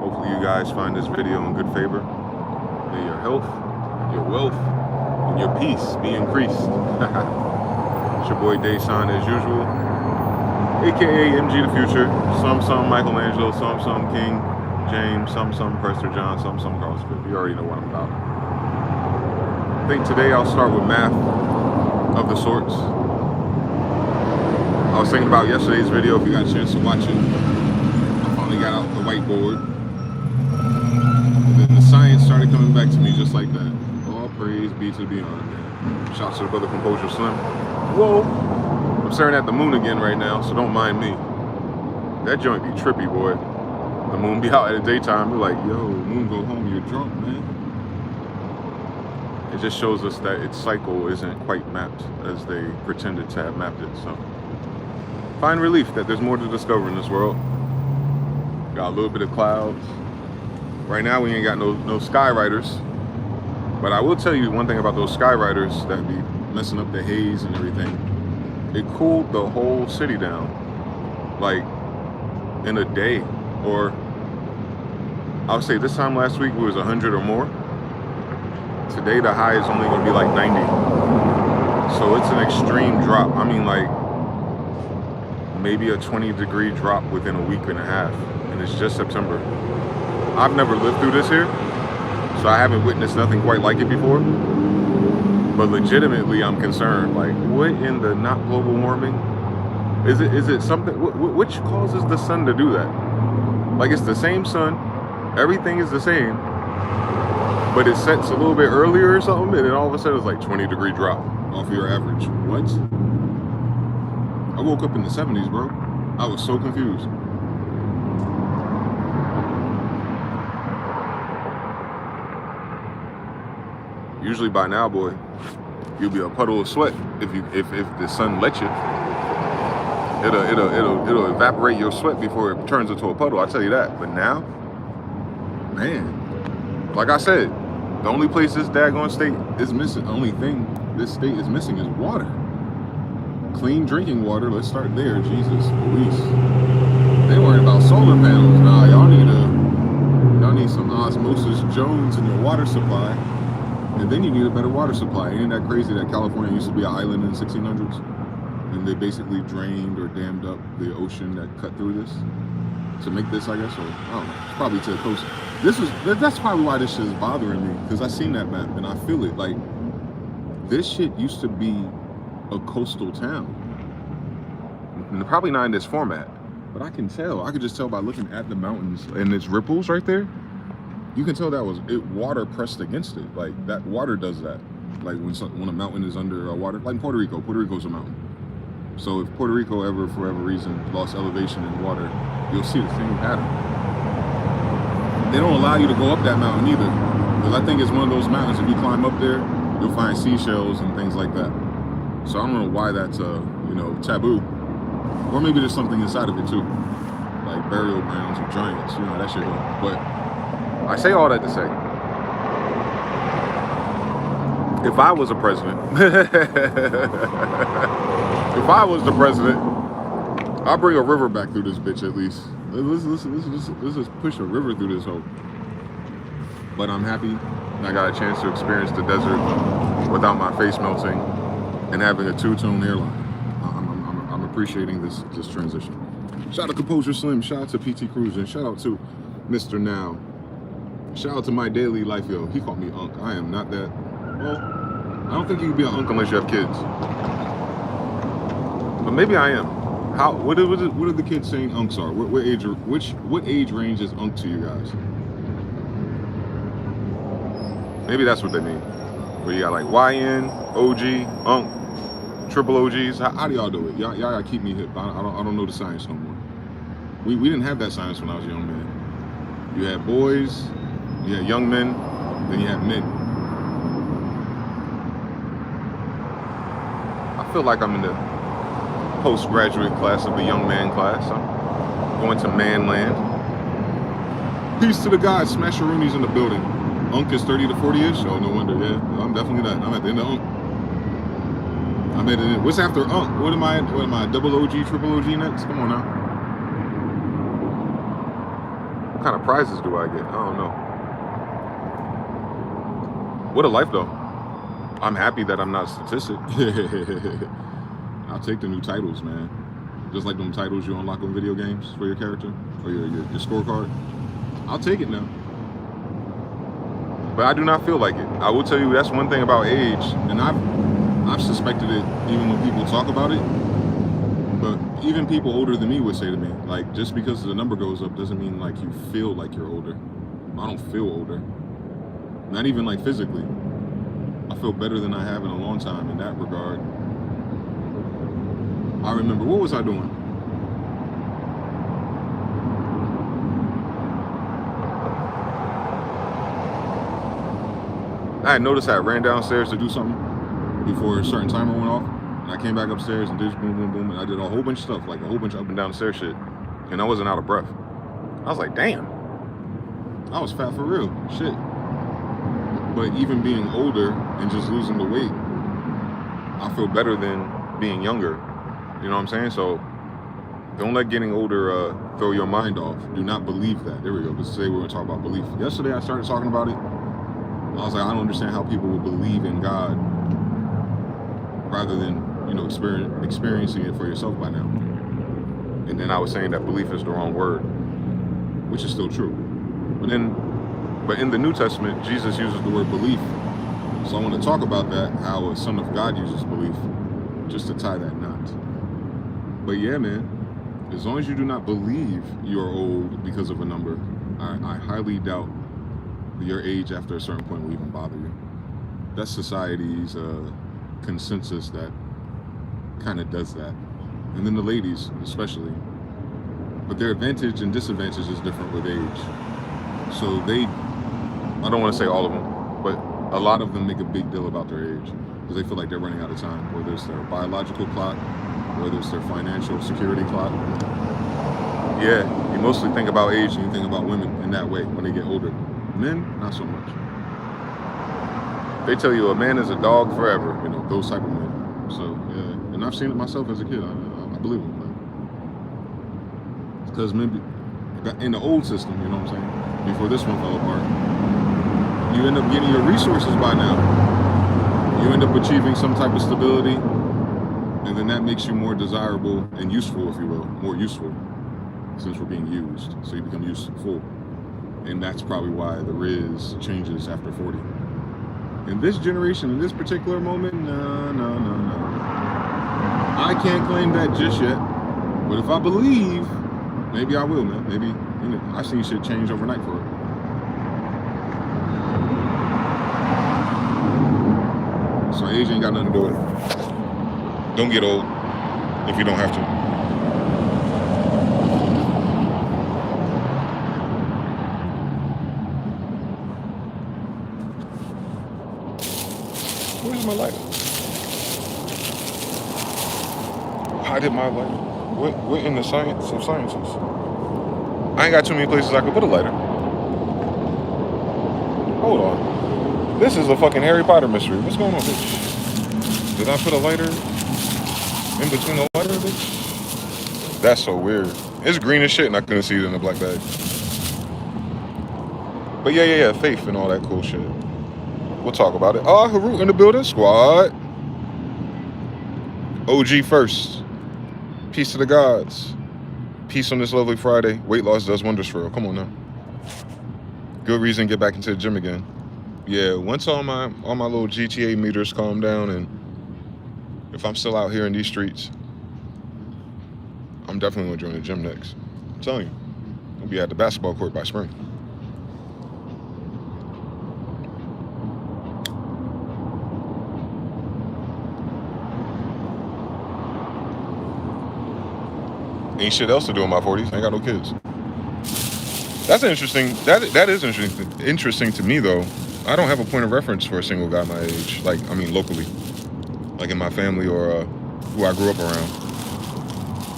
Hopefully you guys find this video in good favor. May your health, your wealth, and your peace be increased. It's your boy Dayson as usual, aka mgthefuture, some Michelangelo, some King James, some Prester John, some Carlos Smith. You already know what I'm about. I think today I'll start with math of the sorts. I was thinking about yesterday's video, if you got a chance to watch it. I finally got out the whiteboard. And then the science started coming back to me just like that. All praise be to the beyond, man. Shouts to the brother Composure Slim. Whoa! I'm staring at the moon again right now, so don't mind me. That joint be trippy, boy. The moon be out at the daytime. We're like, yo, moon go home, you're drunk, man. It just shows us that its cycle isn't quite mapped as they pretended to have mapped it, so. Find relief that there's more to discover in this world. Got a little bit of clouds. Right now we ain't got no sky riders. But I will tell you one thing about those sky riders that be messing up the haze and everything. It cooled the whole city down. Like in a day. Or I would say this time last week it was 100 or more. Today the high is only gonna be like 90. So it's an extreme drop. I mean, like maybe a 20-degree drop within a week and a half, and it's just September. I've never lived through this here, so I haven't witnessed nothing quite like it before. But legitimately, I'm concerned. Like, what in the not global warming? Is it something? Which causes the sun to do that? Like, it's the same sun, everything is the same, but it sets a little bit earlier or something, and then all of a sudden it's like 20-degree drop off your average. What? I woke up in the 70s, bro. I was so confused. Usually by now, boy, you'll be a puddle of sweat if the sun lets you. It'll evaporate your sweat before it turns into a puddle. I tell you that. But now, man, like I said, the only place this daggone state is missing, the only thing this state is missing is water. Clean drinking water, let's start there. Jesus, police. They worried about solar panels. Nah, y'all need some osmosis Jones in your water supply. And then you need a better water supply. Ain't that crazy that California used to be an island in the 1600s? And they basically drained or dammed up the ocean that cut through this to make this, I guess, or I don't know. It's probably to the coast. That's probably why this shit is bothering me, because I seen that map and I feel it. Like, this shit used to be a coastal town, and probably not in this format, but I can tell. I could just tell by looking at the mountains and its ripples right there. You can tell that was water pressed against it. Like, that water does that. Like when a mountain is under water, like in Puerto Rico. Puerto Rico's a mountain. So if Puerto Rico ever, for whatever reason, lost elevation in water, you'll see the same pattern. They don't allow you to go up that mountain either, because I think it's one of those mountains. If you climb up there, you'll find seashells and things like that. So I don't know why that's taboo, or maybe there's something inside of it too, like burial grounds of giants. You know that shit. But I say all that to say, if I was a president, if I was the president, I'll bring a river back through this bitch at least. Let's just push a river through this hole. But I'm happy I got a chance to experience the desert without my face melting and having a two-tone hairline. I'm appreciating this transition. Shout out to Composure Slim, shout out to PT Cruz, and shout out to Mr. Now. Shout out to my daily life, yo. He called me Unc. I am not that. Well, I don't think you can be an Unc unless you have kids. But maybe I am. What are the kids saying Uncs are? What age range is Unc to you guys? Maybe that's what they mean. Where you got like YN, OG, Unc, triple OGs. How do y'all do it? Y'all gotta keep me hip. I don't know the science no more. We didn't have that science when I was a young man. You had boys, you had young men, then you had men. I feel like I'm in the postgraduate class of the young man class. I'm going to man land. Peace to the guys, Smasheroonies in the building. Unc is 30 to 40-ish. Oh, no wonder. Yeah, I'm definitely not. I'm at the end of Unc. I'm at the end. What's after Unc? What am I? Double OG, triple OG next? Come on now. kind of prizes do I get? I don't know. What a life, though. I'm happy that I'm not a statistic. I'll take the new titles, man. Just like them titles you unlock on video games for your character or your scorecard. I'll take it now. But I do not feel like it. I will tell you that's one thing about age, and I've suspected it even when people talk about it. But even people older than me would say to me, like, just because the number goes up doesn't mean like you feel like you're older. I don't feel older. Not even like physically. I feel better than I have in a long time in that regard. I remember, what was I doing? I had noticed I ran downstairs to do something before a certain timer went off. And I came back upstairs and did boom, boom, boom. And I did a whole bunch of stuff, like a whole bunch of up and down the stairs shit. And I wasn't out of breath. I was like, damn. I was fat for real. Shit. But even being older and just losing the weight, I feel better than being younger. You know what I'm saying? So don't let getting older throw your mind off. Do not believe that. There we go. Because today we're going to talk about belief. Yesterday I started talking about it. I was like, I don't understand how people would believe in God rather than, you know, experiencing it for yourself by now. And then I was saying that belief is the wrong word, which is still true. But in the New Testament, Jesus uses the word belief. So I want to talk about that, how a son of God uses belief, just to tie that knot. But yeah, man, as long as you do not believe you're old because of a number, I highly doubt your age after a certain point will even bother you. That's society's consensus that kind of does that. And then the ladies, especially. But their advantage and disadvantage is different with age. So I don't want to say all of them, but a lot of them make a big deal about their age because they feel like they're running out of time, whether it's their biological clock, whether it's their financial security clock. Yeah, you mostly think about age and you think about women in that way when they get older. Men, not so much. They tell you a man is a dog forever, you know, those type of men. So, yeah, and I've seen it myself as a kid. I believe them, man. Because maybe in the old system, you know what I'm saying, before this one fell apart, you end up getting your resources by now. You end up achieving some type of stability, and then that makes you more desirable and useful, if you will, more useful, since we're being used. So you become useful. And that's probably why the Riz changes after 40. In this generation, in this particular moment, no. I can't claim that just yet. But if I believe, maybe I will, man. Maybe, you know, I've seen shit change overnight for it. So age ain't got nothing to do with it. Don't get old if you don't have to. Where's my lighter? I did my lighter. What in the science of sciences? I ain't got too many places I could put a lighter. Hold on. This is a fucking Harry Potter mystery. What's going on, bitch? Did I put a lighter in between the lighter, bitch? That's so weird. It's green as shit and I couldn't see it in the black bag. But yeah, faith and all that cool shit. We'll talk about it. Oh, Haru in the building, squad. OG first. Peace to the gods. Peace on this lovely Friday. Weight loss does wonders for real. Come on now. Good reason to get back into the gym again. Yeah, once all my little GTA meters calm down and if I'm still out here in these streets, I'm definitely gonna join the gym next. I'm telling you, I'll be at the basketball court by spring. Ain't shit else to do in my 40s. I ain't got no kids. That's interesting. That is interesting to me though. I don't have a point of reference for a single guy my age. Like, I mean, locally, like in my family or who I grew up around.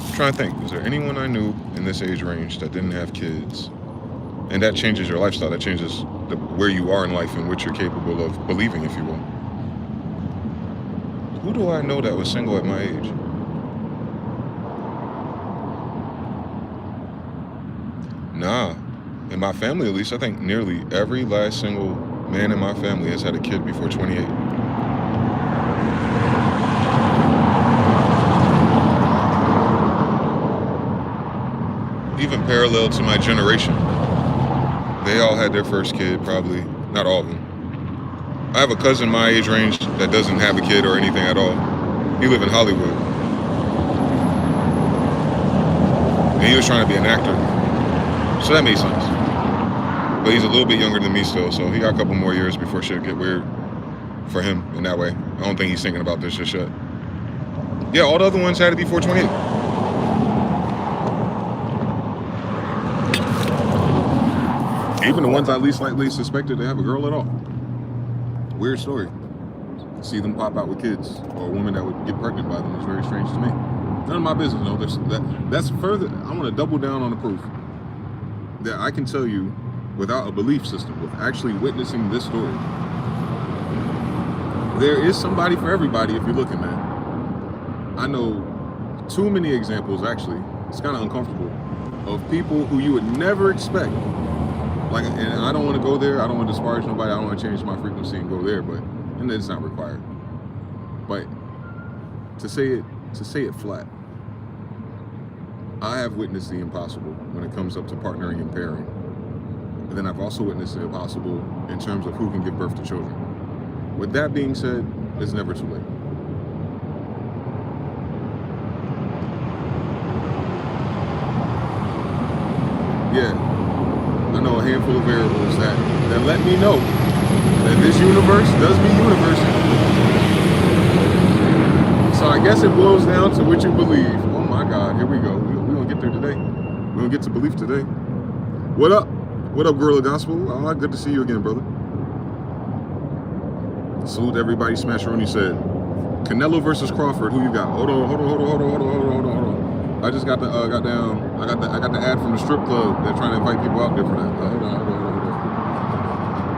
I'm trying to think. Is there anyone I knew in this age range that didn't have kids? And that changes your lifestyle. That changes where you are in life and what you're capable of believing, if you will. Who do I know that was single at my age? Nah, In my family, at least, I think nearly every last single man in my family has had a kid before 28. Even parallel to my generation, they all had their first kid, probably. Not all of them. I have a cousin my age range that doesn't have a kid or anything at all. He lived in Hollywood. And he was trying to be an actor. So that made sense. But he's a little bit younger than me still, so he got a couple more years before shit get weird for him in that way. I don't think he's thinking about this just yet. Yeah, all the other ones had to be 428. Even the ones I least likely suspected to have a girl at all. Weird story. See them pop out with kids, or a woman that would get pregnant by them is very strange to me. None of my business, no. That's further. I want to double down on the proof that I can tell you without a belief system, with actually witnessing this story. There is somebody for everybody if you're looking, man. I know too many examples, actually. It's kind of uncomfortable, of people who you would never expect. Like, and I don't want to go there. I don't want to disparage nobody. I don't want to change my frequency and go there, but and it's not required. But to say it flat, I have witnessed the impossible when it comes up to partnering and pairing. And then I've also witnessed the impossible in terms of who can give birth to children. With that being said, it's never too late. Yeah, I know a handful of variables that let me know that this universe does be university. So I guess it boils down to what you believe. Oh my God, here we go. We're gonna get there today. We're gonna get to belief today. What up? What up, Gorilla Gospel? Oh, good to see you again, brother. Salute to everybody. Smash Rooney said, Canelo versus Crawford. Who you got? Hold on. I just got the I got the ad from the strip club. They're trying to invite people out there for that. Hold on.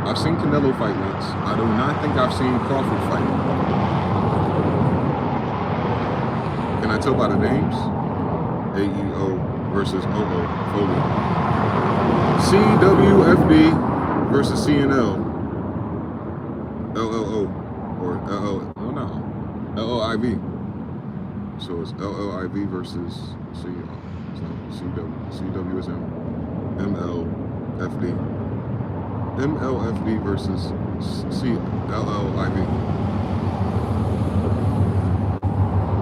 I've seen Canelo fight once. I do not think I've seen Crawford fight. Can I tell by the names? AEO versus OO Foley. CWFB versus CNL. LLO or LLIV. So it's LLIV versus CWSM, MLFD. MLFD versus CLLIV.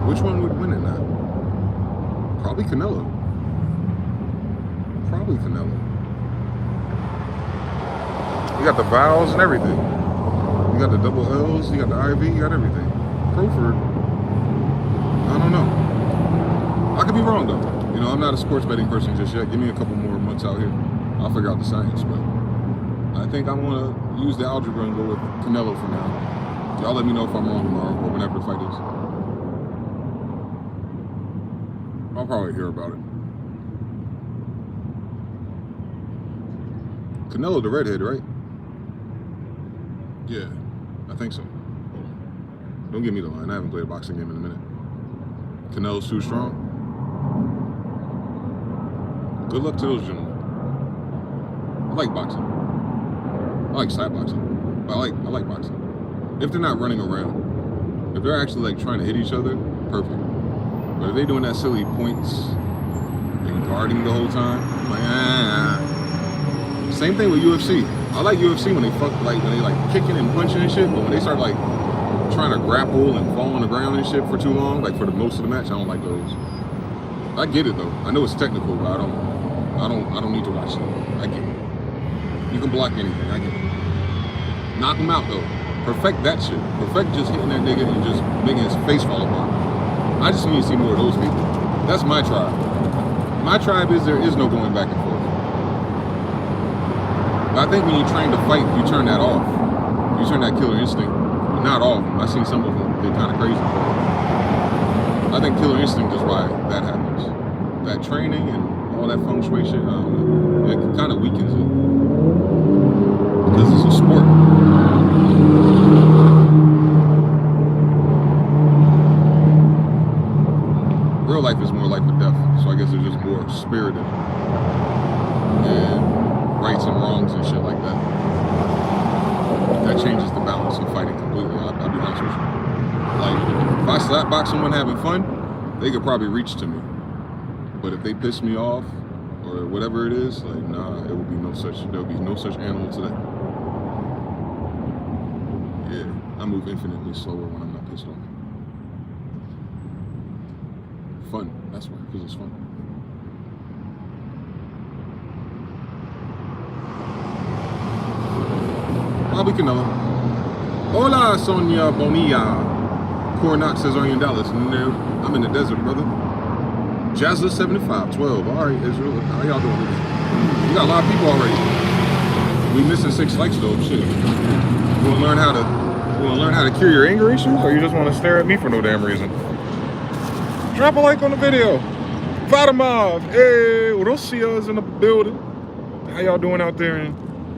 Which one would win in that? Probably Canelo. You got the vowels and everything. You got the double L's, you got the IV, you got everything. Crawford, I don't know. I could be wrong though. You know, I'm not a sports betting person just yet. Give me a couple more months out here. I'll figure out the science, but I think I want to use the algebra and go with Canelo for now. Y'all let me know if I'm wrong tomorrow or whenever the fight is. I'll probably hear about it. Canelo the redhead, right? Yeah, I think so. Hold on. Don't give me the line. I haven't played a boxing game in a minute. Canelo's too strong. Good luck to those gentlemen. I like boxing. I like side boxing. But I like boxing. If they're not running around. If they're actually like trying to hit each other, perfect. But if they're doing that silly points and guarding the whole time, I'm like, Same thing with UFC. I like UFC when they kicking and punching and shit, but when they start like trying to grapple and fall on the ground and shit for too long, like for the most of the match, I don't like those. I get it though. I know it's technical, but I don't need to watch it. I get it. You can block anything. I get it. Knock him out though. Perfect that shit. Perfect just hitting that nigga and just making his face fall apart. I just need to see more of those people. That's my tribe. My tribe is there is no going back and forth. But I think when you train to fight, you turn that off. You turn that killer instinct. Not all of them. I've seen some of them get kind of crazy. I think killer instinct is why that happens. That training and all that feng shui shit, I don't know. It kind of weakens it. Because it's a sport. Real life is more life or death. So I guess it's just more spirited. And and wrongs and shit like that. That changes the balance of fighting completely. I'll be honest with you. Like, if I slapbox someone having fun, they could probably reach to me. But if they piss me off or whatever it is, like, nah, there will be no such animal today. Yeah, I move infinitely slower when I'm not pissed off. Fun, that's why, because it's fun. Bobby Canelo. Hola, Sonia Bonilla. Coronax says, are you in Dallas? No, I'm in the desert, brother. Jazzler7512. All right, Israel. How y'all doing? We got a lot of people already. We missing 6 likes though. Shit. You wanna learn how to cure your anger issues, or you just want to stare at me for no damn reason? Drop a like on the video. Vadimov. Hey, Russia is in the building. How y'all doing out there in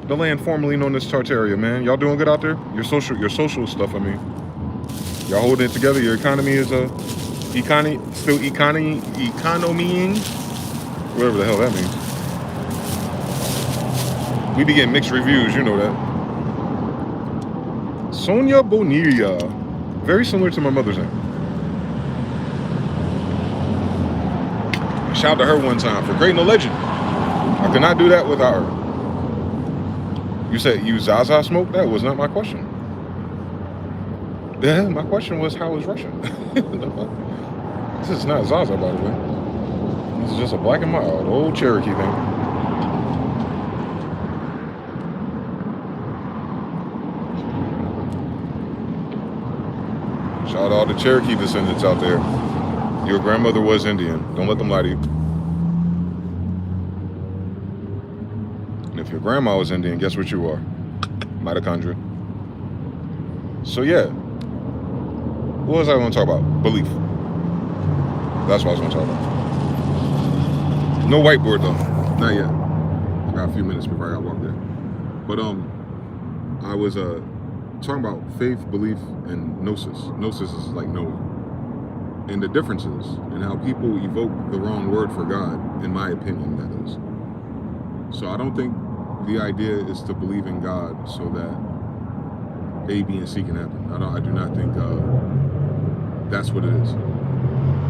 the land formerly known as Tartaria, man? Y'all doing good out there? Your social stuff, I mean. Y'all holding it together. Your economy is economying, whatever the hell that means. We be getting mixed reviews, you know that. Sonia Bonilla, very similar to my mother's name. Shout out to her one time for creating a legend. I could not do that without her. You said you Zaza smoke? That was not my question. Yeah, my question was, how is Russia? This is not Zaza, by the way. This is just a black and mild old Cherokee thing. Shout out all the Cherokee descendants out there. Your grandmother was Indian. Don't let them lie to you. And if your grandma was Indian, guess what you are? Mitochondria. So yeah. What was I going to talk about? Belief. That's what I was going to talk about. No whiteboard though. Not yet. I got a few minutes before I got to walk there. But I was talking about faith, belief, and gnosis. Gnosis is like knowing. And the differences and how people evoke the wrong word for God, in my opinion, that is. So I don't think the idea is to believe in God so that A, B, and C can happen. I do not think that's what it is.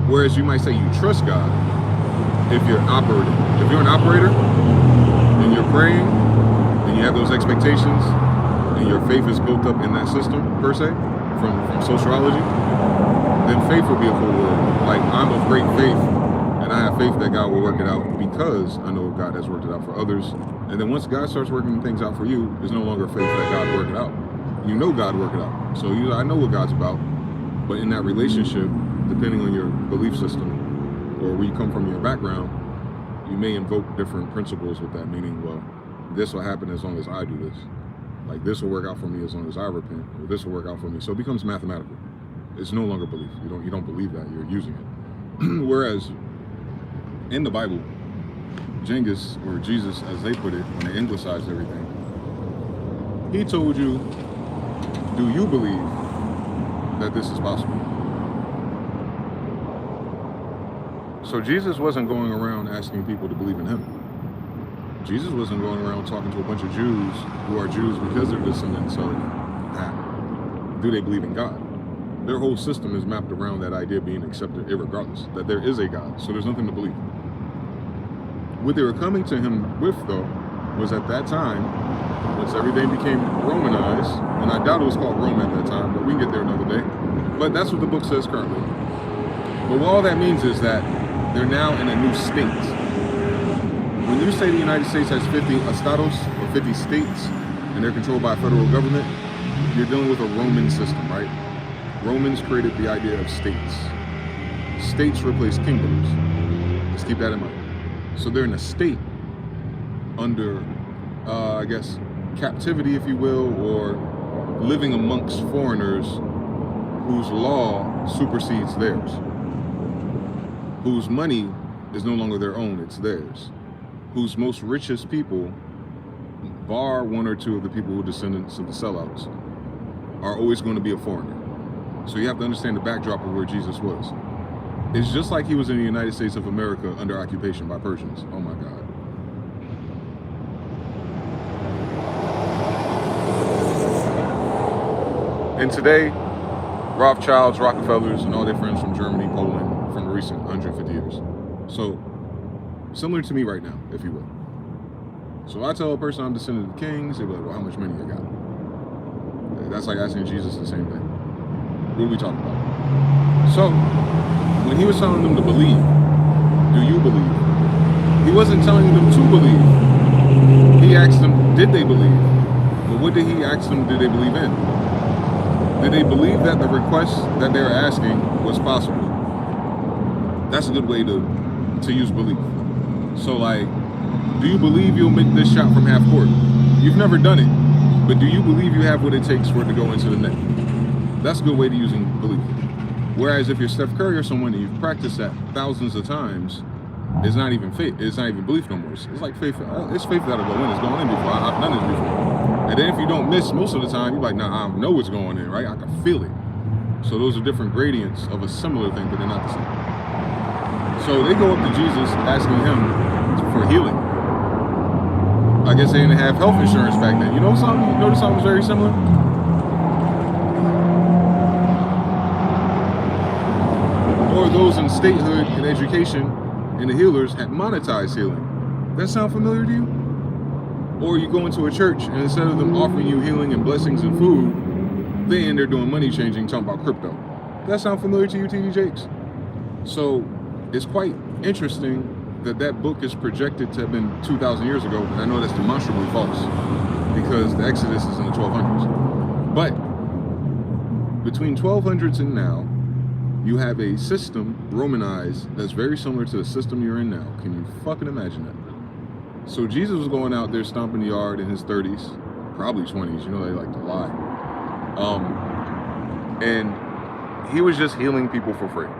Whereas you might say you trust God if you're operating. If you're an operator and you're praying and you have those expectations and your faith is built up in that system, per se, from sociology, then faith will be a cool word. Like, I'm of great faith and I have faith that God will work it out because I know God has worked it out for others. And then once God starts working things out for you, there's no longer faith that God will work it out. You know God work it out. So I know what God's about. But in that relationship, depending on your belief system or where you come from in your background, you may invoke different principles with that, meaning, well, this will happen as long as I do this. Like, this will work out for me as long as I repent, or this will work out for me. So it becomes mathematical. It's no longer belief. You don't believe that, you're using it. Whereas in the Bible, Genghis, or Jesus as they put it, when they anglicized everything, he told you, do you believe that this is possible? So Jesus wasn't going around asking people to believe in him. Jesus wasn't going around talking to a bunch of Jews who are Jews because they're descendants of that. Do they believe in God? Their whole system is mapped around that idea being accepted irregardless, that there is a God, so there's nothing to believe. What they were coming to him with, though, was at that time, once everything became Romanized, and I doubt it was called Rome at that time, but we can get there another day. But that's what the book says currently. But what all that means is that they're now in a new state. When you say the United States has 50 estados, or 50 states, and they're controlled by a federal government, you're dealing with a Roman system, right? Romans created the idea of states. States replace kingdoms. Just keep that in mind. So they're in a state under, I guess, captivity, if you will, or living amongst foreigners whose law supersedes theirs, whose money is no longer their own, it's theirs, whose most richest people, bar one or two of the people who are descendants of the sellouts, are always going to be a foreigner. So you have to understand the backdrop of where Jesus was. It's just like he was in the United States of America under occupation by Persians. Oh my God. And today, Rothschilds, Rockefellers, and all their friends from Germany, Poland, from the recent 150 years. So, similar to me right now, if you will. So I tell a person I'm descendant of the kings, they're like, well, how much money you got? That's like asking Jesus the same thing. What are we talking about? So, when he was telling them to believe, do you believe? He wasn't telling them to believe. He asked them, did they believe? But what did he ask them, did they believe in? Did they believe that the request that they were asking was possible? That's a good way to use belief. So like, do you believe you'll make this shot from half court? You've never done it, but do you believe you have what it takes for it to go into the net? That's a good way to using belief. Whereas if you're Steph Curry or someone and you've practiced that thousands of times, it's not even faith. It's not even belief no more. It's like faith. It's faith that'll go in. It's going in before. I've done it before. And then if you don't miss most of the time, you're like, nah, I know what's going in, right? I can feel it. So those are different gradients of a similar thing, but they're not the same. So they go up to Jesus asking him for healing. I guess they didn't have health insurance back then. You know something? You notice something was very similar? Or those in statehood and education and the healers had monetized healing. That sound familiar to you? Or you go into a church and instead of them offering you healing and blessings and food, they in there doing money changing, talking about crypto. That sound familiar to you, TD Jakes? So it's quite interesting that that book is projected to have been 2,000 years ago, and I know that's demonstrably false because the Exodus is in the 1200s. But between 1200s and now, you have a system, Romanized, that's very similar to the system you're in now. Can you fucking imagine that? So Jesus was going out there stomping the yard in his 30s, probably 20s, you know they like to lie. And he was just healing people for free.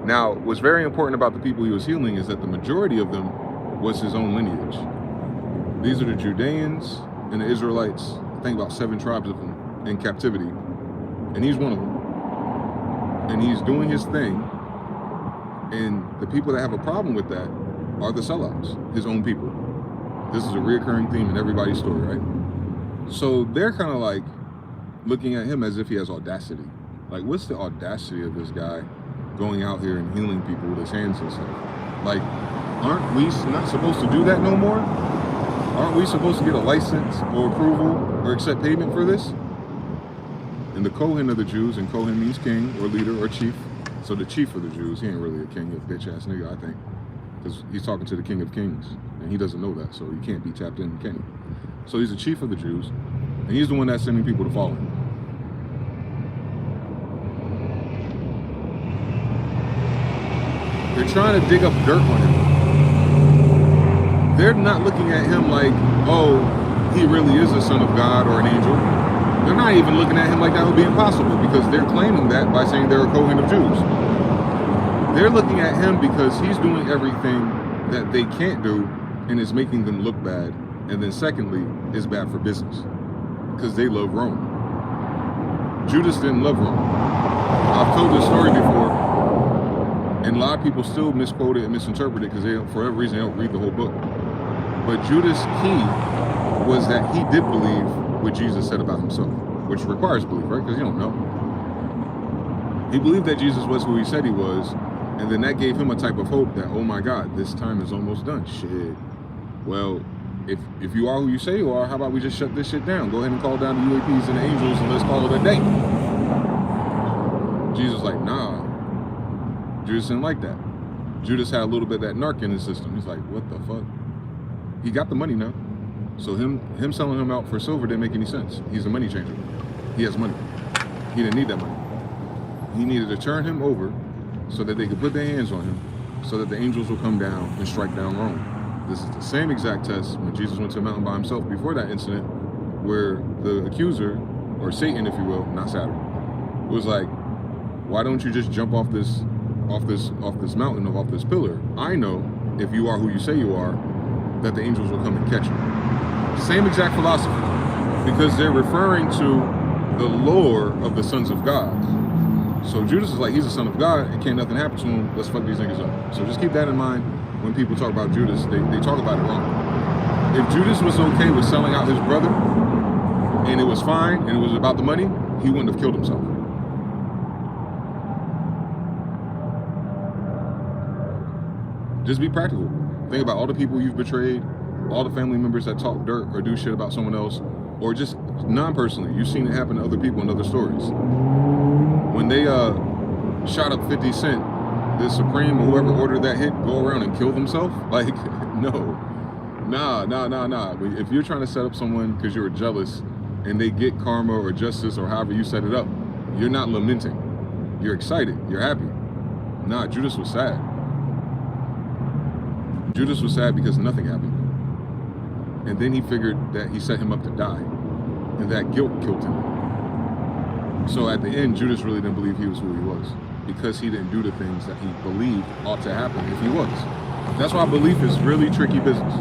Now, what's very important about the people he was healing is that the majority of them was his own lineage. These are the Judeans and the Israelites, I think about 7 tribes of them in captivity, and he's one of them. And he's doing his thing, and the people that have a problem with that are the sellouts, his own people. This is a reoccurring theme in everybody's story, right? So they're kind of like looking at him as if he has audacity. Like, what's the audacity of this guy going out here and healing people with his hands and stuff? Like, aren't we not supposed to do that no more? Aren't we supposed to get a license or approval or accept payment for this? And the Kohen of the Jews, and Kohen means king or leader or chief. So the chief of the Jews, he ain't really a king, he's a bitch ass nigga, I think. Because he's talking to the King of Kings, and he doesn't know that, so he can't be tapped in, can he? So he's the chief of the Jews, and he's the one that's sending people to follow him. They're trying to dig up dirt on him. They're not looking at him like, oh, he really is a son of God or an angel. They're not even looking at him like that would be impossible, because they're claiming that by saying they're a Kohen of Jews. They're looking at him because he's doing everything that they can't do and is making them look bad. And then secondly, is bad for business because they love Rome. Judas didn't love Rome. I've told this story before, and a lot of people still misquote it and misinterpret it because they, for whatever reason, they don't read the whole book. But Judas' key was that he did believe what Jesus said about himself, which requires belief, right? Because you don't know. He believed that Jesus was who he said he was, and then that gave him a type of hope that, oh my God, this time is almost done. Shit. Well, if you are who you say you are, how about we just shut this shit down? Go ahead and call down the UAPs and the angels and let's call it a day. Jesus was like, nah. Judas didn't like that. Judas had a little bit of that narc in his system. He's like, what the fuck? He got the money now. So him selling him out for silver didn't make any sense. He's a money changer. He has money. He didn't need that money. He needed to turn him over so that they could put their hands on him, so that the angels will come down and strike down Rome. This is the same exact test when Jesus went to a mountain by himself before that incident, where the accuser, or Satan, if you will, not Saturn, was like, why don't you just jump off this mountain, off this pillar? I know, if you are who you say you are, that the angels will come and catch you. Same exact philosophy, because they're referring to the lore of the sons of God. So Judas is like, he's a son of God, and can't nothing happen to him, let's fuck these niggas up. So just keep that in mind when people talk about Judas, they talk about it wrong. If Judas was okay with selling out his brother, and it was fine, and it was about the money, he wouldn't have killed himself. Just be practical. Think about all the people you've betrayed, all the family members that talk dirt or do shit about someone else, or just non-personally. You've seen it happen to other people in other stories. When they shot up 50 Cent, the Supreme or whoever ordered that hit go around and kill themselves? Like, no. Nah. If you're trying to set up someone because you're jealous and they get karma or justice or however you set it up, you're not lamenting. You're excited. You're happy. Nah, Judas was sad. Judas was sad because nothing happened. And then he figured that he set him up to die. And that guilt killed him. So at the end, Judas really didn't believe he was who he was, because he didn't do the things that he believed ought to happen if he was. That's why belief is really tricky business.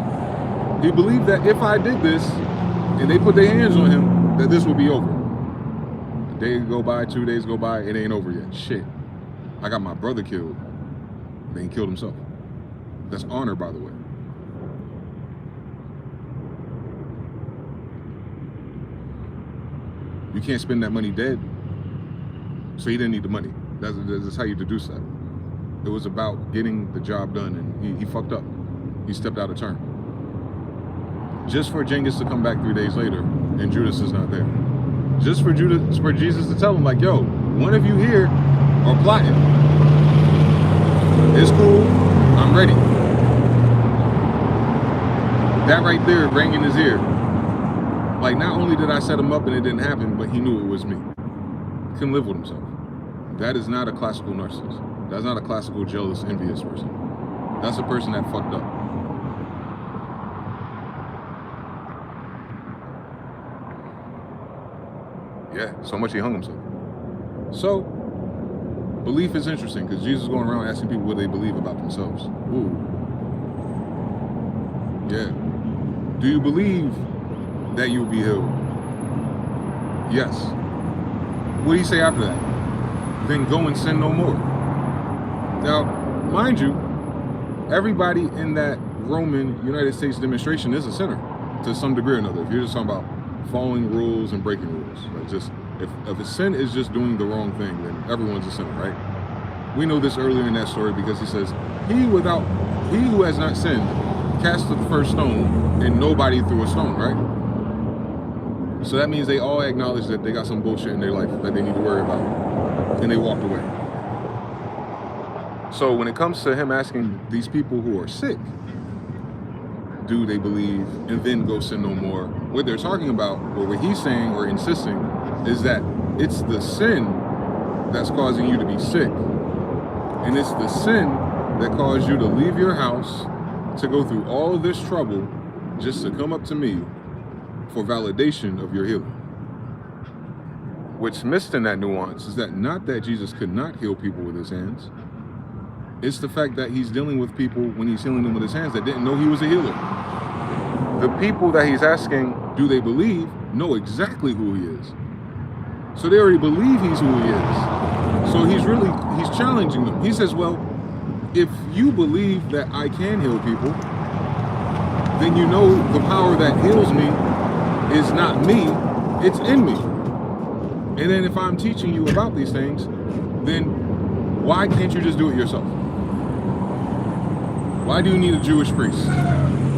He believed that if I did this, and they put their hands on him, that this would be over. A day go by, 2 days go by, it ain't over yet. Shit. I got my brother killed. Then he killed himself. That's honor, by the way. You can't spend that money dead. So he didn't need the money. That's how you deduce that. It was about getting the job done, and he fucked up. He stepped out of turn. Just for Genghis to come back 3 days later, and Judas is not there. Just for Jesus to tell him, like, yo, one of you here are plotting. It's cool, I'm ready. That right there rang in his ear. Like, not only did I set him up and it didn't happen, but he knew it was me. He couldn't live with himself. That is not a classical narcissist. That's not a classical jealous, envious person. That's a person that fucked up. Yeah, so much he hung himself. So, belief is interesting, because Jesus is going around asking people what they believe about themselves. Ooh. Yeah. Do you believe that you'll be healed? Yes. What do you say after that? Then go and sin no more. Now, mind you, everybody in that Roman United States demonstration is a sinner to some degree or another. If you're just talking about following rules and breaking rules, like, just if a sin is just doing the wrong thing, then everyone's a sinner, right? We know this earlier in that story, because he says, he who has not sinned cast the first stone, and nobody threw a stone, right? So that means they all acknowledge that they got some bullshit in their life that they need to worry about, and they walked away. So when it comes to him asking these people who are sick, do they believe, and then go sin no more, what they're talking about, or what he's saying or insisting, is that it's the sin that's causing you to be sick. And it's the sin that caused you to leave your house, to go through all of this trouble, just to come up to me for validation of your healing. What's missed in that nuance is that not that Jesus could not heal people with his hands. It's the fact that he's dealing with people, when he's healing them with his hands, that didn't know he was a healer. The people that he's asking, do they believe, know exactly who he is. So they already believe he's who he is. So he's challenging them. He says, well, if you believe that I can heal people, then you know the power that heals me is not me, it's in me. And then if I'm teaching you about these things, then why can't you just do it yourself? Why do you need a Jewish priest?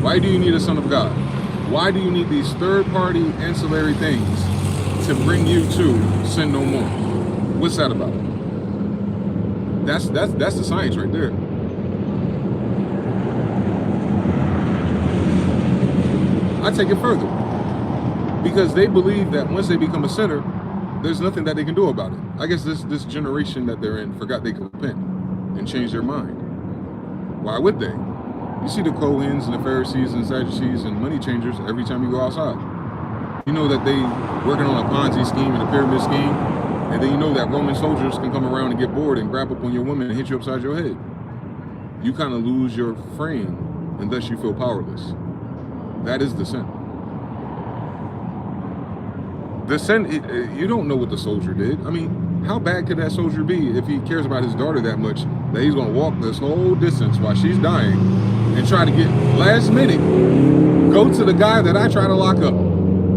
Why do you need a son of God? Why do you need these third-party ancillary things to bring you to sin no more? What's that about? That's the science right there. I take it further, because they believe that once they become a sinner, there's nothing that they can do about it. I guess this generation that they're in forgot they can repent and change their mind. Why would they? You see the Kohens and the Pharisees and the Sadducees and money changers every time you go outside. You know that they working on a Ponzi scheme and a pyramid scheme, and then you know that Roman soldiers can come around and get bored and grab up on your woman and hit you upside your head. You kind of lose your frame, and thus you feel powerless. That is the sin. The sin, you don't know what the soldier did. I mean, how bad could that soldier be if he cares about his daughter that much that he's going to walk this whole distance while she's dying and try to get, last minute, go to the guy that I try to lock up?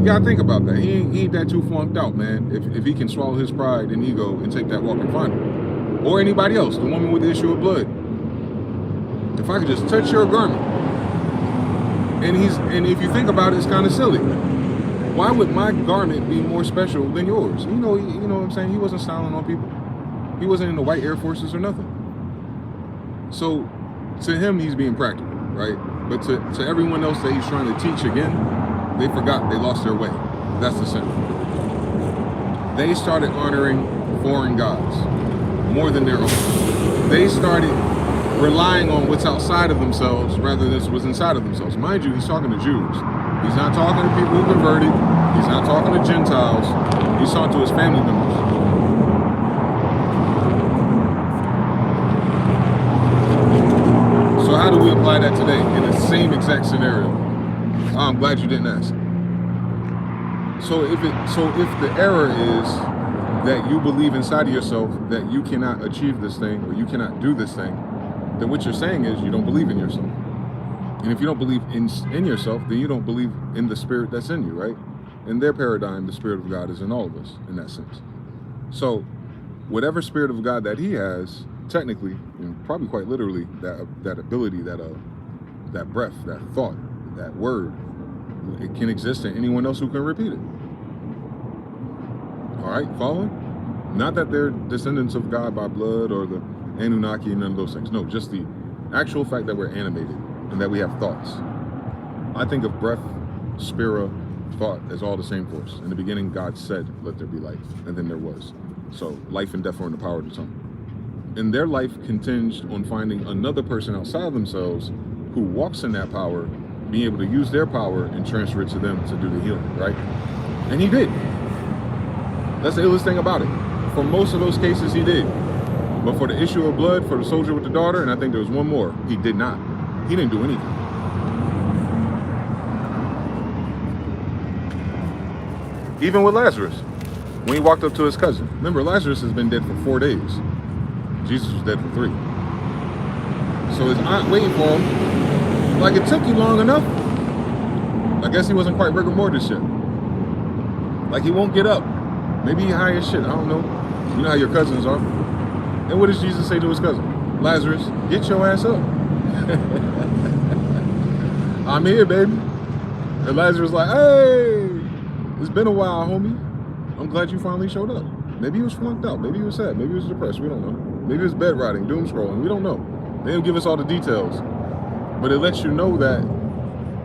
gotta think about that. He ain't that too flunked out, man. If he can swallow his pride and ego and take that walk and find him. Or anybody else, the woman with the issue of blood. If I could just touch your garment. And if you think about it, it's kind of silly. Why would my garment be more special than yours? You know what I'm saying? He wasn't styling on people. He wasn't in the white Air Forces or nothing. So to him, he's being practical, right? But to everyone else that he's trying to teach again, they forgot, they lost their way. That's the sin. They started honoring foreign gods more than their own. They started relying on what's outside of themselves rather than what's inside of themselves. Mind you, he's talking to Jews. He's not talking to people who converted. He's not talking to Gentiles. He's talking to his family members. So how do we apply that today in the same exact scenario? I'm glad you didn't ask. So if the error is that you believe inside of yourself that you cannot achieve this thing or you cannot do this thing, then what you're saying is you don't believe in yourself. And if you don't believe in yourself, then you don't believe in the spirit that's in you, right? In their paradigm, the spirit of God is in all of us in that sense. So whatever spirit of God that he has, technically, and probably quite literally, that ability, that breath, that thought, that word, it can exist in anyone else who can repeat it. All right, following? Not that they're descendants of God by blood or the Anunnaki and none of those things. No, just the actual fact that we're animated and that we have thoughts. I think of breath, spira, thought as all the same force. In the beginning, God said, let there be life, and then there was. So life and death are in the power of the tongue. And their life continged on finding another person outside themselves who walks in that power, being able to use their power and transfer it to them to do the healing, right? And he did. That's the illest thing about it. For most of those cases, he did. But for the issue of blood, for the soldier with the daughter, and I think there was one more, he did not. He didn't do anything. Even with Lazarus, when he walked up to his cousin. Remember, Lazarus has been dead for 4 days. Jesus was dead for 3. So his aunt waiting for him, like it took you long enough. I guess he wasn't quite rigor mortis yet. Like he won't get up. Maybe he high as shit, I don't know. You know how your cousins are. And what does Jesus say to his cousin? Lazarus, get your ass up. I'm here, baby. And Lazarus like, hey, it's been a while, homie. I'm glad you finally showed up. Maybe he was flunked out. Maybe he was sad. Maybe he was depressed. We don't know. Maybe it was bed riding, doom scrolling. We don't know. They didn't give us all the details. But it lets you know that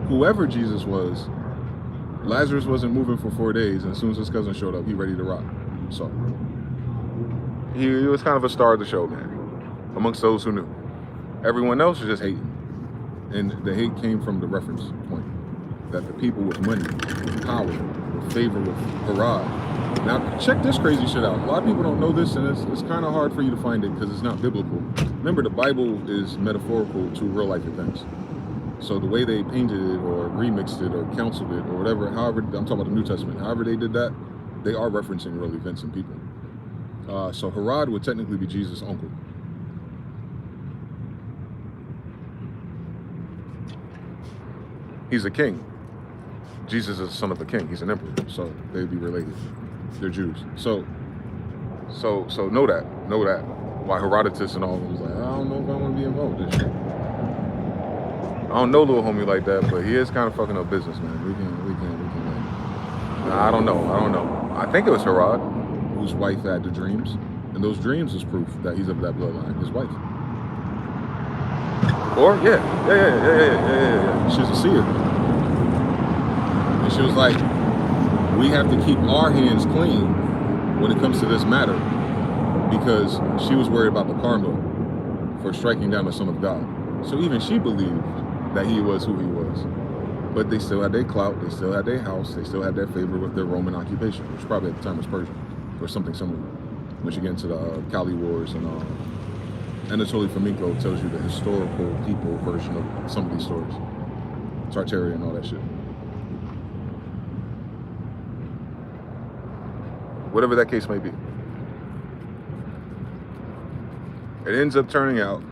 whoever Jesus was, Lazarus wasn't moving for 4 days. And as soon as his cousin showed up, he ready to rock. So he was kind of a star of the show, man, amongst those who knew. Everyone else was just hating. And the hate came from the reference point that the people with money, with power, with favor, with Herod. Now, check this crazy shit out. A lot of people don't know this, and it's kind of hard for you to find it because it's not biblical. Remember, the Bible is metaphorical to real-life events. So the way they painted it or remixed it or counseled it or whatever, however, I'm talking about the New Testament, however they did that, they are referencing real events and people. So Herod would technically be Jesus' uncle. He's a king. Jesus is the son of a king. He's an emperor, so they'd be related. They're Jews. So know that. Know that. Why Herodotus and all of them was like, I don't know if I want to be involved with this shit. I don't know little homie like that, but he is kind of fucking up business, man. We can. Nah, I don't know. I think it was Herod whose wife had the dreams, and those dreams is proof that he's of that bloodline. His wife. Or yeah. She was a seer. And she was like, we have to keep our hands clean when it comes to this matter, because she was worried about the karma for striking down the Son of God. So even she believed that he was who he was. But they still had their clout, they still had their house, they still had their favor with their Roman occupation, which probably at the time was Persian, or something similar. Once you get into the Kali Wars and Anatoly Fomenko tells you the historical people version of some of these stories. Tartaria and all that shit. Whatever that case may be. It ends up turning out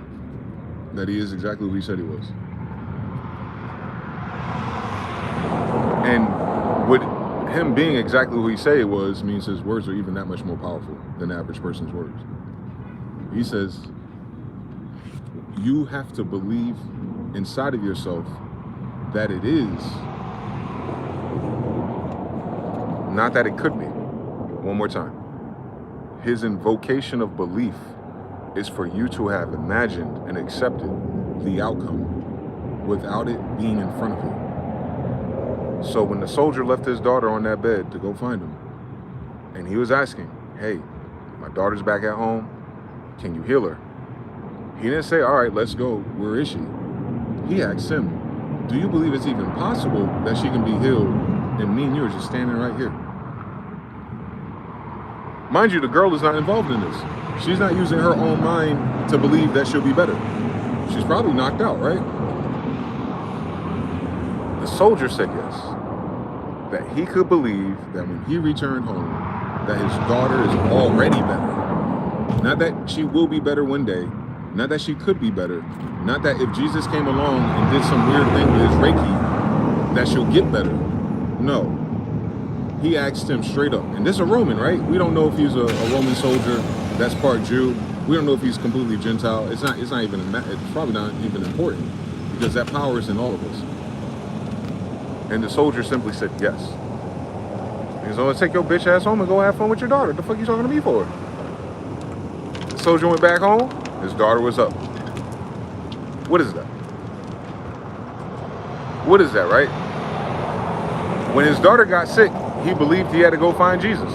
that he is exactly who he said he was. And him being exactly who he said it was means his words are even that much more powerful than the average person's words. He says, you have to believe inside of yourself that it is, not that it could be. One more time. His invocation of belief is for you to have imagined and accepted the outcome without it being in front of you. So when the soldier left his daughter on that bed to go find him, and he was asking, hey, my daughter's back at home, can you heal her? He didn't say, all right, let's go, where is she? He asked him, do you believe it's even possible that she can be healed and me and you are just standing right here? Mind you, the girl is not involved in this. She's not using her own mind to believe that she'll be better. She's probably knocked out, right? The soldier said yes, that he could believe that when he returned home, that his daughter is already better. Not that she will be better one day, not that she could be better, not that if Jesus came along and did some weird thing with his Reiki, that she'll get better. No. He asked him straight up, and this is a Roman, right? We don't know if he's a Roman soldier that's part Jew. We don't know if he's completely Gentile. It's probably not even important, because that power is in all of us. And the soldier simply said yes. He's going to take your bitch ass home and go have fun with your daughter. The fuck you talking to me for? The soldier went back home. His daughter was up. What is that? What is that, right? When his daughter got sick, he believed he had to go find Jesus.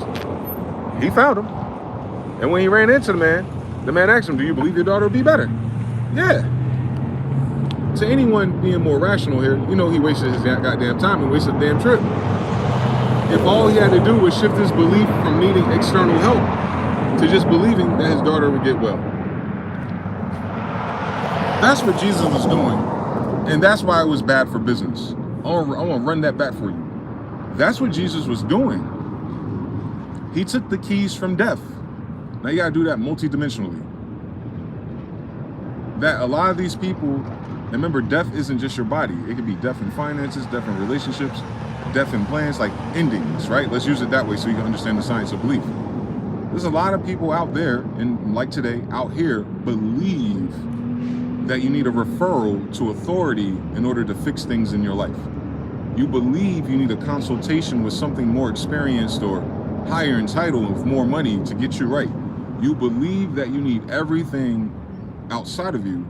He found him. And when he ran into the man asked him, do you believe your daughter will be better? Yeah. To anyone being more rational here, you know he wasted his goddamn time and wasted the damn trip. If all he had to do was shift his belief from needing external help to just believing that his daughter would get well. That's what Jesus was doing. And that's why it was bad for business. I want to run that back for you. That's what Jesus was doing. He took the keys from death. Now you gotta do that multidimensionally. That a lot of these people, remember, death isn't just your body. It could be death in finances, death in relationships, death in plans, like endings, right? Let's use it that way so you can understand the science of belief. There's a lot of people out there, and like today, out here, believe that you need a referral to authority in order to fix things in your life. You believe you need a consultation with something more experienced or higher in title with more money to get you right. You believe that you need everything outside of you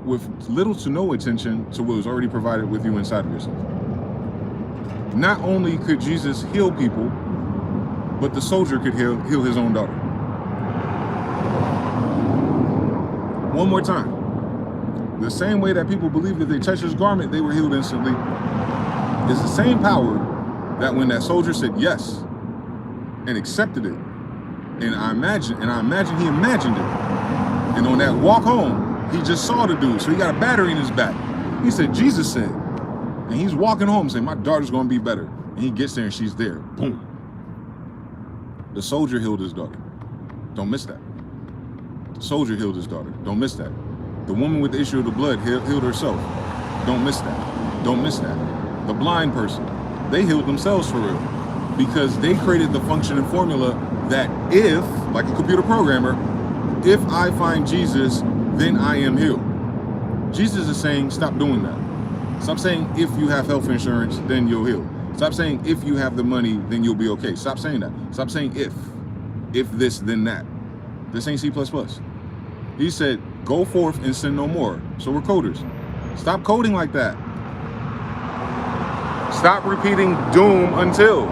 with little to no attention to what was already provided with you inside of yourself. Not only could Jesus heal people, but the soldier could heal his own daughter. One more time. The same way that people believe that they touched his garment, they were healed instantly, is the same power that when that soldier said yes and accepted it, and I imagine he imagined it, and on that walk home, he just saw the dude, so he got a battery in his back. He said, Jesus said, and he's walking home saying, my daughter's gonna be better. And he gets there and she's there, boom. The soldier healed his daughter. Don't miss that. The soldier healed his daughter. Don't miss that. The woman with the issue of the blood healed herself. Don't miss that. Don't miss that. The blind person, they healed themselves for real, because they created the function and formula that if, like a computer programmer, if I find Jesus, then I am healed. Jesus is saying, stop doing that. Stop saying, if you have health insurance, then you'll heal. Stop saying, if you have the money, then you'll be okay. Stop saying that. Stop saying if this, then that. This ain't C++. He said, go forth and sin no more. So we're coders. Stop coding like that. Stop repeating doom until.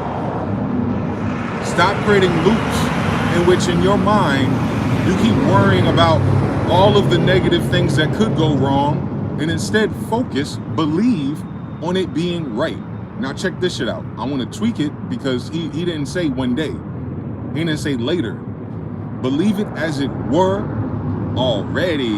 Stop creating loops in which in your mind, you keep worrying about all of the negative things that could go wrong, and instead focus, believe on it being right. Now check this shit out. I want to tweak it because he didn't say one day. He didn't say later. Believe it as it were already.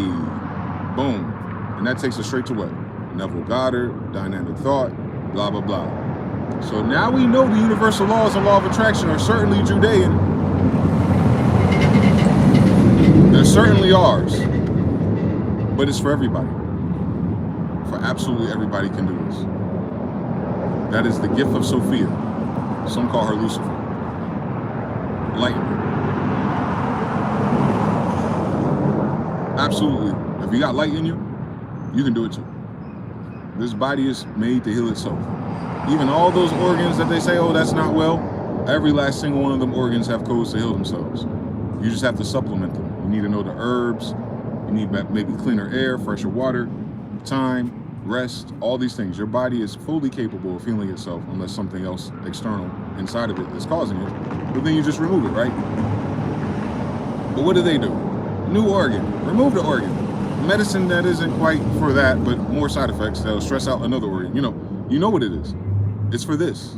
Boom. And that takes us straight to what? Neville Goddard, dynamic thought, blah, blah, blah. So now we know the universal laws and law of attraction are certainly Judean. They're certainly ours. But it's for everybody. For absolutely everybody can do this. That is the gift of Sophia. Some call her Lucifer. Lightning. Absolutely. If you got light in you, you can do it too. This body is made to heal itself. Even all those organs that they say, oh, that's not well, every last single one of them organs have codes to heal themselves. You just have to supplement them. You need to know the herbs. You need maybe cleaner air, fresher water, time, rest, all these things. Your body is fully capable of healing itself unless something else external inside of it is causing it. But then you just remove it, right? But what do? New organ. Remove the organ. Medicine that isn't quite for that, but more side effects that'll stress out another organ. You know what it is. It's for this.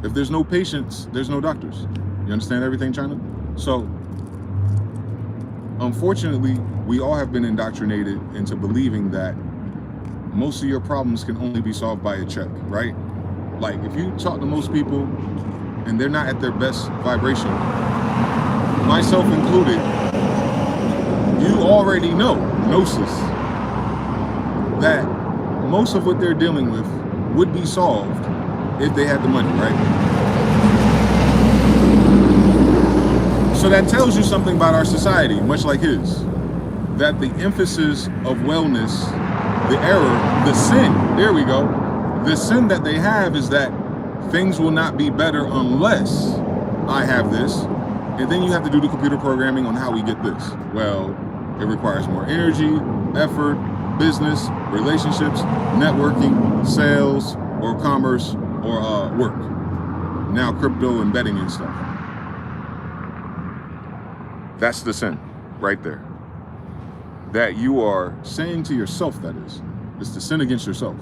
If there's no patients, there's no doctors. You understand everything, China? So, unfortunately, we all have been indoctrinated into believing that most of your problems can only be solved by a check, right? Like, if you talk to most people and they're not at their best vibration, myself included, you already know, gnosis, that most of what they're dealing with would be solved if they had the money, right? So that tells you something about our society, much like his, that the emphasis of wellness, the error, the sin, there we go, the sin that they have is that things will not be better unless I have this, and then you have to do the computer programming on how we get this. Well, it requires more energy, effort, business, relationships, networking, sales, or commerce, or work. Now crypto and betting and stuff. That's the sin right there. That you are saying to yourself, that is. It's the sin against yourself.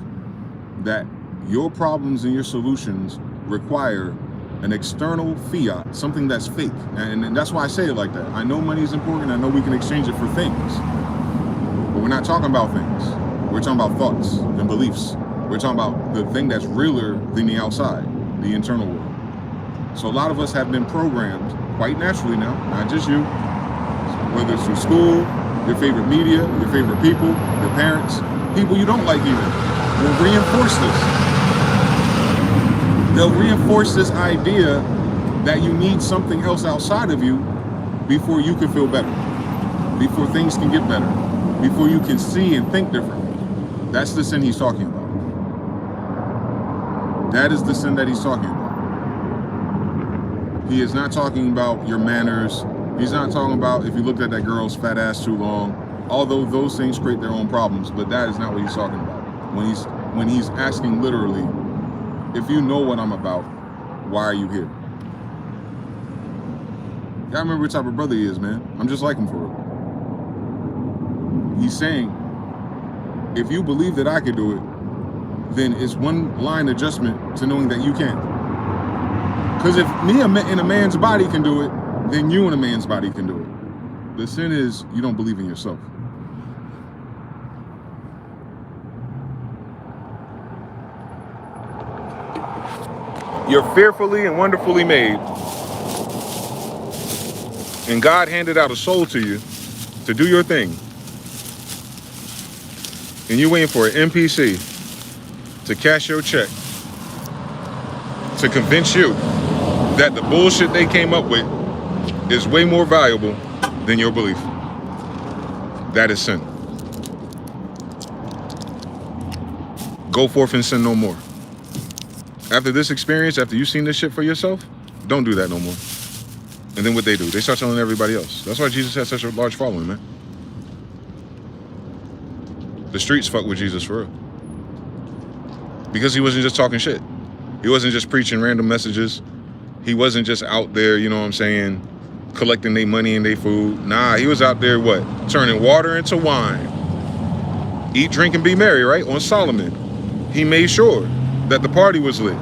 That your problems and your solutions require an external fiat, something that's fake. And that's why I say it like that. I know money is important. I know we can exchange it for things. But we're not talking about things. We're talking about thoughts and beliefs. We're talking about the thing that's realer than the outside, the internal world. So a lot of us have been programmed quite naturally now, not just you, whether it's through school, your favorite media, your favorite people, your parents, people you don't like even, will reinforce this. They'll reinforce this idea that you need something else outside of you before you can feel better, before things can get better, before you can see and think differently. That's the sin he's talking about. That is the sin that he's talking about. He is not talking about your manners. He's not talking about if you looked at that girl's fat ass too long, although those things create their own problems, but that is not what he's talking about. When he's asking literally, if you know what I'm about, why are you here? I remember what type of brother he is, man. I'm just like him for it. He's saying, if you believe that I could do it, then it's one line adjustment to knowing that you can't. Because if me in a man's body can do it, then you in a man's body can do it. The sin is you don't believe in yourself. You're fearfully and wonderfully made. And God handed out a soul to you to do your thing. And you're waiting for an NPC to cash your check to convince you that the bullshit they came up with is way more valuable than your belief. That is sin. Go forth and sin no more. After this experience, after you've seen this shit for yourself, don't do that no more. And then what they do, they start telling everybody else. That's why Jesus has such a large following, man. The streets fuck with Jesus for real. Because he wasn't just talking shit. He wasn't just preaching random messages. He wasn't just out there, you know what I'm saying, collecting their money and their food. Nah, he was out there, what? Turning water into wine. Eat, drink, and be merry, right? On Solomon. He made sure that the party was lit.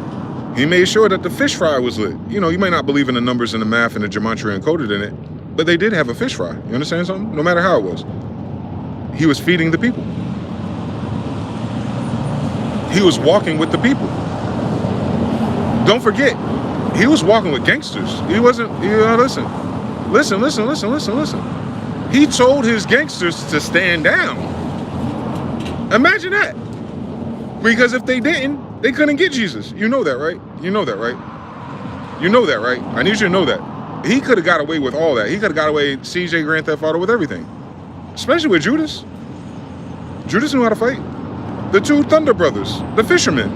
He made sure that the fish fry was lit. You know, you might not believe in the numbers and the math and the gematria encoded in it, but they did have a fish fry. You understand something? No matter how it was. He was feeding the people. He was walking with the people. Don't forget, he was walking with gangsters. He wasn't, you know, listen. He told his gangsters to stand down. Imagine that. Because if they didn't, They couldn't get Jesus. You know that, right? You know that, right? You know that, right? I need you to know that. He could have got away with all that. He could have got away CJ Grand Theft Auto with everything. Especially with Judas. Judas knew how to fight. The two Thunder brothers, the fishermen.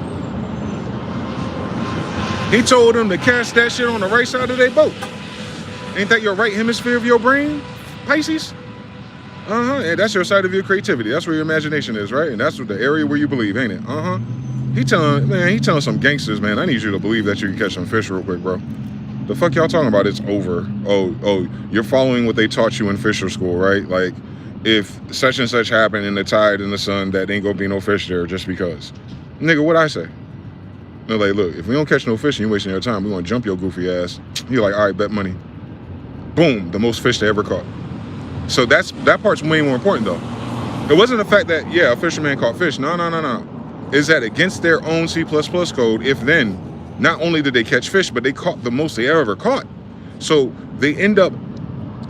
He told them to cast that shit on the right side of their boat. Ain't that your right hemisphere of your brain, Pisces? And that's your side of your creativity. That's where your imagination is, right? And that's the area where you believe, ain't it? He telling some gangsters, man, I need you to believe that you can catch some fish real quick, bro. The fuck y'all talking about? It's over. Oh, you're following what they taught you in Fisher School, right? Like, if such and such happened in the tide and the sun, that ain't gonna be no fish there just because. Nigga, what I say? They're like, look, if we don't catch no fish and you're wasting your time, we're gonna jump your goofy ass. You're like, all right, bet money. Boom, the most fish they ever caught. So that part's way more important though. It wasn't the fact that, yeah, a fisherman caught fish. No. Is that against their own C++ code, if then, not only did they catch fish, but they caught the most they ever caught. So they end up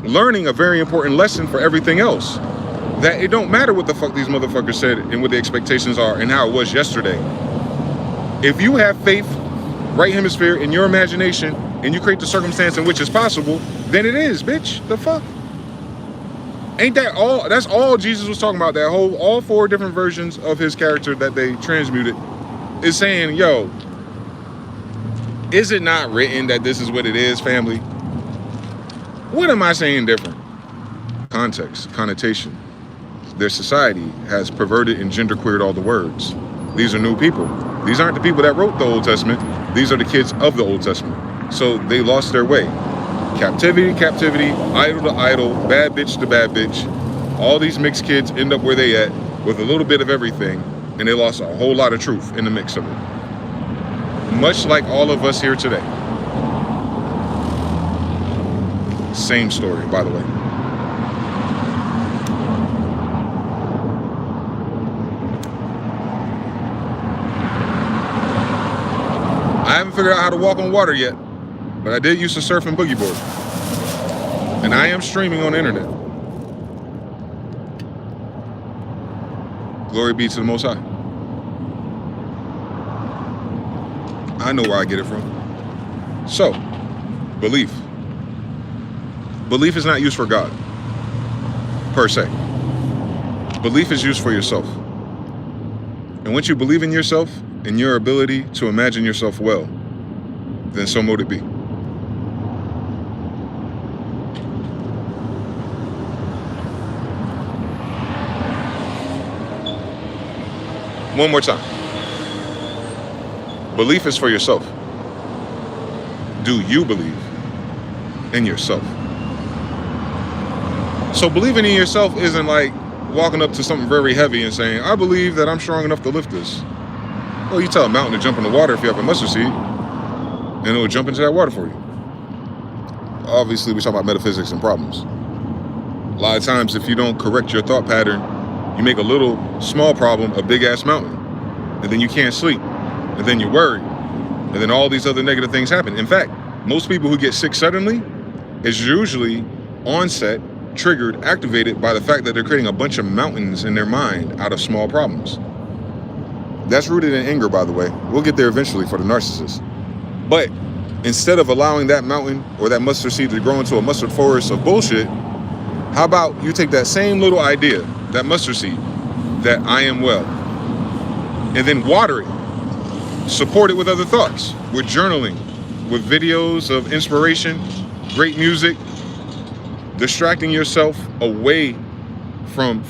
learning a very important lesson for everything else. That it don't matter what the fuck these motherfuckers said and what the expectations are and how it was yesterday. If you have faith, right hemisphere, in your imagination, and you create the circumstance in which it's possible, then it is, bitch. The fuck? Ain't that all? That's all Jesus was talking about. That whole, all four different versions of his character that they transmuted is saying, yo, is it not written that this is what it is, family? What am I saying different? Context, connotation. Their society has perverted and genderqueered all the words. These are new people. These aren't the people that wrote the Old Testament. These are the kids of the Old Testament. So they lost their way. Captivity, idol to idol, bad bitch to bad bitch. All these mixed kids end up where they at with a little bit of everything, and they lost a whole lot of truth in the mix of it. Much like all of us here today. Same story, by the way. I haven't figured out how to walk on water yet, but I did used to surf and boogie board. And I am streaming on the internet. Glory be to the Most High. I know where I get it from. So, belief. Belief is not used for God, per se. Belief is used for yourself. And once you believe in yourself and your ability to imagine yourself well, then so mote it be. One more time. Belief is for yourself. Do you believe in yourself? So believing in yourself isn't like walking up to something very heavy and saying, I believe that I'm strong enough to lift this. Well, you tell a mountain to jump in the water if you have a mustard seed, and it will jump into that water for you. Obviously, we talk about metaphysics and problems. A lot of times, if you don't correct your thought pattern, you make a little small problem a big-ass mountain, and then you can't sleep, and then you worry, and then all these other negative things happen. In fact, most people who get sick suddenly is usually onset, triggered, activated by the fact that they're creating a bunch of mountains in their mind out of small problems. That's rooted in anger, by the way. We'll get there eventually for the narcissist. But instead of allowing that mountain or that mustard seed to grow into a mustard forest of bullshit, how about you take that same little idea, that mustard seed, that I am well, and then water it. Support it with other thoughts, with journaling, with videos of inspiration, great music, distracting yourself away from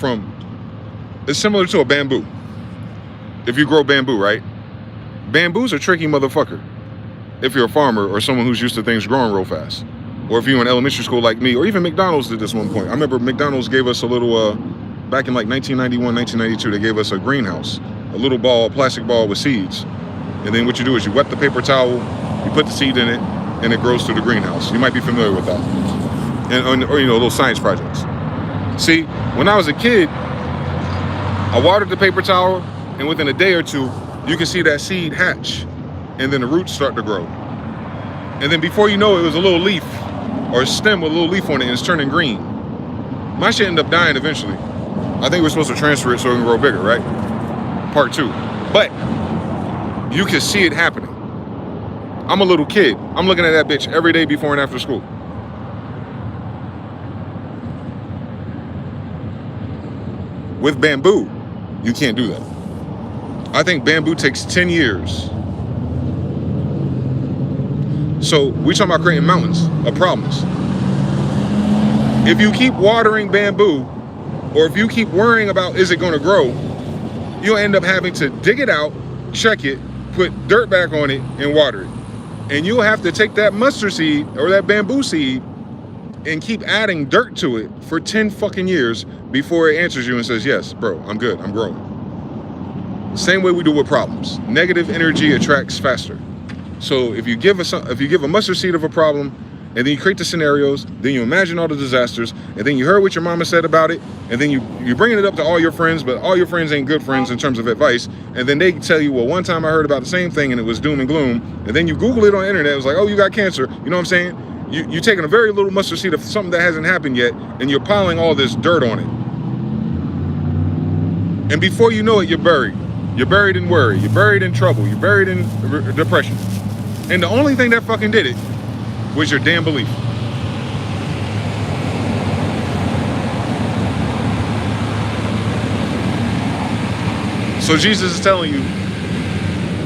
it's similar to a bamboo. If you grow bamboo, right? Bamboo's a tricky motherfucker. If you're a farmer or someone who's used to things growing real fast. Or if you're in elementary school like me, or even McDonald's did this one point. I remember McDonald's gave us a little, back in like 1991, 1992, they gave us a greenhouse. A little ball, a plastic ball with seeds. And then what you do is you wet the paper towel, you put the seed in it, and it grows through the greenhouse. You might be familiar with that. Or you know, little science projects. See, when I was a kid, I watered the paper towel, and within a day or two, you can see that seed hatch, and then the roots start to grow. And then before you know it, it was a little leaf, or a stem with a little leaf on it, and it's turning green. My shit ended up dying eventually. I think we're supposed to transfer it so it can grow bigger, right? Part 2. But you can see it happening. I'm a little kid. I'm looking at that bitch every day before and after school. With bamboo, you can't do that. I think bamboo takes 10 years. So we talking about creating mountains of problems. If you keep watering bamboo, or if you keep worrying about is it going to grow, you'll end up having to dig it out, check it, put dirt back on it, and water it. And you'll have to take that mustard seed or that bamboo seed and keep adding dirt to it for 10 fucking years before it answers you and says, yes, bro, I'm good, I'm growing. Same way we do with problems. Negative energy attracts faster. So if you give a mustard seed of a problem, and then you create the scenarios, then you imagine all the disasters, and then you heard what your mama said about it, and then you're bringing it up to all your friends, but all your friends ain't good friends in terms of advice, and then they tell you, well, one time I heard about the same thing and it was doom and gloom, and then you Google it on the internet, it was like, oh, you got cancer, you know what I'm saying? You're taking a very little mustard seed of something that hasn't happened yet, and you're piling all this dirt on it. And before you know it, you're buried. You're buried in worry, you're buried in trouble, you're buried in depression. And the only thing that fucking did it was your damn belief. So Jesus is telling you,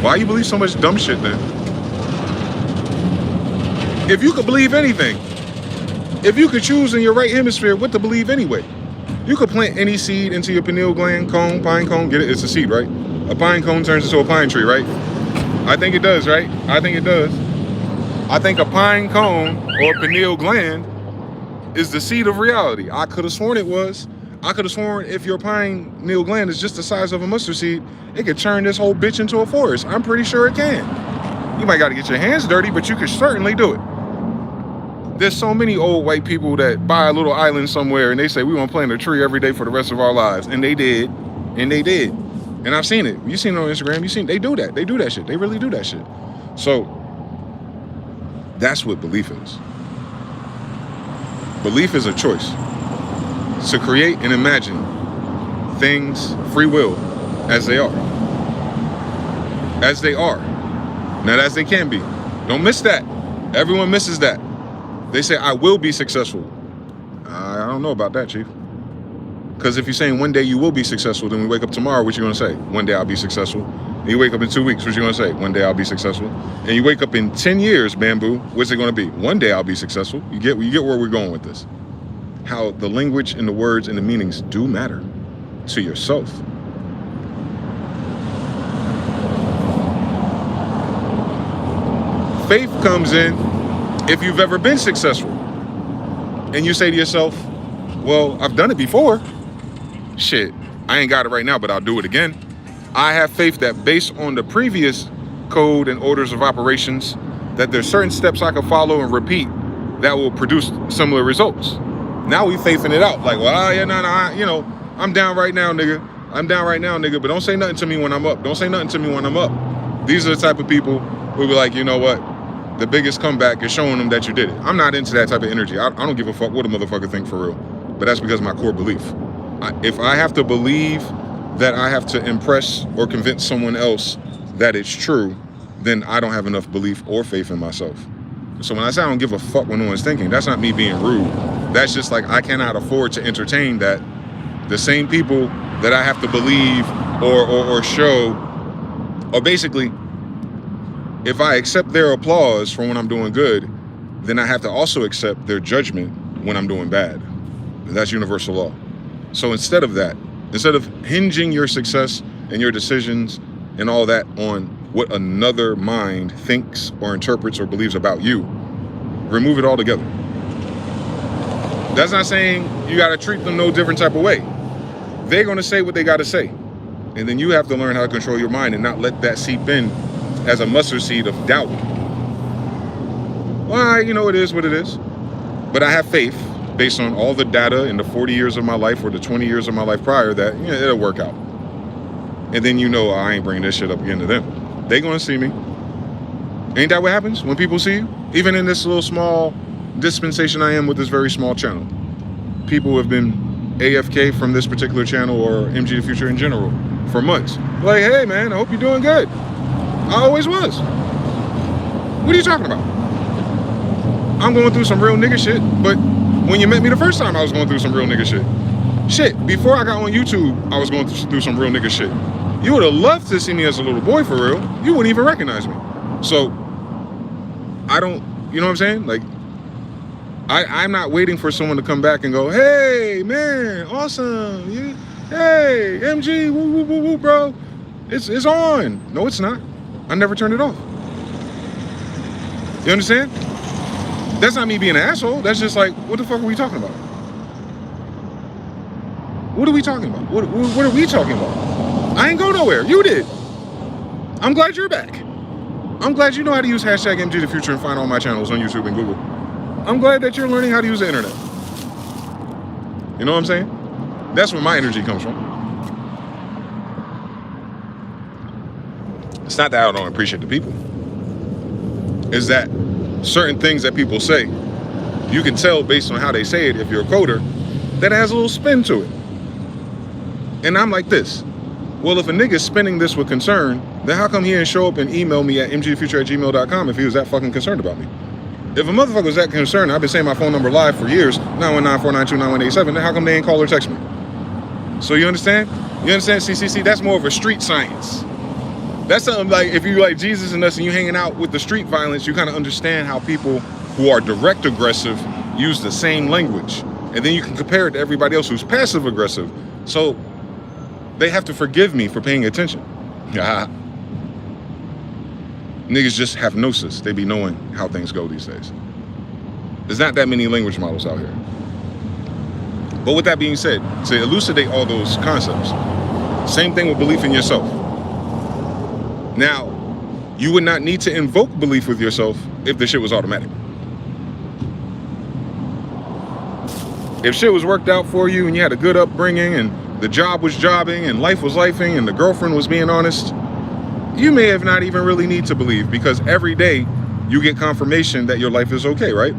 why you believe so much dumb shit then? If you could believe anything, if you could choose in your right hemisphere what to believe anyway, you could plant any seed into your pineal gland, cone, pine cone, get it, it's a seed, right? A pine cone turns into a pine tree, right? I think it does, right? I think it does. I think a pine cone or pineal gland is the seed of reality. I could have sworn it was. I could have sworn if your pineal gland is just the size of a mustard seed, it could turn this whole bitch into a forest. I'm pretty sure it can. You might got to get your hands dirty, but you could certainly do it. There's so many old white people that buy a little island somewhere and they say, we want to plant a tree every day for the rest of our lives. And they did. And they did. And I've seen it. You've seen it on Instagram. They do that. They do that shit. They really do that shit. So that's what belief is. Belief is a choice to create and imagine things, free will, as they are. As they are. Not as they can be. Don't miss that. Everyone misses that. They say, I will be successful. I don't know about that, Chief. Because if you're saying one day you will be successful, then we wake up tomorrow, what you going to say? One day I'll be successful. And you wake up in 2 weeks, what you going to say? One day I'll be successful. And you wake up in 10 years, Bamboo, what's it going to be? One day I'll be successful. You get where we're going with this. How the language and the words and the meanings do matter to yourself. Faith comes in if you've ever been successful. And you say to yourself, well, I've done it before. Shit, I ain't got it right now, but I'll do it again. I have faith that based on the previous code and orders of operations, that there's certain steps I can follow and repeat that will produce similar results. Now we faithing it out. Like, well, yeah, I'm down right now, nigga. I'm down right now, nigga, but don't say nothing to me when I'm up. Don't say nothing to me when I'm up. These are the type of people who be like, you know what? The biggest comeback is showing them that you did it. I'm not into that type of energy. I don't give a fuck what a motherfucker think for real. But that's because of my core belief. If I have to believe that I have to impress or convince someone else that it's true, then I don't have enough belief or faith in myself. So when I say I don't give a fuck what no one's thinking, that's not me being rude. That's just like I cannot afford to entertain that. The same people that I have to believe or show, or basically, if I accept their applause for when I'm doing good, then I have to also accept their judgment when I'm doing bad. That's universal law. So instead of that, instead of hinging your success and your decisions and all that on what another mind thinks or interprets or believes about you, remove it all together. That's not saying you got to treat them no different type of way. They're going to say what they got to say. And then you have to learn how to control your mind and not let that seep in as a mustard seed of doubt. Well, it is what it is. But I have faith based on all the data in the 40 years of my life or the 20 years of my life prior that it'll work out. And then I ain't bringing this shit up again to them. They gonna see me. Ain't that what happens when people see you? Even in this little small dispensation I am with this very small channel. People have been AFK from this particular channel or MG the Future in general for months. Like, hey man, I hope you're doing good. I always was. What are you talking about? I'm going through some real nigga shit, but when you met me the first time, I was going through some real nigga shit. Shit, before I got on YouTube, I was going through some real nigga shit. You would have loved to see me as a little boy for real. You wouldn't even recognize me. So, I don't, you know what I'm saying? Like, I'm not waiting for someone to come back and go, hey, man, awesome. Yeah. Hey, MG, woo, woo, woo, woo, bro. It's on. No, it's not. I never turned it off. You understand? That's not me being an asshole. That's just like, what the fuck are we talking about? What are we talking about? What are we talking about? I ain't go nowhere. You did. I'm glad you're back. I'm glad you know how to use hashtag mgthefuture and find all my channels on YouTube and Google. I'm glad that you're learning how to use the internet. You know what I'm saying? That's where my energy comes from. It's not that I don't appreciate the people. It's that certain things that people say, you can tell based on how they say it, if you're a coder, that it has a little spin to it. And I'm like this. Well, if a nigga's spinning this with concern, then how come he didn't show up and email me at mgthefuture@gmail.com if he was that fucking concerned about me? If a motherfucker was that concerned, I've been saying my phone number live for years, 919-492-9187, then how come they ain't call or text me? So you understand? You understand? See, that's more of a street science. That's something like, if you like Jesus and us and you hanging out with the street violence, you kind of understand how people who are direct aggressive use the same language. And then you can compare it to everybody else who's passive aggressive. So they have to forgive me for paying attention. Niggas just have gnosis. They be knowing how things go these days. There's not that many language models out here. But with that being said, to elucidate all those concepts, same thing with belief in yourself. Now, you would not need to invoke belief with yourself if the shit was automatic. If shit was worked out for you and you had a good upbringing and the job was jobbing and life was lifing and the girlfriend was being honest, you may have not even really need to believe, because every day you get confirmation that your life is okay, right?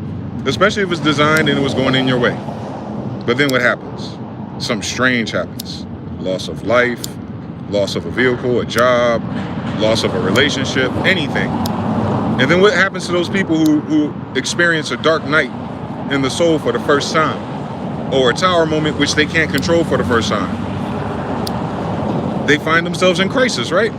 Especially if it's designed and it was going in your way. But then what happens? Something strange happens. Loss of life, loss of a vehicle, a job, loss of a relationship, anything. And then what happens to those people who experience a dark night in the soul for the first time, or a tower moment which they can't control for the first time? They find themselves in crisis, right?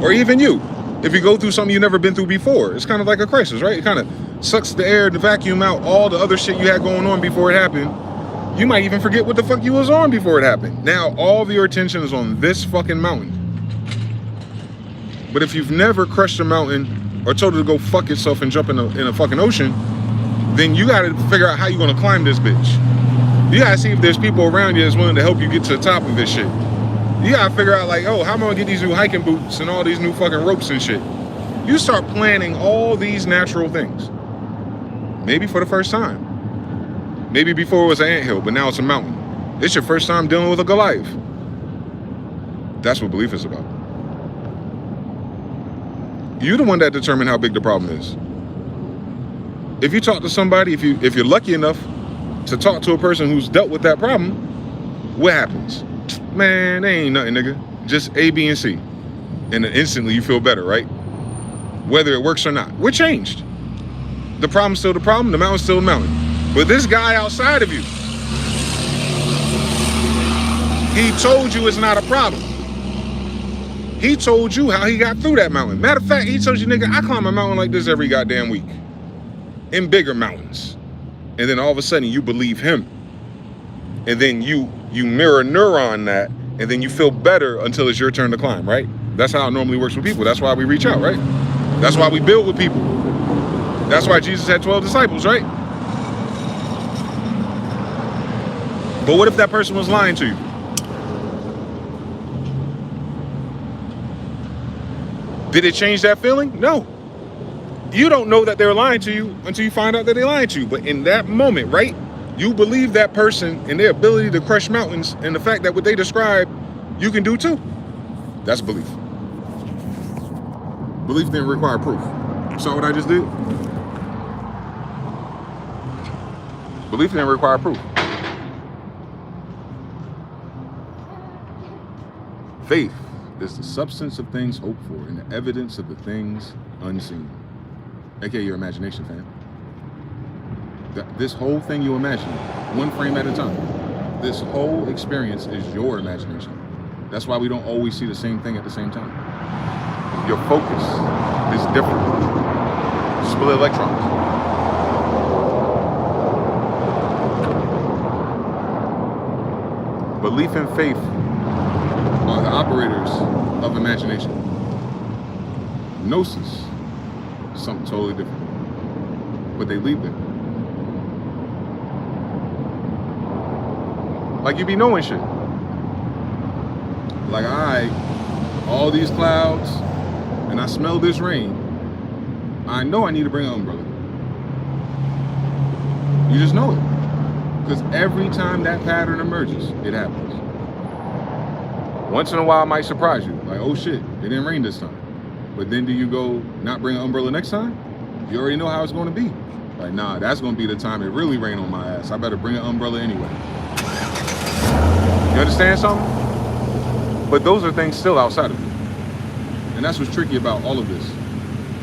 Or even you, if you go through something you've never been through before, it's kind of like a crisis, right? It kind of sucks the air, the vacuum out all the other shit you had going on before it happened. You might even forget what the fuck you was on before it happened. Now all of your attention is on this fucking mountain. But if you've never crushed a mountain or told it to go fuck itself and jump in a fucking ocean, then you gotta figure out how you're gonna climb this bitch. You gotta see if there's people around you that's willing to help you get to the top of this shit. You gotta figure out like, oh, how am I gonna get these new hiking boots and all these new fucking ropes and shit? You start planning all these natural things. Maybe for the first time. Maybe before it was an anthill, but now it's a mountain. It's your first time dealing with a Goliath. That's what belief is about. You're the one that determines how big the problem is. If you talk to somebody, if you're lucky enough to talk to a person who's dealt with that problem, what happens? Man, they ain't nothing, nigga. Just A, B, and C. And then instantly you feel better, right? Whether it works or not. We're changed. The problem's still the problem, the mountain's still the mountain. But this guy outside of you, he told you it's not a problem. He told you how he got through that mountain. Matter of fact, he told you, nigga, I climb a mountain like this every goddamn week. In bigger mountains. And then all of a sudden you believe him. And then you mirror neuron that, and then you feel better until it's your turn to climb, right? That's how it normally works with people. That's why we reach out, right? That's why we build with people. That's why Jesus had 12 disciples, right? But what if that person was lying to you? Did it change that feeling? No. You don't know that they're lying to you until you find out that they're lying to you. But in that moment, right? You believe that person and their ability to crush mountains, and the fact that what they describe, you can do too. That's belief. Belief didn't require proof. You saw what I just did? Belief didn't require proof. Faith is the substance of things hoped for and the evidence of the things unseen. AKA your imagination, fam. This whole thing you imagine, one frame at a time. This whole experience is your imagination. That's why we don't always see the same thing at the same time. Your focus is different. Split electrons. Belief and faith are the operators of imagination. Gnosis is something totally different. But they lead there. Like you be knowing shit. Like, all these clouds, and I smell this rain. I know I need to bring an umbrella. You just know it. Because every time that pattern emerges, it happens. Once in a while, it might surprise you. Like, oh shit, it didn't rain this time. But then do you go not bring an umbrella next time? You already know how it's going to be. Like, nah, that's going to be the time it really rain on my ass. I better bring an umbrella anyway. You understand something? But those are things still outside of you. And that's what's tricky about all of this.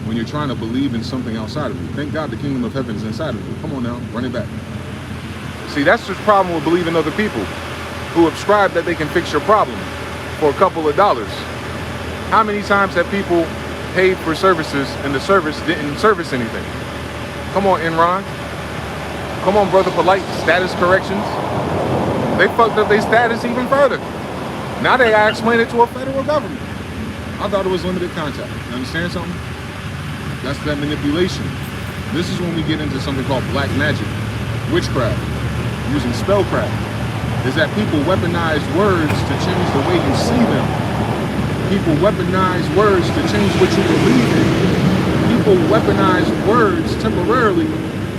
When you're trying to believe in something outside of you. Thank God the kingdom of heaven is inside of you. Come on now, run it back. See, that's the problem with believing other people who ascribe that they can fix your problem for a couple of dollars. How many times have people paid for services and the service didn't service anything? Come on, Enron. Come on, Brother Polite, status corrections. They fucked up their status even further. Now they gotta explain it to a federal government. I thought it was limited contact. You understand something? That's that manipulation. This is when we get into something called black magic, witchcraft, using spellcraft. Is that people weaponize words to change the way you see them. People weaponize words to change what you believe in. People weaponize words temporarily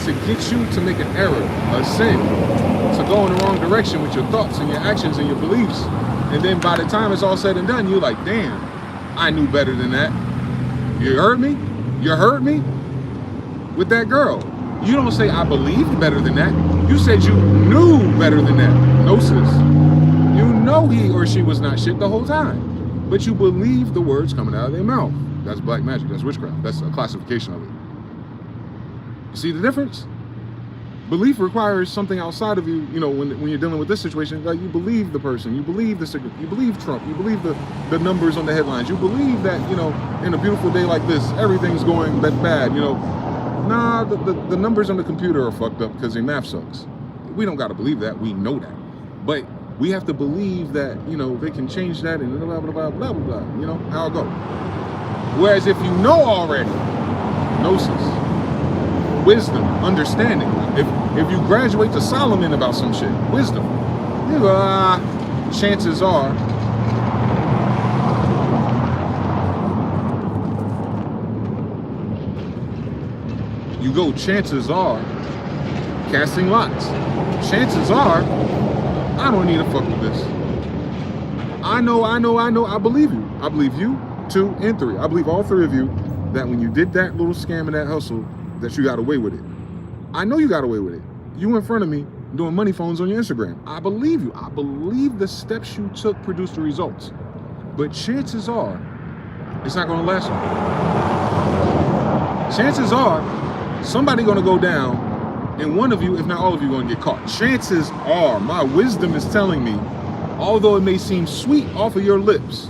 to get you to make an error, a sin, to go in the wrong direction with your thoughts and your actions and your beliefs. And then by the time it's all said and done, you're like, damn, I knew better than that. You heard me? You heard me? With that girl. You don't say, I believed better than that. You said you knew better than that. Gnosis. You know he or she was not shit the whole time. But you believe the words coming out of their mouth. That's black magic. That's witchcraft. That's a classification of it. You see the difference? Belief requires something outside of you. You know, when you're dealing with this situation, like you believe the person, you believe the secret, you believe Trump, you believe the numbers on the headlines, you believe that, you know, in a beautiful day like this, everything's going bad, you know. Nah, the numbers on the computer are fucked up because their math sucks. We don't got to believe that. We know that. But we have to believe that, you know, they can change that and blah, blah, blah, blah, blah, blah. You know, how it go. Whereas if you know already, gnosis, wisdom, understanding. If you graduate to Solomon about some shit, wisdom, you go, chances are, chances are, casting lots. Chances are, I don't need to fuck with this. I know, I believe you. I believe you, 2 and 3. I believe all 3 of you that when you did that little scam and that hustle, that you got away with it. I know you got away with it. You in front of me doing money phones on your Instagram. I believe you. I believe the steps you took produced the results. But chances are, it's not gonna last long. Chances are, somebody gonna go down, and one of you, if not all of you, gonna get caught. Chances are, my wisdom is telling me, although it may seem sweet off of your lips,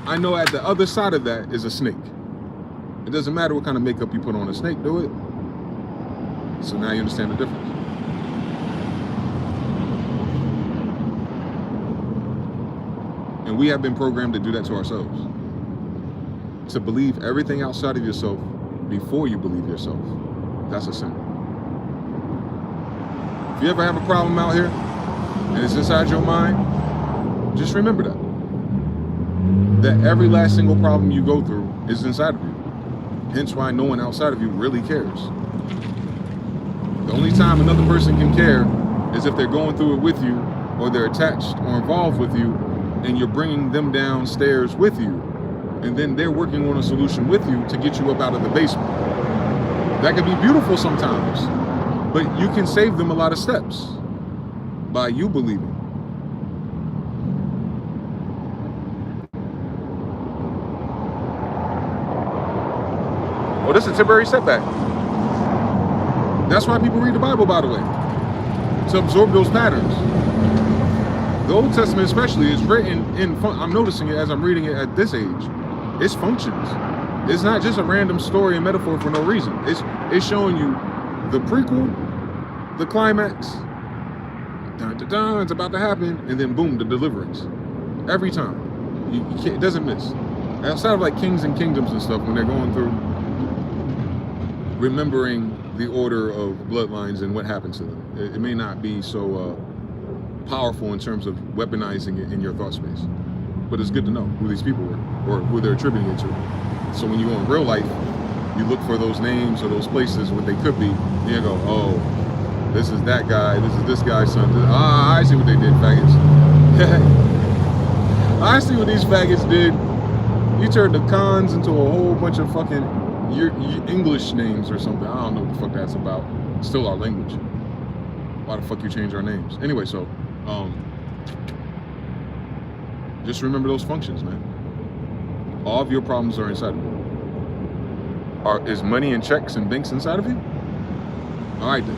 I know at the other side of that is a snake. It doesn't matter what kind of makeup you put on a snake, do it. So now you understand the difference. And we have been programmed to do that to ourselves. To believe everything outside of yourself before you believe yourself. That's a sin. If you ever have a problem out here and it's inside your mind, just remember that every last single problem you go through is inside of you. Hence why no one outside of you really cares. The only time another person can care is if they're going through it with you, or they're attached or involved with you, and you're bringing them downstairs with you, and then they're working on a solution with you to get you up out of the basement. That can be beautiful sometimes, but you can save them a lot of steps by you believing. Oh, this is a temporary setback. That's why people read the Bible, by the way, to absorb those patterns. The Old Testament especially is written in, I'm noticing it as I'm reading it at this age. It's functions. It's not just a random story and metaphor for no reason. It's showing you the prequel, the climax, dun, dun, dun, it's about to happen, and then boom, the deliverance. Every time. You can't, it doesn't miss. Outside of like Kings and Kingdoms and stuff, when they're going through remembering the order of bloodlines and what happened to them, it may not be so powerful in terms of weaponizing it in your thought space. But it's good to know who these people were or who they're attributing it to. So when you go in real life, you look for those names or those places, what they could be, and you go, oh, this is that guy, this is this guy's son. Ah, I see what they did, faggots. I see what these faggots did. You turned the cons into a whole bunch of fucking your English names or something. I don't know what the fuck that's about. It's still our language. Why the fuck you change our names? Anyway, so just remember those functions, man. All of your problems are inside of you. Is money and checks and banks inside of you? All right then.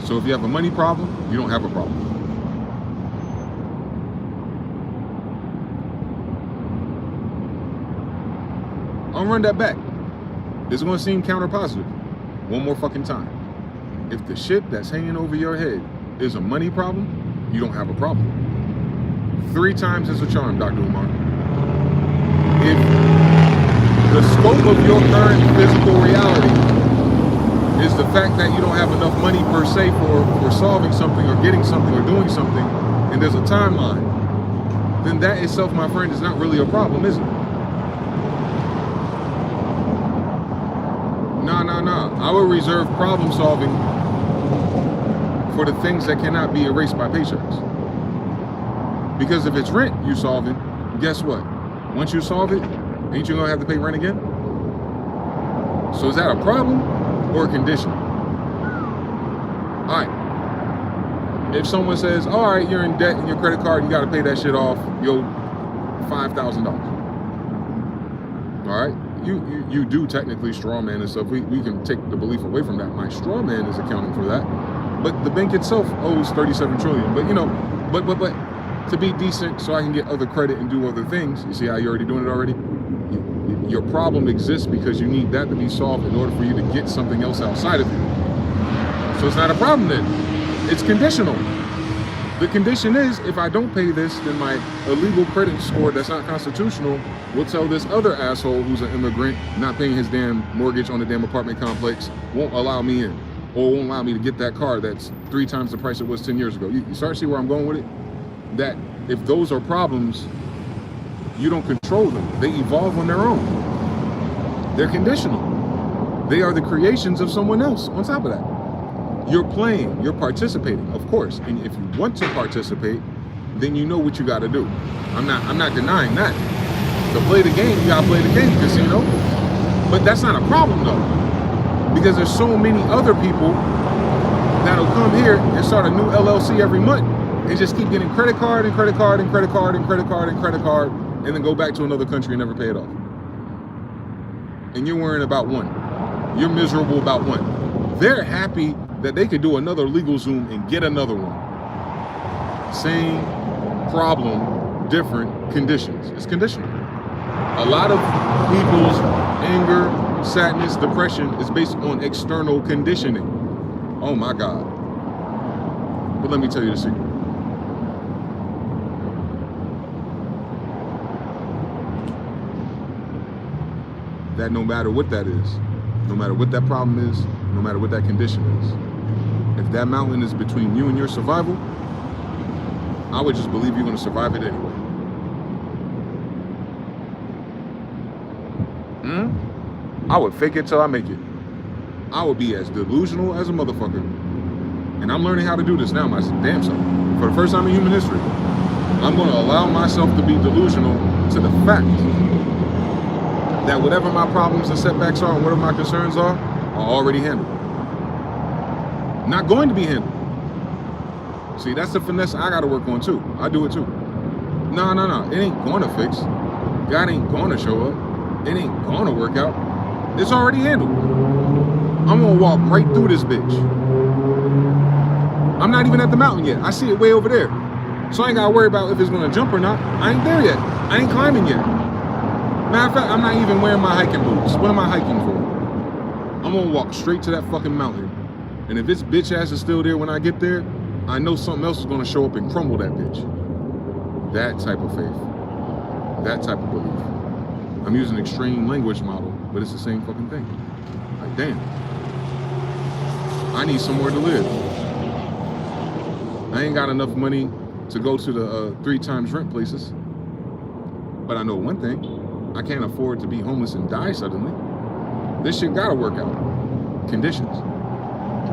So if you have a money problem, you don't have a problem. I'll run that back. It's gonna seem counter positive. One more fucking time. If the shit that's hanging over your head is a money problem, you don't have a problem. 3 times is a charm, Dr. Umar. If the scope of your current physical reality is the fact that you don't have enough money per se for solving something or getting something or doing something, and there's a timeline, then that itself, my friend, is not really a problem, is it? Nah. I will reserve problem solving for the things that cannot be erased by paychecks. Because if it's rent you solving, guess what? Once you solve it, ain't you gonna have to pay rent again? So is that a problem or a condition? All right. If someone says, all right, you're in debt and your credit card, you gotta pay that shit off, you owe $5,000. All right. You do technically straw man and stuff. We can take the belief away from that. My straw man is accounting for that. But the bank itself owes 37 trillion. But you know, but to be decent so I can get other credit and do other things, you see how you're already doing it already? Your problem exists because you need that to be solved in order for you to get something else outside of you. So it's not a problem then. It's conditional. The condition is, if I don't pay this, then my illegal credit score that's not constitutional will tell this other asshole who's an immigrant not paying his damn mortgage on the damn apartment complex won't allow me in, or won't allow me to get that car that's 3 times the price it was 10 years ago. You start to see where I'm going with it? That if those are problems, you don't control them. They evolve on their own. They're conditional. They are the creations of someone else on top of that. You're playing, you're participating, of course. And if you want to participate, then you know what you got to do. I'm not denying that. To play the game, you got to play the game, casino. But that's not a problem though, because there's so many other people that'll come here and start a new LLC every month and just keep getting credit card and credit card and credit card and credit card and credit card, and then go back to another country and never pay it off. And you're worrying about one. You're miserable about one. They're happy that they could do another legal Zoom and get another one. Same problem, different conditions. It's conditional. A lot of people's anger, sadness, depression is based on external conditioning. Oh my God. But let me tell you the secret. That no matter what that is, no matter what that problem is, no matter what that condition is, if that mountain is between you and your survival, I would just believe you're going to survive it anyway. I would fake it till I make it. I would be as delusional as a motherfucker. And I'm learning how to do this now, my damn self. For the first time in human history, I'm going to allow myself to be delusional to the fact that whatever my problems and setbacks are and whatever my concerns are already handled. Not going to be handled. See, that's the finesse I got to work on too. I do it too. No. It ain't going to fix. God ain't going to show up. It ain't going to work out. It's already handled. I'm gonna walk right through this bitch. I'm not even at the mountain yet. I see it way over there. So I ain't gotta worry about if it's gonna jump or not. I ain't there yet. I ain't climbing yet. Matter of fact, I'm not even wearing my hiking boots. What am I hiking for? I'm gonna walk straight to that fucking mountain. And if this bitch ass is still there when I get there, I know something else is gonna show up and crumble that bitch. That type of faith. That type of belief. I'm using extreme language model, but it's the same fucking thing. Like, damn. I need somewhere to live. I ain't got enough money to go to the 3 times rent places. But I know one thing. I can't afford to be homeless and die suddenly. This shit gotta work out. Conditions.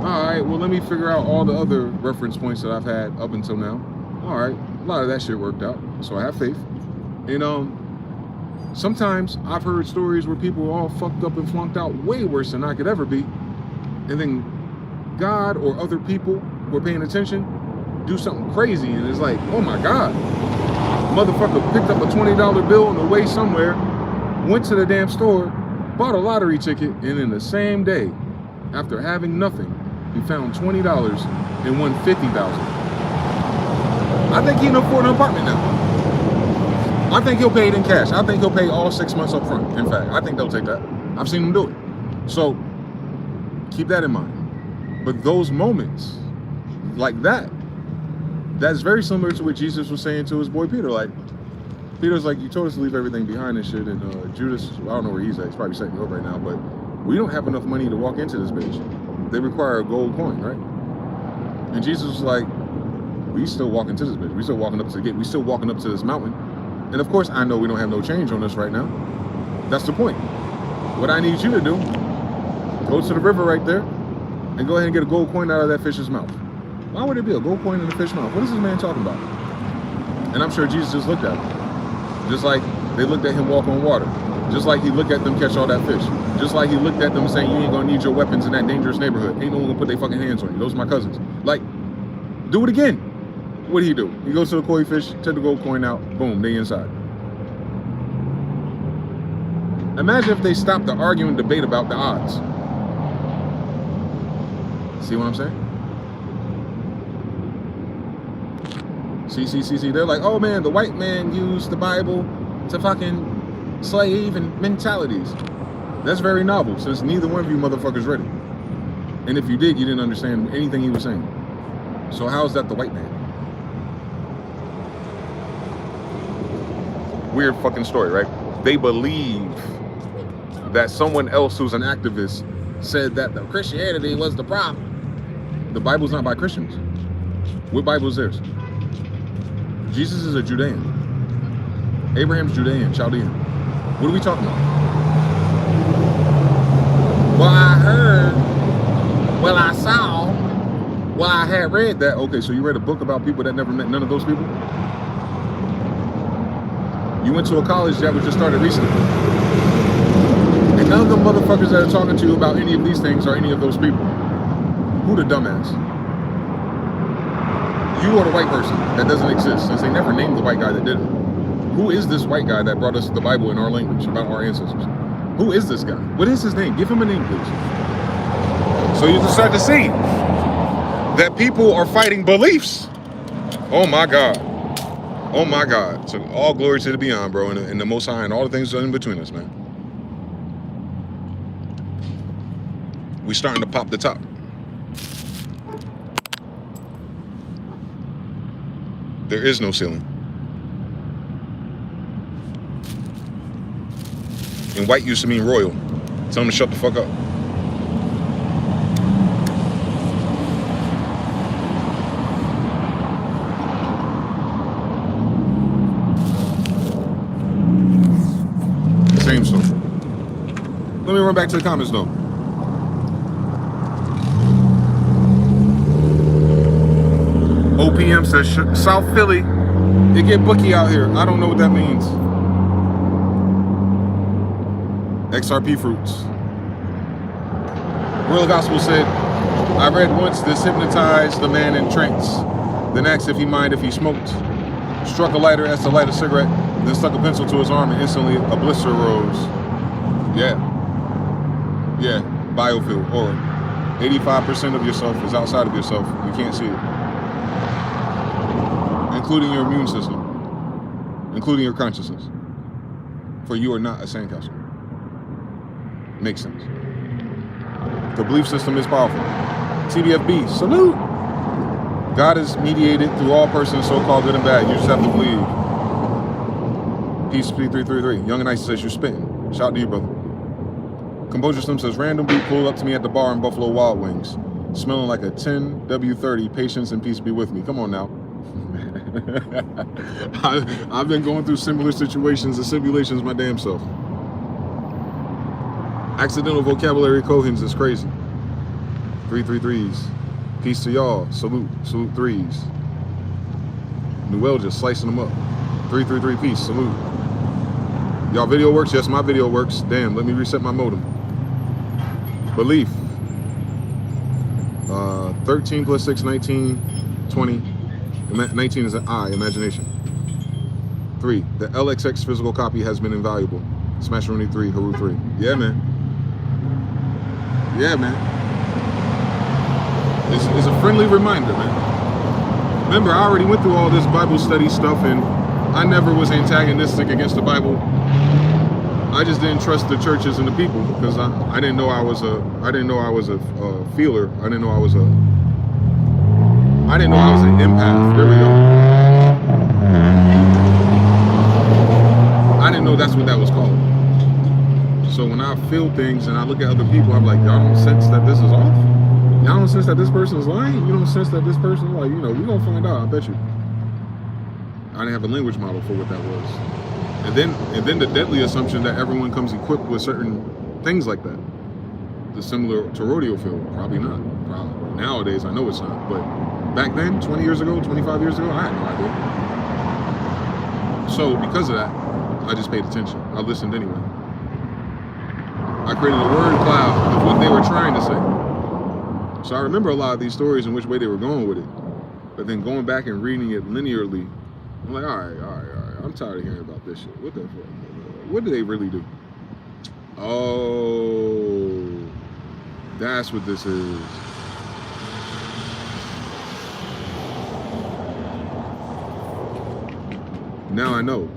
Alright, well let me figure out all the other reference points that I've had up until now. Alright, a lot of that shit worked out. So I have faith. And sometimes I've heard stories where people were all fucked up and flunked out way worse than I could ever be. And then God or other people who are paying attention do something crazy and it's like, oh my God. Motherfucker picked up a $20 bill on the way somewhere, went to the damn store, bought a lottery ticket, and in the same day, after having nothing, he found $20 and won $50,000. I think he can afford an apartment now. I think he'll pay it in cash. I think he'll pay all 6 months up front. In fact, I think they'll take that. I've seen him do it. So keep that in mind. But those moments like that, that's very similar to what Jesus was saying to his boy Peter. Like, Peter's like, you told us to leave everything behind and shit. And Judas, I don't know where he's at. He's probably setting me up right now. But we don't have enough money to walk into this bitch. They require a gold coin, right? And Jesus was like, we still walking to this bitch. We still walking up to the gate. We still walking up to this mountain. And of course, I know we don't have no change on us right now. That's the point. What I need you to do, go to the river right there and go ahead and get a gold coin out of that fish's mouth. Why would it be a gold coin in the fish's mouth? What is this man talking about? And I'm sure Jesus just looked at him. Just like they looked at him walk on water. Just like he looked at them catch all that fish. Just like he looked at them saying, you ain't gonna need your weapons in that dangerous neighborhood. Ain't no one gonna put their fucking hands on you. Those are my cousins. Like, do it again. What do? He goes to the koi fish, take the gold coin out, boom, they inside. Imagine if they stopped the arguing debate about the odds. See what I'm saying? See. They're like, oh man, the white man used the Bible to fucking slave and mentalities. That's very novel, since neither one of you motherfuckers read it. And if you did, you didn't understand anything he was saying. So how is that the white man? Weird fucking story, right? They believe that someone else who's an activist said that the Christianity was the problem. The Bible's not by Christians. What Bible is theirs? Jesus is a Judean. Abraham's Judean, Chaldean. What are we talking about? Well, I heard, well, I saw, well, I had read that. Okay, so you read a book about people that never met none of those people? You went to a college that was just started recently. And none of the motherfuckers that are talking to you about any of these things are any of those people. Who the dumbass? You are the white person that doesn't exist, since they never named the white guy that did it. Who is this white guy that brought us the Bible in our language about our ancestors? Who is this guy? What is his name? Give him a name, please. So you can start to see that people are fighting beliefs. Oh my God. Oh my God. So all glory to the beyond, bro, and the Most High and all the things in between us, man. We starting to pop the top. There is no ceiling. And white used to mean royal. Tell them to shut the fuck up. Same story. Let me run back to the comments though. OPM says South Philly, it get bookie out here. I don't know what that means. XRP fruits. Real Gospel said, I read once this hypnotized the man in trance, then asked if he minded if he smoked. Struck a lighter as to light a cigarette, then stuck a pencil to his arm and instantly a blister arose. Yeah. Yeah, biofield, or 85% of yourself is outside of yourself. You can't see it. Including your immune system. Including your consciousness. For you are not a sandcastle. Makes sense. The belief system is powerful. TBFB, salute! God is mediated through all persons, so-called good and bad. You just have to believe. Peace P333. Young and Nice says you're spitting. Shout out to you, brother. Composure Slim says, random beat pulled up to me at the bar in Buffalo Wild Wings. Smelling like a 10 W30. Patience and peace be with me. Come on now. I've been going through similar situations and simulations my damn self. Accidental vocabulary cohens is crazy. 333s. Peace to y'all. Salute. Salute threes. Noel just slicing them up. 333 peace. Salute. Y'all video works? Yes, my video works. Damn, let me reset my modem. Belief. 13 plus 6, 19, 20. 19 is an I, imagination. 3. The LXX physical copy has been invaluable. Smash Rooney 3, Haru 3. Yeah, man. Yeah, man. It's a friendly reminder, man. Remember, I already went through all this Bible study stuff, and I never was antagonistic against the Bible. I just didn't trust the churches and the people because I didn't know I was a feeler. I didn't know I was an empath. There we go. I didn't know that's what that was called. So when I feel things and I look at other people, I'm like, y'all don't sense that this is off? Y'all don't sense that this person is lying? You don't sense that this person, like, you know, we're gonna find out, I bet you. I didn't have a language model for what that was. And then the deadly assumption that everyone comes equipped with certain things like that. The similar to rodeo field, probably not. Probably. Nowadays, I know it's not, but back then, 20 years ago, 25 years ago, I had no idea. So because of that, I just paid attention. I listened anyway. I created a word cloud of what they were trying to say. So I remember a lot of these stories and which way they were going with it. But then going back and reading it linearly, I'm like, all right. I'm tired of hearing about this shit. What the fuck? What do they really do? Oh, that's what this is. Now I know.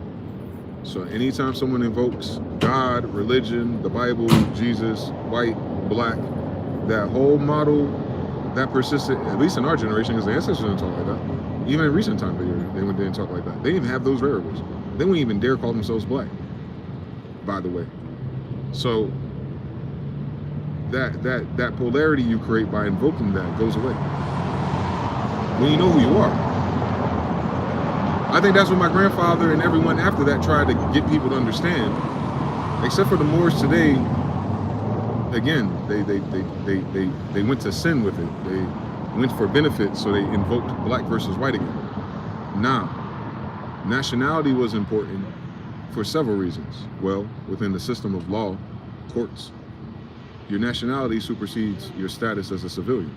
So anytime someone invokes God, religion, the Bible, Jesus, white, black, that whole model, that persisted, at least in our generation, because the ancestors didn't talk like that. Even in recent time, they didn't talk like that. They didn't even have those variables. They wouldn't even dare call themselves black, by the way. So that polarity you create by invoking that goes away when you know who you are. I think that's what my grandfather and everyone after that tried to get people to understand. Except for the Moors today, again, they went to sin with it. They went for benefit, so they invoked black versus white again. Nah, nationality was important for several reasons. Well, within the system of law, courts, your nationality supersedes your status as a civilian.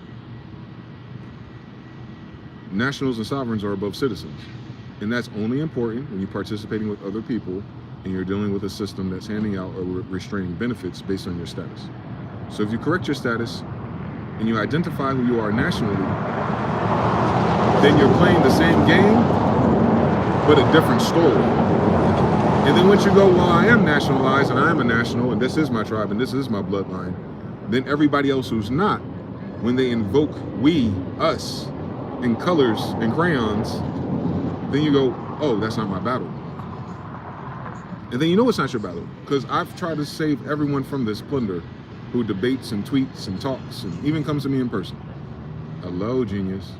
Nationals and sovereigns are above citizens. And that's only important when you're participating with other people and you're dealing with a system that's handing out or restraining benefits based on your status. So if you correct your status and you identify who you are nationally, then you're playing the same game, but a different story. And then once you go, well, I am nationalized and I am a national and this is my tribe and this is my bloodline, then everybody else who's not, when they invoke we, us, in colors and crayons, then you go, oh, that's not my battle. And then you know it's not your battle, because I've tried to save everyone from this plunder who debates and tweets and talks and even comes to me in person. Hello, genius.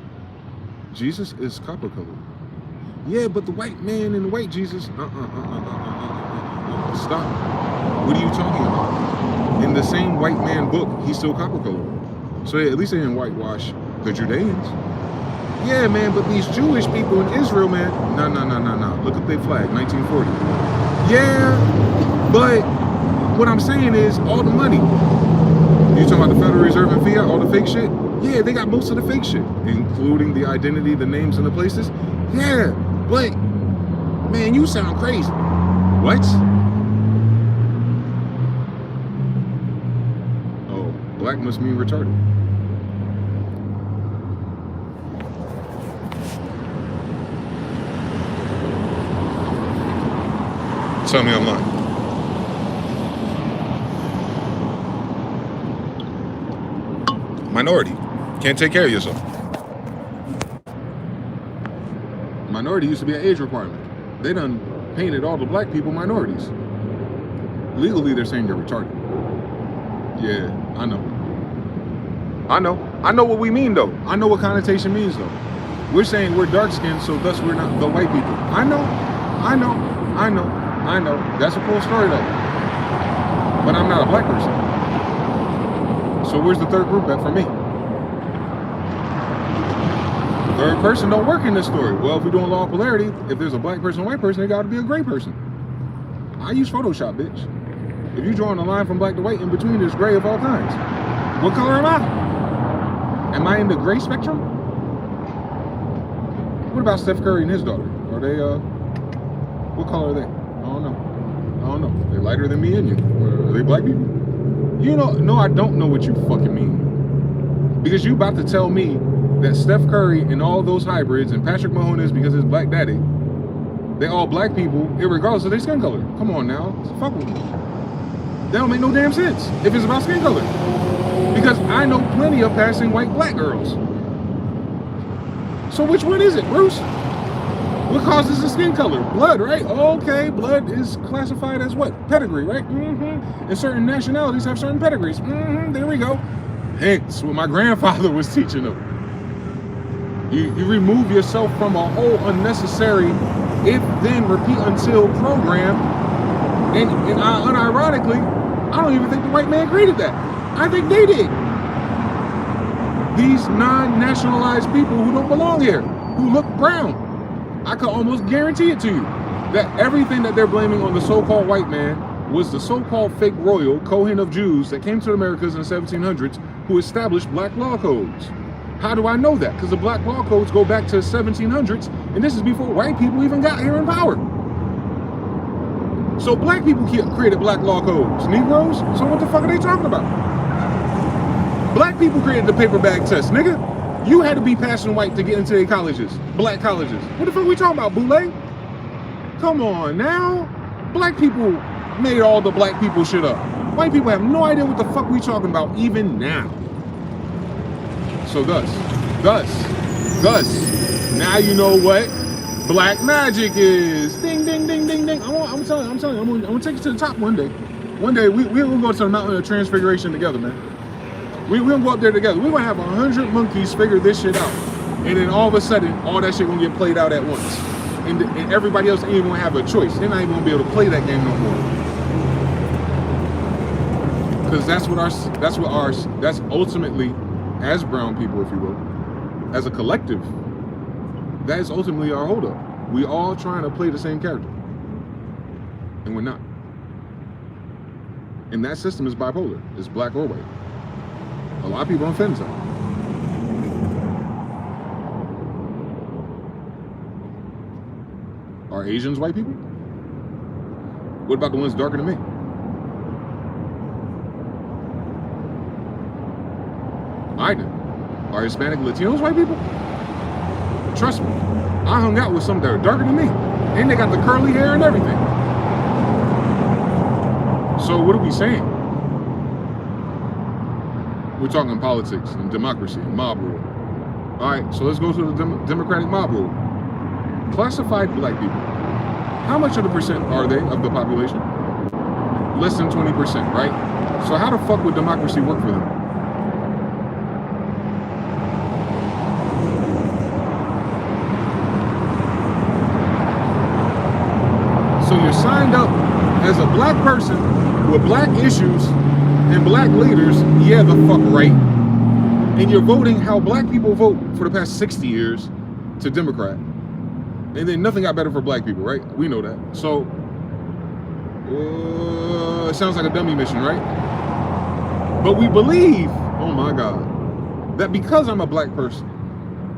Jesus is copper colored. Yeah, but the white man and the white Jesus, stop. What are you talking about? In the same white man book, he's still copper colored. So at least they didn't whitewash the Judeans. Yeah, man, but these Jewish people in Israel, man, no. Look at their flag, 1940. Yeah, but what I'm saying is all the money. You talking about the Federal Reserve and fiat, all the fake shit? Yeah, they got most of the fake shit, including the identity, the names, and the places. Yeah, but, man, you sound crazy. What? black must mean retarded. Tell me I'm lying. Minority. Can't take care of yourself. Minority used to be an age requirement. They done painted all the black people minorities. Legally, they're saying they're retarded. Yeah, I know. I know what we mean, though. I know what connotation means, though. We're saying we're dark-skinned, so thus we're not the white people. I know. That's a cool story, though. But I'm not a black person. So where's the third group at for me? Third person don't work in this story. Well, if we're doing law of polarity, if there's a black person and a white person, it got to be a gray person. I use Photoshop, bitch. If you're drawing a line from black to white, in between there's gray of all kinds. What color am I? Am I in the gray spectrum? What about Steph Curry and his daughter? Are they, what color are they? I don't know. They're lighter than me and you. Are they black people? You know, no, I don't know what you fucking mean. Because you about to tell me that Steph Curry and all those hybrids and Patrick Mahomes, because his black daddy, they all black people, irregardless of their skin color. Come on now, fuck with me. That don't make no damn sense if it's about skin color. Because I know plenty of passing white black girls. So which one is it, Bruce? What causes the skin color? Blood, right? Okay, blood is classified as what? Pedigree, right? And certain nationalities have certain pedigrees. There we go. Hence what my grandfather was teaching them. You remove yourself from a whole unnecessary if then repeat until program, and unironically, I don't even think the white man created that. I think they did. These non-nationalized people who don't belong here, who look brown, I could almost guarantee it to you that everything that they're blaming on the so-called white man was the so-called fake royal Cohen of Jews that came to the Americas in the 1700s who established black law codes. How do I know that? Because the black law codes go back to the 1700s, and this is before white people even got here in power. So black people created black law codes. Negroes? So what the fuck are they talking about? Black people created the paper bag test, nigga. You had to be passing white to get into their colleges, black colleges. What the fuck are we talking about, Boule? Come on now. Black people made all the black people shit up. White people have no idea what the fuck we talking about even now. So thus, now you know what black magic is. Ding, ding, ding, ding, ding. I'm telling you, I'm gonna take you to the top one day. One day we will go to the mountain of transfiguration together, man. We're gonna go up there together. We're gonna have 100 monkeys figure this shit out. And then all of a sudden, all that shit gonna get played out at once. And everybody else ain't even gonna have a choice. They're not even gonna be able to play that game no more. Because that's ultimately, as brown people, if you will, as a collective, that is ultimately our holdup. We all trying to play the same character. And we're not. And that system is bipolar. It's black or white. A lot of people on fence on it. Are Asians white people? What about the ones darker than me? I do. Are Hispanic Latinos white people? Trust me, I hung out with some that are darker than me. And they got the curly hair and everything. So what are we saying? We're talking politics and democracy and mob rule. All right, so let's go to the democratic mob rule. Classified black people. How much of the percent are they of the population? Less than 20%, right? So how the fuck would democracy work for them? So you're signed up as a black person with black issues and black leaders, yeah, the fuck right. And you're voting how black people vote for the past 60 years to Democrat. And then nothing got better for black people, right? We know that. So, it sounds like a dummy mission, right? But we believe, oh my God, that because I'm a black person,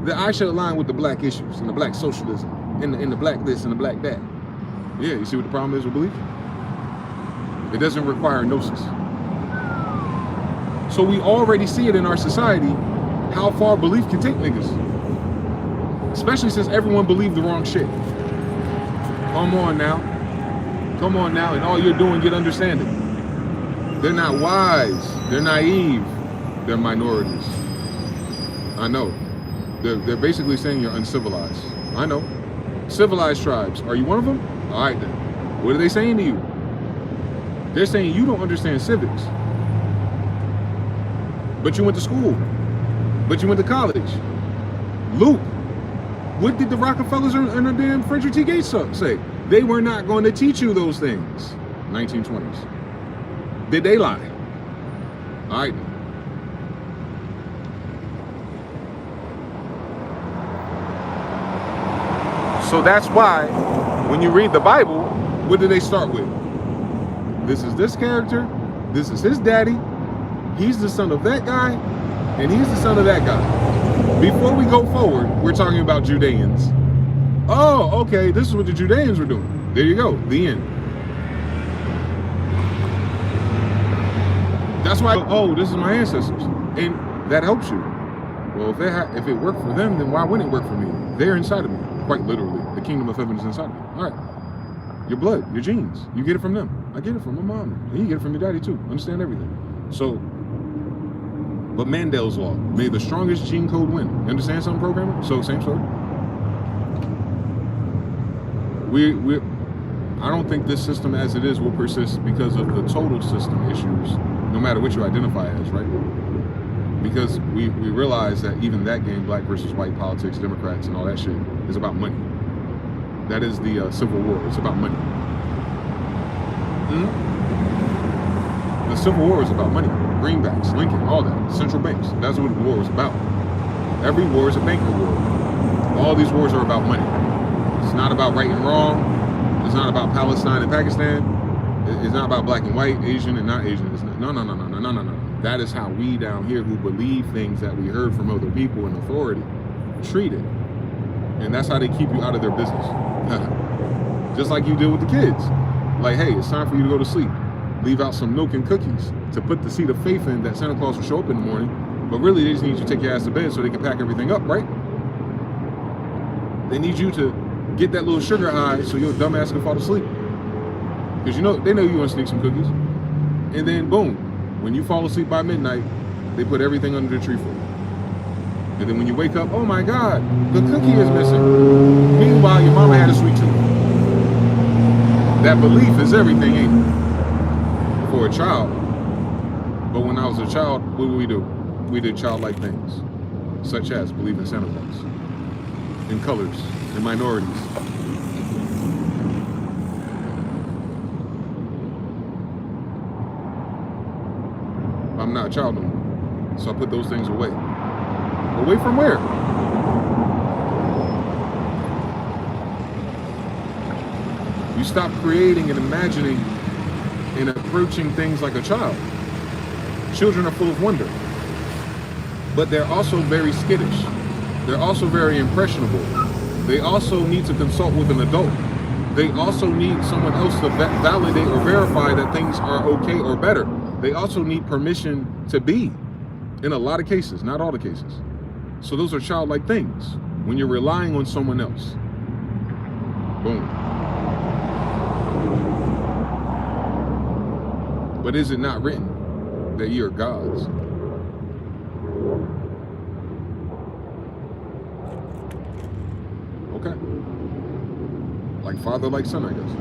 that I should align with the black issues and the black socialism and the black this and the black that. Yeah, you see what the problem is with belief? It doesn't require gnosis. So we already see it in our society, how far belief can take niggas. Especially since everyone believed the wrong shit. Come on now. Come on now, and all you're doing, get understanding. They're not wise. They're naive. They're minorities. I know. They're basically saying you're uncivilized. I know. Civilized tribes. Are you one of them? All right then. What are they saying to you? They're saying you don't understand civics. But you went to school. But you went to college. Luke, what did the Rockefellers and the damn Frederick T. Gates say? They were not going to teach you those things. 1920s. Did they lie? All right. So that's why when you read the Bible, what do they start with? This is this character. This is his daddy. He's the son of that guy. And he's the son of that guy. Before we go forward, we're talking about Judeans. Oh, okay, this is what the Judeans were doing. There you go, the end. That's why, oh, this is my ancestors. And that helps you. Well, if it worked for them, then why wouldn't it work for me? They're inside of me, quite literally. The kingdom of heaven is inside of me. All right, your blood, your genes, you get it from them. I get it from my mom, and you get it from your daddy too. Understand everything. So, but Mandel's law, may the strongest gene code win. You understand something, programmer? So, same story. I don't think this system as it is will persist because of the total system issues, no matter what you identify as, right? Because we realize that even that game, black versus white politics, Democrats, and all that shit, is about money. That is the Civil War. It's about money. The Civil War is about money. Greenbacks, Lincoln, all that. Central banks. That's what the war is about. Every war is a banking war. All these wars are about money. It's not about right and wrong. It's not about Palestine and Pakistan. It's not about black and white, Asian and not Asian. It's not, no. That is how we down here who believe things that we heard from other people in authority treat it. And that's how they keep you out of their business. Just like you did with the kids. Like, hey, it's time for you to go to sleep. Leave out some milk and cookies to put the seed of faith in that Santa Claus will show up in the morning. But really, they just need you to take your ass to bed so they can pack everything up, right? They need you to get that little sugar high so your dumb ass can fall asleep. Because they know you want to sneak some cookies. And then boom, when you fall asleep by midnight, they put everything under the tree for you. And then when you wake up, oh my God, the cookie is missing. Meanwhile, your mama had a sweet tooth. That belief is everything, ain't it? For a child. But when I was a child, what did we do? We did childlike things, such as believe in Santa Claus, in colors, in minorities. I'm not a child no more, so I put those things away. Away from where? You stop creating and imagining and approaching things like a child. Children are full of wonder, but they're also very skittish. They're also very impressionable. They also need to consult with an adult. They also need someone else to validate or verify that things are okay or better. They also need permission to be, in a lot of cases, not all the cases. So those are childlike things when you're relying on someone else. Boom. But is it not written that ye are gods? Okay. Like father, like son, I guess.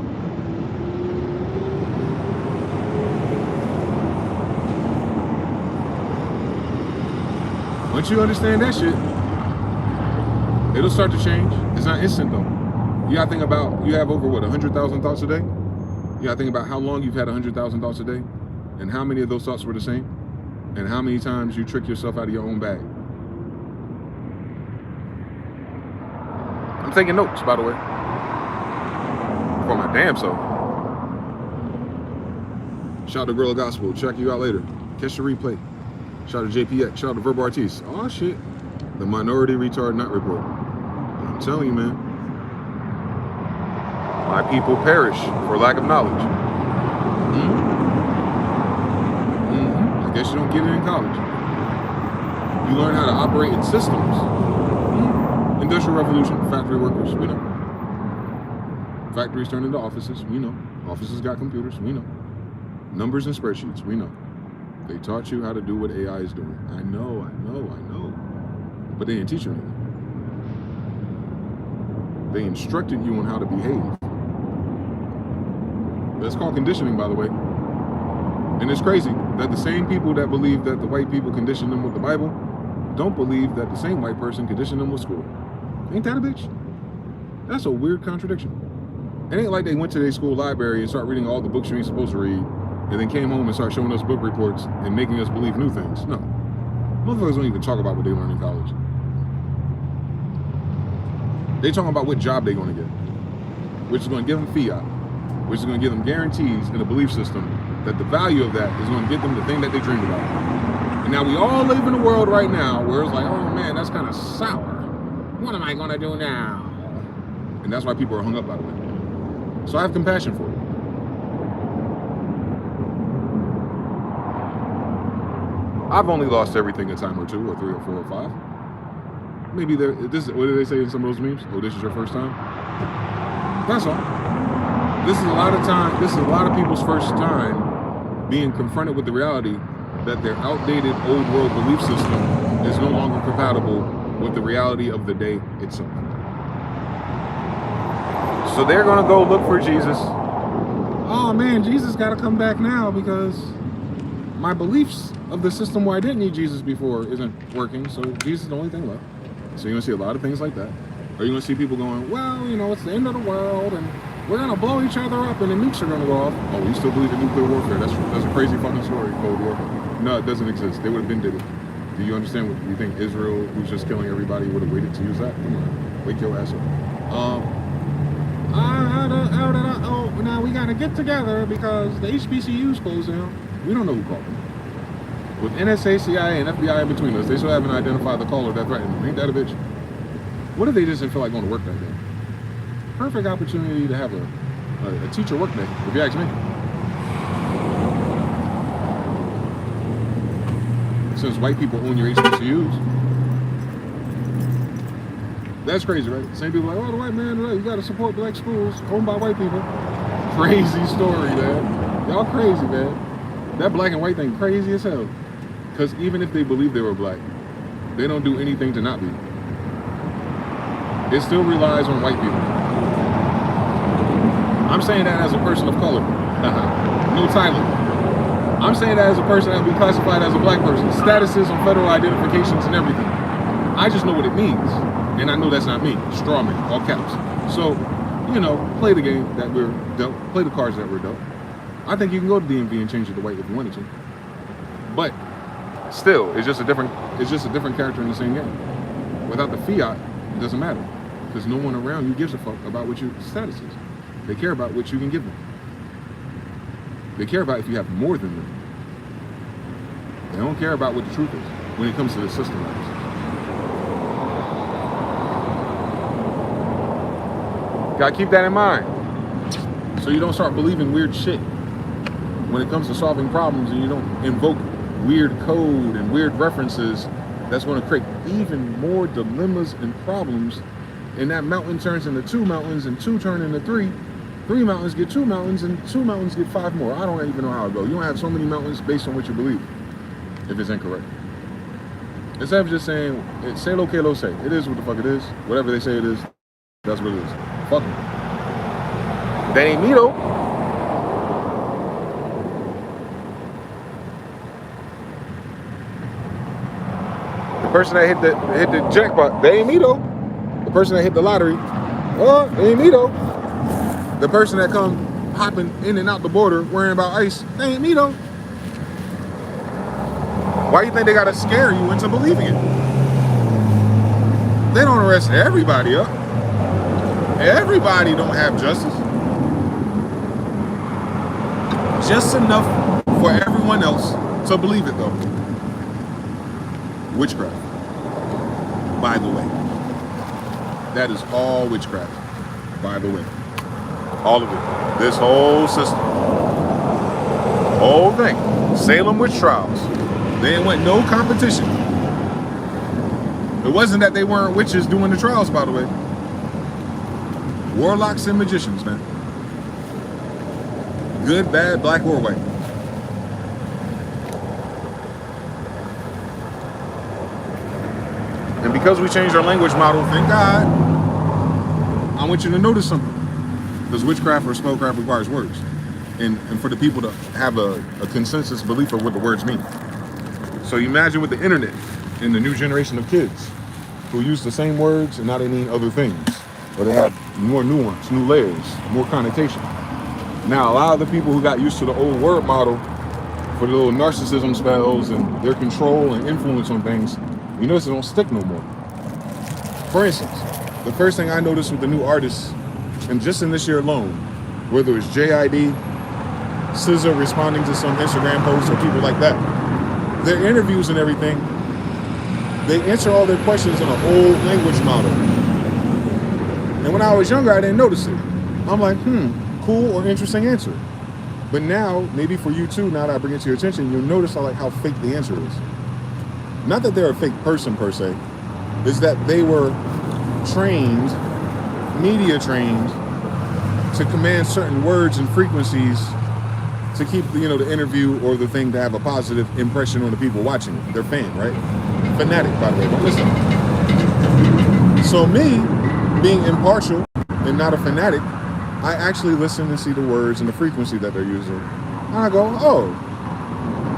Once you understand that shit, it'll start to change. It's not instant though. You gotta think about, you have over what, 100,000 thoughts a day? You gotta think about how long you've had 100,000 thoughts a day, and how many of those thoughts were the same, and how many times you trick yourself out of your own bag. I'm taking notes, by the way, for my damn self. Shout out to Gorilla Gospel. Check you out later. Catch the replay. Shout out to JPX. Shout out to Verbal Artiste. Oh shit. The Minority Retard Not Report. I'm telling you, man. My people perish for lack of knowledge. I guess guess you don't get it in college. You learn how to operate in systems. Industrial Revolution, factory workers, we know. Factories turned into offices, we know. Offices got computers, we know. Numbers and spreadsheets, we know. They taught you how to do what AI is doing. I know. But they didn't teach you anything. They instructed you on how to behave. That's called conditioning, by the way. And it's crazy that the same people that believe that the white people conditioned them with the Bible don't believe that the same white person conditioned them with school. Ain't that a bitch? That's a weird contradiction. It ain't like they went to their school library and started reading all the books you ain't supposed to read, and then came home and started showing us book reports and making us believe new things. No. Motherfuckers don't even talk about what they learn in college. They talking about what job they're going to get, which is going to give them fiat, which is going to give them guarantees in a belief system that the value of that is going to get them the thing that they dreamed about. And now we all live in a world right now where it's like, oh man, that's kind of sour. What am I going to do now? And that's why people are hung up by the way. So I have compassion for it. I've only lost everything a time or two, or 3 or 4 or 5. Maybe what do they say in some of those memes? Oh, this is your first time? That's all. This is a lot of people's first time being confronted with the reality that their outdated old world belief system is no longer compatible with the reality of the day itself. So they're going to go look for Jesus. Oh man, Jesus got to come back now because my beliefs of the system where I didn't need Jesus before isn't working, so Jesus is the only thing left. So you're going to see a lot of things like that. Or you're going to see people going, well, you know, it's the end of the world and we're going to blow each other up and the nukes are going to go off. Oh, you still believe in nuclear warfare? That's a crazy fucking story, Cold War. No, it doesn't exist. They would have been did it. Do you understand what you think Israel, who's just killing everybody, would have waited to use that? Come on, wake your ass up. Oh, now we got to get together because the HBCU's closed down. We don't know who called them. With NSA, CIA, and FBI in between us, they still haven't identified the caller that threatened them. Ain't that a bitch? What if they just didn't feel like going to work that day? Perfect opportunity to have a teacher work day, if you ask me. Since white people own your HBCUs. That's crazy, right? Same people like, oh, the white man, you got to support black schools owned by white people. Crazy story, man. Y'all crazy, man. That black and white thing crazy as hell. Because even if they believe they were black, they don't do anything to not be. It still relies on white people. I'm saying that as a person of color. No title. I'm saying that as a person that would be classified as a black person. Statuses on federal identifications and everything. I just know what it means. And I know that's not me. Straw man, all caps. So, you know, play the game that we're dealt. Play the cards that we're dealt. I think you can go to DMV and change it to white if you wanted to. But still, it's just a different character in the same game. Without the fiat, it doesn't matter. Because no one around you gives a fuck about what your status is. They care about what you can give them. They care about if you have more than them. They don't care about what the truth is when it comes to the system. Gotta keep that in mind. So you don't start believing weird shit when it comes to solving problems, and you don't invoke weird code and weird references that's going to create even more dilemmas and problems. And that mountain turns into 2 mountains, and 2 turn into 3. 3 mountains get 2 mountains, and 2 mountains get 5 more. I don't even know how it goes. You don't have so many mountains based on what you believe, if it's incorrect. Instead of just saying, say lo que lo say. It is what the fuck it is. Whatever they say it is, that's what it is. Fuck them. That ain't me though. The person that hit the jackpot, they ain't me though. The person that hit the lottery, oh, they ain't me though. The person that come hopping in and out the border worrying about ICE, they ain't me though. Why do you think they gotta scare you into believing it? They don't arrest everybody up. Everybody don't have justice. Just enough for everyone else to believe it though. Witchcraft. By the way. That is all witchcraft. By the way. All of it. This whole system. Whole thing. Salem witch trials. They ain't want no competition. It wasn't that they weren't witches doing the trials, by the way. Warlocks and magicians, man. Good, bad, black, or white. And because we changed our language model, thank God, I want you to notice something. Because witchcraft or spellcraft requires words. And for the people to have a consensus belief of what the words mean. So you imagine with the internet and the new generation of kids who use the same words and now they mean other things. Or they have more nuance, new layers, more connotation. Now, a lot of the people who got used to the old word model for the little narcissism spells and their control and influence on things, you notice it don't stick no more. For instance, the first thing I noticed with the new artists, and just in this year alone, whether it's JID, SZA responding to some Instagram posts or people like that, their interviews and everything, they answer all their questions in an old language model. And when I was younger, I didn't notice it. I'm like, cool or interesting answer. But now, maybe for you too, now that I bring it to your attention, you'll notice how fake the answer is. Not that they're a fake person per se, is that they were trained, media trained, to command certain words and frequencies to keep the interview or the thing to have a positive impression on the people watching it. Their fan, right? Fanatic, by the way, don't listen. So me, being impartial and not a fanatic, I actually listen and see the words and the frequency that they're using. And I go, oh,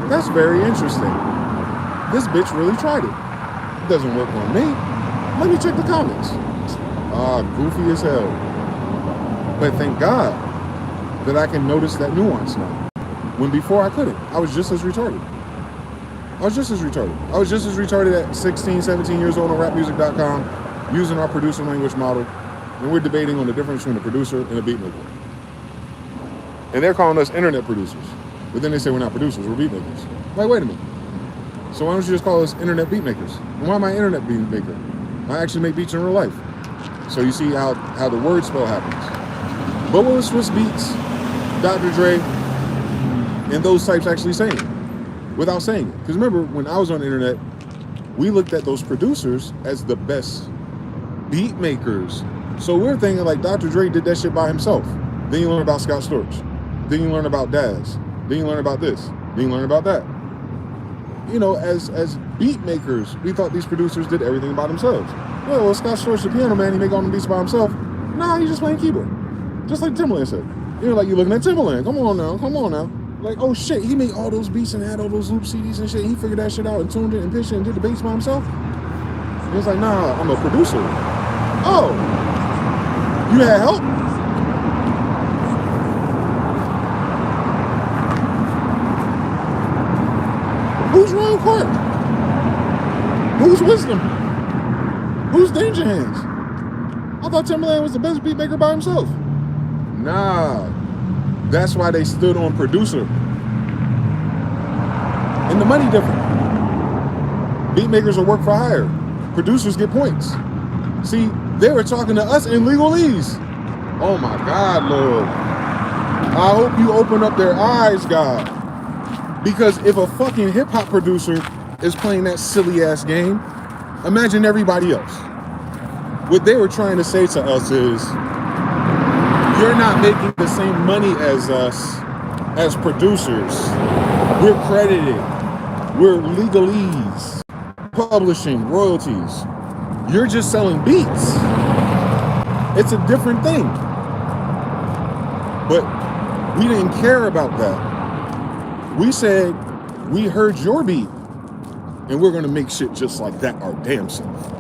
that's very interesting. This bitch really tried it. It doesn't work on me. Let me check the comments. Goofy as hell. But thank God that I can notice that nuance now. When before I couldn't. I was just as retarded. I was just as retarded at 16, 17 years old on rapmusic.com, using our producer language model, and we're debating on the difference between a producer and a beat maker. And they're calling us internet producers. But then they say we're not producers, we're beat makers. Like, wait a minute. So why don't you just call us internet beat makers? And why am I an internet beat maker? I actually make beats in real life. So you see how the word spell happens. But what was Swiss Beats, Dr. Dre, and those types actually saying without saying it? Because remember, when I was on the internet, we looked at those producers as the best beat makers. So we're thinking like Dr. Dre did that shit by himself. Then you learn about Scott Storch. Then you learn about Daz. Then you learn about this. Then you learn about that. As beat makers, we thought these producers did everything by themselves. Well, Scott Storch, the piano man, he make all the beats by himself. Nah, he's just playing keyboard. Just like Timbaland said. You're looking at Timbaland. Come on now. Like, oh shit, he made all those beats and had all those loop CDs and shit. He figured that shit out and tuned it and pitched it and did the bass by himself. And it's like, nah, I'm a producer. Oh, you had help? Who's Ron Clark? Who's Wisdom? Who's Danger Hands? I thought Timbaland was the best beat maker by himself. Nah, that's why they stood on producer. And the money different. Beat makers are work for hire. Producers get points. See, they were talking to us in legalese. Oh my God, Lord. I hope you open up their eyes, God. Because if a fucking hip hop producer is playing that silly ass game, imagine everybody else. What they were trying to say to us is, you're not making the same money as us as producers. We're credited. We're legalese. Publishing, royalties. You're just selling beats. It's a different thing. But we didn't care about that. We said, we heard your beat, and we're gonna make shit just like that our damn self.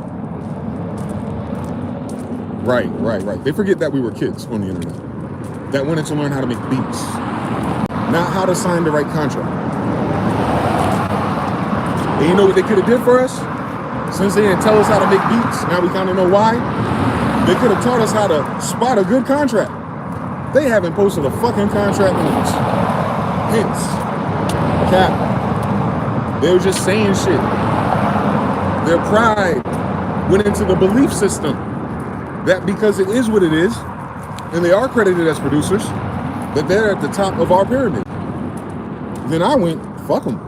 Right. They forget that we were kids on the internet that wanted to learn how to make beats, not how to sign the right contract. And you know what they could have did for us? Since they didn't tell us how to make beats, now we kind of know why. They could have taught us how to spot a good contract. They haven't posted a fucking contract once. Hence, cap. They were just saying shit. Their pride went into the belief system that because it is what it is, and they are credited as producers, that they're at the top of our pyramid. Then I went, fuck them.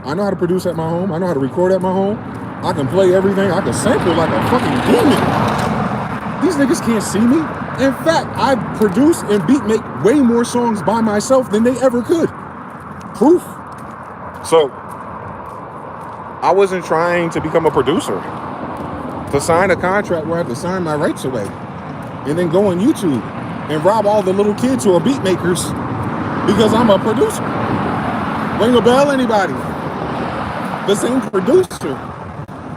I know how to produce at my home. I know how to record at my home. I can play everything. I can sample like a fucking demon. These niggas can't see me. In fact, I produce and beat make way more songs by myself than they ever could. Proof. So, I wasn't trying to become a producer. To sign a contract where I have to sign my rights away. And then go on YouTube and rob all the little kids who are beat makers because I'm a producer. Ring a bell, anybody? The same producer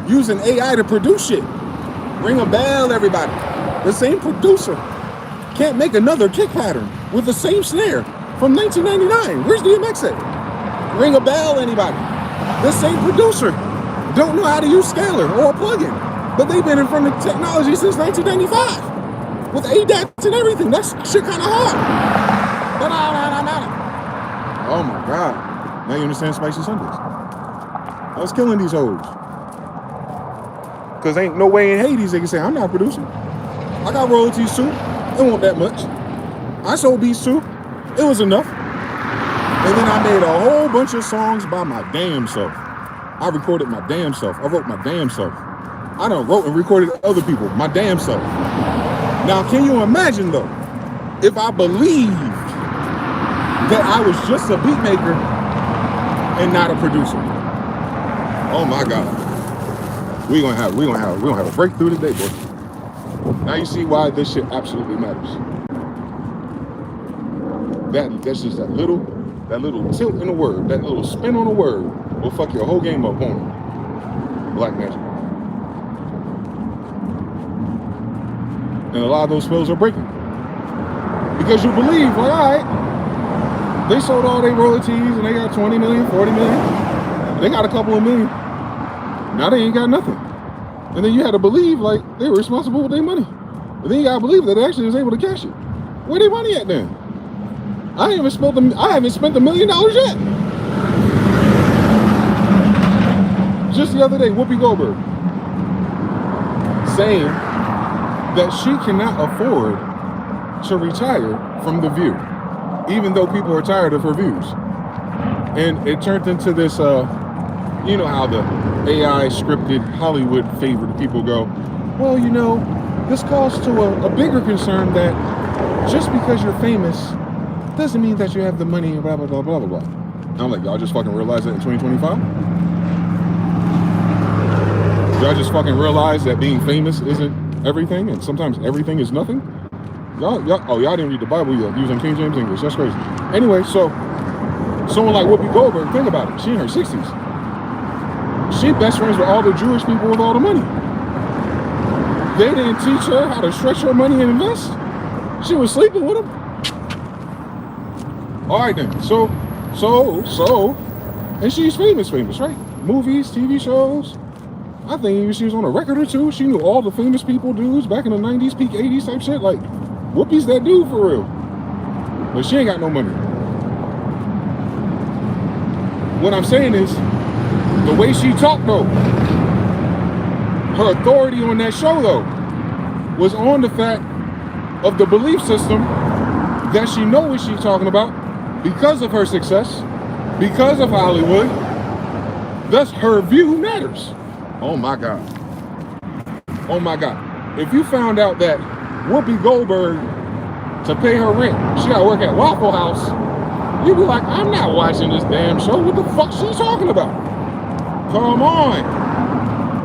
using AI to produce shit. Ring a bell, everybody. The same producer can't make another kick pattern with the same snare from 1999. Where's DMX at? Ring a bell, anybody? The same producer don't know how to use Scalar or a plugin, but they've been in front of technology since 1995 with ADATs and everything. That's shit kind of hard. Oh my God. Now you understand Spicy Sundays. I was killing these hoes. Because ain't no way in Hades they can say, I'm not producing. I got royalties too. It wasn't that much. I sold beats too. It was enough. And then I made a whole bunch of songs by my damn self. I recorded my damn self. I wrote my damn self. I done wrote and recorded other people, my damn self. Now, can you imagine though, if I believed that I was just a beat maker and not a producer? Oh my God. We're gonna have a breakthrough today, boy. Now you see why this shit absolutely matters. That's just that little tilt in a word, that little spin on a word will fuck your whole game up on it. Black magic. And a lot of those spells are breaking. Because you believe, like, all right, they sold all their royalties and they got 20 million, 40 million. They got a couple of million. Now they ain't got nothing. And then you had to believe like they were responsible with their money. And then you gotta believe that they actually was able to cash it. Where their money at then? I haven't spent $1 million yet. Just the other day, Whoopi Goldberg saying that she cannot afford to retire from The View, even though people are tired of her views. And it turned into this, you know how the AI scripted Hollywood favorite people go, well, you know, this calls to a bigger concern that just because you're famous doesn't mean that you have the money, blah, blah, blah, blah, blah, blah. And I'm like, y'all just fucking realize that in 2025? Y'all just fucking realize that being famous isn't everything, and sometimes everything is nothing? Y'all didn't read the Bible yet, using King James English. That's crazy. Anyway, so someone like Whoopi Goldberg, think about it. She in her 60s. She best friends with all the Jewish people with all the money. They didn't teach her how to stretch her money and invest. She was sleeping with them. All right then. So, and she's famous, right? Movies, TV shows. I think even she was on a record or two. She knew all the famous people, dudes back in the 90s, peak 80s type shit. Like, Whoopi's that dude for real. But she ain't got no money. What I'm saying is, the way she talked though, her authority on that show though, was on the fact of the belief system that she know what she's talking about because of her success, because of Hollywood. Thus, her view matters. Oh my God. Oh my God. If you found out that Whoopi Goldberg, to pay her rent, she gotta work at Waffle House, you'd be like, I'm not watching this damn show. What the fuck she talking about? Come on.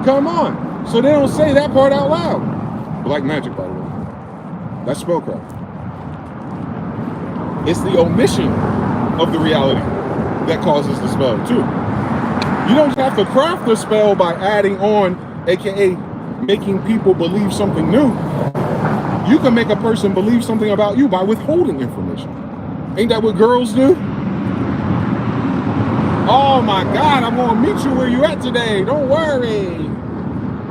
Come on. So they don't say that part out loud. Black magic, by the way. That's spellcraft. It's the omission of the reality that causes the spell too. You don't have to craft the spell by adding on, aka making people believe something new. You can make a person believe something about you by withholding information. Ain't that what girls do? Oh my God, I'm gonna meet you where you at today. Don't worry.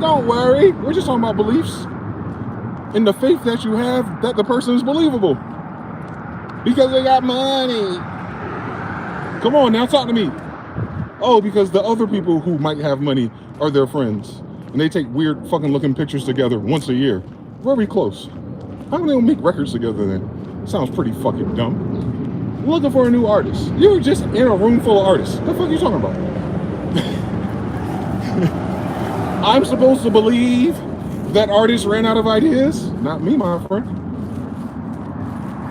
Don't worry. We're just talking about beliefs and the faith that you have that the person is believable. Because they got money. Come on now, talk to me. Oh, because the other people who might have money are their friends. And they take weird fucking looking pictures together once a year. Very close. How come they don't make records together then? Sounds pretty fucking dumb. Looking for a new artist. You were just in a room full of artists. What the fuck are you talking about? I'm supposed to believe that artists ran out of ideas? Not me, my friend.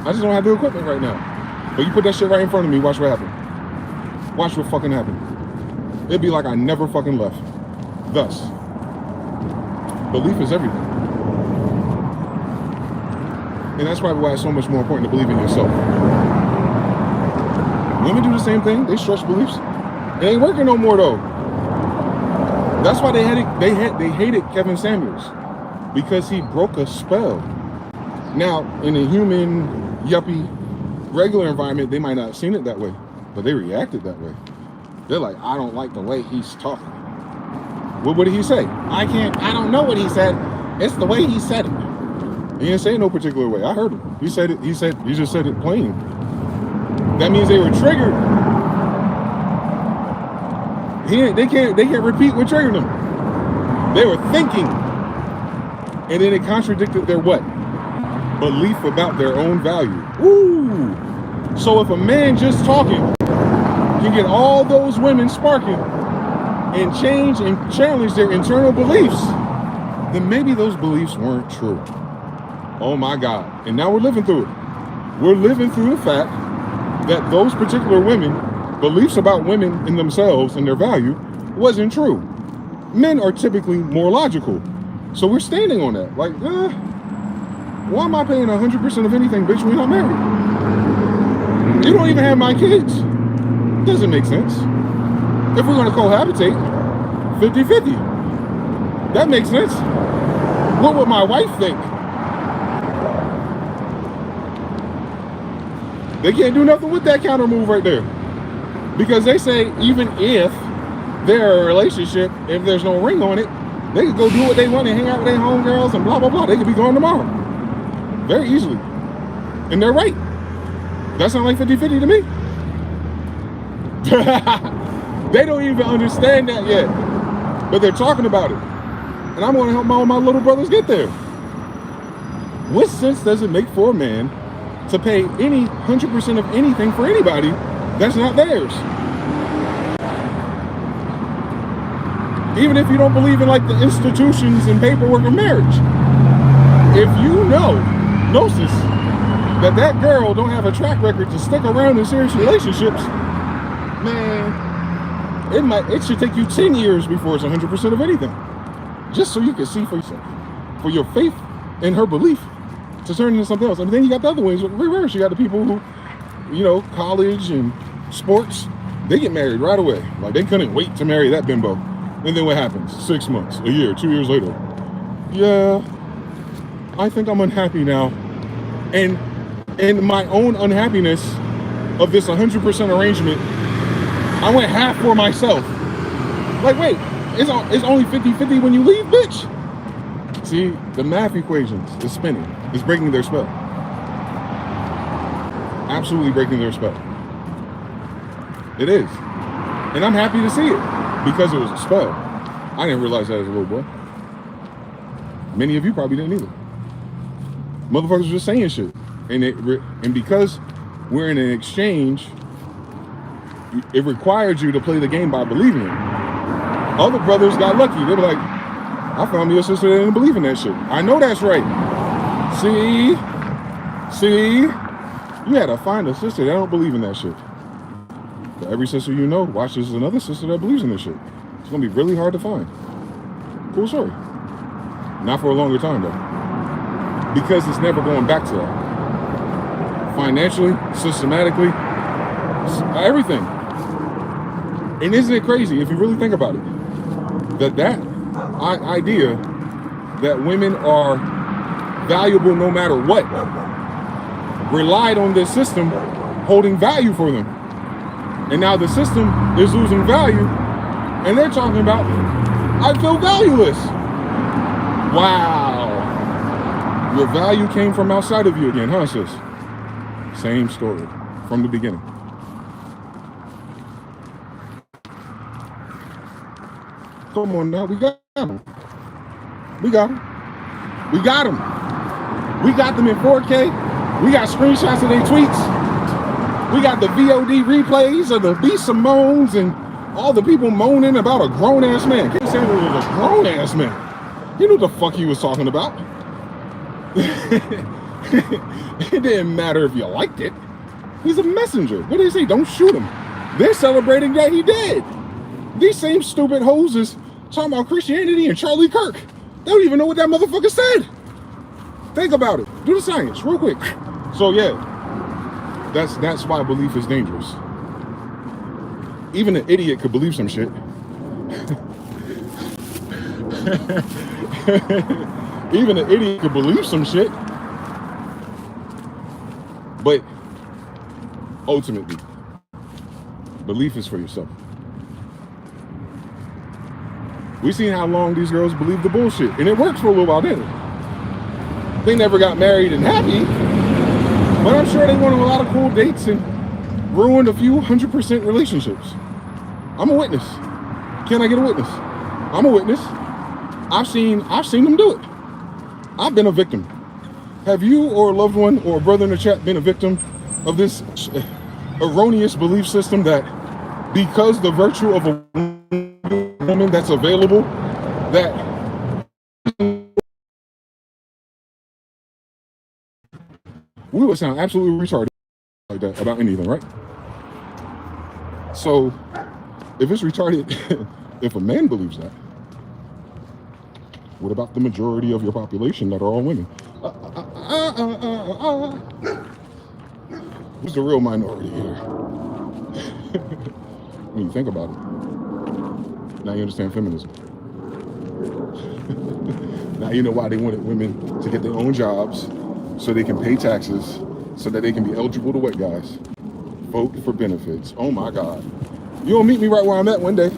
I just don't have the equipment right now. But you put that shit right in front of me, watch what happens. Watch what fucking happens. It'd be like I never fucking left. Thus, belief is everything. And that's probably why it's so much more important to believe in yourself. Women do the same thing. They stretch beliefs. It ain't working no more though. That's why they hated Kevin Samuels, because he broke a spell. Now, in a human, yuppie, regular environment, they might not have seen it that way, but they reacted that way. They're like, I don't like the way he's talking. What did he say? I don't know what he said. It's the way he said it. He didn't say it no particular way. I heard him. He said it. He just said it plain. That means they were triggered. They can't repeat what triggered them. They were thinking, and then it contradicted their what? Belief about their own value. Ooh. So if a man just talking can get all those women sparking and change and challenge their internal beliefs, then maybe those beliefs weren't true. Oh my God. And now we're living through it. We're living through the fact that those particular women, beliefs about women in themselves and their value wasn't true. Men are typically more logical. So we're standing on that. Like, why am I paying 100% of anything, bitch, when I'm married? You don't even have my kids. Doesn't make sense. If we're going to cohabitate, 50-50. That makes sense. What would my wife think? They can't do nothing with that counter move right there. Because they say even if they're a relationship, if there's no ring on it, they could go do what they want and hang out with their homegirls and blah, blah, blah. They could be gone tomorrow. Very easily. And they're right. That sounds like 50-50 to me. They don't even understand that yet. But they're talking about it. And I'm going to help my little brothers get there. What sense does it make for a man to pay any 100% of anything for anybody that's not theirs? Even if you don't believe in like the institutions and paperwork of marriage. If you know, gnosis, that girl don't have a track record to stick around in serious relationships, man, it should take you 10 years before it's 100% of anything. Just so you can see for yourself, for your faith and her belief to turn into something else. And then you got the other ones, reverse. You got the people who, you know, college and sports, they get married right away. Like they couldn't wait to marry that bimbo. And then what happens? 6 months, a year, 2 years later. Yeah, I think I'm unhappy now. And my own unhappiness of this 100% arrangement, I went half for myself. Like, wait, it's only 50-50 when you leave, bitch. See, the math equations is spinning. It's breaking their spell. Absolutely breaking their spell. It is. And I'm happy to see it because it was a spell. I didn't realize that as a little boy. Many of you probably didn't either. Motherfuckers were just saying shit. And because we're in an exchange, it required you to play the game by believing it. Other brothers got lucky. They were like, I found me a sister that didn't believe in that shit. I know that's right. See, you had to find a sister that don't believe in that shit. But every sister you know watches another sister that believes in this shit. It's gonna be really hard to find. Cool story. Not for a longer time though. Because it's never going back to that. Financially, systematically, everything. And isn't it crazy if you really think about it? That idea that women are valuable no matter what relied on this system holding value for them. And now the system is losing value and they're talking about, I feel valueless. Wow. Your value came from outside of you again, huh, sis? Same story from the beginning. Come on now, we got them. We got them. We got them. We got them in 4K. We got screenshots of their tweets. We got the VOD replays of the B. Simones and All the people moaning about a grown-ass man. Ken Sanders was a grown-ass man. He knew what the fuck he was talking about. It didn't matter if you liked it. He's a messenger. What did they say? Don't shoot him. They're celebrating that he did. These same stupid hoes is talking about Christianity and Charlie Kirk. They don't even know what that motherfucker said. Think about it. Do the science real quick. So yeah, that's why belief is dangerous. Even an idiot could believe some shit. Even an idiot could believe some shit. But ultimately, belief is for yourself. We've seen how long these girls believe the bullshit, and it works for a little while, didn't it? They never got married and happy, but I'm sure they went on a lot of cool dates and ruined a few 100% relationships. I'm a witness. Can I get a witness? I'm a witness. I've seen them do it. I've been a victim. Have you or a loved one or a brother in the chat been a victim of this erroneous belief system that because the virtue of a woman that's available, that we would sound absolutely retarded like that about anything, right? So if it's retarded, if a man believes that, what about the majority of your population that are all women? Who's the real minority here? When you think about it, now you understand feminism. Now you know why they wanted women to get their own jobs so they can pay taxes, so that they can be eligible to white guys. Vote for benefits. Oh my God. You'll meet me right where I'm at one day.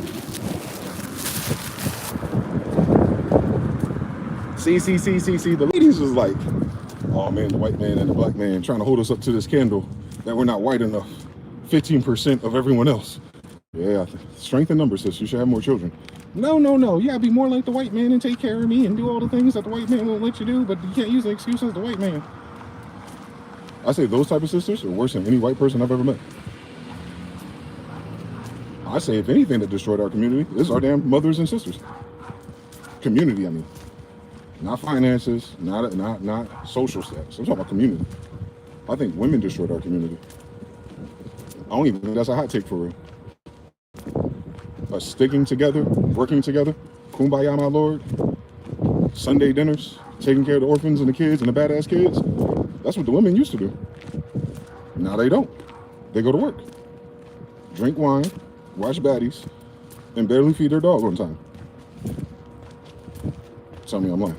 See. The ladies was like, oh man, the white man and the black man trying to hold us up to this candle that we're not white enough. 15% of everyone else. Yeah, strength in numbers, sis. You should have more children. No. You gotta be more like the white man and take care of me and do all the things that the white man won't let you do, but you can't use the excuse as the white man. I say those type of sisters are worse than any white person I've ever met. I say if anything that destroyed our community is our damn mothers and sisters. Community, I mean. Not finances, not social status. I'm talking about community. I think women destroyed our community. I don't even think that's a hot take for real. Us sticking together, working together, kumbaya, my lord, Sunday dinners, taking care of the orphans and the kids and the badass kids. That's what the women used to do. Now they don't. They go to work, drink wine, watch baddies, and barely feed their dog on time. Tell me I'm lying.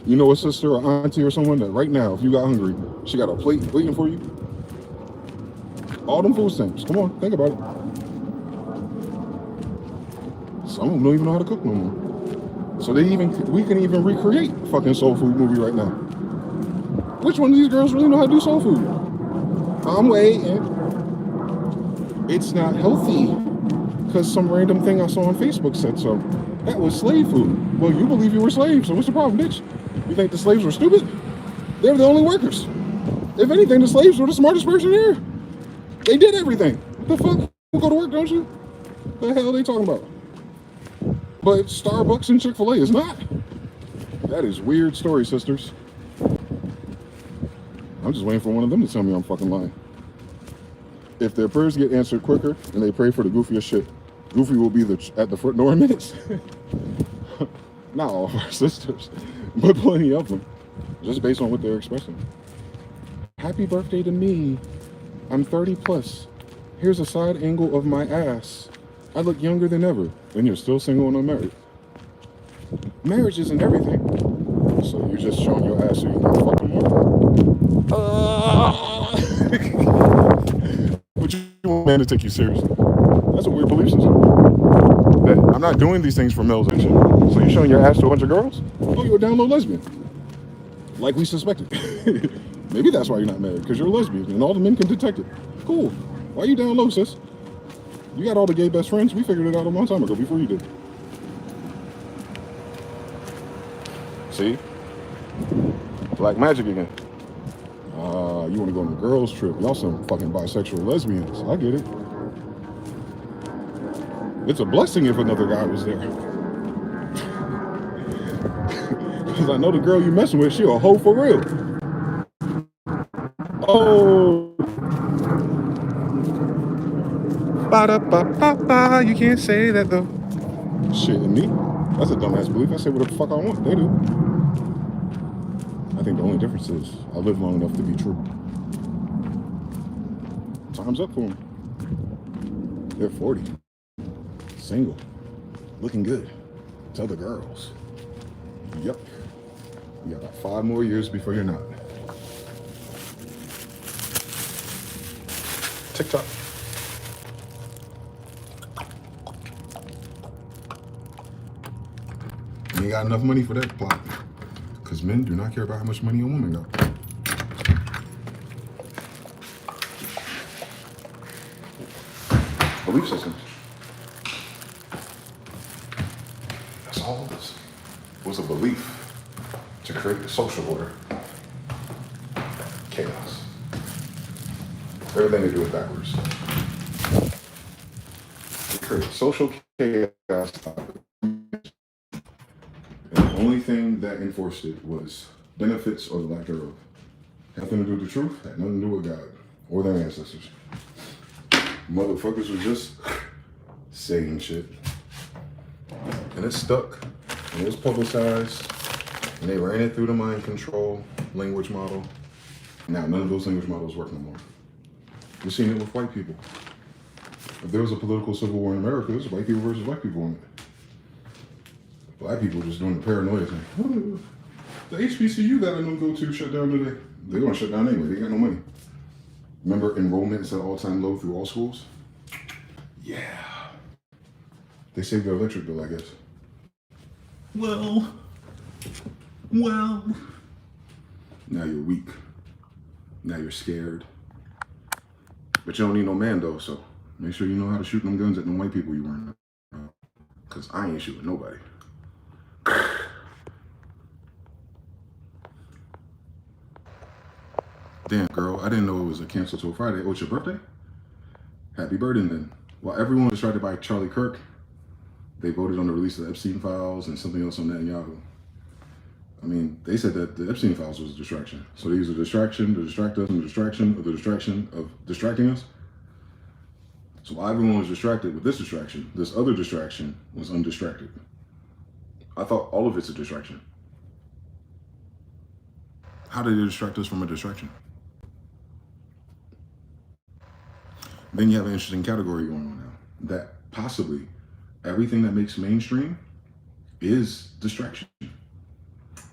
You know a sister or auntie or someone that right now, if you got hungry, she got a plate waiting for you? All them food stamps. Come on, think about it. Some of them don't even know how to cook no more. So we can even recreate fucking soul food movie right now. Which one of these girls really know how to do soul food? I'm waiting. It's not healthy because some random thing I saw on Facebook said so. That was slave food. Well, you believe you were slaves, so what's the problem, bitch? You think the slaves were stupid? They were the only workers. If anything, the slaves were the smartest person here. They did everything. What the fuck? You go to work, don't you? What the hell are they talking about? But Starbucks and Chick-fil-A is not. That is weird story, sisters. I'm just waiting for one of them to tell me I'm fucking lying. If their prayers get answered quicker and they pray for the goofiest shit, Goofy will be at the front door in minutes. Not all of our sisters, but plenty of them, just based on what they're expressing. Happy birthday to me. I'm 30 plus. Here's a side angle of my ass. I look younger than ever, and you're still single and unmarried. Marriage isn't everything. So you're just showing your ass so you can fuck them more. But you want a man to take you seriously. That's a weird belief system. That I'm not doing these things for males and shit. So you're showing your ass to a bunch of girls? Oh, you're a down low lesbian. Like we suspected. Maybe that's why you're not married, because you're a lesbian and all the men can detect it. Cool. Why are you down low, sis? You got all the gay best friends. We figured it out a long time ago before you did. See? Black magic again. You want to go on a girls trip? Y'all some fucking bisexual lesbians. I get it. It's a blessing if another guy was there. Because I know the girl you messing with, she a hoe for real. Oh. Ba-da-ba-ba-ba. You can't say that though. Shit, and me? That's a dumbass belief. I say whatever the fuck I want. They do. I think the only difference is I live long enough to be true. Time's up for them. They're 40. Single. Looking good. To other girls. Yep. You got 5 more years before you're not. TikTok. You ain't got enough money for that plot. Because men do not care about how much money a woman got. Belief systems. That's all it was a belief to create a social order. Chaos. Everything they do is backwards. They create social chaos. And the only thing that enforced it was benefits or the lack thereof. Had nothing to do with the truth, had nothing to do with God or their ancestors. Motherfuckers was just saying shit. And it stuck. And it was publicized. And they ran it through the mind control language model. Now, none of those language models work no more. We're seeing it with white people. If there was a political civil war in America, it was white people versus white people in it. Black people just doing the paranoia thing. The HBCU that I don't go to shut down today. They're gonna shut down anyway. They got no money. Remember, enrollment is at all-time low through all schools? Yeah. They saved their electric bill, I guess. Well. Now you're weak. Now you're scared. But you don't need no man though, so make sure you know how to shoot them guns at them white people you weren't. Cause I ain't shooting nobody. Damn, girl, I didn't know it was a cancel till Friday. Oh, it's your birthday? Happy birthday then. While everyone was distracted by Charlie Kirk, they voted on the release of the Epstein files and something else on that in Yahoo. I mean, they said that the Epstein files was a distraction. So they used a distraction to distract us, and the distraction of distracting us. So while everyone was distracted with this distraction, this other distraction was undistracted. I thought all of it's a distraction. How did it distract us from a distraction? Then you have an interesting category going on now, that possibly everything that makes mainstream is distraction.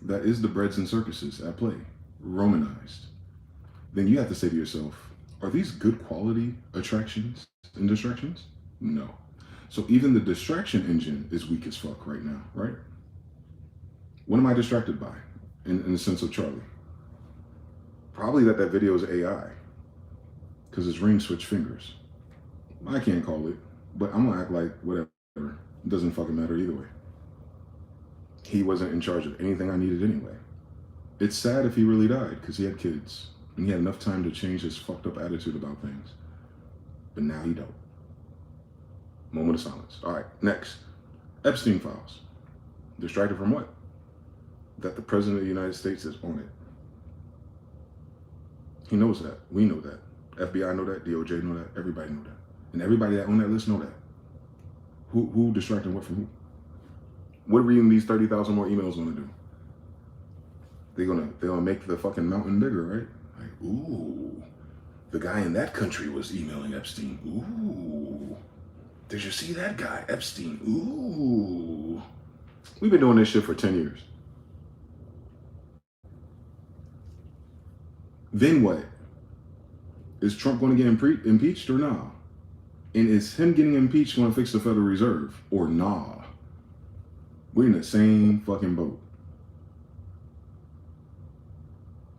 That is the breads and circuses at play, Romanized. Then you have to say to yourself, are these good quality attractions and distractions? No. So even the distraction engine is weak as fuck right now, right? What am I distracted by in the sense of Charlie? Probably that video is AI, because it's ring switch fingers. I can't call it, but I'm gonna act like whatever. It doesn't fucking matter either way. He wasn't in charge of anything I needed anyway. It's sad if he really died, because he had kids, and he had enough time to change his fucked up attitude about things. But now he don't. Moment of silence. All right, next. Epstein files. Distracted from what? That the President of the United States is on it. He knows that. We know that. FBI know that. WWJD know that. Everybody know that. And everybody that on that list know that. Who distracting what from who? What are reading these 30,000 more emails gonna do? They're gonna make the fucking mountain bigger, right? Like, ooh, the guy in that country was emailing Epstein. Ooh, did you see that guy, Epstein? Ooh. We've been doing this shit for 10 years. Then what? Is Trump going to get impeached or nah? And is him getting impeached going to fix the Federal Reserve or nah? We're in the same fucking boat.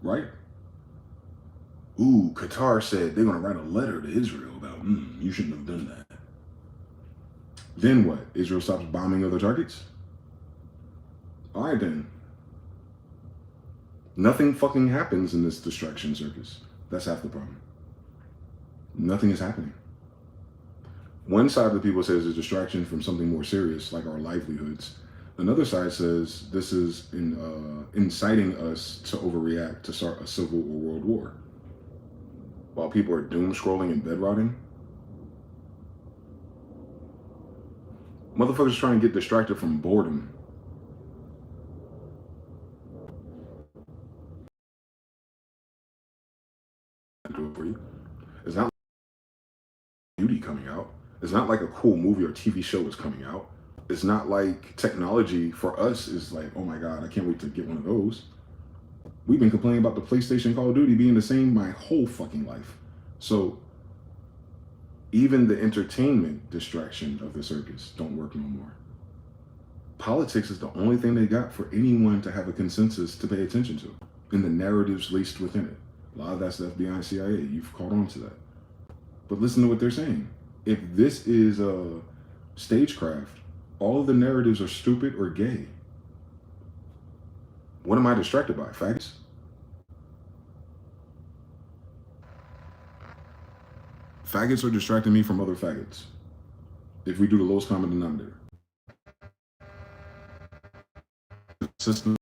Right? Ooh, Qatar said they're going to write a letter to Israel about, you shouldn't have done that. Then what? Israel stops bombing other targets? All right then. Nothing fucking happens in this distraction circus. That's half the problem. Nothing is happening. One side of the people says it's a distraction from something more serious, like our livelihoods. Another side says this is inciting us to overreact to start a civil or world war. While people are doom scrolling and bed rotting, motherfuckers trying to get distracted from boredom. It's not like beauty coming out. It's not like a cool movie or TV show is coming out. It's not like technology for us is like, oh my God, I can't wait to get one of those. We've been complaining about the PlayStation Call of Duty being the same my whole fucking life. So even the entertainment distraction of the circus don't work no more. Politics is the only thing they got for anyone to have a consensus to pay attention to, and the narratives laced within it. A lot of that's the FBI and CIA. You've caught on to that. But listen to what they're saying. If this is a stagecraft, all of the narratives are stupid or gay. What am I distracted by? Faggots? Faggots are distracting me from other faggots. If we do the lowest common denominator. System.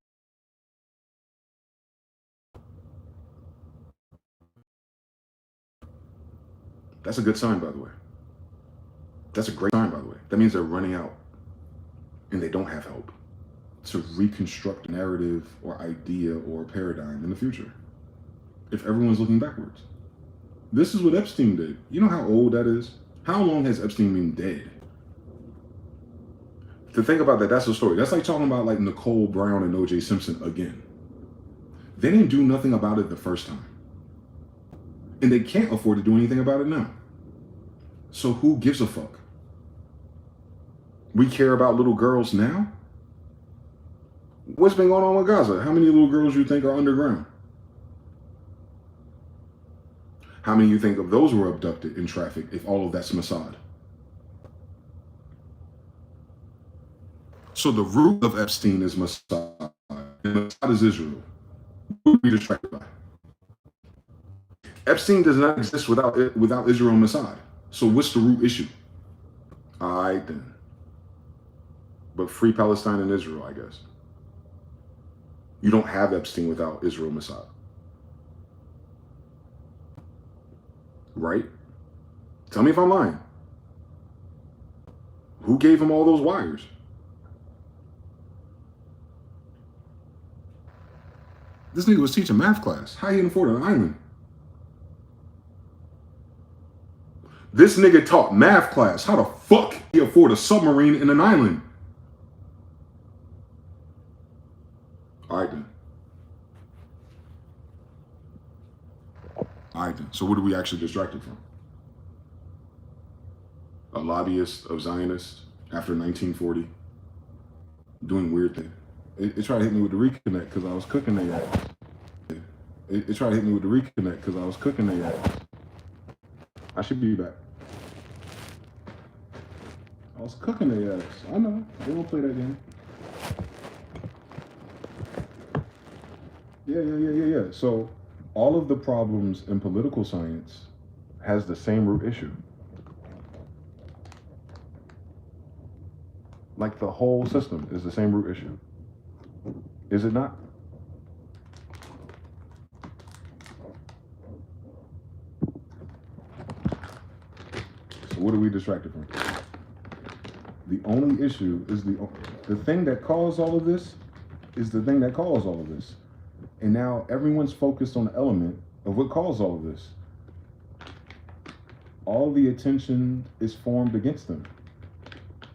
That's a good sign, by the way. That's a great sign, by the way. That means they're running out and they don't have help to reconstruct a narrative or idea or paradigm in the future. If everyone's looking backwards. This is what Epstein did. You know how old that is? How long has Epstein been dead? To think about that, that's a story. That's like talking about like Nicole Brown and O.J. Simpson again. They didn't do nothing about it the first time. And they can't afford to do anything about it now. So who gives a fuck? We care about little girls now? What's been going on with Gaza? How many little girls you think are underground? How many you think of those were abducted and trafficked if all of that's Mossad? So the root of Epstein is Mossad, and Mossad is Israel. Who are we distracted by? Epstein does not exist without Israel and Mossad. So what's the root issue? All right then. But free Palestine and Israel, I guess. You don't have Epstein without Israel and Mossad. Right? Tell me if I'm lying. Who gave him all those wires? This nigga was teaching math class. How he can afford an island? This nigga taught math class. How the fuck he afford a submarine in an island? All right then. All right then. So what are we actually distracted from? A lobbyist of Zionists after 1940 doing weird things. It tried to hit me with the reconnect because I was cooking their ass. It tried to hit me with the reconnect because I was cooking their ass. I should be back. I was cooking their ass. I know. They won't play that game. Yeah. So all of the problems in political science has the same root issue. Like the whole system is the same root issue. Is it not? So what are we distracted from? The only issue is the thing that caused all of this is the thing that caused all of this. And now everyone's focused on the element of what caused all of this. All the attention is formed against them.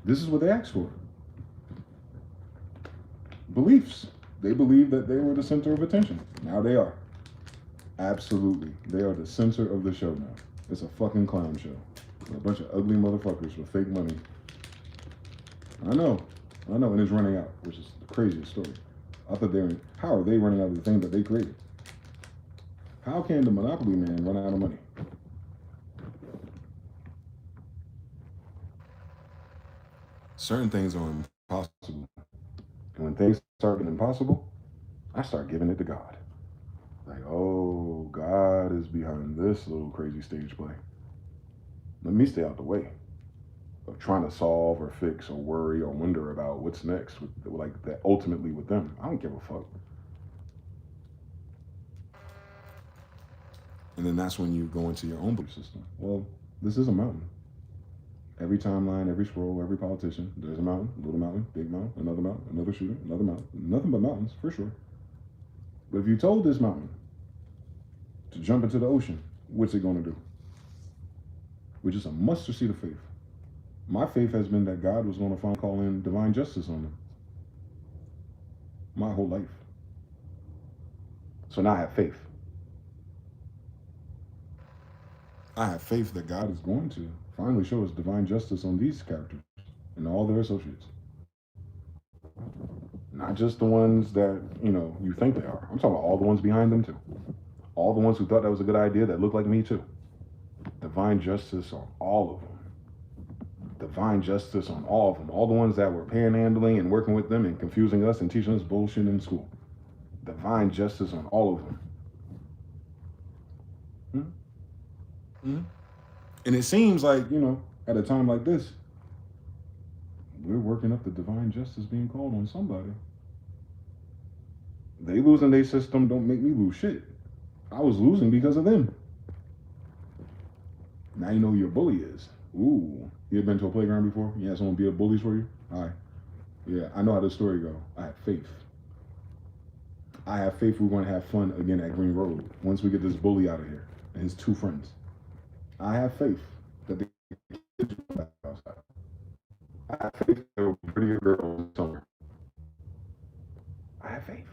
This is what they asked for. Beliefs. They believe that they were the center of attention. Now they are. Absolutely. They are the center of the show now. It's a fucking clown show. A bunch of ugly motherfuckers with fake money. I know, and it's running out, which is the craziest story. I thought how are they running out of the thing that they created? How can the Monopoly man run out of money? Certain things are impossible. And when things start getting impossible, I start giving it to God. Like, oh, God is behind this little crazy stage play. Let me stay out the way of trying to solve or fix or worry or wonder about what's next with like that ultimately with them. I don't give a fuck. And then that's when you go into your own belief system. Well, this is a mountain. Every timeline, every scroll, every politician, there's a mountain, little mountain, big mountain, another shooter, another mountain. Nothing but mountains, for sure. But if you told this mountain to jump into the ocean, what's it going to do? Which is a mustard seed of faith. My faith has been that God was going to finally call in divine justice on them. My whole life. So now I have faith. I have faith that God is going to finally show us divine justice on these characters and all their associates. Not just the ones that, you think they are. I'm talking about all the ones behind them too. All the ones who thought that was a good idea that looked like me too. Divine justice on all of them. Divine justice on all of them. All the ones that were panhandling and working with them and confusing us and teaching us bullshit in school. Divine justice on all of them. Mm-hmm. And it seems like, at a time like this, we're working up the divine justice being called on somebody. They losing their system don't make me lose shit. I was losing because of them. Now you know who your bully is. Ooh, you ever been to a playground before? You had someone be a bully for you? All right. Yeah, I know how this story go. I have faith. I have faith we're going to have fun again at Green Road once we get this bully out of here and his two friends. I have faith that the kids will back outside. I have faith there will be prettier girls somewhere. I have faith.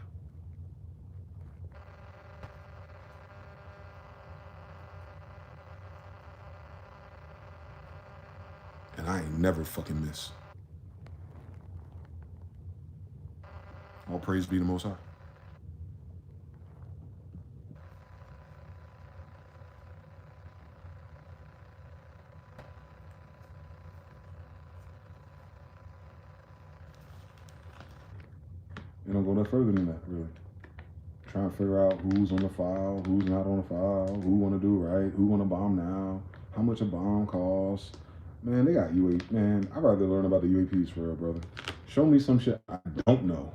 And I ain't never fucking miss. All praise be the Most High. It don't go no further than that, really. Trying to figure out who's on the file, who's not on the file, who want to do right, who want to bomb now, how much a bomb costs. Man, they got UAP. Man, I'd rather learn about the UAPs for real, brother. Show me some shit I don't know.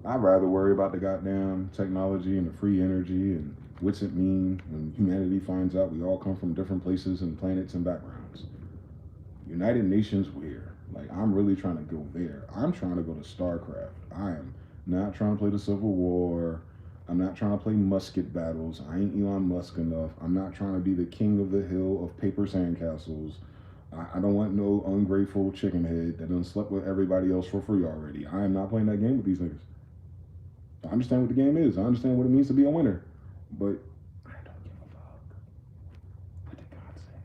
I'd rather worry about the goddamn technology and the free energy and what's it mean when humanity finds out we all come from different places and planets and backgrounds. United Nations where? Like, I'm really trying to go there. I'm trying to go to StarCraft. I am not trying to play the Civil War. I'm not trying to play musket battles. I ain't Elon Musk enough. I'm not trying to be the king of the hill of paper sandcastles. I don't want no ungrateful chicken head that done slept with everybody else for free already. I am not playing that game with these niggas. I understand what the game is. I understand what it means to be a winner. But I don't give a fuck. What did God say?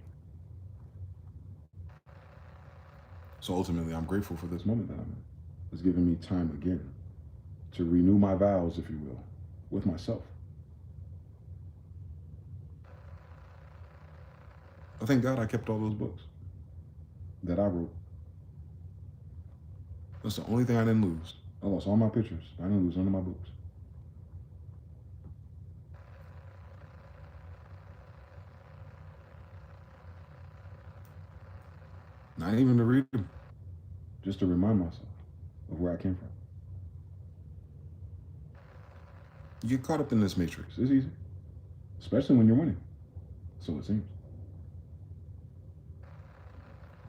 So ultimately, I'm grateful for this moment that I'm in. It's giving me time again to renew my vows, if you will, with myself. I thank God I kept all those books that I wrote. That's the only thing I didn't lose. I lost all my pictures. I didn't lose none of my books. Not even to read them, just to remind myself of where I came from. You get caught up in this matrix. It's easy, especially when you're winning. So it seems.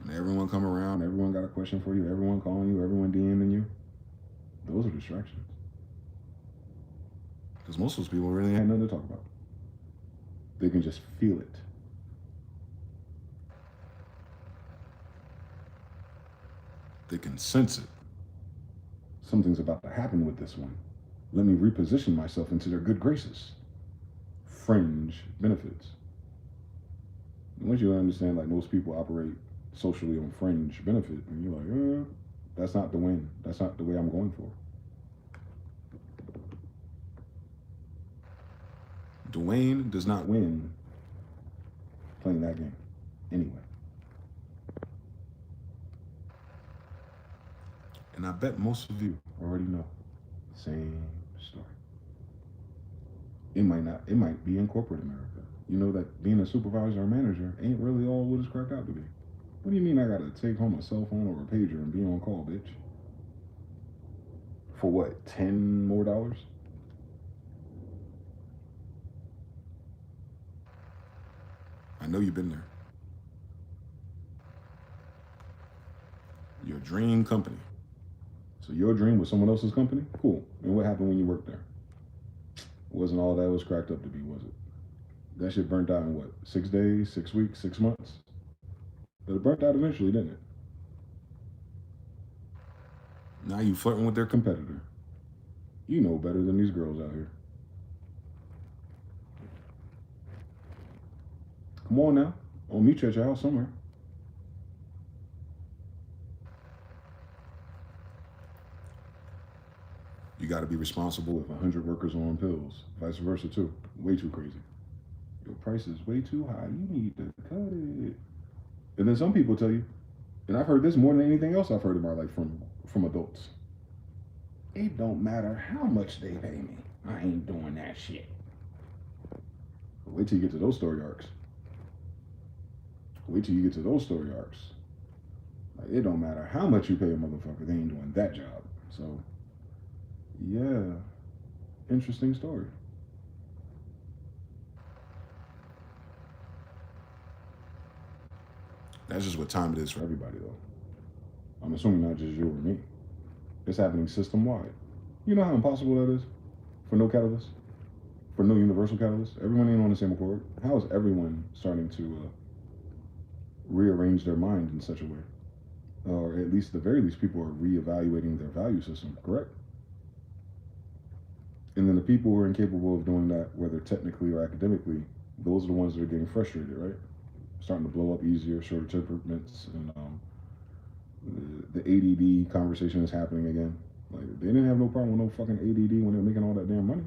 And everyone come around, everyone got a question for you, everyone calling you, everyone DMing you. Those are distractions. Because most of those people really had nothing to talk about. They can just feel it. They can sense it. Something's about to happen with this one. Let me reposition myself into their good graces. Fringe benefits. Once you understand, like, most people operate socially on fringe benefit, and you're like, that's not the win. That's not the way I'm going for. Dwayne does not win playing that game anyway. And I bet most of you already know the same story. It might be in corporate America. You know that being a supervisor or manager ain't really all what it's cracked out to be. What do you mean I gotta take home a cell phone or a pager and be on call, bitch? For what, $10 more? I know you've been there. Your dream company. So your dream was someone else's company? Cool. And what happened when you worked there? Wasn't all that was cracked up to be, was it? That shit burnt out in what? 6 days, 6 weeks, 6 months? But it burnt out eventually, didn't it? Now you flirting with their competitor. You know better than these girls out here. Come on now. I'll meet you at your house somewhere. You got to be responsible if 100 workers are on pills. Vice versa, too. Way too crazy. Your price is way too high. You need to cut it. And then some people tell you, and I've heard this more than anything else I've heard in my life from adults. It don't matter how much they pay me. I ain't doing that shit. But wait till you get to those story arcs. Wait till you get to those story arcs. Like, it don't matter how much you pay a motherfucker, they ain't doing that job. So, yeah, interesting story. That's just what time it is for everybody, though. I'm assuming not just you or me. It's happening system-wide. You know how impossible that is? For no catalyst? For no universal catalyst? Everyone ain't on the same accord. How is everyone starting to rearrange their mind in such a way? Or at least, at the very least, people are reevaluating their value system, correct? And then the people who are incapable of doing that, whether technically or academically, those are the ones that are getting frustrated, right? Starting to blow up easier, shorter temperaments, and the ADD conversation is happening again. Like, they didn't have no problem with no fucking ADD when they were making all that damn money.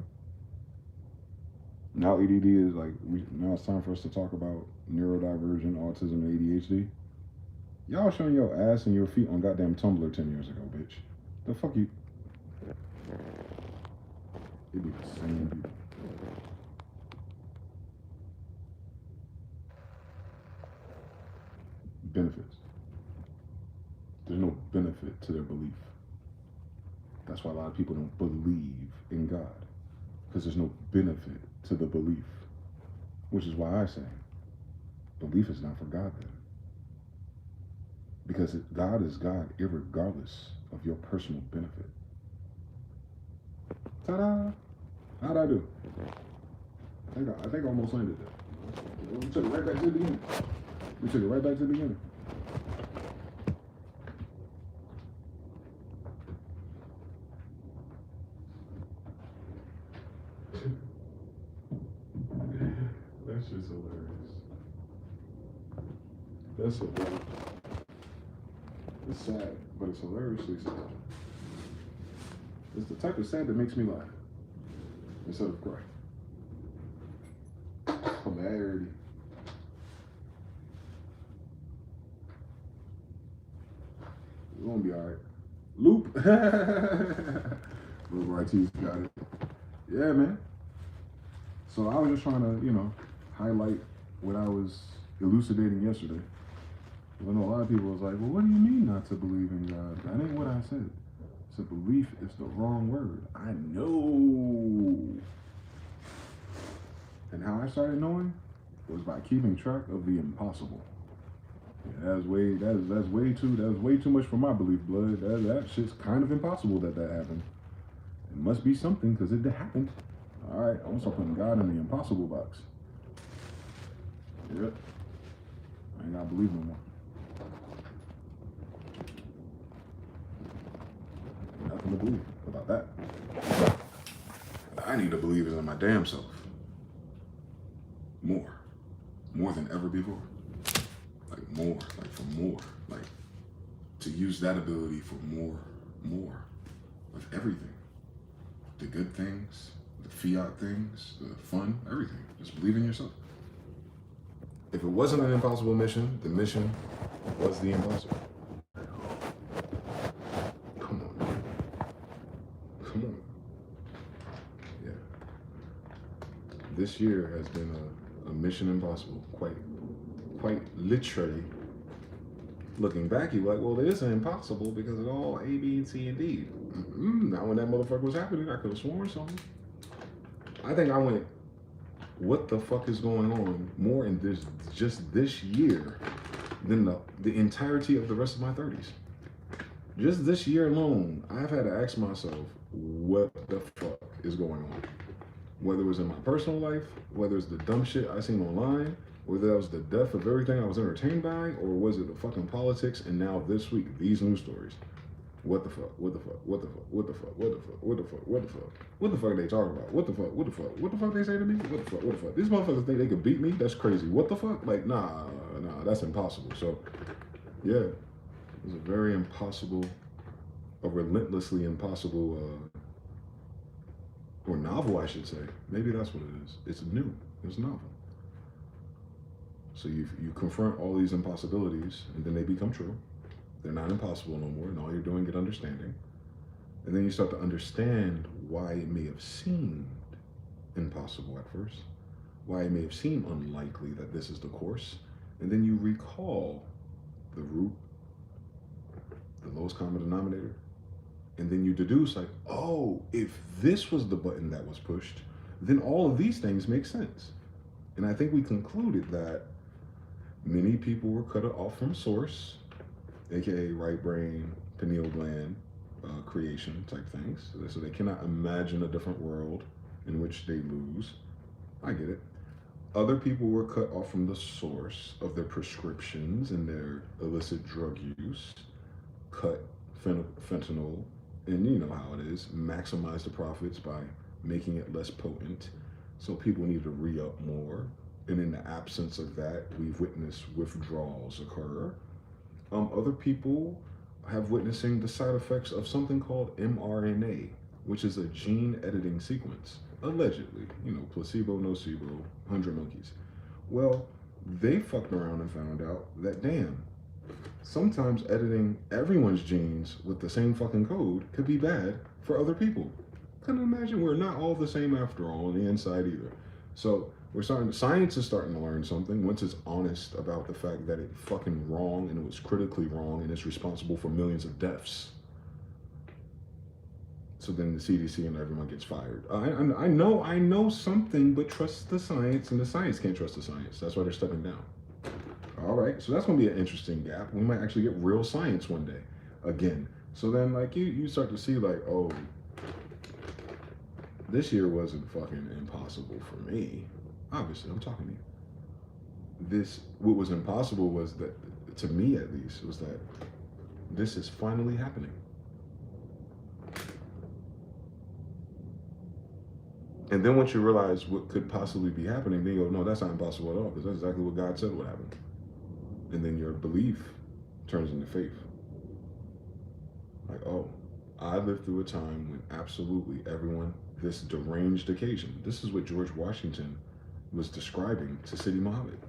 Now ADD is like, now it's time for us to talk about neurodivergent, autism, and ADHD. Y'all showing your ass and your feet on goddamn Tumblr 10 years ago, bitch. The fuck you? It'd be the same people. Benefits. There's no benefit to their belief. That's why a lot of people don't believe in God, because there's no benefit to the belief. Which is why I say, belief is not for God then. Because God is God irregardless of your personal benefit. Ta-da! How'd I do? I think I almost landed there. We took it right back to the beginning. That's just hilarious. That's hilarious. It's sad, but it's hilariously sad. It's the type of sad that makes me laugh instead of cry. Hilarity. We're gonna be alright. Loop. Little RT's got it. Yeah, man. So I was just trying to, highlight what I was elucidating yesterday. I know a lot of people was like, well, what do you mean not to believe in God? That ain't what I said. So belief is the wrong word. I know. And how I started knowing was by keeping track of the impossible. Yeah, that's way too much for my belief, blood. That shit's kind of impossible that happened. It must be something because it happened. All right, I'm gonna start putting God in the impossible box. Yep. I ain't gotta believe no more. Nothing to believe about that. I need to believe is in my damn self. More than ever before. Like to use that ability for more of everything. The good things, the fiat things, the fun, everything. Just believe in yourself. If it wasn't an impossible mission, the mission was the impossible. Come on. this year has been a mission impossible, quite literally. Looking back, you're like, well, it isn't impossible because it's all A, B, and C, and D. Now when that motherfucker was happening, I could have sworn something. I think I went, what the fuck is going on more in just this year than the entirety of the rest of my 30s. Just this year alone, I've had to ask myself, what the fuck is going on? Whether it was in my personal life, whether it's the dumb shit I seen online, whether that was the death of everything I was entertained by, or was it the fucking politics, and now this week, these news stories. What the fuck? What the fuck? What the fuck? What the fuck? What the fuck? What the fuck? What the fuck? What the fuck are they talking about? What the fuck? What the fuck? What the fuck they say to me? What the fuck? What the fuck? These motherfuckers think they could beat me? That's crazy. What the fuck? Like, nah, that's impossible. So, yeah, it was a very impossible, a relentlessly impossible, or novel, I should say. Maybe that's what it is. It's new. It's novel. So you confront all these impossibilities, and then they become true. They're not impossible no more, and all you're doing is understanding. And then you start to understand why it may have seemed impossible at first, why it may have seemed unlikely that this is the course. And then you recall the root, the lowest common denominator, and then you deduce like, oh, if this was the button that was pushed, then all of these things make sense. And I think we concluded that many people were cut off from source, aka right brain, pineal gland, creation type things. So they cannot imagine a different world in which they lose. I get it. Other people were cut off from the source of their prescriptions and their illicit drug use, cut fentanyl, and you know how it is, maximize the profits by making it less potent. So people need to re-up more. And in the absence of that, we've witnessed withdrawals occur. Other people have witnessing the side effects of something called mRNA, which is a gene editing sequence. Allegedly, placebo, nocebo, 100 monkeys. Well, they fucked around and found out that, damn, sometimes editing everyone's genes with the same fucking code could be bad for other people. Couldn't imagine we're not all the same after all on the inside either. So science is starting to learn something once it's honest about the fact that it's fucking wrong and it was critically wrong and it's responsible for millions of deaths. So then the CDC and everyone gets fired. I know something, but trust the science, and the science can't trust the science. That's why they're stepping down. All right, so that's gonna be an interesting gap. We might actually get real science one day, again. So then like you start to see like, oh, this year wasn't fucking impossible for me. Obviously, I'm talking to you. What was impossible was that, to me at least, was that this is finally happening. And then once you realize what could possibly be happening, then you go, no, that's not impossible at all, because that's exactly what God said would happen. And then your belief turns into faith. Like, oh, I lived through a time when absolutely everyone, this deranged occasion, this is what George Washington was describing to Sidi Muhammad.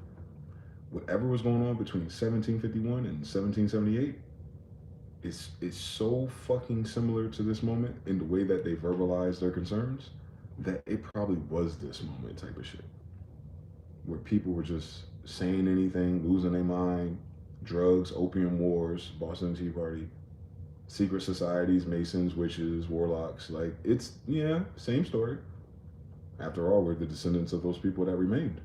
Whatever was going on between 1751 and 1778 is so fucking similar to this moment in the way that they verbalized their concerns, that it probably was this moment type of shit. Where people were just saying anything, losing their mind, drugs, opium wars, Boston Tea Party, secret societies, Masons, witches, warlocks. Like, it's, yeah, same story. After all, we're the descendants of those people that remained.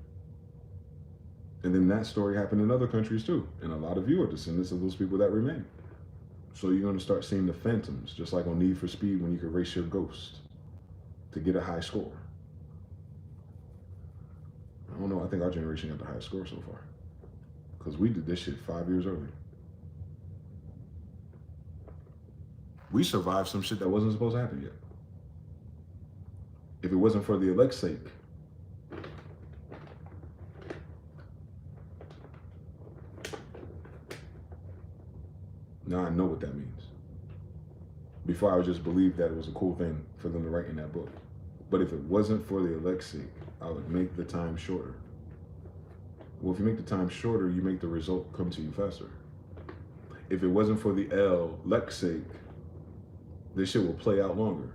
And then that story happened in other countries too. And a lot of you are descendants of those people that remain. So you're going to start seeing the phantoms, just like on Need for Speed when you could race your ghost to get a high score. I don't know, I think our generation got the highest score so far. Because we did this shit 5 years early. We survived some shit that wasn't supposed to happen yet. If it wasn't for the elect's sake. Now I know what that means. Before I would just believe that it was a cool thing for them to write in that book. But if it wasn't for the elect's sake, I would make the time shorter. Well, if you make the time shorter, you make the result come to you faster. If it wasn't for the elect's sake, this shit will play out longer.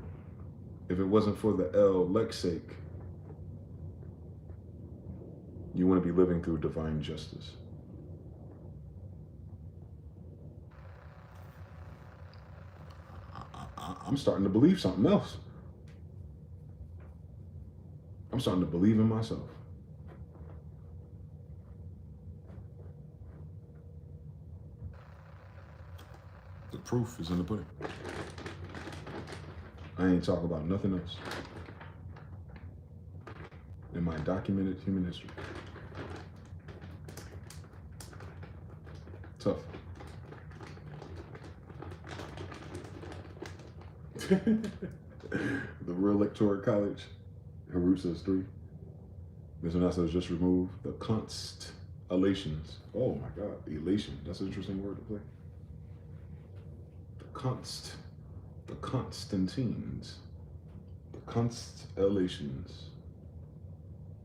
If it wasn't for the elect's sake, You want to be living through divine justice. I'm starting to believe something else. I'm starting to believe in myself. The proof is in the pudding. I ain't talking about nothing else in my documented human history. Tough. The real electoral college, Harut says 3. This one says just remove the constellations. Oh my God, elation. That's an interesting word to play. The Constantines, the constellations.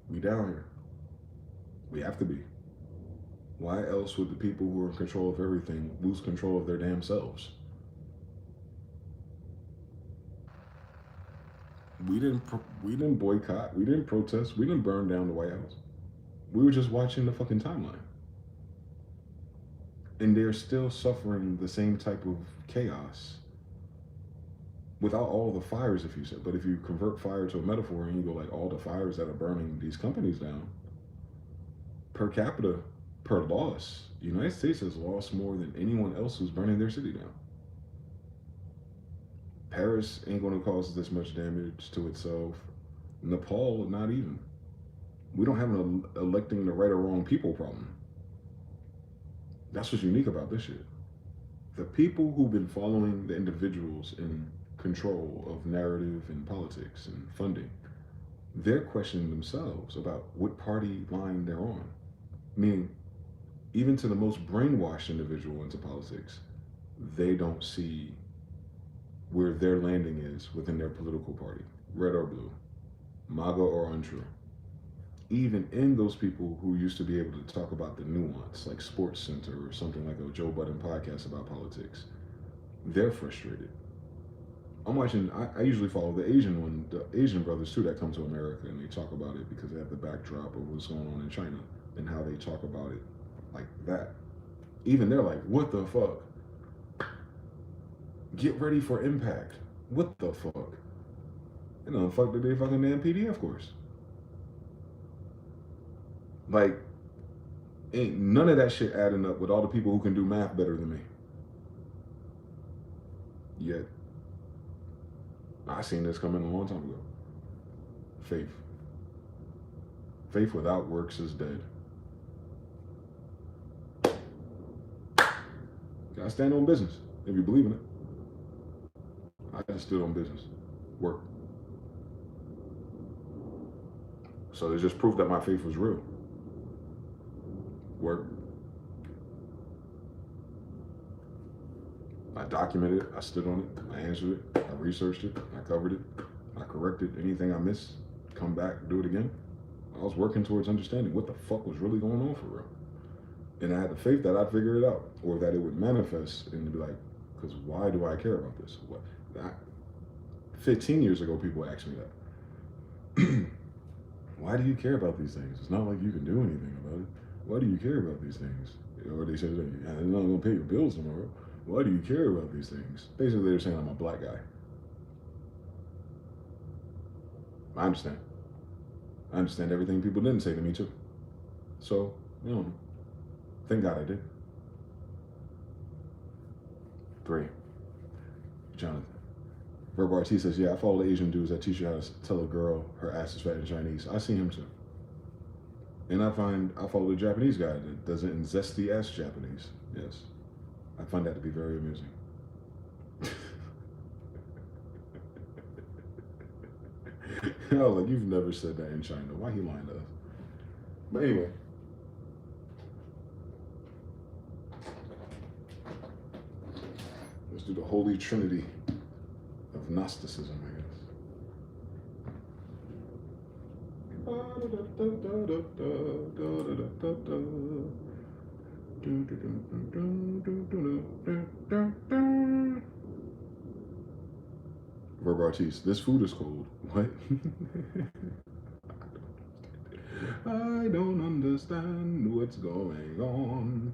We down here. We have to be. Why else would the people who are in control of everything lose control of their damn selves? We didn't boycott. We didn't protest. We didn't burn down the White House. We were just watching the fucking timeline. And they're still suffering the same type of chaos without all the fires, if you said. But if you convert fire to a metaphor and you go like all the fires that are burning these companies down, per capita, per loss, the United States has lost more than anyone else who's burning their city down. Paris ain't going to cause this much damage to itself. Nepal, not even. We don't have an electing the right or wrong people problem. That's what's unique about this shit. The people who've been following the individuals in control of narrative and politics and funding, they're questioning themselves about what party line they're on. Meaning, even to the most brainwashed individual into politics, they don't see where their landing is within their political party, red or blue, MAGA or untrue. Even in those people who used to be able to talk about the nuance, like Sports Center or something like a Joe Budden podcast about politics, they're frustrated. I'm watching, I usually follow the Asian brothers too that come to America, and they talk about it because they have the backdrop of what's going on in China and how they talk about it like that. Even they're like, what the fuck? Get ready for impact. What the fuck? You know, fuck did they fucking damn PDF course? Like, ain't none of that shit adding up with all the people who can do math better than me. Yet, I seen this coming a long time ago. Faith. Faith without works is dead. Gotta stand on business if you believe in it. I just stood on business. Work. So there's just proof that my faith was real. Work. I documented it. I stood on it. I answered it. I researched it. I covered it. I corrected anything I missed. Come back, do it again. I was working towards understanding what the fuck was really going on for real. And I had the faith that I'd figure it out, or that it would manifest and be like, because why do I care about this? 15 years ago, people asked me that. Why do you care about these things? It's not like you can do anything about it. Why do you care about these things? Or they said, I'm not going to pay your bills tomorrow. Why do you care about these things? Basically, they're saying I'm a black guy. I understand. I understand everything people didn't say to me, too. So, you know, thank God I did. 3. Jonathan. Verbal RT says, yeah, I follow the Asian dudes that teach you how to tell a girl her ass is fat in Chinese. I see him too. And I follow the Japanese guy that does it in zesty ass Japanese. Yes. I find that to be very amusing. I was like, you've never said that in China. Why he lying to us? But anyway. Let's do the Holy Trinity of Gnosticism, I guess. Verb artiste, this food is cold. What? I don't understand what's going on.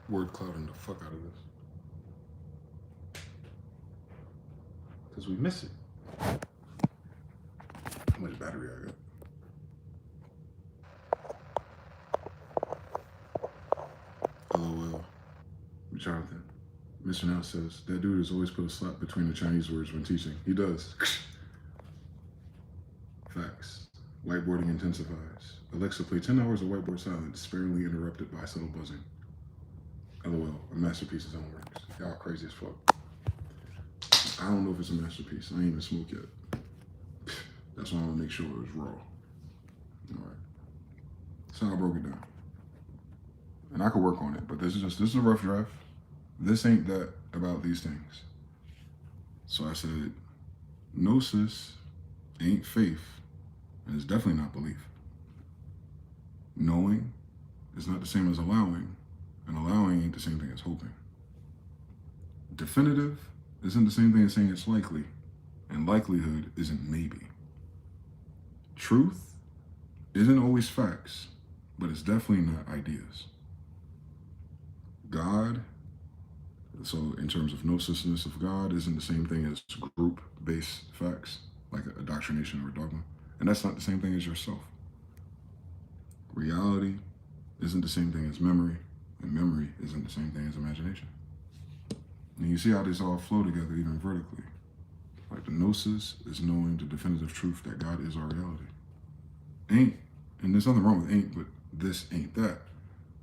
Word clouding the fuck out of this. Because we miss it. How much battery I got? LOL. Jonathan. Mr. Now says, that dude has always put a slap between the Chinese words when teaching. He does. Facts. Whiteboarding intensifies. Alexa, play 10 hours of whiteboard silence, sparingly interrupted by subtle buzzing. LOL. A masterpiece is on works. Y'all crazy as fuck. I don't know if it's a masterpiece. I ain't even smoked yet. That's why I want to make sure it was raw. Alright. So I broke it down. And I could work on it, but this is a rough draft. This ain't that about these things. So I said, gnosis ain't faith, and it's definitely not belief. Knowing is not the same as allowing, and allowing ain't the same thing as hoping. Definitive isn't the same thing as saying it's likely, and likelihood isn't maybe. Truth isn't always facts, but it's definitely not ideas. God, so in terms of gnosisness of God, isn't the same thing as group-based facts, like a doctrination or a dogma. And that's not the same thing as yourself. Reality isn't the same thing as memory, and memory isn't the same thing as imagination. And you see how these all flow together even vertically. Like the gnosis is knowing the definitive truth that God is our reality. Ain't, and there's nothing wrong with ain't, but this ain't that.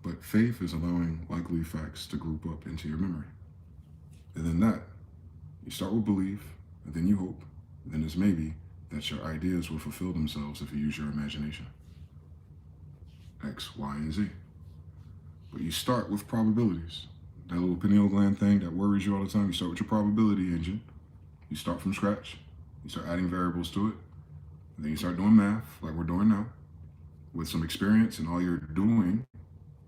But faith is allowing likely facts to group up into your memory. And then that, you start with belief, and then you hope, and then there's maybe that your ideas will fulfill themselves if you use your imagination. X, Y, and Z. But you start with probabilities. That little pineal gland thing that worries you all the time, you start with your probability engine. You start from scratch. You start adding variables to it. And then you start doing math, like we're doing now, with some experience, and all you're doing,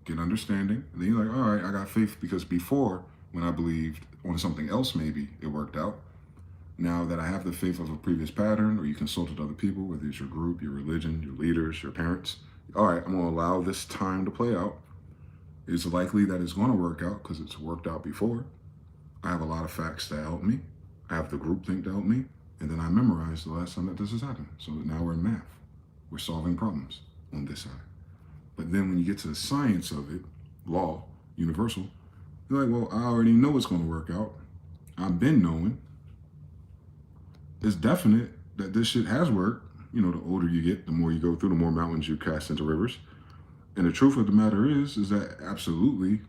get understanding. And then you're like, all right, I got faith because before, when I believed on something else, maybe it worked out. Now that I have the faith of a previous pattern, or you consulted other people, whether it's your group, your religion, your leaders, your parents, all right, I'm going to allow this time to play out. It's likely that it's going to work out because it's worked out before. I have a lot of facts to help me. I have the group think to help me. And then I memorized the last time that this has happened. So now we're in math. We're solving problems on this side. But then when you get to the science of it, law, universal, you're like, well, I already know it's going to work out. I've been knowing. It's definite that this shit has worked. You know, the older you get, the more you go through, the more mountains you cast into rivers. And the truth of the matter is that absolutely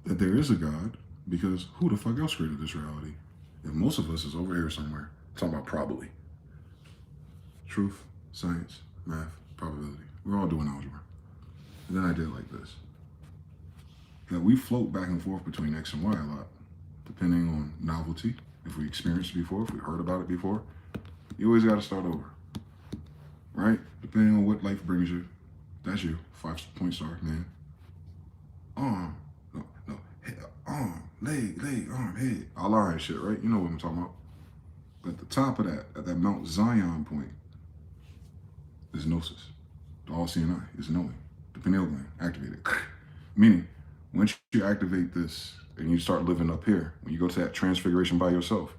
that there is a God, because who the fuck else created this reality? If most of us is over here somewhere, talking about probably. Truth, science, math, probability. We're all doing algebra. And then I did it like this. That we float back and forth between X and Y a lot, depending on novelty. If we experienced it before, if we heard about it before, you always got to start over, right? Depending on what life brings you. That's you, 5-point star, man. Arm, no, head, arm, leg, arm, head. All right shit, right? You know what I'm talking about. But at the top of that, at that Mount Zion point, is gnosis. The all-seeing eye is knowing. The pineal gland activated. Meaning, once you activate this and you start living up here, when you go to that transfiguration by yourself,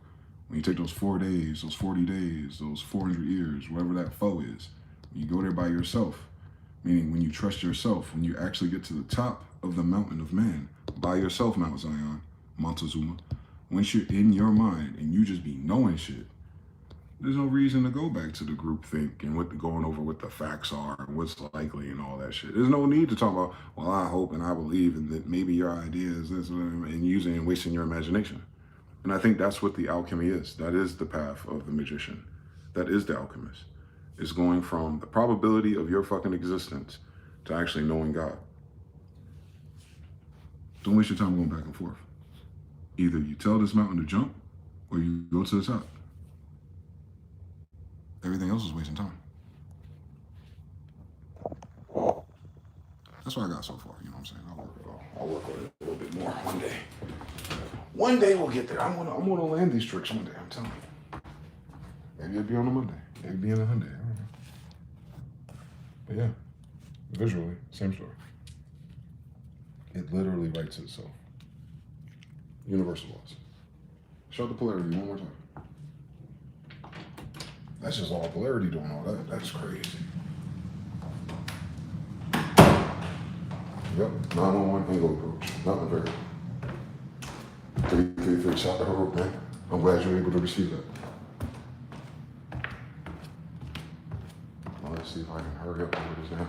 when you take those 4 days, those 40 days, those 400 years, whatever that foe is, when you go there by yourself, meaning when you trust yourself, when you actually get to the top of the mountain of man, by yourself, Mount Zion, Montezuma, once you're in your mind and you just be knowing shit, there's no reason to go back to the group think and what going over what the facts are and what's likely and all that shit. There's no need to talk about, well, I hope and I believe and that maybe your idea is this and using and wasting your imagination. And I think that's what the alchemy is. That is the path of the magician. That is the alchemist. It's going from the probability of your fucking existence to actually knowing God. Don't waste your time going back and forth. Either you tell this mountain to jump or you go to the top. Everything else is wasting time. That's what I got so far, you know what I'm saying? I'll work on it a little bit more one day. One day we'll get there. I'm gonna land these tricks one day, I'm telling you. Maybe it'll be on a Monday. Maybe it'll be on a Hyundai. I don't know. But yeah, visually, same story. It literally writes itself. Universal laws. Show the polarity one more time. That's just all polarity doing all that. That's crazy. Yep, 911 angle approach. Nothing very. 333 shot the road, man. I'm glad you were able to receive that. Well, let's see if I can hurry up over this now.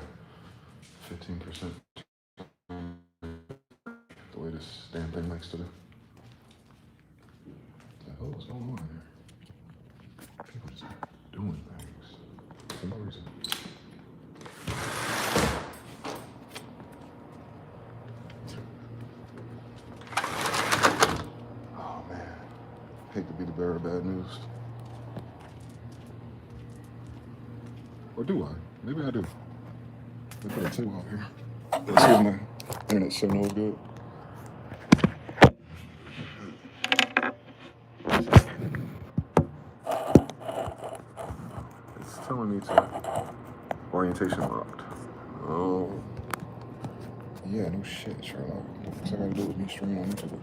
15%. The way this damn thing likes to do. What the hell is going on here? People just doing things for no reason. Oh man, hate to be the bearer of bad news. Or do I? Maybe I do. They put a table out here. Let's see if my internet signal is good. It's telling me to orientation locked. Oh. Yeah, no shit, Sherlock. What's that got to do with me streaming on YouTube?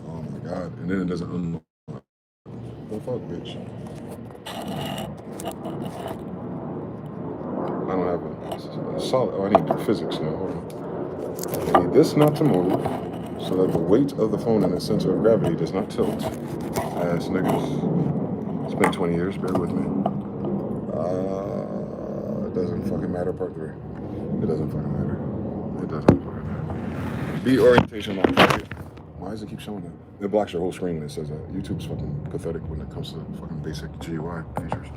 Oh my god. And then it doesn't unlock. The fuck, bitch? I don't have a solid. Oh, I need to do physics now. Hold on. I need this not to move so that the weight of the phone and its center of gravity does not tilt. Ass niggas. It's been 20 years. Bear with me. It doesn't fucking matter. Part 3. It doesn't fucking matter. It doesn't fucking matter. Be orientation locked. Right? Why does it keep showing that? It blocks your whole screen when it says that. YouTube's fucking pathetic when it comes to fucking basic GUI features.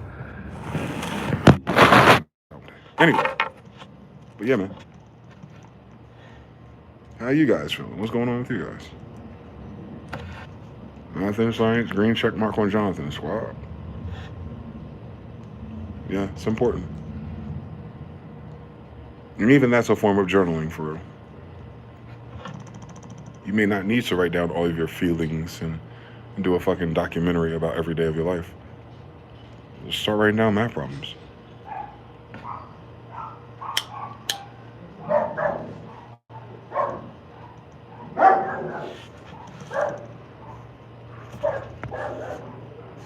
Anyway, but yeah, man. How you guys feeling? What's going on with you guys? Math and science, green check mark on Jonathan squad. Yeah, it's important. And even that's a form of journaling for real. You may not need to write down all of your feelings and do a fucking documentary about every day of your life. Just start writing down math problems.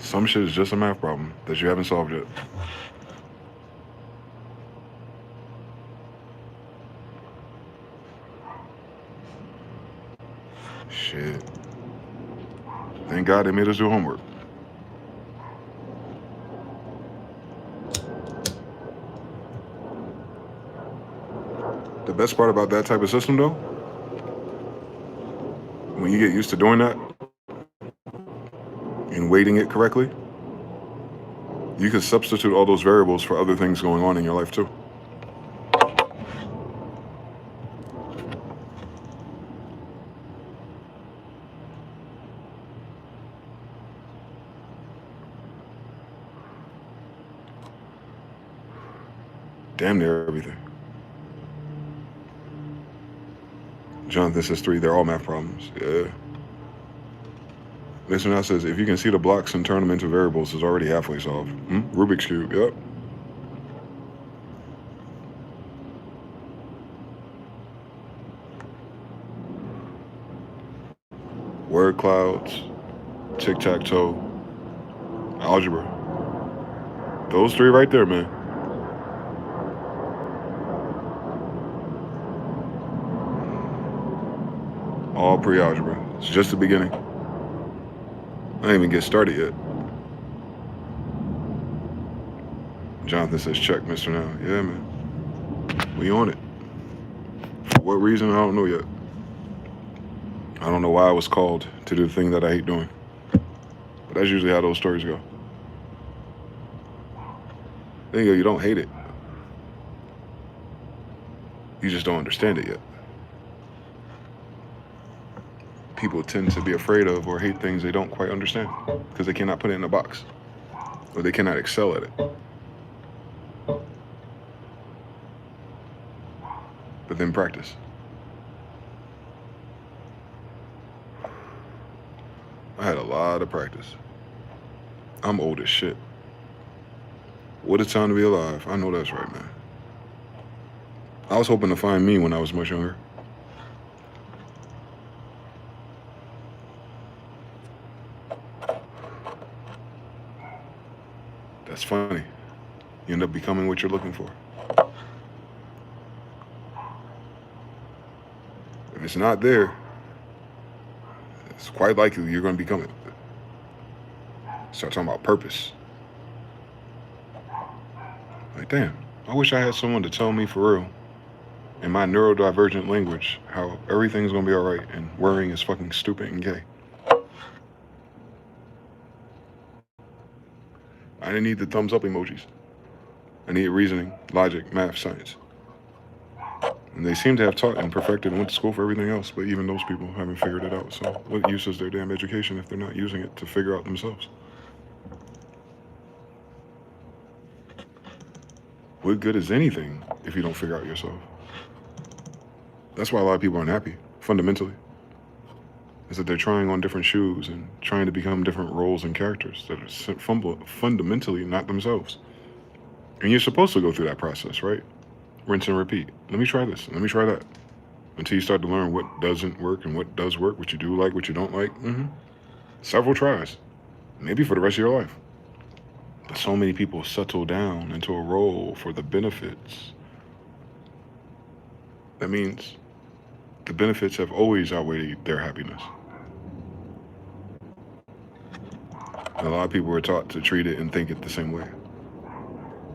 Some shit is just a math problem that you haven't solved yet. Shit. Thank God they made us do homework. The best part about that type of system, though, when you get used to doing that and weighting it correctly, you can substitute all those variables for other things going on in your life, too. Damn near everything. Jonathan says 3, they're all math problems. Yeah. This one now says, if you can see the blocks and turn them into variables, it's already halfway solved. Rubik's Cube, yep. Word clouds, tic-tac-toe, algebra. Those 3 right there, man. All pre-algebra. It's just the beginning. I didn't even get started yet. Jonathan says, check, Mr. Now. Yeah, man. We on it. For what reason, I don't know yet. I don't know why I was called to do the thing that I hate doing. But that's usually how those stories go. Then you don't hate it. You just don't understand it yet. People tend to be afraid of or hate things they don't quite understand because they cannot put it in a box or they cannot excel at it. But then practice. I had a lot of practice. I'm old as shit. What a time to be alive. I know that's right, man. I was hoping to find me when I was much younger. It's funny. You end up becoming what you're looking for. If it's not there, it's quite likely you're going to become it. Start talking about purpose. Like, damn, I wish I had someone to tell me for real, in my neurodivergent language, how everything's going to be all right and worrying is fucking stupid and gay. I didn't need the thumbs up emojis. I needed reasoning, logic, math, science. And they seem to have taught and perfected and went to school for everything else, but even those people haven't figured it out. So what use is their damn education if they're not using it to figure out themselves? What good is anything if you don't figure out yourself? That's why a lot of people aren't happy, fundamentally. Is that they're trying on different shoes and trying to become different roles and characters that are fundamentally not themselves. And you're supposed to go through that process, right? Rinse and repeat. Let me try this. Let me try that. Until you start to learn what doesn't work and what does work, what you do like, what you don't like. Several tries. Maybe for the rest of your life. But so many people settle down into a role for the benefits. That means the benefits have always outweighed their happiness. And a lot of people are taught to treat it and think it the same way.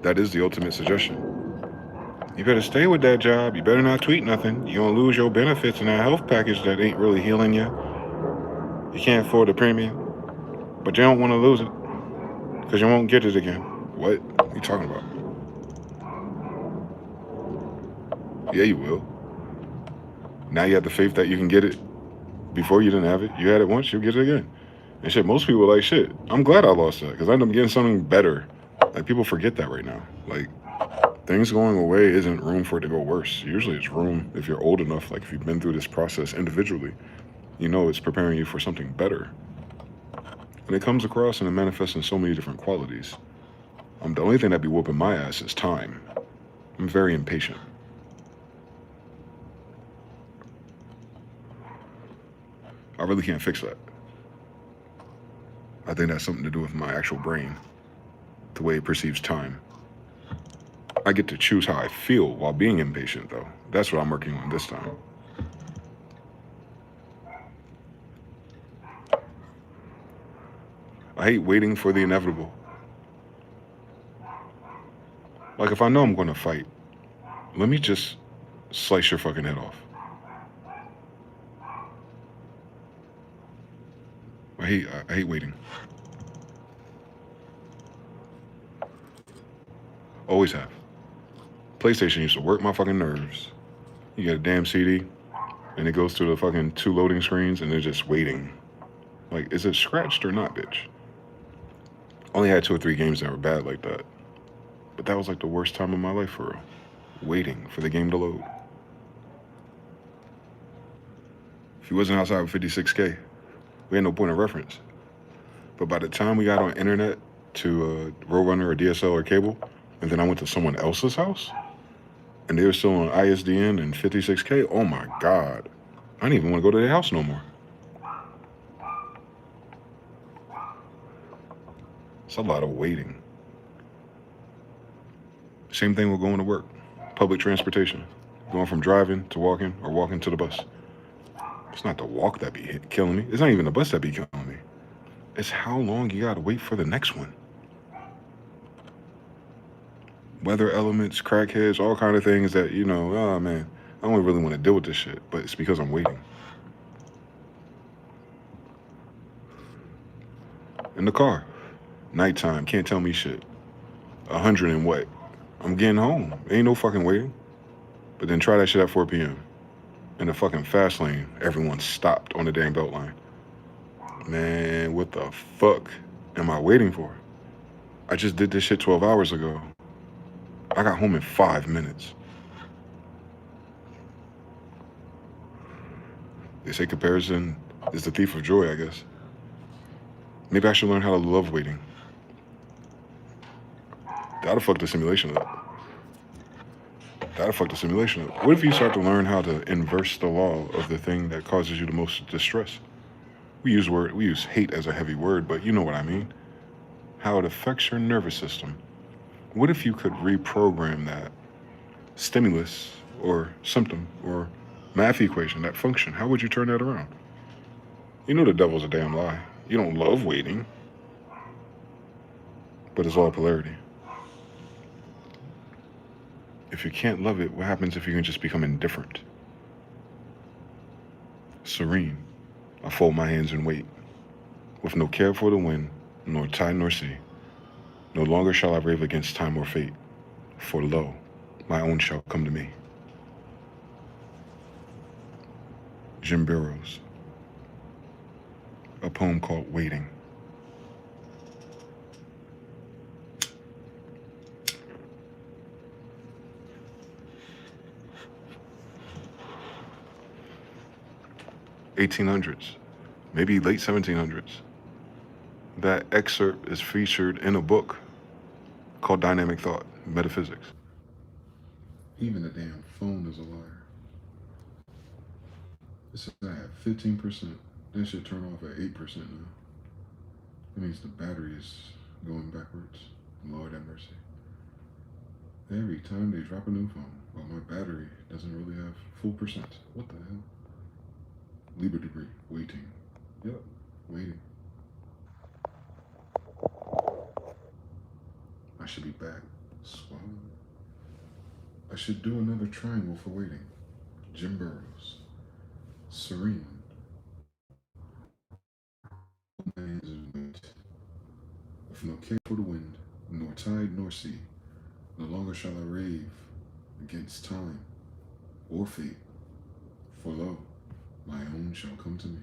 That is the ultimate suggestion. You better stay with that job. You better not tweet nothing. You're going to lose your benefits in that health package that ain't really healing you. You can't afford the premium. But you don't want to lose it because you won't get it again. What are you talking about? Yeah, you will. Now you have the faith that you can get it. Before you didn't have it. You had it once, you'll get it again. And shit, most people are like, shit, I'm glad I lost that because I ended up getting something better. Like, people forget that right now. Like, things going away isn't room for it to go worse. Usually it's room, if you're old enough, like if you've been through this process individually, you know it's preparing you for something better. And it comes across and it manifests in so many different qualities. The only thing that'd be whooping my ass is time. I'm very impatient. I really can't fix that. I think that's something to do with my actual brain, the way it perceives time. I get to choose how I feel while being impatient, though. That's what I'm working on this time. I hate waiting for the inevitable. Like, if I know I'm going to fight, let me just slice your fucking head off. I hate waiting. Always have. PlayStation used to work my fucking nerves. You get a damn CD, and it goes through the fucking 2 loading screens, and they're just waiting. Like, is it scratched or not, bitch? Only had 2 or 3 games that were bad like that. But that was like the worst time of my life for real. Waiting for the game to load. If you wasn't outside with 56K, we had no point of reference. But by the time we got on internet to Roadrunner or DSL or cable, and then I went to someone else's house, and they were still on ISDN and 56K, oh my God. I didn't even want to go to their house no more. It's a lot of waiting. Same thing with going to work. Public transportation. Going from driving to walking or walking to the bus. It's not the walk that be killing me. It's not even the bus that be killing me. It's how long you gotta wait for the next one. Weather elements, crackheads, all kind of things that, you know, oh man, I don't really want to deal with this shit, but it's because I'm waiting. In the car, nighttime, can't tell me shit. 100 and what? I'm getting home. Ain't no fucking waiting. But then try that shit at 4 p.m. In the fucking fast lane, everyone stopped on the damn belt line. Man, what the fuck am I waiting for? I just did this shit 12 hours ago. I got home in 5 minutes. They say comparison is the thief of joy, I guess. Maybe I should learn how to love waiting. That'll fuck the simulation up. That'll fuck the simulation up. What if you start to learn how to inverse the law of the thing that causes you the most distress? We use hate as a heavy word, but you know what I mean. how it affects your nervous system. What if you could reprogram that stimulus or symptom or math equation, that function? How would you turn that around? You know the devil's a damn lie. You don't love waiting, but it's all polarity. If you can't love it, what happens if you can just become indifferent? Serene, I fold my hands and wait, with no care for the wind, nor tide nor sea. No longer shall I rave against time or fate, for lo, my own shall come to me. Jim Burrows, a poem called Waiting. (1800s), maybe late 1700s. That excerpt is featured in a book called Dynamic Thought, Metaphysics. Even the damn phone is a liar. It says I have 15%. That should turn off at 8% now. That means the battery is going backwards. Lord have mercy. Every time they drop a new phone, well, my battery doesn't really have full percent. What the hell? Libra degree, waiting. Yep, waiting. I should be back. Swallow. I should do another triangle for waiting. Jim Burrows. Serene. With no care for the wind, nor tide nor sea, no longer shall I rave against time or fate, for lo, my own shall come to me.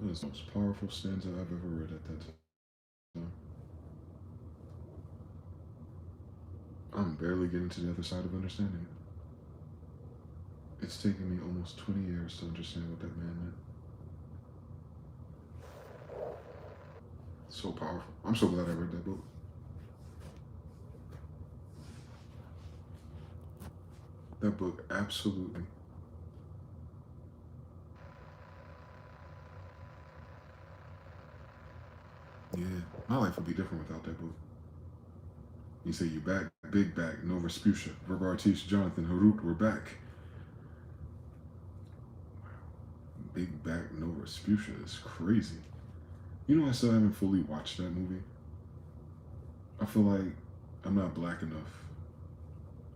That is the most powerful stanza I've ever read at that time. I'm barely getting to the other side of understanding it. It's taken me almost 20 years to understand what that man meant. So powerful. I'm so glad I read that book. That book absolutely. Yeah, my life would be different without that book. You say you back, big back, no Vespucia, Verb Artiste, Jonathan, Harut, we're back. Big back, no Vespucia is crazy. You know, I still haven't fully watched that movie. I feel like I'm not black enough.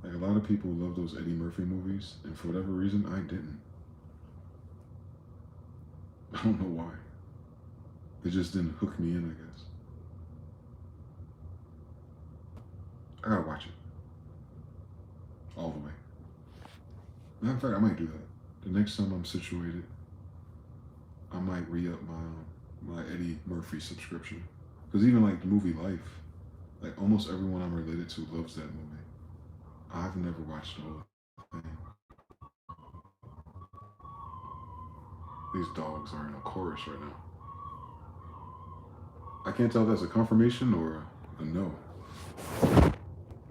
Like a lot of people love those Eddie Murphy movies, and for whatever reason, I didn't. I don't know why. It just didn't hook me in, I guess. I gotta watch it. All the way. Matter of fact, I might do that. The next time I'm situated, I might re-up my Eddie Murphy subscription. Because even like the movie Life, like almost everyone I'm related to loves that movie. I've never watched the whole thing. These dogs are in a chorus right now. I can't tell if that's a confirmation or a no.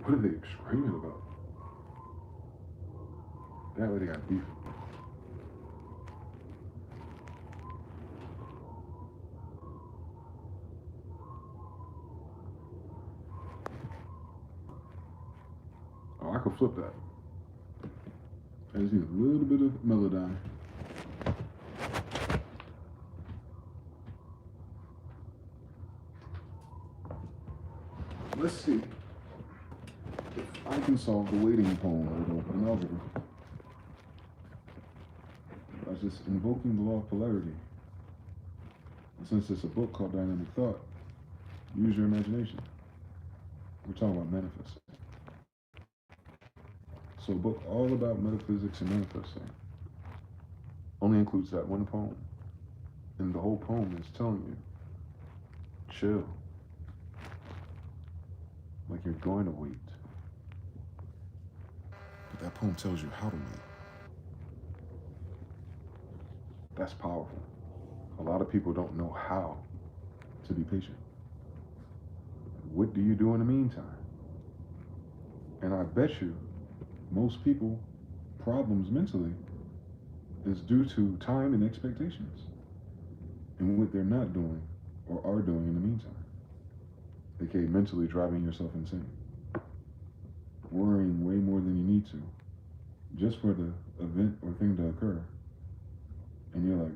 What are they screaming about? That lady got beef. Oh, I could flip that. I just need a little bit of Melodyne. Let's see if I can solve the waiting poem riddle in algebra by just invoking the law of polarity. And since it's a book called Dynamic Thought, use your imagination. We're talking about manifesting. So a book all about metaphysics and manifesting only includes that one poem. And the whole poem is telling you, chill. Like you're going to wait. But that poem tells you how to wait. That's powerful. A lot of people don't know how to be patient. What do you do in the meantime? And I bet you most people problems mentally is due to time and expectations. and what they're not doing or are doing in the meantime. AKA mentally driving yourself insane. Worrying way more than you need to, just for the event or thing to occur. And you're like,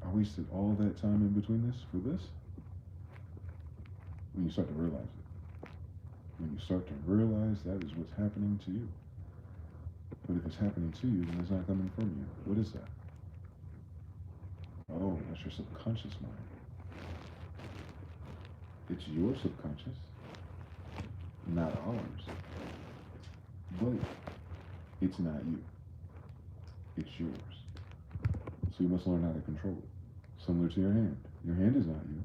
I wasted all that time in between this for this? When you start to realize it. When you start to realize that is what's happening to you. But if it's happening to you, then it's not coming from you. What is that? Oh, that's your subconscious mind. It's your subconscious, not ours. But it's not you. It's yours. So you must learn how to control it. Similar to your hand. Your hand is not you.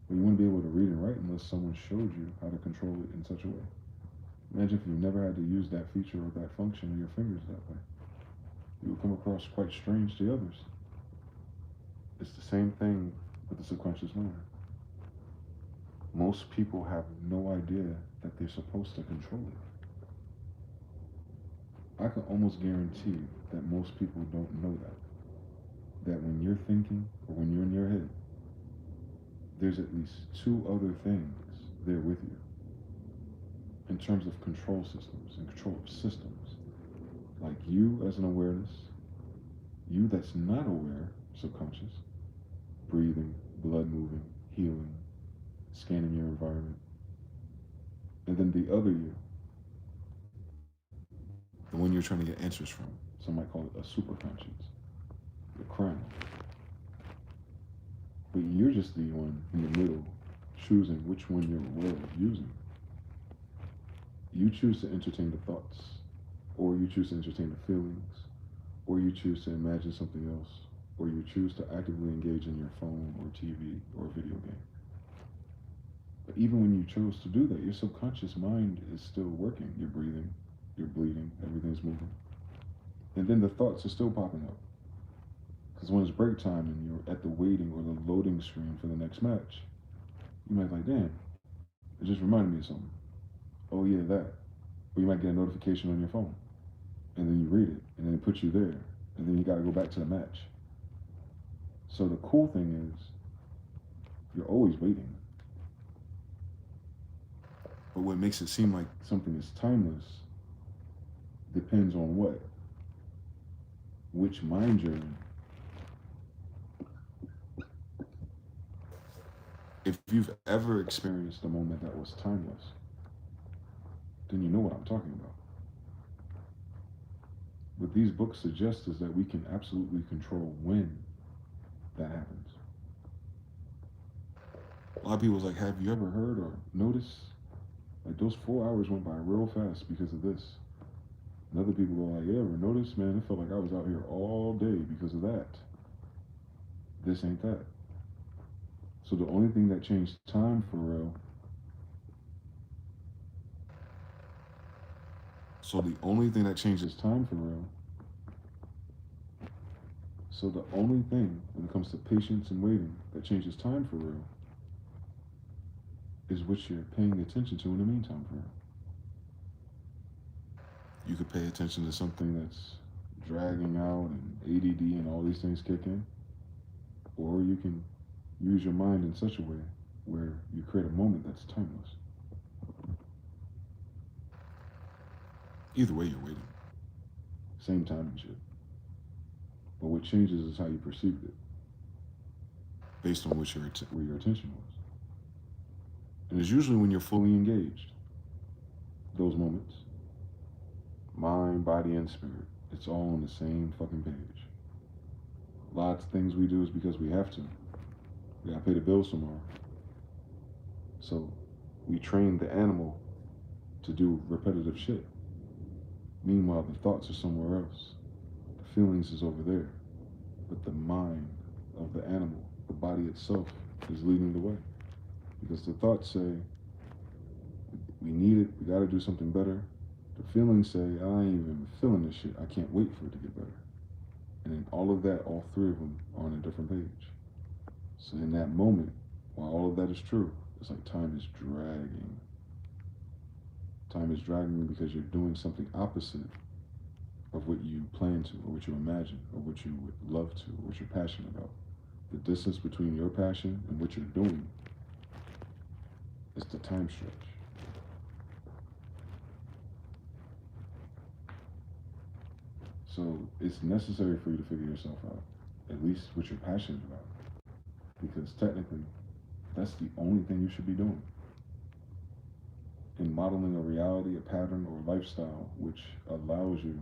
But you wouldn't be able to read and write unless someone showed you how to control it in such a way. Imagine if you never had to use that feature or that function of your fingers that way. You would come across quite strange to others. It's the same thing with the subconscious mind. Most people have no idea that they're supposed to control it. I can almost guarantee that most people don't know that. That when you're thinking or when you're in your head, there's at least two other things there with you in terms of control systems and control of systems. Like you as an awareness, you that's not aware, subconscious, breathing, blood moving, healing, scanning your environment, and then the other you, the one you're trying to get answers from. Some might call it a superconscious, the crown. But you're just the one in the middle choosing which one you're aware of using. You choose to entertain the thoughts, or you choose to entertain the feelings, or you choose to imagine something else, or you choose to actively engage in your phone or TV or video game. But even when you chose to do that, your subconscious mind is still working. You're breathing, you're bleeding, everything's moving. And then the thoughts are still popping up. Because when it's break time and you're at the waiting or the loading screen for the next match, you might be like, damn, it just reminded me of something. Oh yeah, that. Or you might get a notification on your phone. And then you read it, and then it puts you there. And then you gotta go back to the match. So the cool thing is, you're always waiting. But what makes it seem like something is timeless depends on what? Which mind you're in. If you've ever experienced a moment that was timeless, then you know what I'm talking about. What these books suggest is that we can absolutely control when that happens. A lot of people's like, have you ever heard or noticed? Like those 4 hours went by real fast because of this. And other people go like, yeah, ever noticed? Man, it felt like I was out here all day because of that. This ain't that. So the only thing that changed time for real. So the only thing that changes time for real. So the only thing when it comes to patience and waiting that changes time for real is what you're paying attention to in the meantime for real. You could pay attention to something that's dragging out and ADD and all these things kick in. Or you can use your mind in such a way where you create a moment that's timeless. Either way, you're waiting. Same time and shit. But what changes is how you perceived it, based on what where your attention was. And it's usually when you're fully engaged. Those moments, mind, body, and spirit, it's all on the same fucking page. Lots of things we do is because we have to. We gotta pay the bills tomorrow. So we train the animal to do repetitive shit. Meanwhile, the thoughts are somewhere else. The feelings is over there. But the mind of the animal, the body itself, is leading the way. Because the thoughts say, we need it, we gotta do something better. The feelings say, I ain't even feeling this shit, I can't wait for it to get better. And in all of that, all three of them are on a different page. So in that moment, while all of that is true, it's like time is dragging. Time is dragging because you're doing something opposite of what you plan to, or what you imagine, or what you would love to, or what you're passionate about. The distance between your passion and what you're doing is the time stretch. So it's necessary for you to figure yourself out, at least what you're passionate about, because technically, that's the only thing you should be doing. In modeling a reality, a pattern, or lifestyle which allows you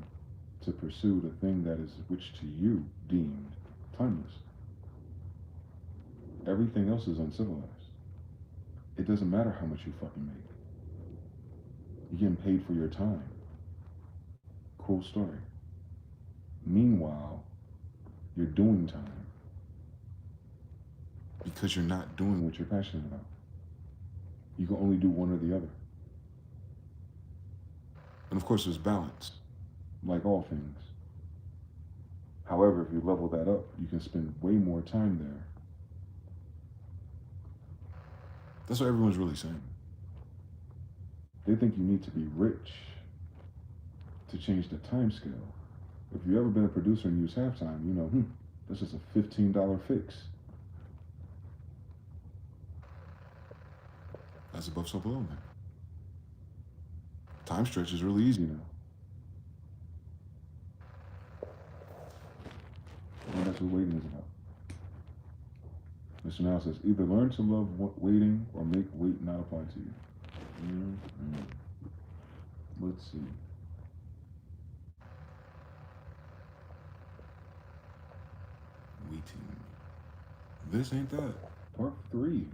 to pursue the thing that is which to you deemed timeless. Everything else is uncivilized. It doesn't matter how much you fucking make. You're getting paid for your time. Cool story. Meanwhile, you're doing time because you're not doing what you're passionate about. You can only do one or the other. And of course, there's balance, like all things. However, if you level that up, you can spend way more time there. That's what everyone's really saying. They think you need to be rich to change the time scale. If you've ever been a producer and used halftime, you know, that's just a $15 fix. That's above so below, man. Time stretch is really easy now. And that's what waiting is about. Mr. Now says, either learn to love waiting or make wait not apply to you. Let's see. Waiting. This ain't that. Part 3.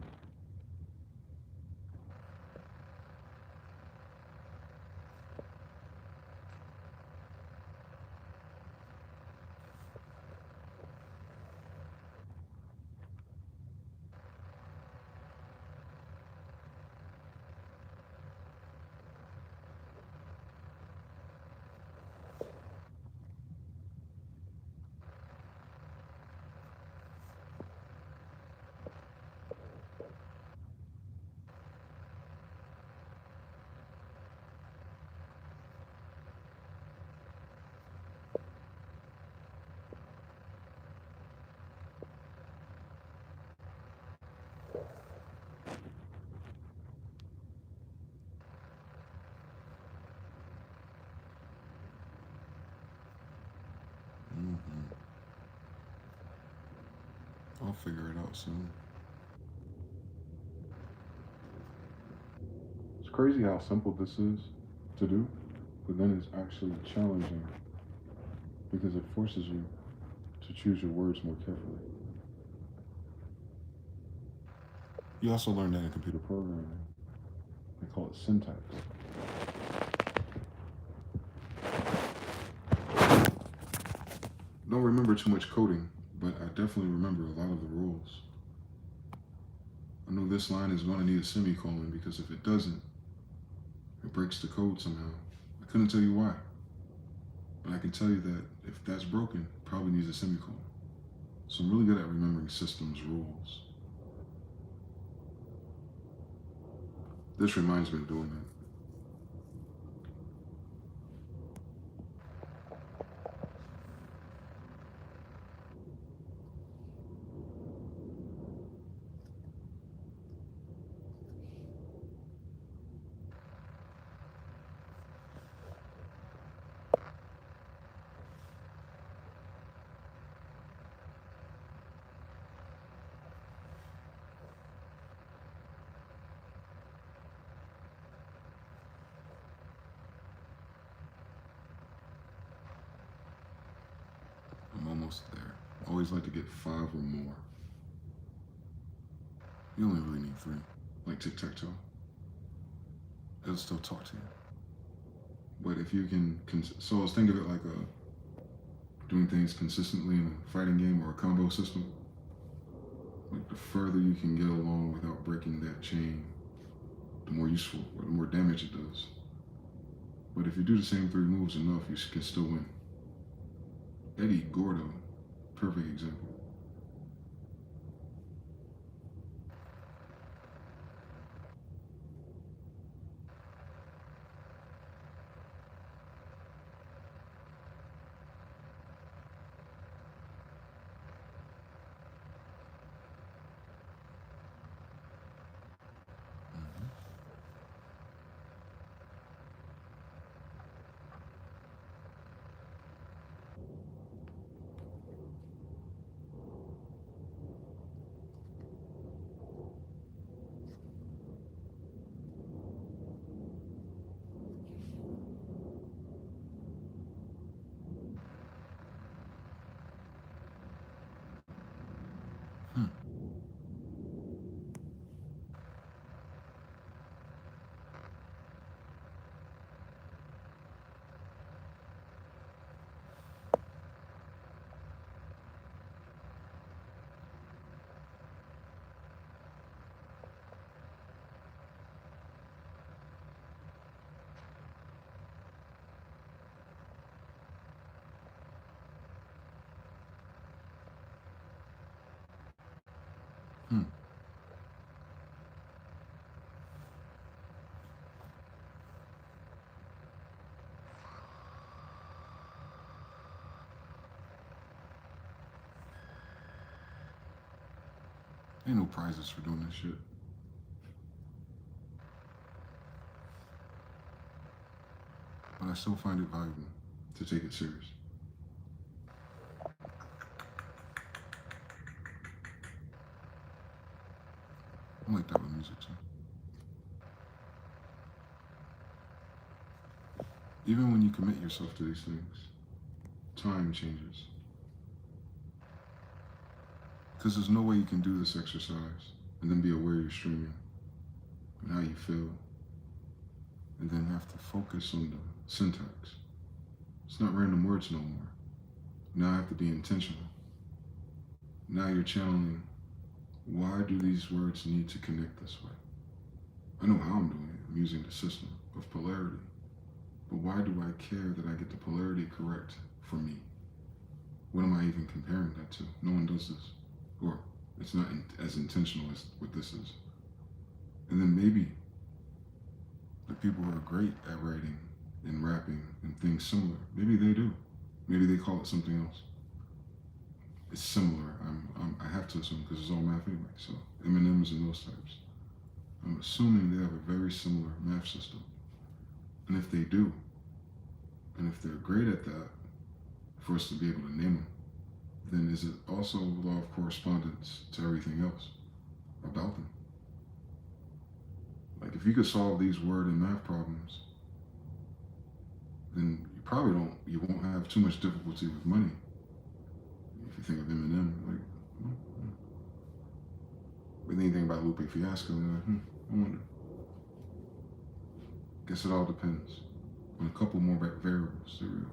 I'll figure it out soon. It's crazy how simple this is to do, but then it's actually challenging because it forces you to choose your words more carefully. You also learn that in computer programming. They call it syntax. Don't remember too much coding, but I definitely remember a lot of the rules. I know this line is going to need a semicolon because if it doesn't, it breaks the code somehow. I couldn't tell you why, but I can tell you that if that's broken, it probably needs a semicolon. So I'm really good at remembering systems rules. This reminds me of doing that. I'm almost there. I always like to get 5 or more. You only really need 3, like tic-tac-toe. It'll still talk to you. But if you can, so I was thinking of it like doing things consistently in a fighting game or a combo system. Like the further you can get along without breaking that chain, the more useful or the more damage it does. But if you do the same 3 moves enough, you can still win. Eddie Gordo, perfect example. Ain't no prizes for doing this shit. But I still find it valuable to take it serious. I like that with music too. Even when you commit yourself to these things, time changes. Because there's no way you can do this exercise and then be aware you're streaming and how you feel, and then have to focus on the syntax. It's not random words no more. Now I have to be intentional. Now you're channeling, why do these words need to connect this way? I know how I'm doing it. I'm using the system of polarity. But why do I care that I get the polarity correct for me? What am I even comparing that to? No one does this. Or it's not as intentional as what this is. And then maybe the people who are great at writing and rapping and things similar, maybe they do. Maybe they call it something else. It's similar. I have to assume because it's all math anyway. So M&Ms and those types. I'm assuming they have a very similar math system. And if they do, and if they're great at that, for us to be able to name them, then is it also a law of correspondence to everything else about them? Like if you could solve these word and math problems, then you won't have too much difficulty with money. If you think of Eminem, like, with anything about Lupe Fiasco, you're like, I wonder. Guess it all depends on a couple more variables. They're real.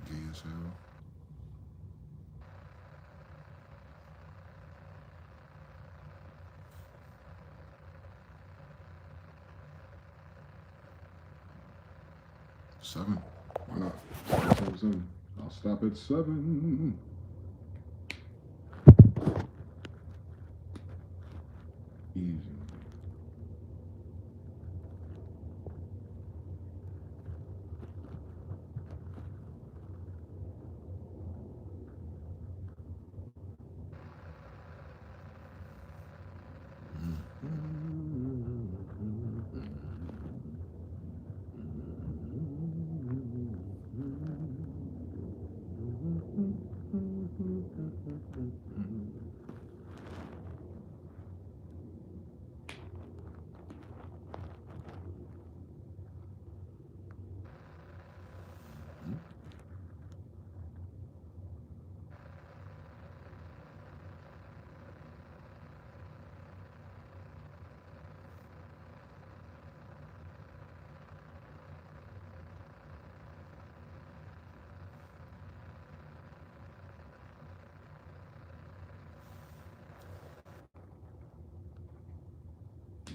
Gay as hell. Seven. Why not? Start at 7. I'll stop at 7. Easy.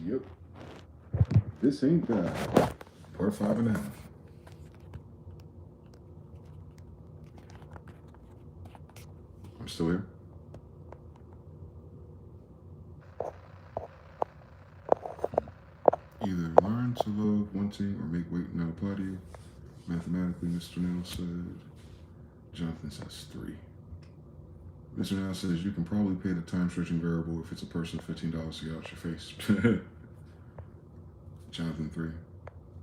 Yep. This ain't that. Part 5.5. I'm still here. Either learn to love wanting or make weight not apply to you. Mathematically, Mr. Nell said. Jonathan says 3. Mr. Nell says you can probably pay the time stretching variable if it's a person $15 to get out your face. Jonathan 3.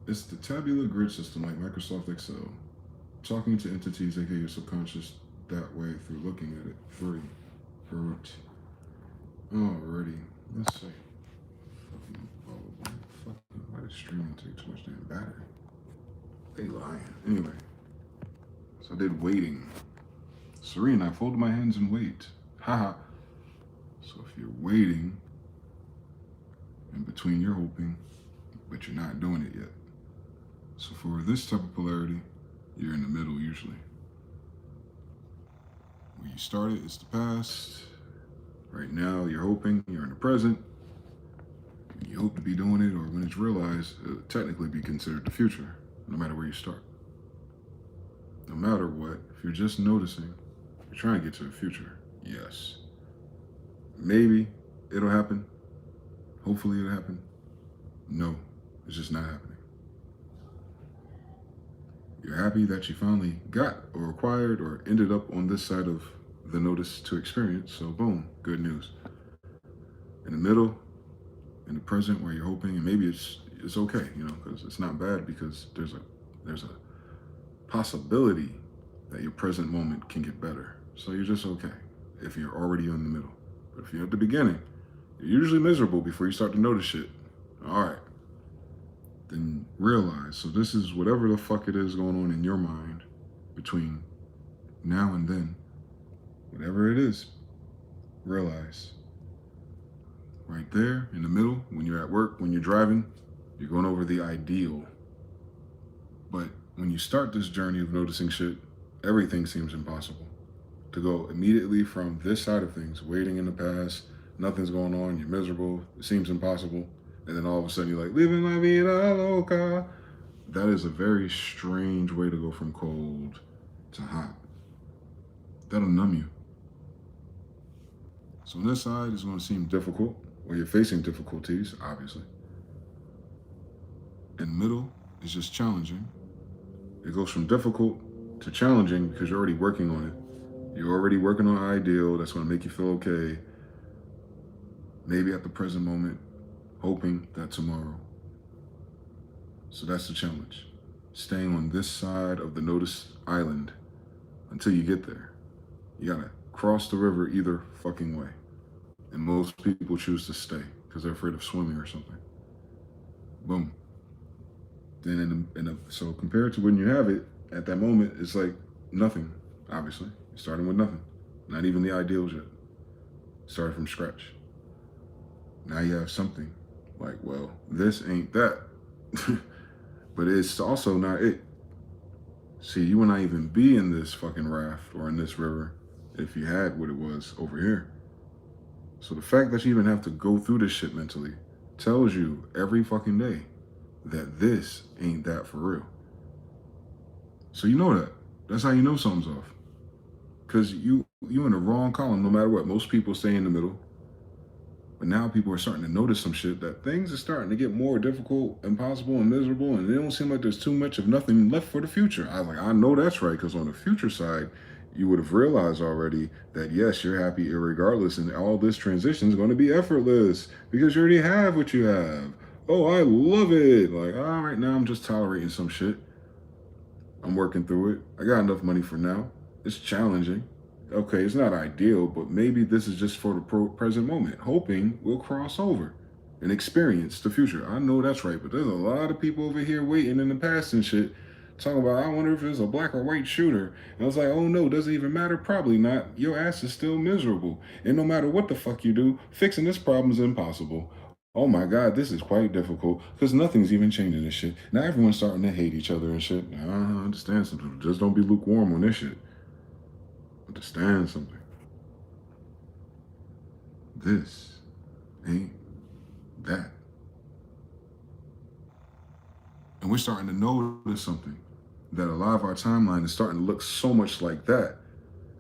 It's the tabular grid system like Microsoft Excel. Talking to entities, aka your subconscious, that way through looking at it. 3. Fruit. Alrighty. Let's see. Why does streaming take too much damn battery? They lying. Anyway. So I did waiting. Serene, I fold my hands and wait. Haha. So if you're waiting, in between you're hoping, but you're not doing it yet. So for this type of polarity, you're in the middle usually. Where you started is the past. Right now, you're hoping, you're in the present. When you hope to be doing it, or when it's realized, it'll technically be considered the future, no matter where you start. No matter what, if you're just noticing, you're trying to get to the future. Yes. Maybe it'll happen. Hopefully it'll happen. No, it's just not happening. You're happy that you finally got or acquired or ended up on this side of the notice to experience. So boom, good news. In the middle, in the present where you're hoping, and maybe it's okay, you know, because it's not bad, because there's a possibility that your present moment can get better. So you're just okay if you're already in the middle. But if you're at the beginning, you're usually miserable before you start to notice shit. All right. Then realize, so this is whatever the fuck it is going on in your mind between now and then, whatever it is, realize right there in the middle, when you're at work, when you're driving, you're going over the ideal. But when you start this journey of noticing shit, everything seems impossible. To go immediately from this side of things, waiting in the past, nothing's going on, you're miserable, it seems impossible, and then all of a sudden you're like, living la vida loca. That is a very strange way to go from cold to hot. That'll numb you. So on this side is going to seem difficult, or you're facing difficulties, obviously. In the middle is just challenging. It goes from difficult to challenging because you're already working on it. You're already working on an ideal that's going to make you feel okay. Maybe at the present moment, hoping that tomorrow. So that's the challenge. Staying on this side of the notice island until you get there. You gotta cross the river either fucking way. And most people choose to stay because they're afraid of swimming or something. Boom. Then so compared to when you have it, at that moment, it's like nothing, obviously. You're starting with nothing. Not even the ideals yet. Started from scratch. Now you have something. Like, well, this ain't that. But it's also not it. See, you would not even be in this fucking raft or in this river if you had what it was over here. So the fact that you even have to go through this shit mentally tells you every fucking day that this ain't that for real. So you know that. That's how you know something's off. Because you in the wrong column no matter what. Most people stay in the middle. But now people are starting to notice some shit, that things are starting to get more difficult, impossible, and miserable, and it don't seem like there's too much of nothing left for the future. I was like, I know that's right, because on the future side, you would have realized already that yes, you're happy irregardless, and all this transition is going to be effortless because you already have what you have. Oh, I love it. Like, all right, now I'm just tolerating some shit. I'm working through it. I got enough money for now. It's challenging. Okay, it's not ideal, but maybe this is just for the present moment, hoping we'll cross over and experience the future. I know that's right, but there's a lot of people over here waiting in the past and shit, talking about, I wonder if it's a black or white shooter. And I was like, oh no, doesn't even matter, probably not. Your ass is still miserable. And no matter what the fuck you do, fixing this problem is impossible. Oh my God, this is quite difficult because nothing's even changing this shit. Now everyone's starting to hate each other and shit. I understand something. Just don't be lukewarm on this shit. Understand something. This ain't that. And we're starting to notice something, that a lot of our timeline is starting to look so much like that.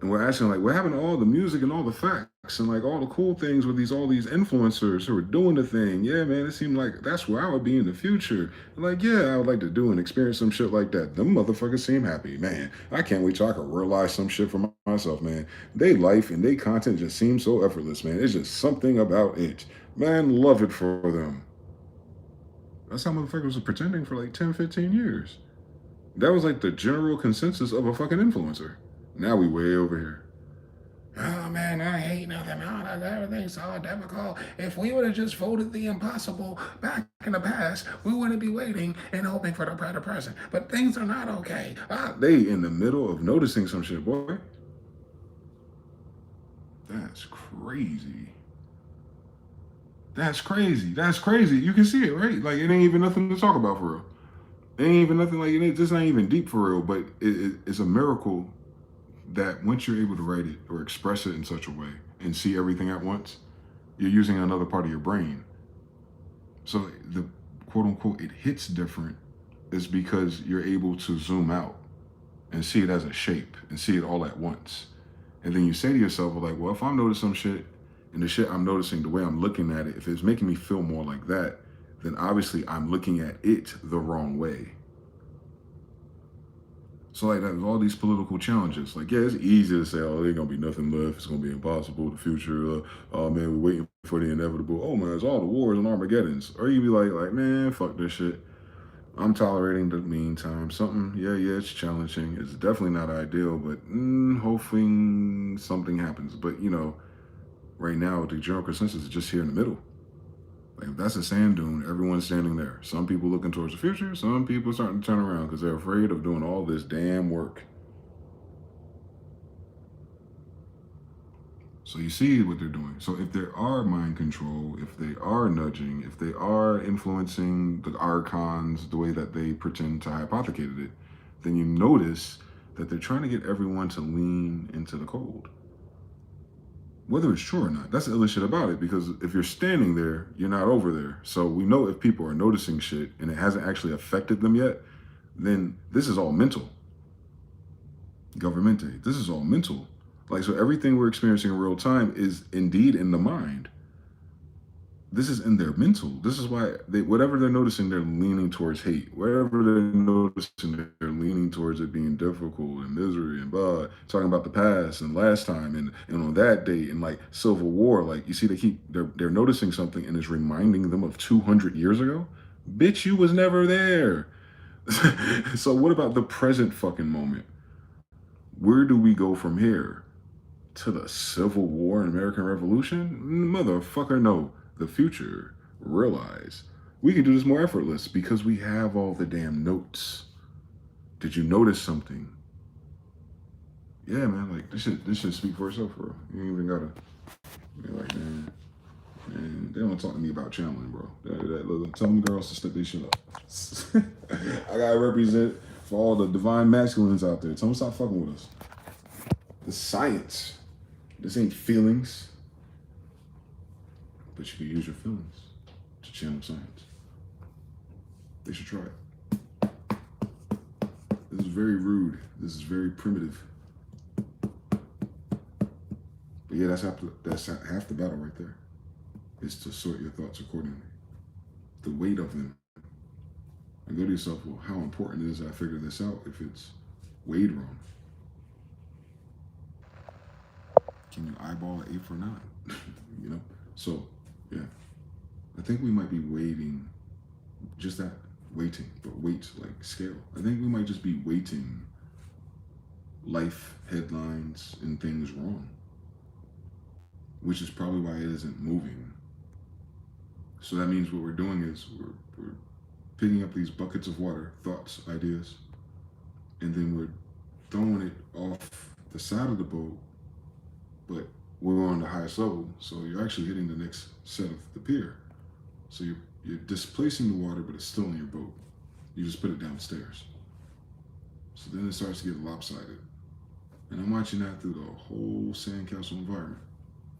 And we're asking, like, what happened to all the music and all the facts and like all the cool things with all these influencers who are doing the thing? Yeah, man, it seemed like that's where I would be in the future. And like, yeah, I would like to do and experience some shit like that. Them motherfuckers seem happy, man. I can't wait till I can realize some shit for myself, man. They life and they content just seems so effortless, man. It's just something about it. Man, love it for them. That's how motherfuckers were pretending for like 10, 15 years. That was like the general consensus of a fucking influencer. Now we way over here. Oh man, I hate nothing. Everything's so difficult. If we would have just voted the impossible back in the past, we wouldn't be waiting and hoping for the better present. But things are not okay. They in the middle of noticing some shit, boy. That's crazy. That's crazy. That's crazy. You can see it, right? Like, it ain't even nothing to talk about for real. It ain't even nothing like it. Ain't, this ain't even deep for real, but it's a miracle that once you're able to write it or express it in such a way and see everything at once, you're using another part of your brain. So the quote unquote, it hits different is because you're able to zoom out and see it as a shape and see it all at once. And then you say to yourself, like, well, if I'm noticing some shit and the shit I'm noticing, the way I'm looking at it, if it's making me feel more like that, then obviously I'm looking at it the wrong way. So like there's all these political challenges. Like, yeah, it's easy to say, oh, there ain't gonna be nothing left. It's gonna be impossible. The future. Oh man, we're waiting for the inevitable. Oh man, it's all the wars and Armageddons. Or you be like, man, fuck this shit. I'm tolerating the meantime. Something, yeah, it's challenging. It's definitely not ideal, but hoping something happens. But you know, right now the general consensus is just here in the middle. Like if that's a sand dune, everyone's standing there. Some people looking towards the future, some people starting to turn around because they're afraid of doing all this damn work. So you see what they're doing. So if there are mind control, if they are nudging, if they are influencing the archons the way that they pretend to hypothecate it, then you notice that they're trying to get everyone to lean into the cold. Whether it's true or not, that's the illest shit about it, because if you're standing there, you're not over there. So we know if people are noticing shit and it hasn't actually affected them yet, then this is all mental. Governmente, this is all mental. Like, so everything we're experiencing in real time is indeed in the mind. This is in their mental. This is why whatever they're noticing, they're leaning towards hate. Whatever they're noticing, they're leaning towards it being difficult and misery and blah. Talking about the past and last time and on that date and like Civil War. Like, you see, they're noticing something and it's reminding them of 200 years ago. Bitch, you was never there. So what about the present fucking moment? Where do we go from here? To the Civil War and American Revolution? Motherfucker, no. The future. Realize we can do this more effortless because we have all the damn notes. Did you notice something? Yeah, man, like this should speak for itself, bro. You ain't even gotta be like, man, they don't talk to me about channeling, bro. Tell them girls to step their shit up. I gotta represent for all the divine masculines out there. Tell them stop fucking with us. The science. This ain't feelings. But you can use your feelings to channel science. They should try it. This is very rude. This is very primitive. But yeah, that's half the battle right there. Is to sort your thoughts accordingly. The weight of them. And go to yourself, well, how important is I figure this out if it's weighed wrong? Can you eyeball an 8 for 9? You know? So, yeah. I think we might be waiting, just that, waiting, but weight like scale. I think we might just be weighting life headlines and things wrong, which is probably why it isn't moving. So that means what we're doing is we're picking up these buckets of water, thoughts, ideas, and then we're throwing it off the side of the boat, but we're on the highest level, so you're actually hitting the next set of the pier. So you're displacing the water, but it's still in your boat. You just put it downstairs. So then it starts to get lopsided. And I'm watching that through the whole sandcastle environment.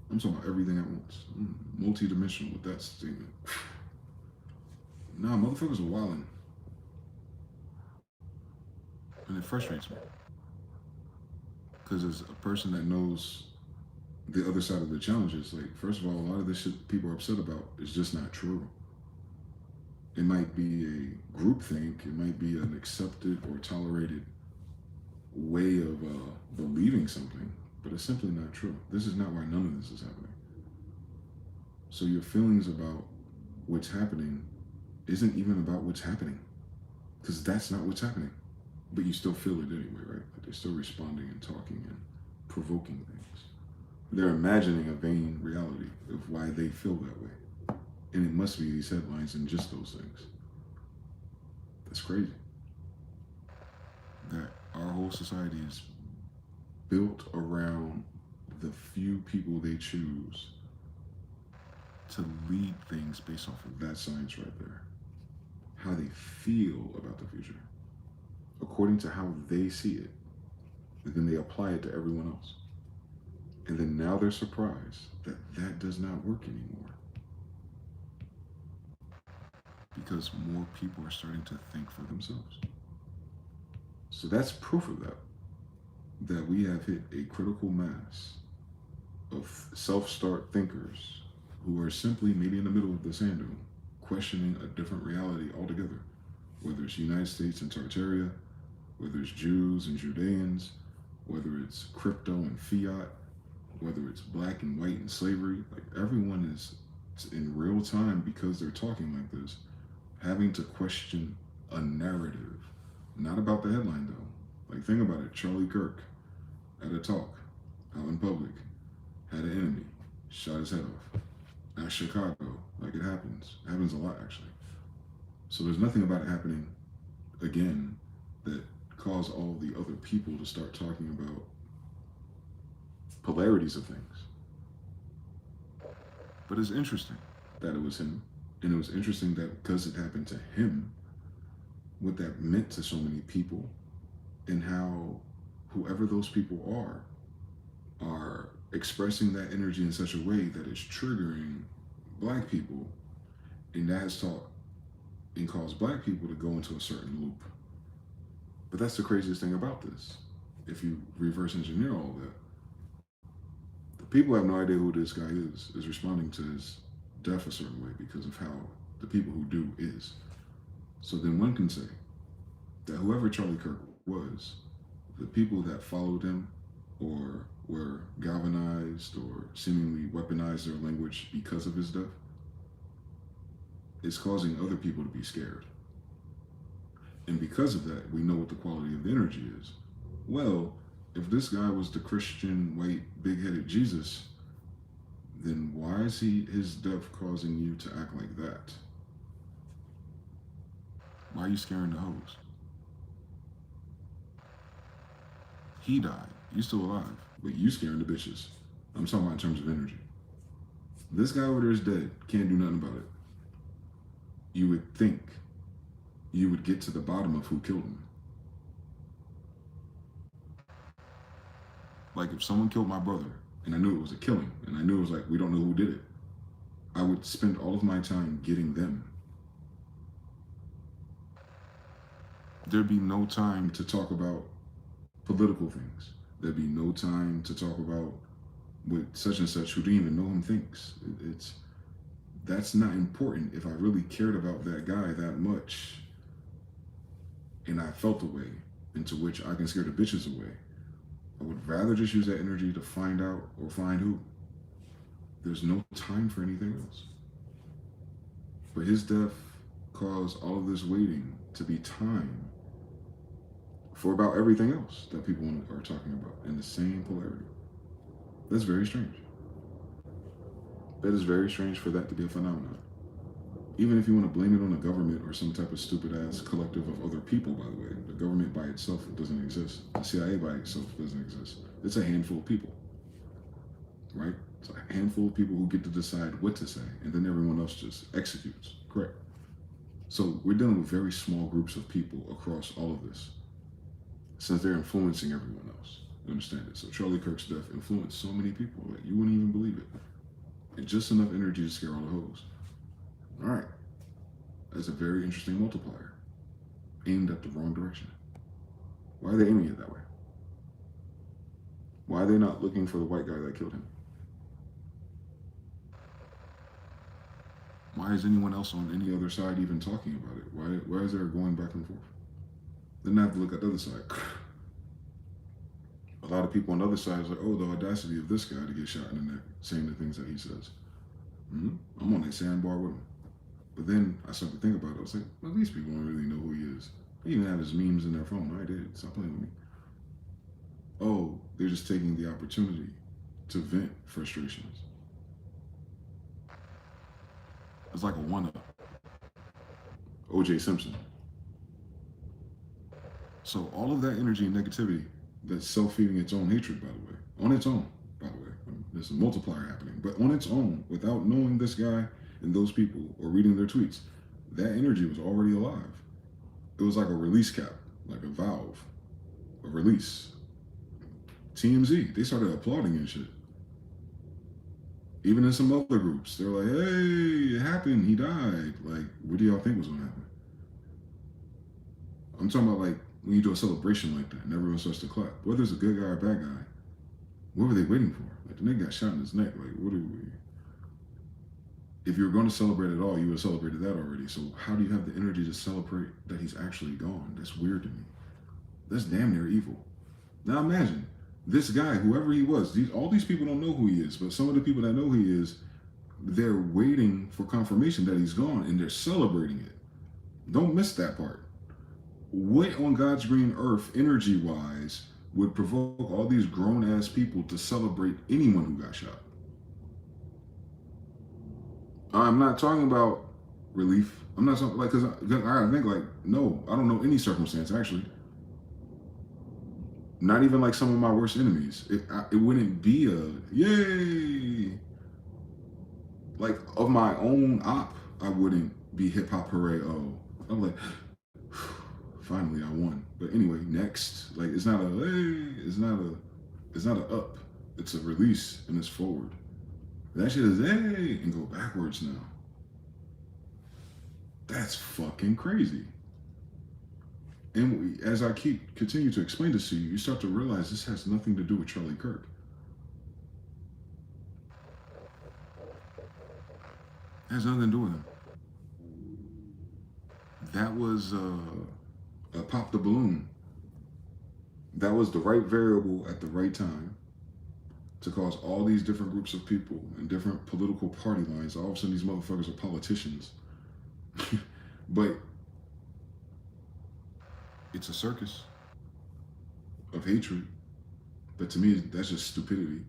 I'm talking about everything at once. I'm multi-dimensional with that statement. Nah, motherfuckers are wilding. And it frustrates me. Because as a person that knows the other side of the challenges, like, first of all, a lot of this shit people are upset about is just not true. It might be a groupthink, it might be an accepted or tolerated way of believing something, but it's simply not true. This is not why none of this is happening. So your feelings about what's happening isn't even about what's happening, because that's not what's happening. But you still feel it anyway, right? Like they're still responding and talking and provoking things. They're imagining a vain reality of why they feel that way. And it must be these headlines and just those things. That's crazy. That our whole society is built around the few people they choose to lead things based off of that science right there, how they feel about the future, according to how they see it, and then they apply it to everyone else. And then now they're surprised that that does not work anymore. Because more people are starting to think for themselves. So that's proof of that we have hit a critical mass of self-start thinkers who are simply maybe in the middle of the sand dune, questioning a different reality altogether. Whether it's United States and Tartaria, whether it's Jews and Judeans, whether it's crypto and fiat, whether it's black and white and slavery, like everyone is in real time, because they're talking like this, having to question a narrative, not about the headline though. Like think about it, Charlie Kirk at a talk out in public, had an enemy, shot his head off. At Chicago, like it happens a lot actually. So there's nothing about it happening again that caused all the other people to start talking about polarities of things. But it's interesting that it was him, and it was interesting that because it happened to him, what that meant to so many people, and how whoever those people are expressing that energy in such a way that it's triggering black people, and that has taught and caused black people to go into a certain loop. But that's the craziest thing about this. If you reverse engineer all that, the people have no idea who this guy is responding to his death a certain way because of how the people who do is. So then one can say that whoever Charlie Kirk was, the people that followed him or were galvanized or seemingly weaponized their language because of his death, is causing other people to be scared. And because of that, we know what the quality of the energy is. Well, if this guy was the Christian, white, big-headed Jesus, then why is his death causing you to act like that? Why are you scaring the hoes? He died. You still alive, but you scaring the bitches. I'm talking about in terms of energy. This guy over there is dead. Can't do nothing about it. You would think you would get to the bottom of who killed him. Like if someone killed my brother and I knew it was a killing and I knew it was like, we don't know who did it, I would spend all of my time getting them. There'd be no time to talk about political things. There'd be no time to talk about what such and such who didn't even know him thinks. That's not important. If I really cared about that guy that much and I felt a way into which I can scare the bitches away, I would rather just use that energy to find out or find who. There's no time for anything else. But his death caused all of this waiting to be time for about everything else that people are talking about in the same polarity. That's very strange. That is very strange for that to be a phenomenon. Even if you want to blame it on the government or some type of stupid ass collective of other people, by the way, the government by itself doesn't exist. The CIA by itself doesn't exist. It's a handful of people, right? It's a handful of people who get to decide what to say, and then everyone else just executes, correct? So we're dealing with very small groups of people across all of this, since they're influencing everyone else. You understand it? So Charlie Kirk's death influenced so many people that you wouldn't even believe it. And just enough energy to scare all the hoes. All right. That's a very interesting multiplier, aimed at the wrong direction. Why are they aiming it that way? Why are they not looking for the white guy that killed him? Why is anyone else on any other side even talking about it? Why is there going back and forth? Then I have to look at the other side. A lot of people on the other side is like, oh, the audacity of this guy to get shot in the neck, saying the things that he says. I'm on that sandbar with him. But then I started to think about it. I was like, well, these people don't really know who he is. They even have his memes in their phone. I did. Stop playing with me. Oh, they're just taking the opportunity to vent frustrations. It's like a one-up. O.J. Simpson. So all of that energy and negativity that's self-feeding its own hatred, by the way, on its own, by the way, There's a multiplier happening. But on its own, without knowing this guy and those people or reading their tweets, that energy was already alive. It was like a release cap, like a valve, a release. TMZ, they started applauding and shit. Even in some other groups, they're like, hey, it happened, he died. Like, what do y'all think was gonna happen? I'm talking about like when you do a celebration like that and everyone starts to clap. Whether it's a good guy or a bad guy, what were they waiting for? Like the nigga got shot in his neck. Like, what are we? If you were going to celebrate at all, you would have celebrated that already. So how do you have the energy to celebrate that he's actually gone? That's weird to me. That's damn near evil. Now imagine this guy, whoever he was, all these people don't know who he is, but some of the people that know who he is, they're waiting for confirmation that he's gone and they're celebrating it. Don't miss that part. What on God's green earth, energy-wise, would provoke all these grown-ass people to celebrate anyone who got shot? I'm not talking about relief. I'm not talking, like, because I think, like, no, I don't know any circumstance, actually. Not even like some of my worst enemies. It wouldn't be a, yay! Like, of my own op, I wouldn't be hip-hop hooray, oh. I'm like, finally I won. But anyway, next. Like, it's not a, hey, it's not a up. It's a release and it's forward. That shit is, hey, and go backwards now. That's fucking crazy. And as I continue to explain this to you, you start to realize this has nothing to do with Charlie Kirk. It has nothing to do with him. That was pop the balloon. That was the right variable at the right time to cause all these different groups of people and different political party lines. All of a sudden, these motherfuckers are politicians. But it's a circus of hatred. But to me, that's just stupidity.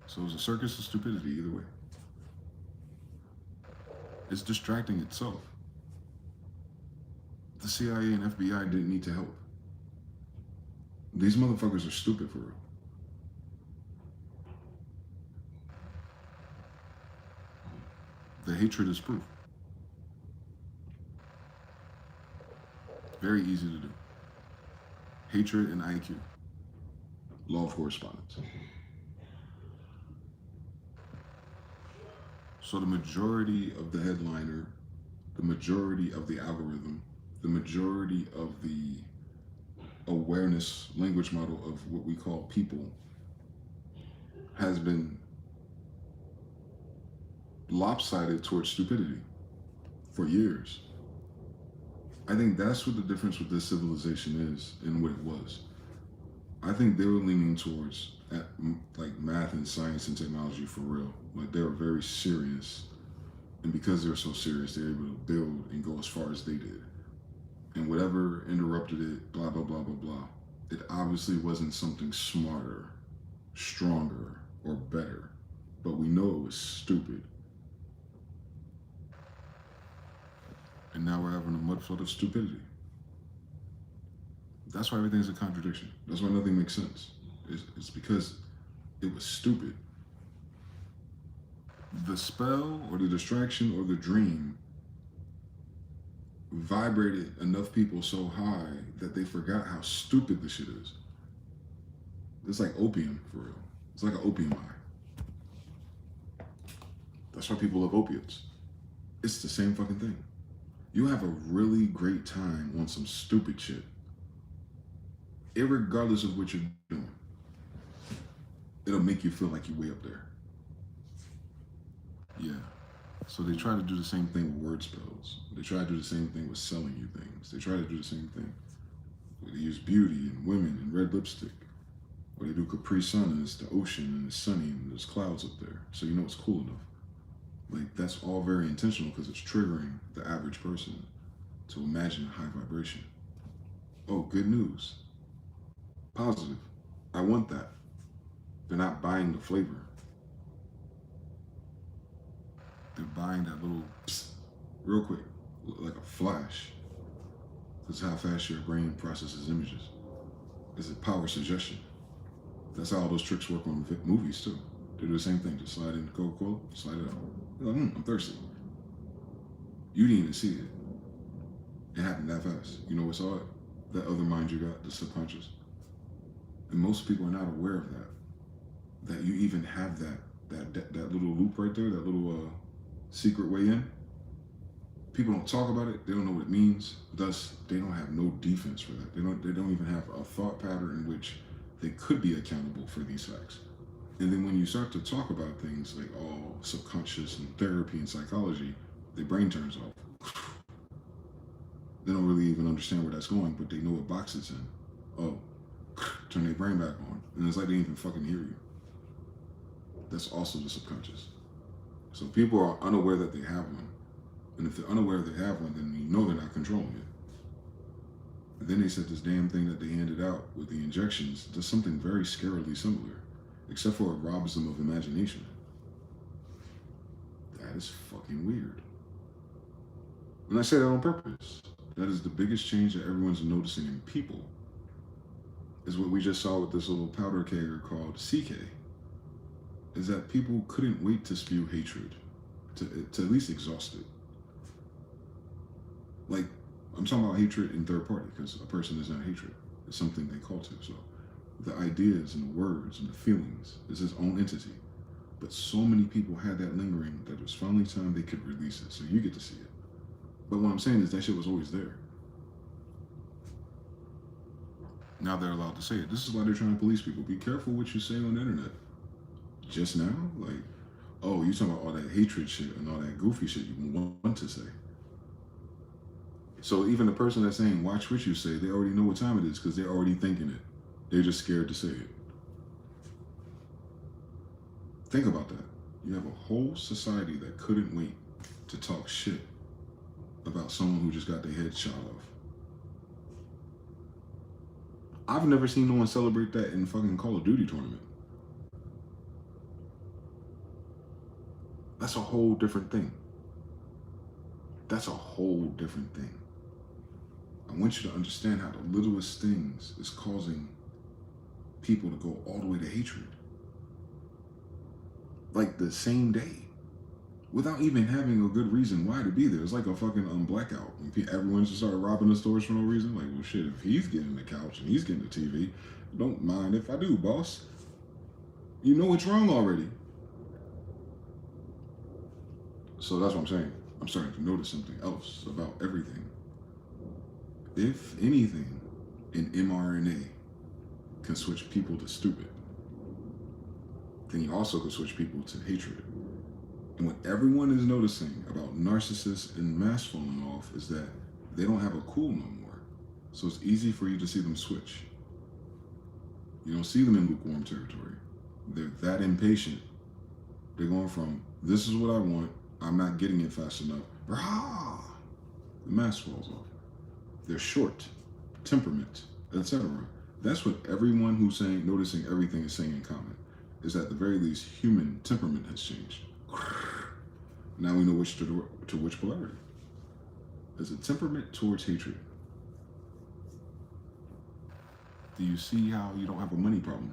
So it's a circus of stupidity either way. It's distracting itself. The CIA and FBI didn't need to help. These motherfuckers are stupid for real. The hatred is proof. Very easy to do. Hatred and IQ. Law of correspondence. So the majority of the headliner, the majority of the algorithm, the majority of the awareness language model of what we call people has been lopsided towards stupidity for years. I think that's what the difference with this civilization is and what it was. I think they were leaning towards like math and science and technology for real. Like they were very serious. And because they were so serious, they were able to build and go as far as they did. And whatever interrupted it, blah, blah, blah, blah, blah. It obviously wasn't something smarter, stronger, or better. But we know it was stupid. And now we're having a mud flood of stupidity. That's why everything's a contradiction. That's why nothing makes sense. It's because it was stupid. The spell or the distraction or the dream vibrated enough people so high that they forgot how stupid this shit is. It's like opium, for real. It's like an opium high. That's why people love opiates. It's the same fucking thing. You have a really great time on some stupid shit, irregardless of what you're doing. It'll make you feel like you're way up there. Yeah. So they try to do the same thing with word spells. They try to do the same thing with selling you things. They try to do the same thing. They use beauty and women and red lipstick. Or they do Capri Sun and it's the ocean and it's sunny and there's clouds up there. So you know it's cool enough. Like that's all very intentional because it's triggering the average person to imagine a high vibration. Oh, good news. Positive. I want that. They're not buying the flavor. They're buying that little psst, real quick, like a flash. That's how fast your brain processes images. It's a power suggestion. That's how all those tricks work on movies too. They do the same thing. Just slide in Coca-Cola, slide it out. You're like, I'm thirsty. You didn't even see it. It happened that fast. You know what's all it? That other mind you got, the subconscious. And most people are not aware of that. That you even have that little loop right there, that little secret way in. People don't talk about it. They don't know what it means. Thus, they don't have no defense for that. They don't even have a thought pattern in which they could be accountable for these facts. And then when you start to talk about things like subconscious and therapy and psychology, their brain turns off. They don't really even understand where that's going, but they know what box it's in. Oh, turn their brain back on. And it's like they didn't even fucking hear you. That's also the subconscious. So people are unaware that they have one. And if they're unaware they have one, then you know they're not controlling it. And then they said this damn thing that they handed out with the injections does something very scarily similar, except for it robs them of imagination. That is fucking weird. And I say that on purpose. That is the biggest change that everyone's noticing in people, is what we just saw with this little powder kegger called CK, is that people couldn't wait to spew hatred, to at least exhaust it. Like, I'm talking about hatred in third party, because a person is not hatred. It's something they call to. So the ideas and the words and the feelings is its own entity. But so many people had that lingering that it was finally time they could release it. So you get to see it. But what I'm saying is that shit was always there. Now they're allowed to say it. This is why they're trying to police people. Be careful what you say on the internet. Just now? Like, oh, you talking about all that hatred shit and all that goofy shit you want to say. So even the person that's saying, watch what you say, they already know what time it is because they're already thinking it. They're just scared to say it. Think about that. You have a whole society that couldn't wait to talk shit about someone who just got their head shot off. I've never seen no one celebrate that in fucking Call of Duty tournament. That's a whole different thing. That's a whole different thing. I want you to understand how the littlest things is causing people to go all the way to hatred. Like the same day. Without even having a good reason why to be there. It's like a fucking blackout. Everyone just started robbing the stores for no reason. Like, well, shit, if he's getting the couch and he's getting the TV, don't mind if I do, boss. You know what's wrong already. So that's what I'm saying. I'm starting to notice something else about everything. If anything, an mRNA can switch people to stupid, then you also can switch people to hatred. And what everyone is noticing about narcissists and masks falling off is that they don't have a cool no more. So it's easy for you to see them switch. You don't see them in lukewarm territory. They're that impatient. They're going from, this is what I want, I'm not getting it fast enough. Rah! The mask falls off. They're short, temperament, etc. That's what everyone who's saying, noticing everything is saying in common, is that at the very least, human temperament has changed. Now we know which to which polarity. There's a temperament towards hatred. Do you see how you don't have a money problem?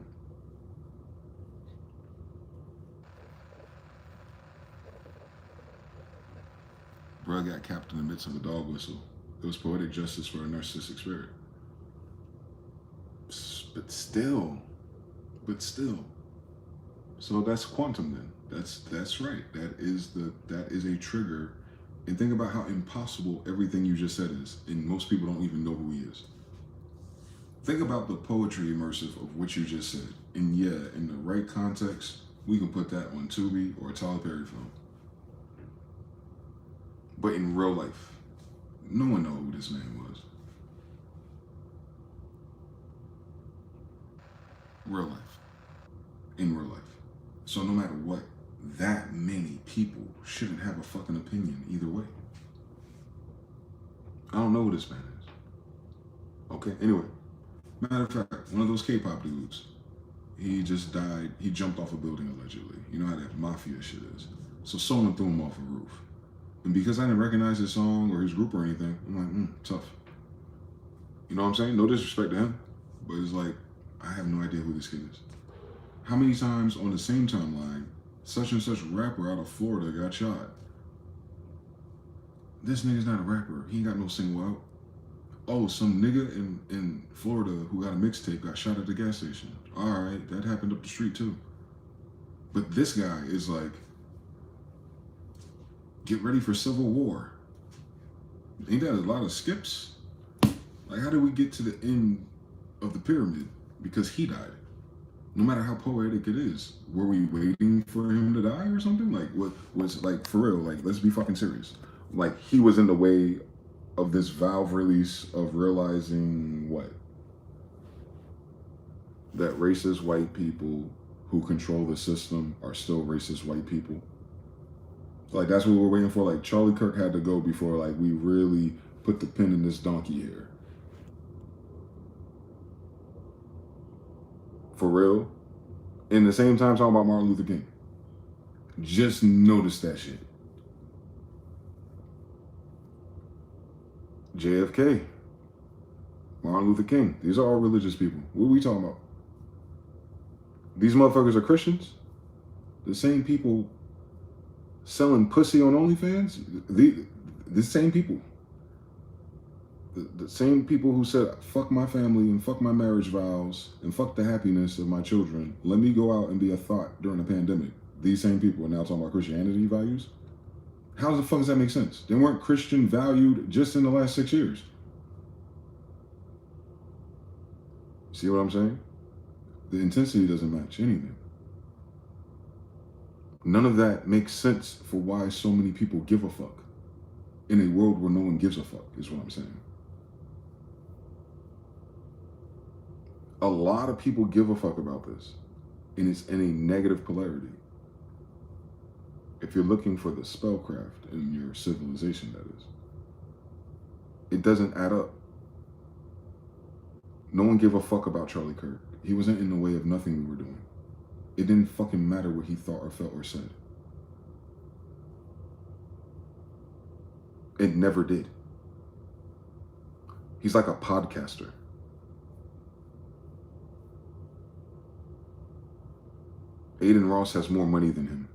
Bruh got capped in the midst of a dog whistle. It was poetic justice for a narcissistic spirit. But still. So that's quantum then. That's right. That is a trigger. And think about how impossible everything you just said is. And most people don't even know who he is. Think about the poetry immersive of what you just said. And yeah, in the right context, we can put that on Tubi or a Tyler Perry film. But in real life, no one knows who this man was. Real life. In real life. So no matter what, that many people shouldn't have a fucking opinion either way. I don't know who this man is. Okay, anyway. Matter of fact, one of those K-pop dudes, he just died. He jumped off a building allegedly. You know how that mafia shit is. So someone threw him off a roof. And because I didn't recognize his song or his group or anything, I'm like, tough. You know what I'm saying? No disrespect to him, but it's like, I have no idea who this kid is. How many times on the same timeline, such and such rapper out of Florida got shot? This nigga's not a rapper. He ain't got no single out. Oh, some nigga in Florida who got a mixtape got shot at the gas station. All right, that happened up the street too. But this guy is like, get ready for civil war. Ain't that a lot of skips? Like, how did we get to the end of the pyramid? Because he died. No matter how poetic it is, were we waiting for him to die or something? Like, what was, like, for real? Like, let's be fucking serious. Like, he was in the way of this valve release of realizing what? That racist white people who control the system are still racist white people. Like, that's what we're waiting for. Like, Charlie Kirk had to go before, like, we really put the pin in this donkey here. For real. In the same time talking about Martin Luther King. Just notice that shit. JFK. Martin Luther King. These are all religious people. What are we talking about? These motherfuckers are Christians? The same people selling pussy on OnlyFans? The same people. The same people who said, fuck my family and fuck my marriage vows and fuck the happiness of my children. Let me go out and be a thought during the pandemic. These same people are now talking about Christianity values? How the fuck does that make sense? They weren't Christian valued just in the last 6 years. See what I'm saying? The intensity doesn't match anything. None of that makes sense for why so many people give a fuck in a world where no one gives a fuck, is what I'm saying. A lot of people give a fuck about this, and it's in a negative polarity. If you're looking for the spellcraft in your civilization, that is, it doesn't add up. No one gave a fuck about Charlie Kirk. He wasn't in the way of nothing we were doing. It didn't fucking matter what he thought or felt or said. It never did. He's like a podcaster. Aiden Ross has more money than him.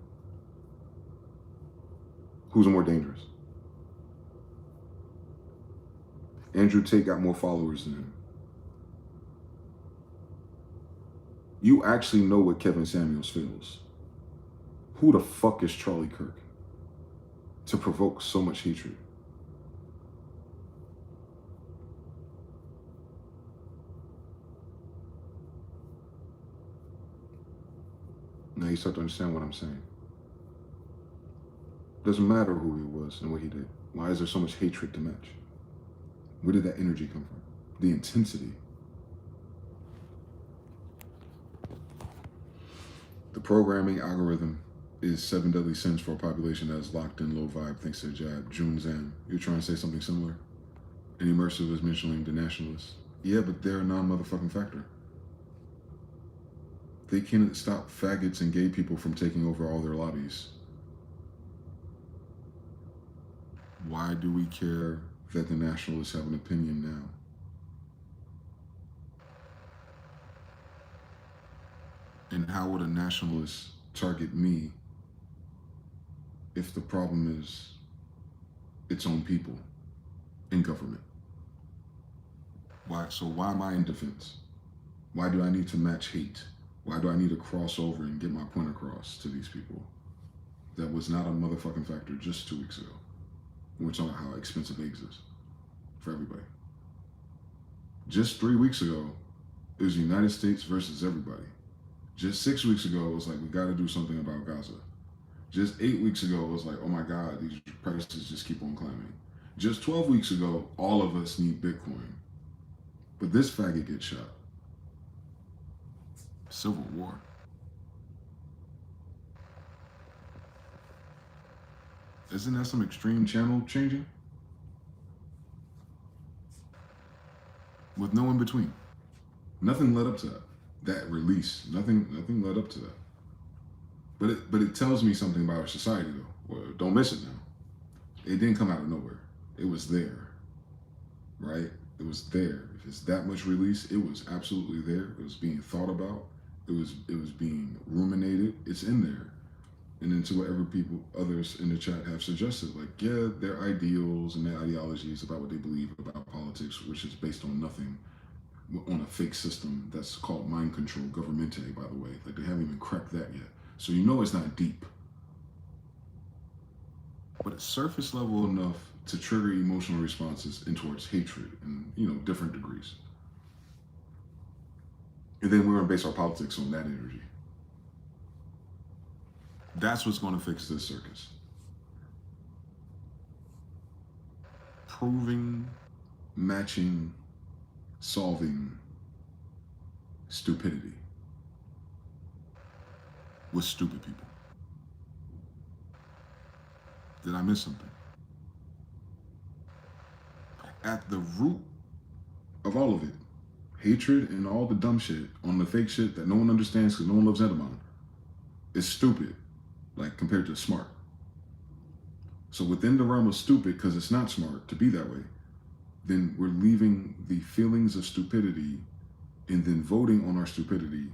Who's more dangerous? Andrew Tate got more followers than him. You actually know what Kevin Samuels feels. Who the fuck is Charlie Kirk to provoke so much hatred? Now you start to understand what I'm saying. Doesn't matter who he was and what he did. Why is there so much hatred to match? Where did that energy come from? The intensity. The programming algorithm is 7 deadly sins for a population that is locked in low vibe thanks to the jab. June Zam. You're trying to say something similar? And Immersive is mentioning the nationalists. Yeah, but they're a non-motherfucking factor. They can't stop faggots and gay people from taking over all their lobbies. Why do we care that the nationalists have an opinion now? And how would a nationalist target me if the problem is its own people in government? Why? So why am I in defense? Why do I need to match hate? Why do I need to cross over and get my point across to these people? That was not a motherfucking factor just 2 weeks ago. We're talking about how expensive eggs is for everybody. Just 3 weeks ago, it was the United States versus everybody. Just 6 weeks ago, it was like, we gotta do something about Gaza. Just 8 weeks ago, it was like, oh my God, these prices just keep on climbing. Just 12 weeks ago, all of us need Bitcoin. But this faggot gets shot. Civil war. Isn't that some extreme channel changing? With no in between. Nothing led up to that release. Nothing led up to that. But it tells me something about our society though. Well, don't miss it now. It didn't come out of nowhere. It was there. Right? It was there. If it's that much release, it was absolutely there. It was being thought about. It was being ruminated. It's in there. And then to whatever others in the chat have suggested, like, yeah, their ideals and their ideologies about what they believe about politics, which is based on nothing, on a fake system that's called mind control, governmente, by the way. Like, they haven't even cracked that yet. So you know it's not deep. But it's surface level enough to trigger emotional responses in towards hatred and, you know, different degrees. And then we're going to base our politics on that energy. That's what's going to fix this circus. Proving, matching, solving stupidity with stupid people. Did I miss something? At the root of all of it, hatred and all the dumb shit on the fake shit that no one understands because no one loves Edamon, is stupid, like compared to smart. So within the realm of stupid, because it's not smart to be that way, then we're leaving the feelings of stupidity and then voting on our stupidity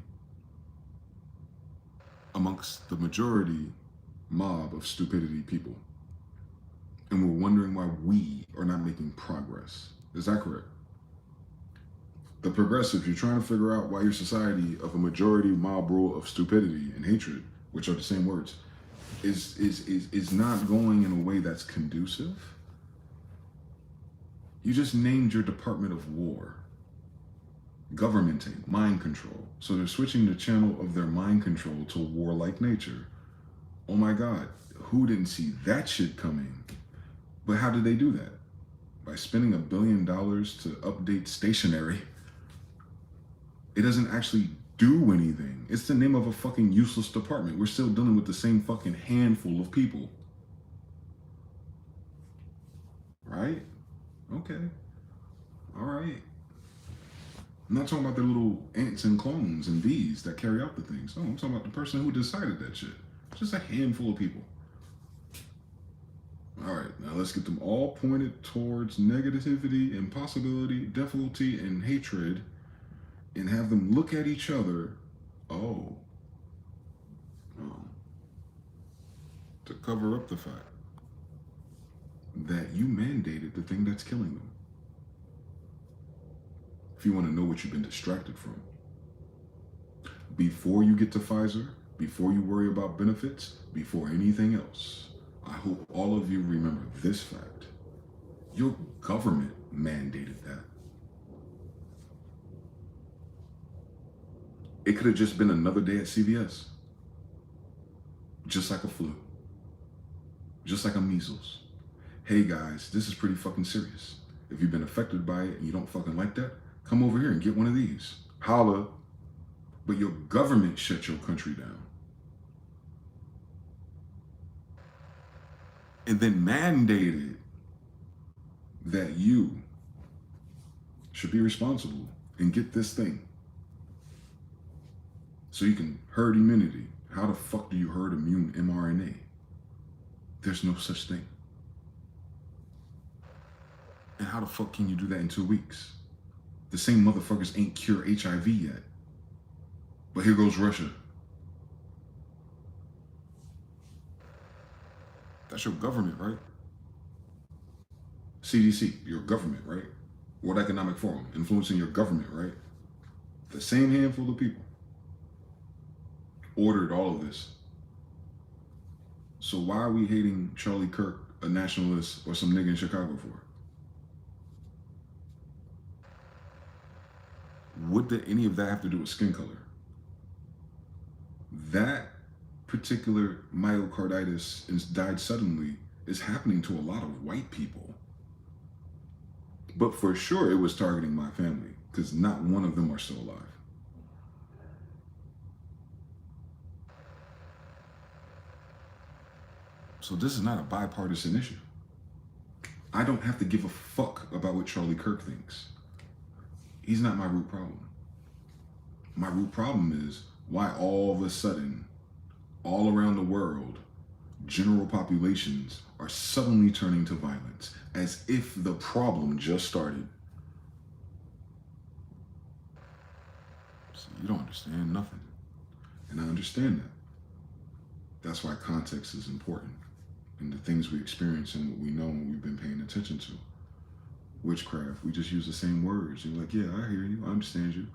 amongst the majority mob of stupidity people. And we're wondering why we are not making progress. Is that correct? The progressive, you're trying to figure out why your society of a majority mob rule of stupidity and hatred, which are the same words, is not going in a way that's conducive. You just named your Department of War. Governmenting, mind control. So they're switching the channel of their mind control to warlike nature. Oh my God, who didn't see that shit coming? But how did they do that? By spending $1 billion to update stationery. It doesn't actually do anything. It's the name of a fucking useless department. We're still dealing with the same fucking handful of people. Right? Okay. All right. I'm not talking about the little ants and clones and bees that carry out the things. No, I'm talking about the person who decided that shit. Just a handful of people. All right, now let's get them all pointed towards negativity, impossibility, difficulty, and hatred, and have them look at each other, to cover up the fact that you mandated the thing that's killing them. If you want to know what you've been distracted from, before you get to Pfizer, before you worry about benefits, before anything else, I hope all of you remember this fact. Your government mandated that. It could have just been another day at CVS. Just like a flu. Just like a measles. Hey guys, this is pretty fucking serious. If you've been affected by it and you don't fucking like that, come over here and get one of these. Holla. But your government shut your country down. And then mandated that you should be responsible and get this thing so you can herd immunity. How the fuck do you herd immune mRNA? There's no such thing. And how the fuck can you do that in 2 weeks? The same motherfuckers ain't cure HIV yet. But here goes Russia. That's your government, right? CDC, your government, right? World Economic Forum, influencing your government, right? The same handful of people ordered all of this. So why are we hating Charlie Kirk, a nationalist, or some nigga in Chicago for? What did any of that have to do with skin color? That particular myocarditis and died suddenly is happening to a lot of white people. But for sure it was targeting my family because not one of them are still alive. So this is not a bipartisan issue. I don't have to give a fuck about what Charlie Kirk thinks. He's not my root problem. My root problem is why all of a sudden, all around the world, general populations are suddenly turning to violence as if the problem just started. So you don't understand nothing. And I understand that. That's why context is important. And the things we experience and what we know and we've been paying attention to. Witchcraft, we just use the same words. You're like, yeah, I hear you, I understand you.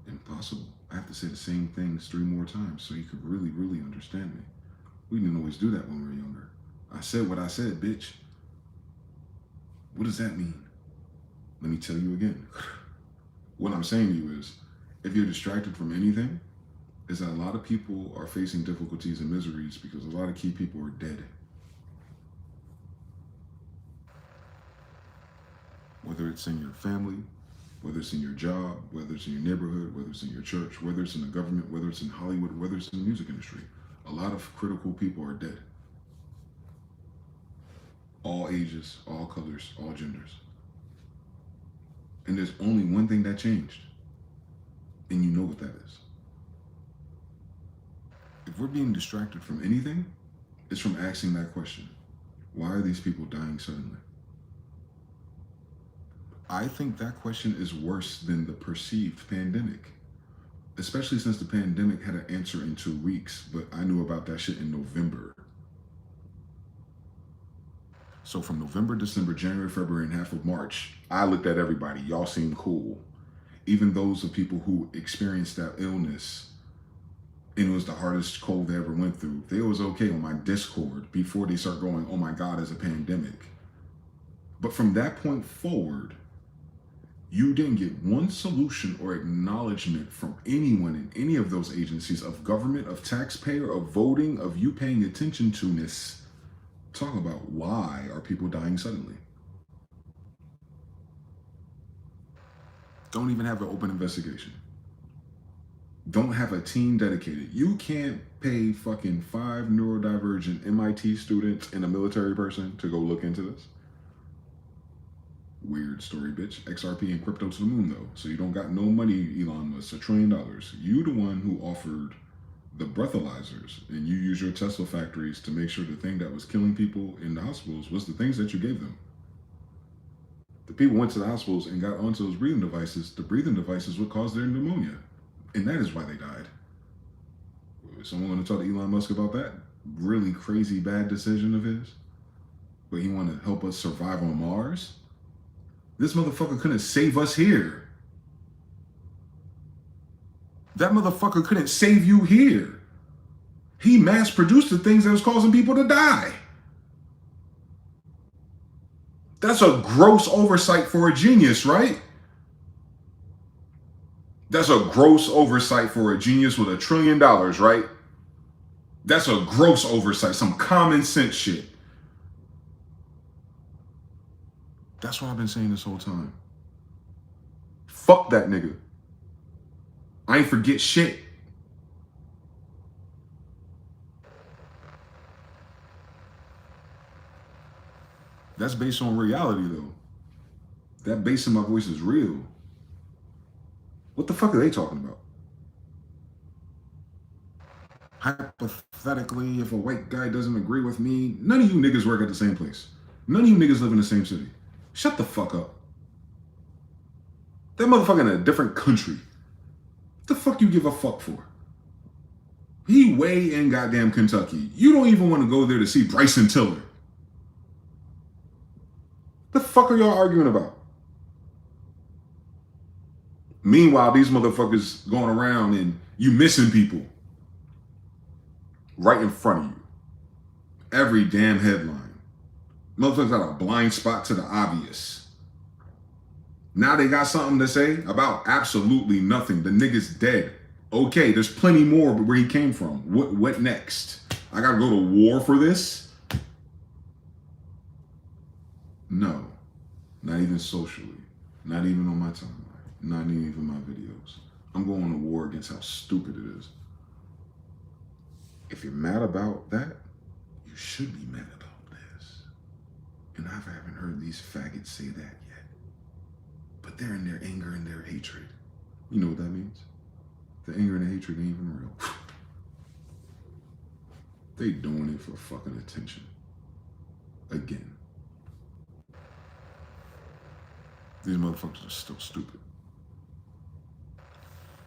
Impossible. I have to say the same things 3 more times so you could really, really understand me. We didn't always do that when we were younger. I said what I said, bitch. What does that mean? Let me tell you again. What I'm saying to you is, if you're distracted from anything, is that a lot of people are facing difficulties and miseries because a lot of key people are dead. Whether it's in your family, whether it's in your job, whether it's in your neighborhood, whether it's in your church, whether it's in the government, whether it's in Hollywood, whether it's in the music industry, a lot of critical people are dead. All ages, all colors, all genders. And there's only one thing that changed. And you know what that is. If we're being distracted from anything, it's from asking that question. Why are these people dying suddenly? I think that question is worse than the perceived pandemic, especially since the pandemic had an answer in 2 weeks, but I knew about that shit in November. So from November, December, January, February, and half of March, I looked at everybody. Y'all seem cool. Even those of people who experienced that illness, and it was the hardest cold they ever went through, they was okay on my Discord before they start going, oh my God, it's a pandemic. But from that point forward, you didn't get one solution or acknowledgement from anyone in any of those agencies of government, of taxpayer, of voting, of you paying attention to this. Talk about why are people dying suddenly. Don't even have an open investigation. Don't have a team dedicated. You can't pay fucking 5 neurodivergent MIT students and a military person to go look into this. Weird story, bitch. XRP and crypto to the moon, though. So you don't got no money, Elon Musk, $1 trillion. You the one who offered the breathalyzers, and you use your Tesla factories to make sure the thing that was killing people in the hospitals was the things that you gave them. The people went to the hospitals and got onto those breathing devices. The breathing devices would cause their pneumonia, and that is why they died. Is someone going to talk to Elon Musk about that? Really crazy bad decision of his? But he wanted to help us survive on Mars? This motherfucker couldn't save us here. That motherfucker couldn't save you here. He mass produced the things that was causing people to die. That's a gross oversight for a genius, right? That's a gross oversight for a genius with $1 trillion, right? That's a gross oversight, some common sense shit. That's what I've been saying this whole time. Fuck that nigga. I ain't forget shit. That's based on reality, though. That bass in my voice is real. What the fuck are they talking about? Hypothetically, if a white guy doesn't agree with me, none of you niggas work at the same place. None of you niggas live in the same city. Shut the fuck up. That motherfucker in a different country. What the fuck you give a fuck for? He way in goddamn Kentucky. You don't even want to go there to see Bryson Tiller. The fuck are y'all arguing about? Meanwhile, these motherfuckers going around and you missing people right in front of you. Every damn headline. Motherfuckers got a blind spot to the obvious. Now they got something to say about absolutely nothing. The nigga's dead. Okay, there's plenty more, but where he came from. What next? I gotta go to war for this? No. Not even socially. Not even on my timeline. Not even my videos. I'm going to war against how stupid it is. If you're mad about that, you should be mad about this. And I haven't heard these faggots say that yet. But they're in their anger and their hatred. You know what that means? The anger and the hatred ain't even real. They doing it for fucking attention. Again. These motherfuckers are still stupid.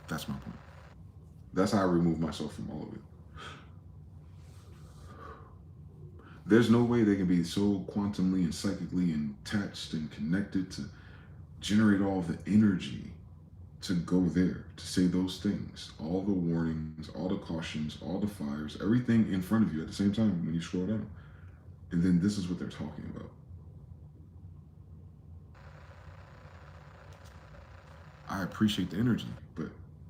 That's my point. That's how I remove myself from all of it. There's no way they can be so quantumly and psychically attached and connected to generate all the energy to go there, to say those things, all the warnings, all the cautions, all the fires, everything in front of you at the same time when you scroll down. And then this is what they're talking about. I appreciate the energy, but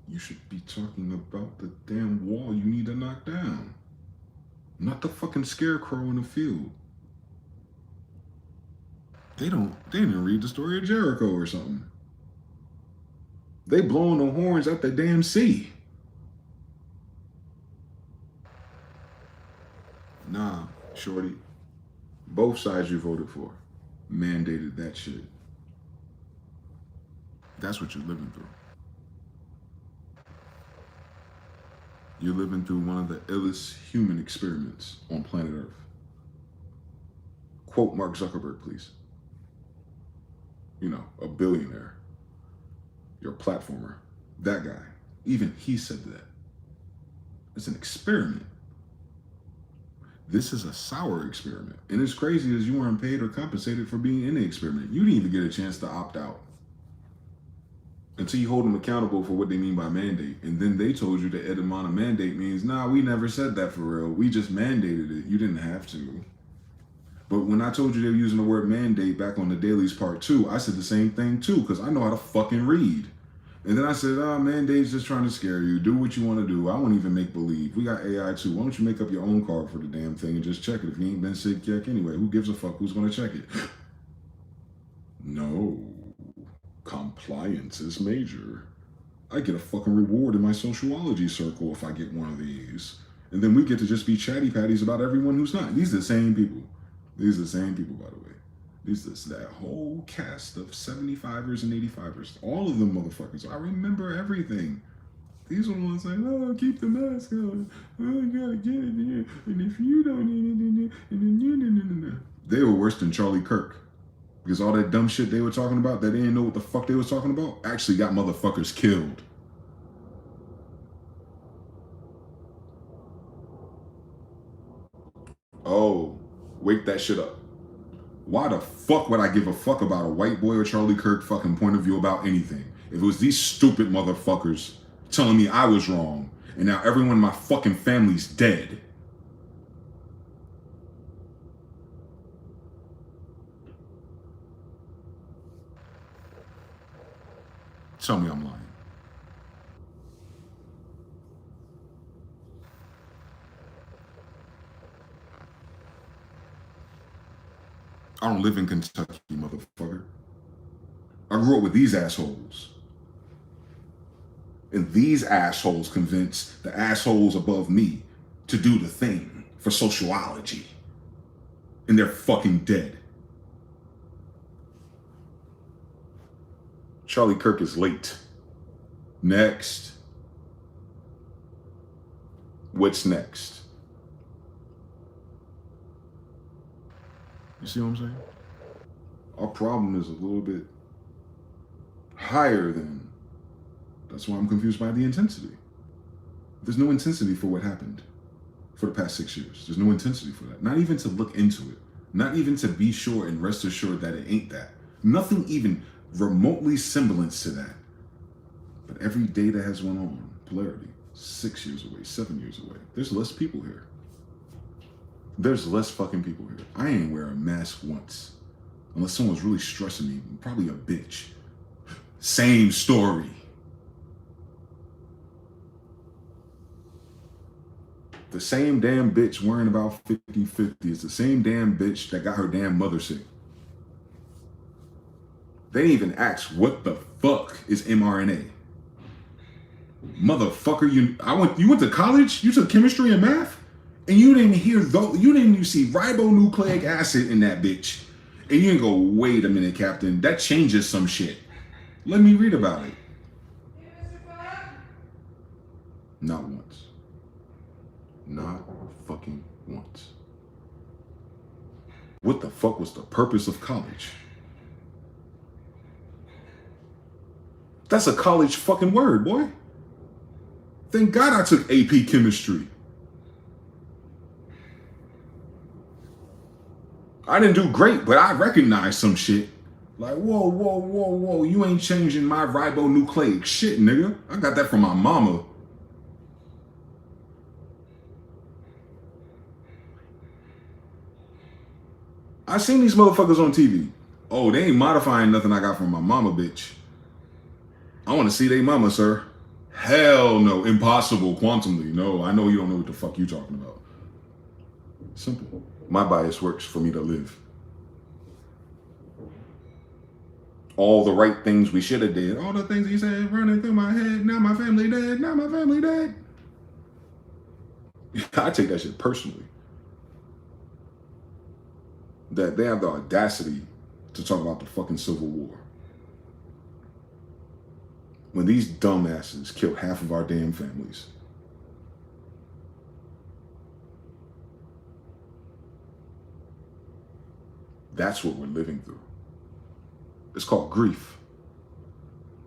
you should be talking about the damn wall you need to knock down. Not the fucking scarecrow in the field. They didn't read the story of Jericho or something. They blowing the horns at the damn sea. Nah, shorty. Both sides you voted for mandated that shit. That's what you're living through. You're living through one of the illest human experiments on planet Earth. Quote Mark Zuckerberg, please. You know, a billionaire. You're a platformer. That guy. Even he said that. It's an experiment. This is a sour experiment. And it's crazy as you weren't paid or compensated for being in the experiment. You didn't even get a chance to opt out. Until you hold them accountable for what they mean by mandate. And then they told you the etymon of mandate means, nah, we never said that for real. We just mandated it. You didn't have to. But when I told you they were using the word mandate back on the dailies part 2, I said the same thing too, because I know how to fucking read. And then I said, mandate's just trying to scare you. Do what you want to do. I won't even make believe. We got AI too. Why don't you make up your own card for the damn thing and just check it? If you ain't been sick yet anyway, who gives a fuck who's going to check it? No. Compliance is major. I get a fucking reward in my sociology circle if I get one of these. And then we get to just be chatty patties about everyone who's not. These are the same people. These are the same people, by the way. That whole cast of 75ers and 85ers. All of them motherfuckers. I remember everything. These are the ones saying, oh, keep the mask on. Oh, you gotta get it in. And if you don't, and then you. They were worse than Charlie Kirk. Because all that dumb shit they were talking about that they didn't know what the fuck they was talking about actually got motherfuckers killed. Oh, wake that shit up. Why the fuck would I give a fuck about a white boy or Charlie Kirk fucking point of view about anything? If it was these stupid motherfuckers telling me I was wrong, and now everyone in my fucking family's dead. Tell me I'm lying. I don't live in Kentucky, motherfucker. I grew up with these assholes. And these assholes convince the assholes above me to do the thing for sociology. And they're fucking dead. Charlie Kirk is late. Next. What's next? You see what I'm saying? Our problem is a little bit higher than. That's why I'm confused by the intensity. There's no intensity for what happened for the past 6 years. There's no intensity for that. Not even to look into it. Not even to be sure and rest assured that it ain't that. Nothing even remotely semblance to that. But every day that has went on, polarity, 6 years away, 7 years away, there's less people here. There's less fucking people here. I ain't wear a mask once. Unless someone's really stressing me, probably a bitch. Same story. The same damn bitch worrying about 50-50 is the same damn bitch that got her damn mother sick. They didn't even ask what the fuck is mRNA. Motherfucker, you went to college? You took chemistry and math? And you didn't hear you didn't even see ribonucleic acid in that bitch. And you didn't go, wait a minute, Captain, that changes some shit. Let me read about it. Not once. Not fucking once. What the fuck was the purpose of college? That's a college fucking word, boy. Thank God I took AP chemistry. I didn't do great, but I recognized some shit. Like, whoa, you ain't changing my ribonucleic shit, nigga. I got that from my mama. I seen these motherfuckers on TV. Oh, they ain't modifying nothing I got from my mama, bitch. I want to see they mama, sir. Hell no, impossible quantumly. No, I know you don't know what the fuck you talking about. Simple. My bias works for me to live. All the right things we should have did. All the things he said running through my head. Now my family dead. Now my family dead. I take that shit personally. That they have the audacity to talk about the fucking Civil War. When these dumbasses killed half of our damn families. That's what we're living through. It's called grief.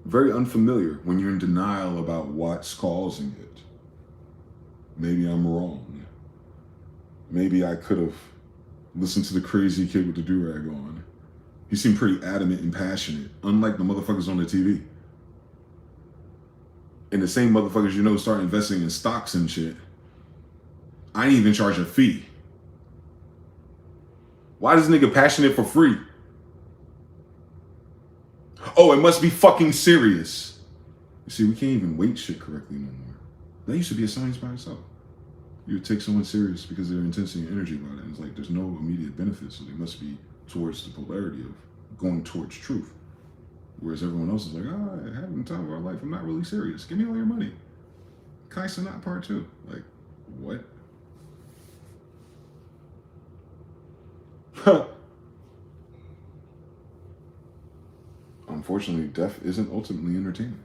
Very unfamiliar when you're in denial about what's causing it. Maybe I'm wrong. Maybe I could have listened to the crazy kid with the do-rag on. He seemed pretty adamant and passionate, unlike the motherfuckers on the TV. And the same motherfuckers you know start investing in stocks and shit. I ain't even charge a fee. Why is this nigga passionate for free? Oh, it must be fucking serious. You see, we can't even weight shit correctly no more. That used to be a science by itself. You would take someone serious because of their intensity and energy about it. And it's like there's no immediate benefit, so they must be towards the polarity of going towards truth. Whereas everyone else is like, having the time of our life, I'm not really serious. Give me all your money. Kai Cenat part 2. Like, what? Unfortunately, death isn't ultimately entertaining.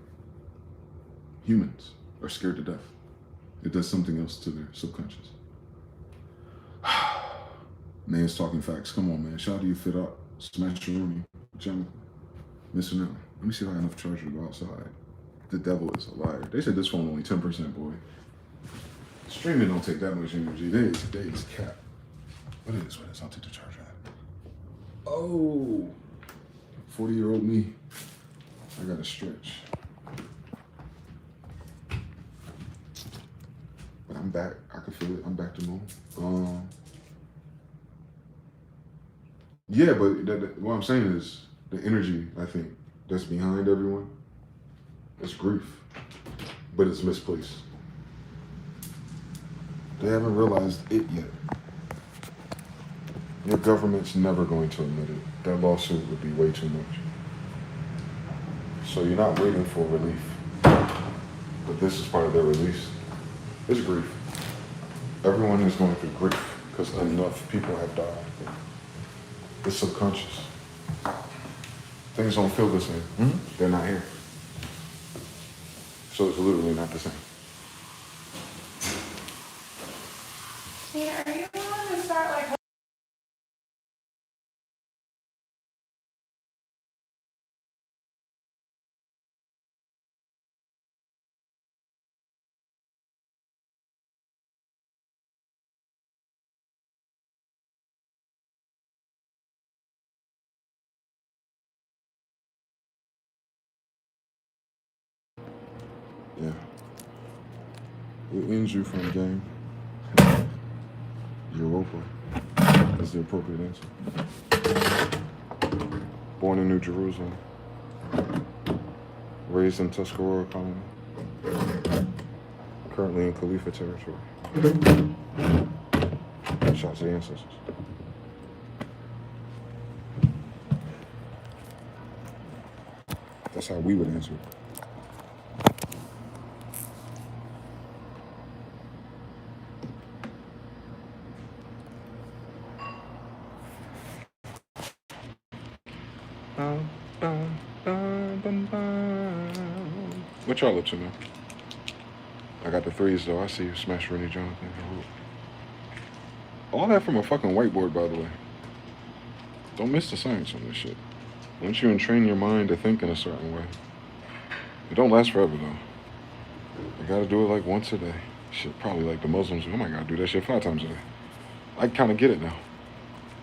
Humans are scared to death. It does something else to their subconscious. Man's talking facts. Come on, man. Shout out to you, Fit Up. Smash Rooney. Jump. Missing out. Let me see if I have enough charger to go outside. The devil is a liar. They said this phone only 10%, boy. Streaming don't take that much energy. Today is cap. What is? I'll take the charger out. Oh. 40-year-old me. I gotta stretch. But I'm back. I can feel it. I'm back to normal. Yeah, but what I'm saying is the energy, I think, that's behind everyone, it's grief, but it's misplaced. They haven't realized it yet. Your government's never going to admit it. That lawsuit would be way too much. So you're not waiting for relief, but this is part of their release. It's grief. Everyone is going through grief because enough people have died. It's subconscious. Things don't feel the same. They're not here. So it's literally not the same. Yeah, are you going to start like... Yeah. It ends you from the game. Europa is the appropriate answer. Born in New Jerusalem. Raised in Tuscarora Colony. Currently in Khalifa territory. Shout to the ancestors. That's how we would answer it. What y'all up to now? I got the threes though. I see you, Smash Rennie Jonathan. All that from a fucking whiteboard, by the way. Don't miss the science on this shit. Once you entrain your mind to think in a certain way, it don't last forever though. I gotta do it like once a day. Shit, probably like the Muslims. Oh my God, do that shit 5 times a day. I kind of get it now.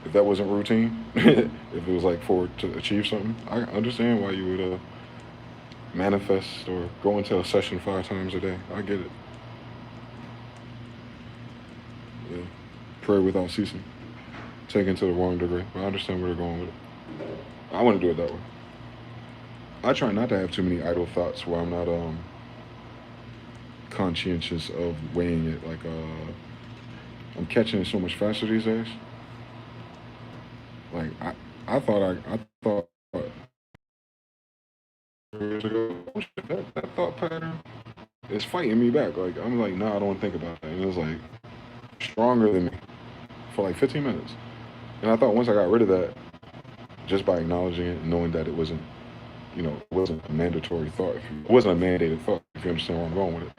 If that wasn't routine, if it was like to achieve something, I understand why you would manifest or go into a session 5 times a day. I get it. Yeah. Pray without ceasing. Taken to the wrong degree. But I understand where they're going with it. I want to do it that way. I try not to have too many idle thoughts where I'm not conscientious of weighing it. Like I'm catching it so much faster these days. Like I thought years ago, that thought pattern is fighting me back. Like I'm like, nah, I don't want to think about that. And it was like stronger than me for like 15 minutes. And I thought once I got rid of that, just by acknowledging it and knowing that it wasn't, it wasn't a mandatory thought. It wasn't a mandated thought, if you understand where I'm going with it.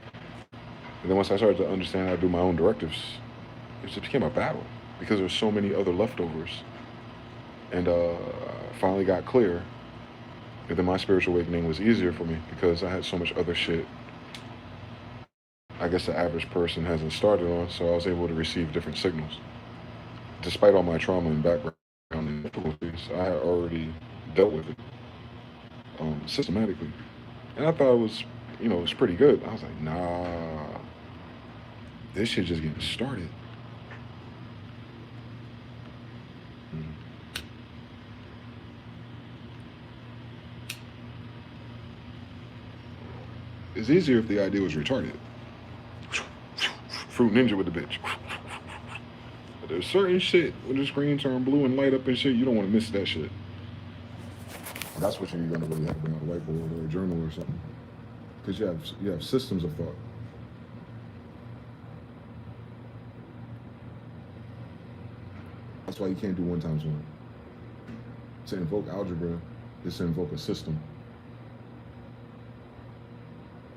And then once I started to understand how to do my own directives, it just became a battle because there were so many other leftovers. And finally got clear. And then my spiritual awakening was easier for me because I had so much other shit I guess the average person hasn't started on, so I was able to receive different signals. Despite all my trauma and background and difficulties, I had already dealt with it systematically. And I thought it was, it was pretty good. I was like, nah, this shit just getting started. It's easier if the idea was retarded. Fruit Ninja with the bitch. But there's certain shit when the screen turn blue and light up and shit, you don't want to miss that shit. That's what you're gonna really have to bring on a whiteboard or a journal or something, because you have systems of thought. That's why you can't do 1 times 1. To invoke algebra is to invoke a system.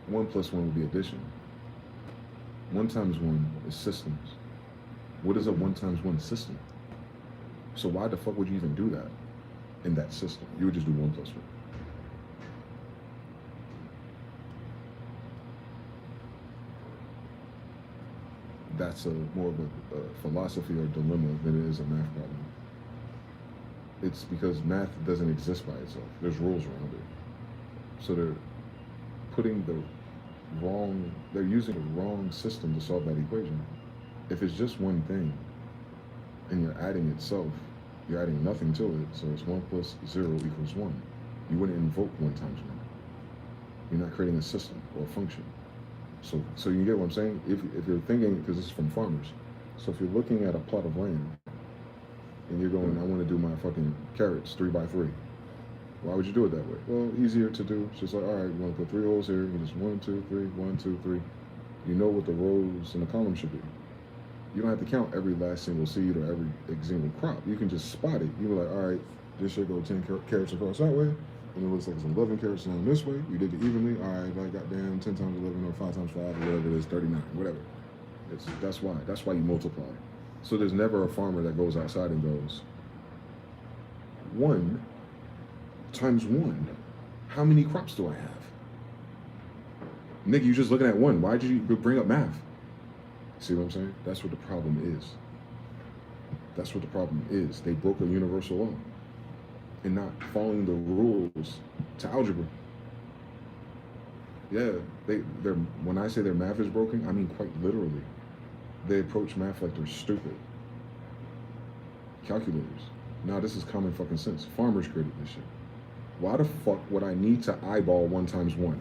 1 plus 1 would be addition. 1 times 1 is systems. What is a 1 times 1 system? So why the fuck would you even do that in that system? You would just do 1 plus 1. That's more of a philosophy or dilemma than it is a math problem. It's because math doesn't exist by itself. There's rules around it. So they're using the wrong system to solve that equation. If it's just one thing and you're adding itself, you're adding nothing to it, so it's 1 plus 0 equals 1. You wouldn't invoke 1 times 1. You're not creating a system or a function. So you get what I'm saying? If you're thinking, because this is from farmers, so if you're looking at a plot of land and you're going, I want to do my fucking carrots 3 by 3. Why would you do it that way? Well, easier to do. It's just like, all right, you want to put 3 holes here. You just 1, 2, 3, 1, 2, 3. You know what the rows in the column should be. You don't have to count every last single seed or every single crop. You can just spot it. You were like, all right, this should go 10 carrots across that way, and it looks like it's 11 carrots down this way. You did it evenly. All right, like goddamn 10 times 11 or 5 times 5 or whatever it is, 39, whatever. That's why you multiply. So there's never a farmer that goes outside and goes, 1 times 1. How many crops do I have? Nigga, you just looking at 1. Why did you bring up math? See what I'm saying? That's what the problem is. That's what the problem is. They broke a universal law and not following the rules to algebra. Yeah, when I say their math is broken, I mean quite literally. They approach math like they're stupid. Calculators. Now this is common fucking sense. Farmers created this shit. Why the fuck would I need to eyeball 1 times 1?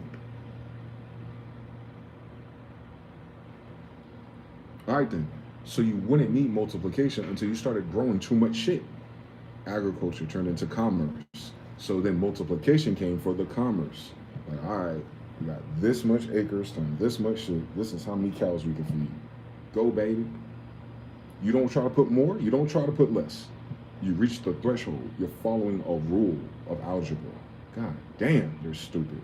All right then, so you wouldn't need multiplication until you started growing too much shit. Agriculture turned into commerce. So then multiplication came for the commerce. Like, all right, we got this much acres times this much shit. This is how many cows we can feed. Go, baby. You don't try to put more, you don't try to put less. You reach the threshold. You're following a rule of algebra. God damn, they're stupid.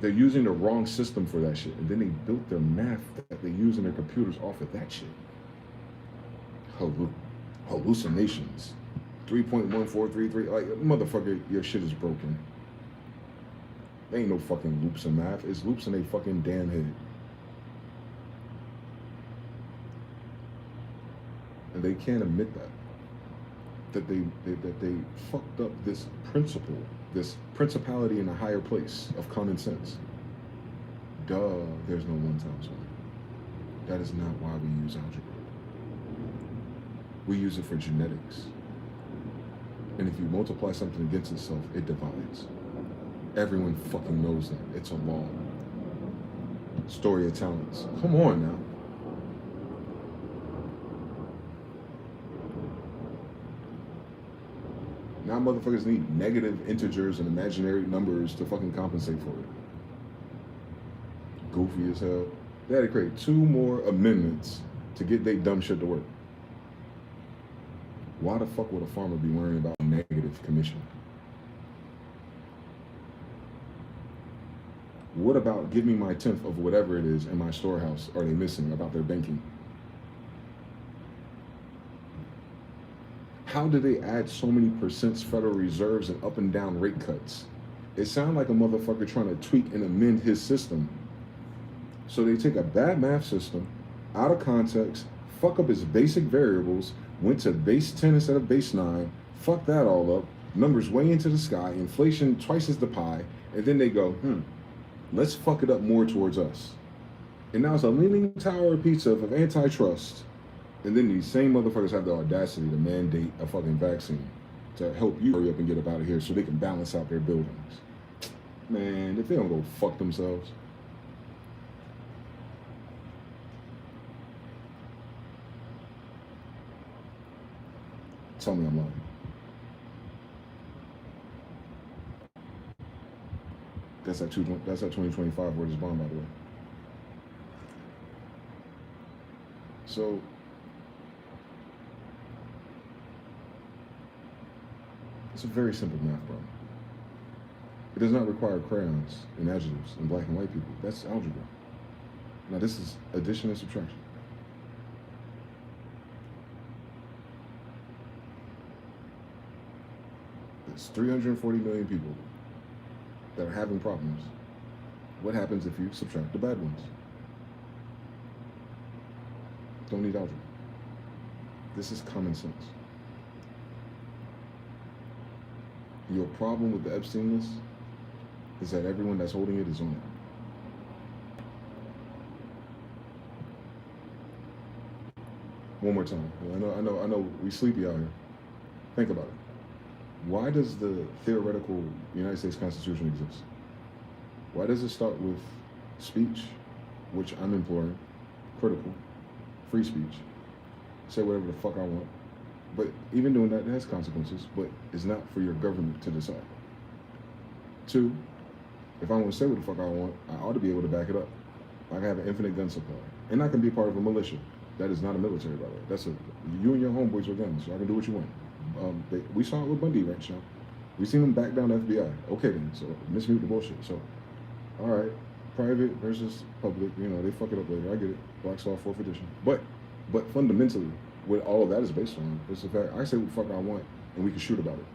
They're using the wrong system for that shit. And then they built their math that they use in their computers off of that shit. Hallucinations. 3.1433. Like, motherfucker, your shit is broken. There ain't no fucking loops in math. It's loops in a fucking damn head. And they can't admit that they fucked up this principle, this principality in a higher place of common sense. Duh, there's no 1 times 1. That is not why we use algebra. We use it for genetics. And if you multiply something against itself, it divides. Everyone fucking knows that. It's a law. Story of talents. Come on now. Now motherfuckers need negative integers and imaginary numbers to fucking compensate for it. Goofy as hell. They had to create 2 more amendments to get their dumb shit to work. Why the fuck would a farmer be worrying about negative commission? What about give me my 10th of whatever it is in my storehouse are they missing about their banking? How do they add so many percents Federal Reserves and up and down rate cuts? It sounds like a motherfucker trying to tweak and amend his system. So they take a bad math system out of context, fuck up its basic variables, went to base 10 instead of base 9, fuck that all up, numbers way into the sky, inflation twice as the pie, and then they go, let's fuck it up more towards us. And now it's a leaning tower of pizza of antitrust. And then these same motherfuckers have the audacity to mandate a fucking vaccine to help you hurry up and get up out of here so they can balance out their buildings. Man, if they don't go fuck themselves. Tell me I'm lying. That's at 2025 word is bond, by the way. So it's a very simple math problem. It does not require crayons and adjectives and black and white people. That's algebra. Now this is addition and subtraction. There's 340 million people that are having problems. What happens if you subtract the bad ones? Don't need algebra. This is common sense. Your problem with the Epstein list is that everyone that's holding it is on it. One more time. I know we sleepy out here. Think about it. Why does the theoretical United States Constitution exist? Why does it start with speech, which I'm imploring, critical, free speech, say whatever the fuck I want, but even doing that, it has consequences, but it's not for your government to decide. 2, if I want to say what the fuck I want, I ought to be able to back it up. I can have an infinite gun supply, and I can be part of a militia. That is not a military, by the way. That's you and your homeboys with guns, so I can do what you want. We saw it with Bundy right now. We seen them back down the FBI. Okay then, so mismute the bullshit. So, all right, private versus public. You know, they fuck it up later. I get it. Black's Law 4th edition. But fundamentally, what all of that is based on is the fact I say what the fuck I want, and we can shoot about it.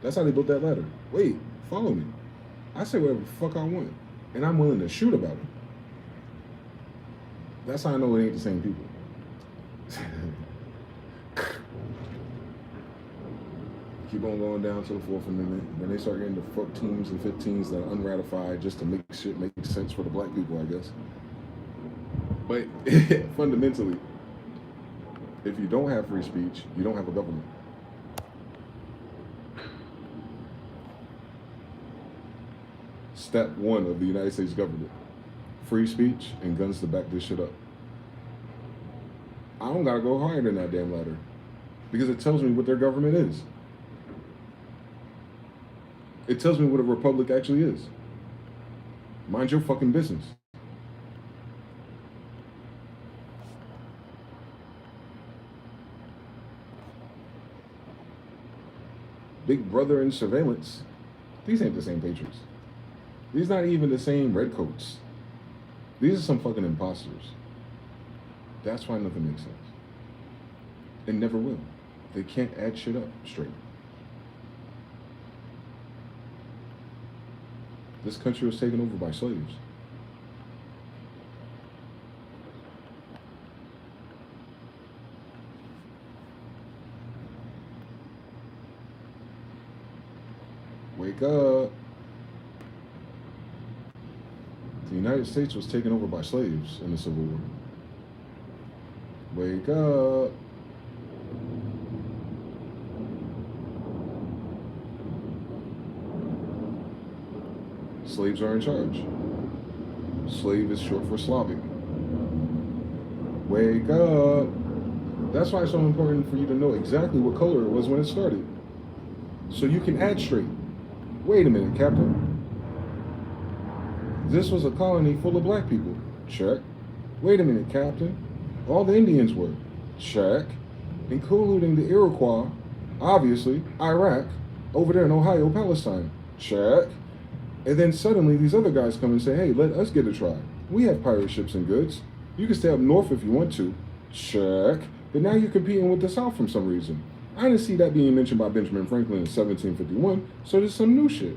That's how they built that ladder. Wait, follow me. I say whatever the fuck I want, and I'm willing to shoot about it. That's how I know it ain't the same people. Keep on going down to the 4th Amendment. When they start getting the 14s and 15s that are unratified just to make shit make sense for the black people, I guess. But fundamentally, if you don't have free speech, you don't have a government. Step 1 of the United States government. Free speech and guns to back this shit up. I don't gotta go higher than that damn ladder because it tells me what their government is. It tells me what a republic actually is. Mind your fucking business. Big brother and surveillance. These ain't the same patriots. These not even the same redcoats. These are some fucking imposters. That's why nothing makes sense. It never will. They can't add shit up straight. This country was taken over by slaves. Wake up. The United States was taken over by slaves in the Civil War. Wake up. Slaves are in charge. Slave is short for Slavic. Wake up. That's why it's so important for you to know exactly what color it was when it started. So you can add straight. Wait a minute, Captain. This was a colony full of black people. Check. Wait a minute, Captain. All the Indians were. Check. Including the Iroquois, obviously, Iraq, over there in Ohio, Palestine. Check. And then suddenly these other guys come and say, hey, let us get a try. We have pirate ships and goods. You can stay up north if you want to. Check. But now you're competing with the South for some reason. I didn't see that being mentioned by Benjamin Franklin in 1751, so there's some new shit.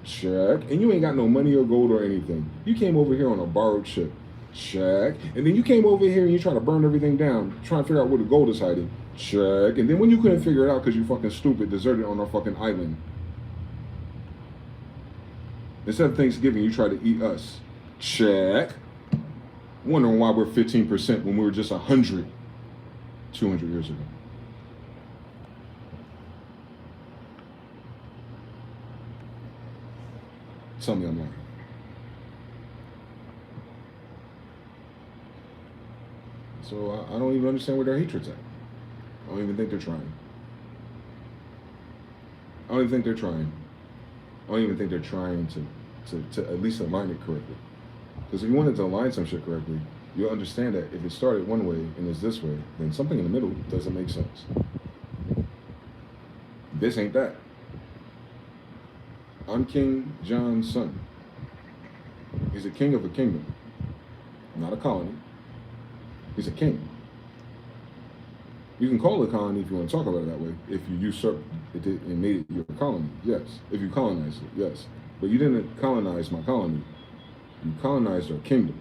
Check. And you ain't got no money or gold or anything. You came over here on a borrowed ship. Check. And then you came over here and you try to burn everything down, trying to figure out where the gold is hiding. Check. And then when you couldn't figure it out because you fucking stupid, deserted on our fucking island. Instead of Thanksgiving, you try to eat us. Check. Wondering why we're 15% when we were just 100, 200 years ago. Tell me I'm lying. So I don't even understand where their hatred's at. I don't even think they're trying. I don't even think they're trying. I don't even think they're trying to at least align it correctly. Because if you wanted to align some shit correctly, you'll understand that if it started one way and is this way, then something in the middle doesn't make sense. This ain't that. I'm King John's son. He's a king of a kingdom, not a colony. He's a king. You can call it a colony if you want to talk about it that way. If you usurped it and made it your colony, yes. If you colonized it, yes. But you didn't colonize my colony. You colonized our kingdom.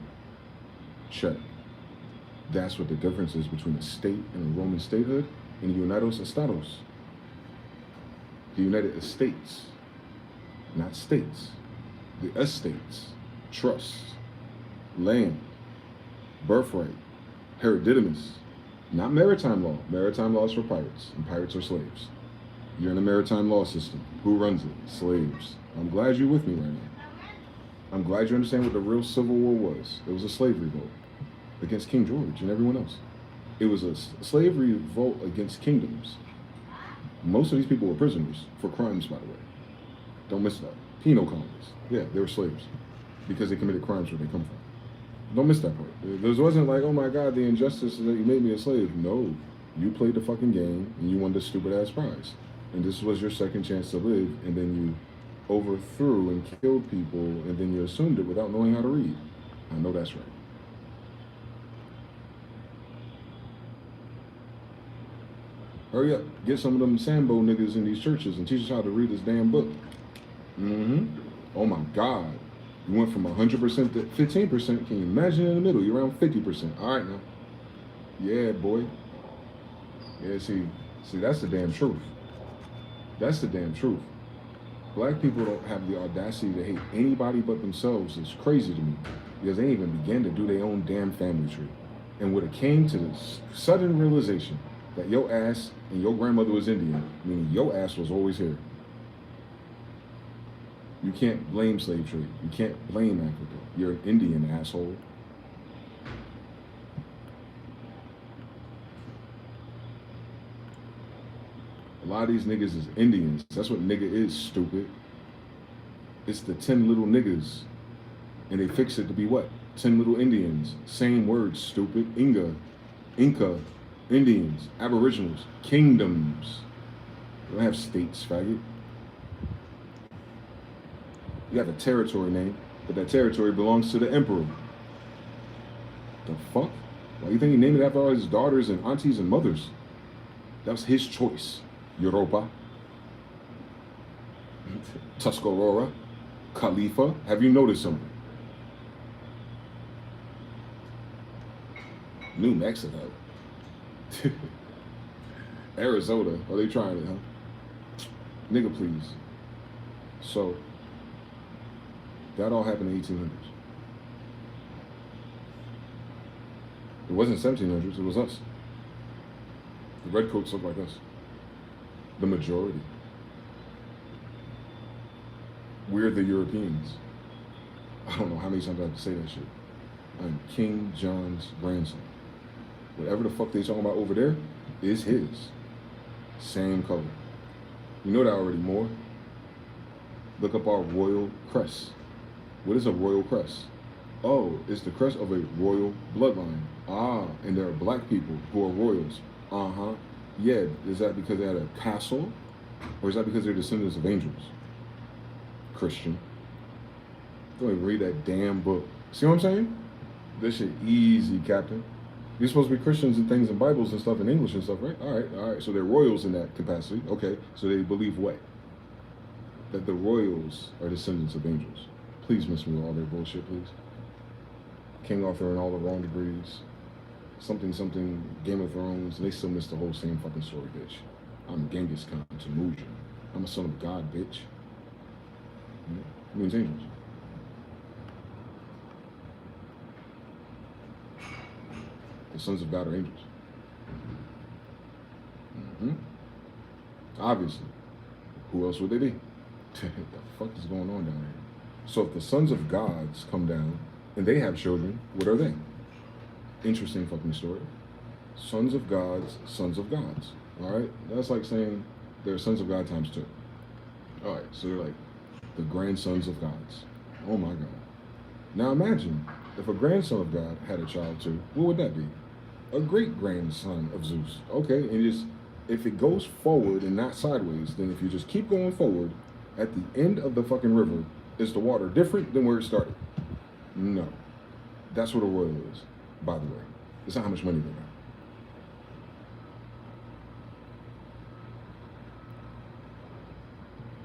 Check. That's what the difference is between a state and a Roman statehood and the Unidos Estados. The United States, not states. The estates, trusts, land, birthright, hereditamous, not maritime law. Maritime law is for pirates, and pirates are slaves. You're in a maritime law system. Who runs it? Slaves. I'm glad you're with me right now. I'm glad you understand what the real Civil War was. It was a slave revolt against King George and everyone else. It was a slave revolt against kingdoms. Most of these people were prisoners for crimes, by the way. Don't miss that. Penal colonies. Yeah, they were slaves because they committed crimes where they come from. Don't miss that part. There wasn't like, oh my God, the injustice is that you made me a slave. No, you played the fucking game and you won this stupid ass prize. And this was your second chance to live, and then you overthrew and killed people, and then you assumed it without knowing how to read. I know that's right. Hurry up, get some of them Sambo niggas in these churches and teach us how to read this damn book. Oh my God. You went from 100% to 15%. Can you imagine in the middle? You're around 50%. All right now. Yeah, boy. Yeah, see, that's the damn truth. That's the damn truth. Black people don't have the audacity to hate anybody but themselves. It's crazy to me because they even began to do their own damn family tree. And when it came to this sudden realization that your ass and your grandmother was Indian, meaning your ass was always here. You can't blame slave trade. You can't blame Africa. You're an Indian, asshole. A lot of these niggas is Indians. That's what nigga is, stupid. It's the 10 little niggas. And they fix it to be what? 10 little Indians. Same word, stupid. Inca, Indians, Aboriginals, kingdoms. They don't have states, faggot. You got the territory name, but that territory belongs to the emperor. The fuck? Why you think he named it after all his daughters and aunties and mothers? That was his choice. Europa, Tuscarora, Khalifa. Have you noticed something? New Mexico. Arizona. Are they trying it, huh? Nigga, please. So, that all happened in the 1800s. It wasn't 1700s, it was us. The redcoats look like us. The majority. We're the Europeans. I don't know how many times I have to say that shit. I'm King John's grandson. Whatever the fuck they talking about over there is his. Same color. You know that already, more. Look up our royal crest. What is a royal crest? Oh, it's the crest of a royal bloodline. Ah, and there are black people who are royals. Uh-huh. Yeah, is that because they had a castle? Or is that because they're descendants of angels? Christian. Don't even read that damn book. See what I'm saying? This shit easy, Captain. You're supposed to be Christians and things in Bibles and stuff in English and stuff, right? All right. So they're royals in that capacity. Okay, so they believe what? That the royals are descendants of angels. Please miss me with all their bullshit, please. King Arthur and all the wrong degrees. Something, Game of Thrones. They still miss the whole same fucking story, bitch. I'm Genghis Khan to Muja. I'm a son of God, bitch. It means angels. The sons of God are angels. Obviously. Who else would they be? The fuck is going on down here? So if the sons of gods come down and they have children, what are they? Interesting fucking story. Sons of gods, sons of gods. All right? That's like saying they're sons of God times 2. All right, so they're like the grandsons of gods. Oh my God. Now imagine if a grandson of God had a child too, what would that be? A great grandson of Zeus. Okay, and just if it goes forward and not sideways, then if you just keep going forward, at the end of the fucking river, is the water different than where it started? No. That's what a royal is, by the way. It's not how much money they got.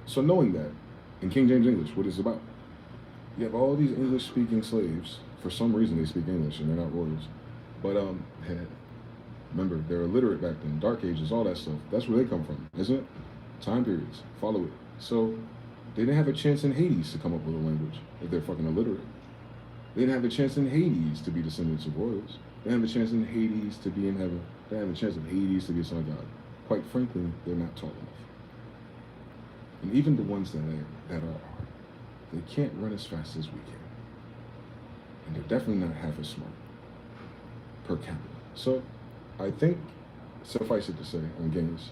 So knowing that, in King James English, what it's about, you have all these English-speaking slaves. For some reason, they speak English and they're not royals. But remember, they're illiterate back then. Dark Ages, all that stuff. That's where they come from, isn't it? Time periods. Follow it. So they didn't have a chance in Hades to come up with a language if they're fucking illiterate. They didn't have a chance in Hades to be descendants of royals. They didn't have a chance in Hades to be in heaven. They didn't have a chance in Hades to be a son of God. Quite frankly, they're not tall enough. And even the ones that are, they can't run as fast as we can. And they're definitely not half as smart per capita. So I think, suffice it to say, on games,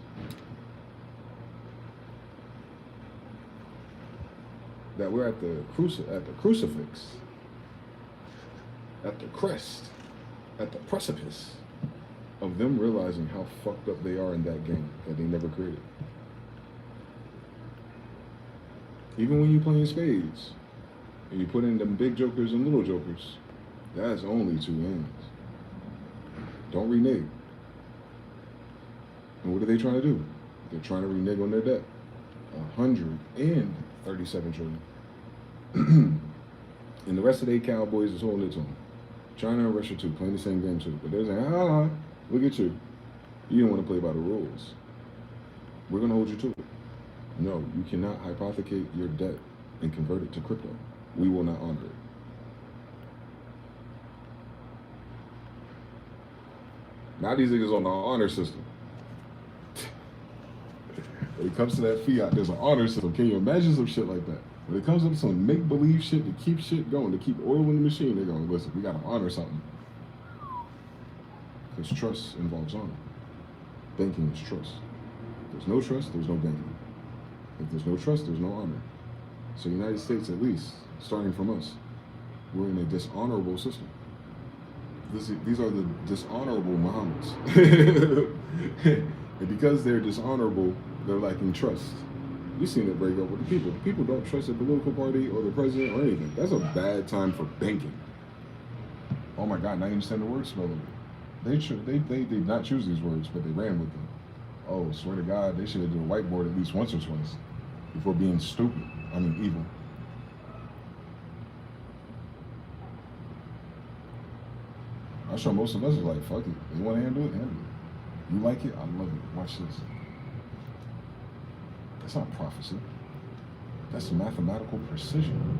that we're at the crucifix, at the crest, at the precipice of them realizing how fucked up they are in that game that they never created. Even when you playing spades, and you put in them big jokers and little jokers, that's only 2 hands. Don't renege. And what are they trying to do? They're trying to renege on their debt. 137 trillion. And the rest of the 8 cowboys is holding it to them. China and Russia too, playing the same game too. But they're saying, look at you. You don't want to play by the rules. We're going to hold you to it. No, you cannot hypothecate your debt and convert it to crypto. We will not honor it. Now these niggas on the honor system. When it comes to that fiat, there's an honor system. Can you imagine some shit like that? When it comes up to some make-believe shit to keep shit going, to keep oil in the machine, they're going, listen, we got to honor something. Because trust involves honor. Banking is trust. If there's no trust, there's no banking. If there's no trust, there's no honor. So United States, at least, starting from us, we're in a dishonorable system. These are the dishonorable Muhammads. And because they're dishonorable, they're lacking trust. We've seen it break up with the people. People don't trust the political party or the president or anything. That's a bad time for banking. Oh my God, now you understand the word spelling. They did not choose these words, but they ran with them. Oh, swear to God, they should have done a whiteboard at least once or twice before being stupid. I mean, evil. I'm sure most of us are like, fuck it. You want to handle it? Handle it. You like it? I love it. Watch this. That's not prophecy. That's mathematical precision.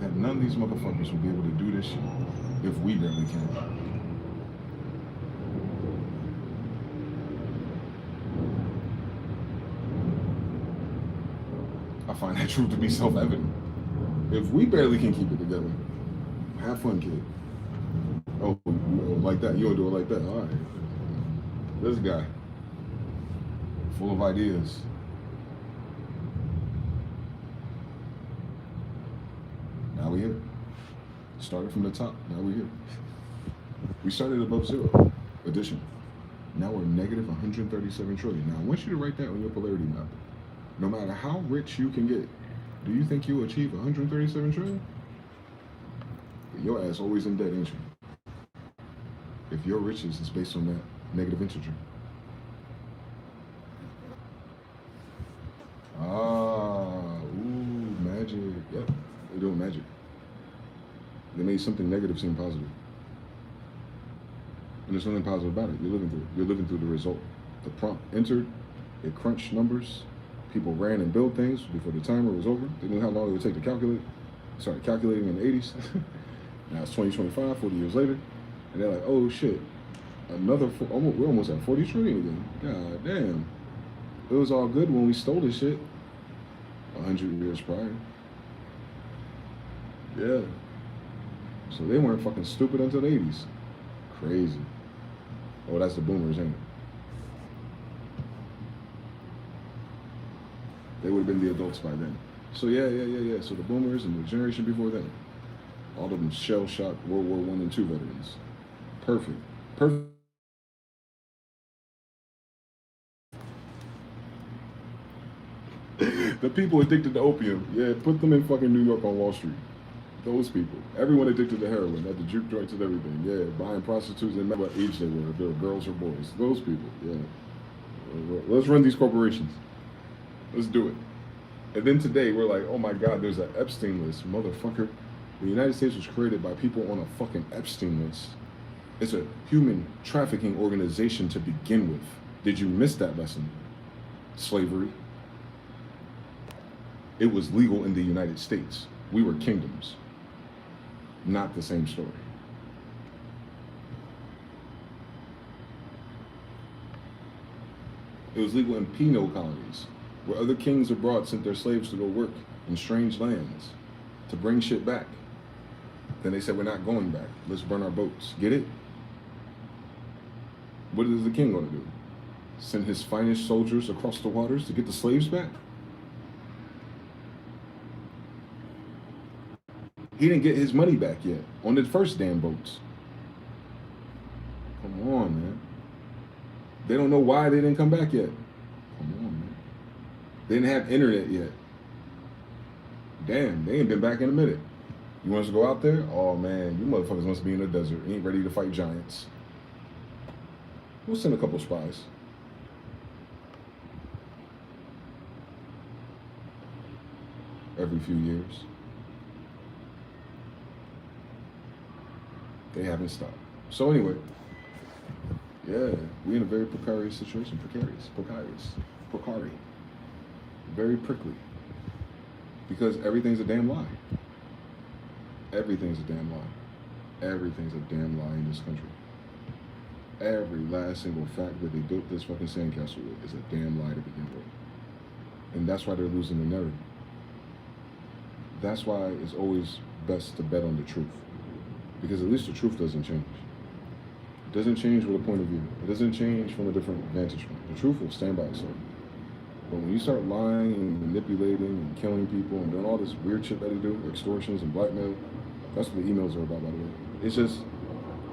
That none of these motherfuckers will be able to do this shit if we barely can. I find that truth to be self-evident. If we barely can keep it together, have fun, kid. Oh, like that. You don't do it like that. All right. This guy, full of ideas. Now we're here. Started from the top. Now we're here. We started above zero. Addition. Now we're negative 137 trillion. Now I want you to write that on your polarity map. No matter how rich you can get, do you think you'll achieve 137 trillion? Your ass always in debt, ain't you? If your riches is based on that negative integer. Magic. Yep, they're doing magic. They made something negative seem positive. And there's nothing positive about it. You're living through it. You're living through the result. The prompt entered, it crunched numbers. People ran and built things before the timer was over. They knew how long it would take to calculate. Started calculating in the 80s. Now it's 2025, 40 years later. And they're like, oh shit, we're almost at 40 trillion again. God damn. It was all good when we stole this shit 100 years prior. Yeah. So they weren't fucking stupid until the 80s. Crazy. Oh, that's the boomers, ain't it? They would have been the adults by then. So yeah. So the boomers and the generation before them, all of them shell-shocked World War I and II veterans. Perfect. The people addicted to opium, yeah, put them in fucking New York on Wall Street. Those people. Everyone addicted to heroin, at the juke joints and everything, yeah, buying prostitutes and what age they were, if they were girls or boys. Those people, yeah. Let's run these corporations. Let's do it. And then today we're like, oh my God, there's an Epstein list, motherfucker. The United States was created by people on a fucking Epstein list. It's a human trafficking organization to begin with. Did you miss that lesson? Slavery. It was legal in the United States. We were kingdoms. Not the same story. It was legal in penal colonies, where other kings abroad sent their slaves to go work in strange lands to bring shit back. Then they said, we're not going back. Let's burn our boats. Get it? What is the king going to do? Send his finest soldiers across the waters to get the slaves back? He didn't get his money back yet on the first damn boats. Come on, man. They don't know why they didn't come back yet. Come on, man. They didn't have internet yet. Damn, they ain't been back in a minute. You want us to go out there? Oh man, you motherfuckers must be in the desert. Ain't ready to fight giants. We'll send a couple spies. Every few years. They haven't stopped. So anyway, yeah, we're in a very precarious situation. Precarious. Very prickly. Because everything's a damn lie. Everything's a damn lie. Everything's a damn lie in this country. Every last single fact that they built this fucking sandcastle with is a damn lie to begin with. And that's why they're losing the narrative. That's why it's always best to bet on the truth. Because at least the truth doesn't change. It doesn't change with a point of view. It doesn't change from a different vantage point. The truth will stand by itself. But when you start lying and manipulating and killing people and doing all this weird shit that they do, extortions and blackmail, that's what the emails are about, by the way. It's just,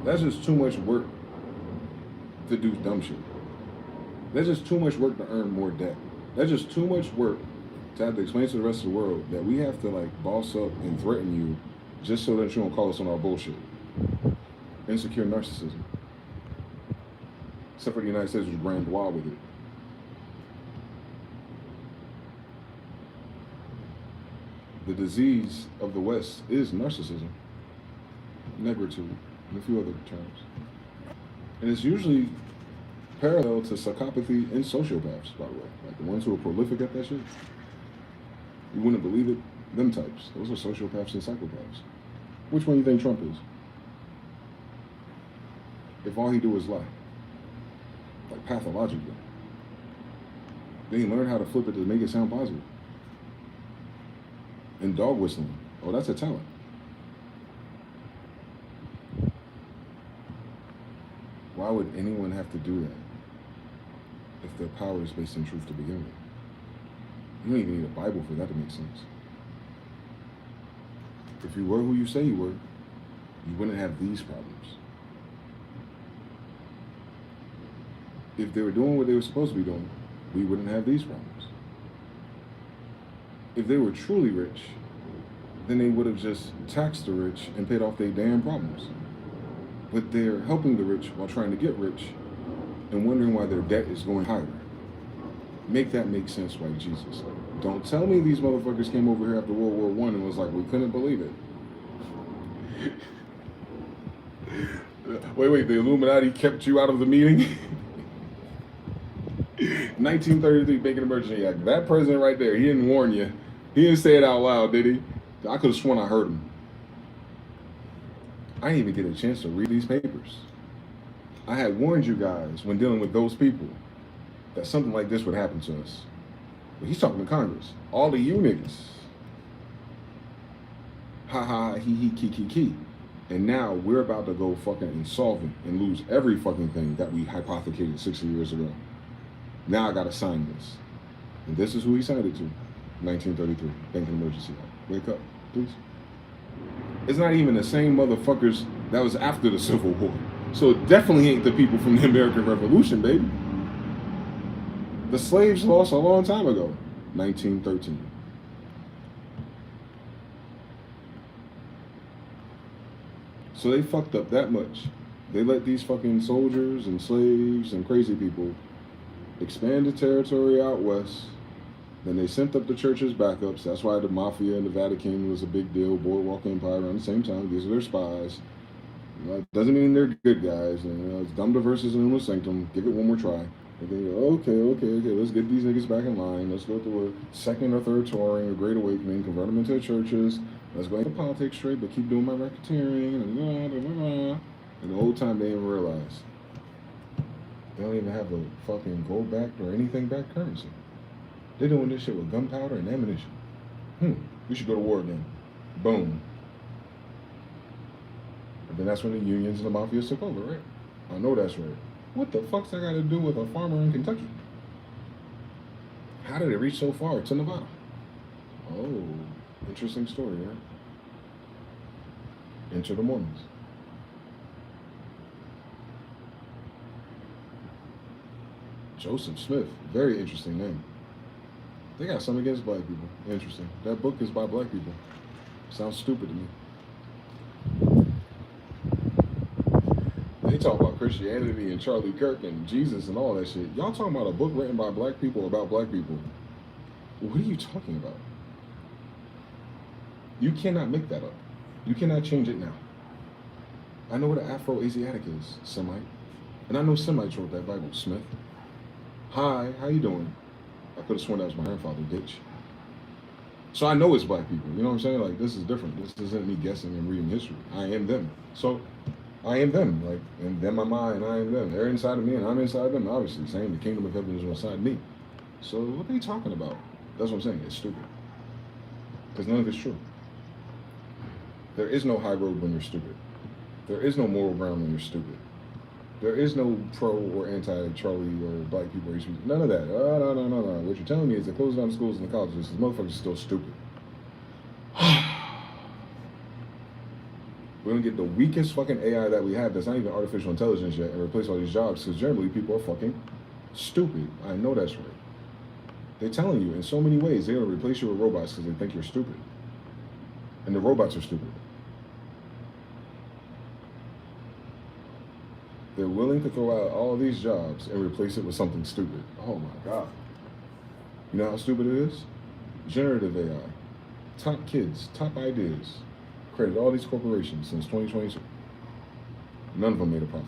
that's just too much work to do dumb shit. That's just too much work to earn more debt. That's just too much work to have to explain to the rest of the world that we have to like boss up and threaten you just so that you don't call us on our bullshit. Insecure narcissism. Except for the United States was grand wild with it. The disease of the West is narcissism, negritude, and a few other terms. And it's usually parallel to psychopathy and sociopaths, by the way. Like the ones who are prolific at that shit. You wouldn't believe it. Them types. Those are sociopaths and psychopaths. Which one do you think Trump is? If all he do is lie. Like pathologically. Then he learned how to flip it to make it sound positive. And dog whistling. Oh, that's a talent. Why would anyone have to do that if their power is based in truth to begin with? You don't even need a Bible for that to make sense. If you were who you say you were, you wouldn't have these problems. If they were doing what they were supposed to be doing, we wouldn't have these problems. If they were truly rich, then they would have just taxed the rich and paid off their damn problems. But they're helping the rich while trying to get rich and wondering why their debt is going higher. Make that make sense, white Jesus. Don't tell me these motherfuckers came over here after World War I and was like, we couldn't believe it. Wait, the Illuminati kept you out of the meeting? 1933 Banking Emergency Act. That president right there, he didn't warn you. He didn't say it out loud, did he? I could have sworn I heard him. I didn't even get a chance to read these papers. I had warned you guys when dealing with those people that something like this would happen to us. But he's talking to Congress. All of you niggas. Ha ha, he, key. And now we're about to go fucking insolvent and lose every fucking thing that we hypothecated 60 years ago. Now I gotta sign this. And this is who he signed it to. 1933, Banking Emergency Act. Wake up, please. It's not even the same motherfuckers that was after the Civil War. So it definitely ain't the people from the American Revolution, baby. The slaves lost a long time ago, 1913. So they fucked up that much. They let these fucking soldiers and slaves and crazy people expand the territory out west. Then they sent up the church's backups. That's why the Mafia and the Vatican was a big deal. Boardwalk Empire around the same time. These are their spies. Doesn't mean they're good guys. It's dumb to versus and Unum Sanctum. Give it one more try. And then you go, okay. Let's get these niggas back in line. Let's go through a second or third touring, a great awakening, convert them into churches. Let's go into politics straight, but keep doing my racketeering. And the whole time they didn't realize they don't even have a fucking gold-backed or anything-backed currency. They're doing this shit with gunpowder and ammunition. We should go to war again. Boom. And then that's when the unions and the mafias took over, right? I know that's right. What the fuck's that got to do with a farmer in Kentucky? How did it reach so far to Nevada? Oh, interesting story, right? Enter the Mormons. Joseph Smith, very interesting name. They got something against black people. Interesting. That book is by black people. Sounds stupid to me. They talk about Christianity and Charlie Kirk and Jesus and all that shit. Y'all talking about a book written by black people about black people. What are you talking about? You cannot make that up. You cannot change it now. I know what an Afro-Asiatic is, Semite. And I know Semites wrote that Bible, Smith. Hi, how you doing? I could have sworn that was my grandfather, bitch. So I know it's black people, you know what I'm saying? Like, this is different. This isn't me guessing and reading history. I am them. So, I am them. Like, and them am I, and I am them. They're inside of me, and I'm inside of them, obviously. Saying the kingdom of heaven is inside me. So, what are they talking about? That's what I'm saying. It's stupid. Because none of it's true. There is no high road when you're stupid. There is no moral ground when you're stupid. There is no pro or anti-Charlie or black people. None of that. No. What you're telling me is they closed down the schools and the colleges. These motherfuckers are still stupid. We're going to get the weakest fucking AI that we have that's not even artificial intelligence yet and replace all these jobs because generally people are fucking stupid. I know that's right. They're telling you in so many ways they're going to replace you with robots because they think you're stupid. And the robots are stupid. They're willing to throw out all of these jobs and replace it with something stupid. Oh my God. You know how stupid it is? Generative AI. top kids, top ideas, created all these corporations since 2022. None of them made a profit.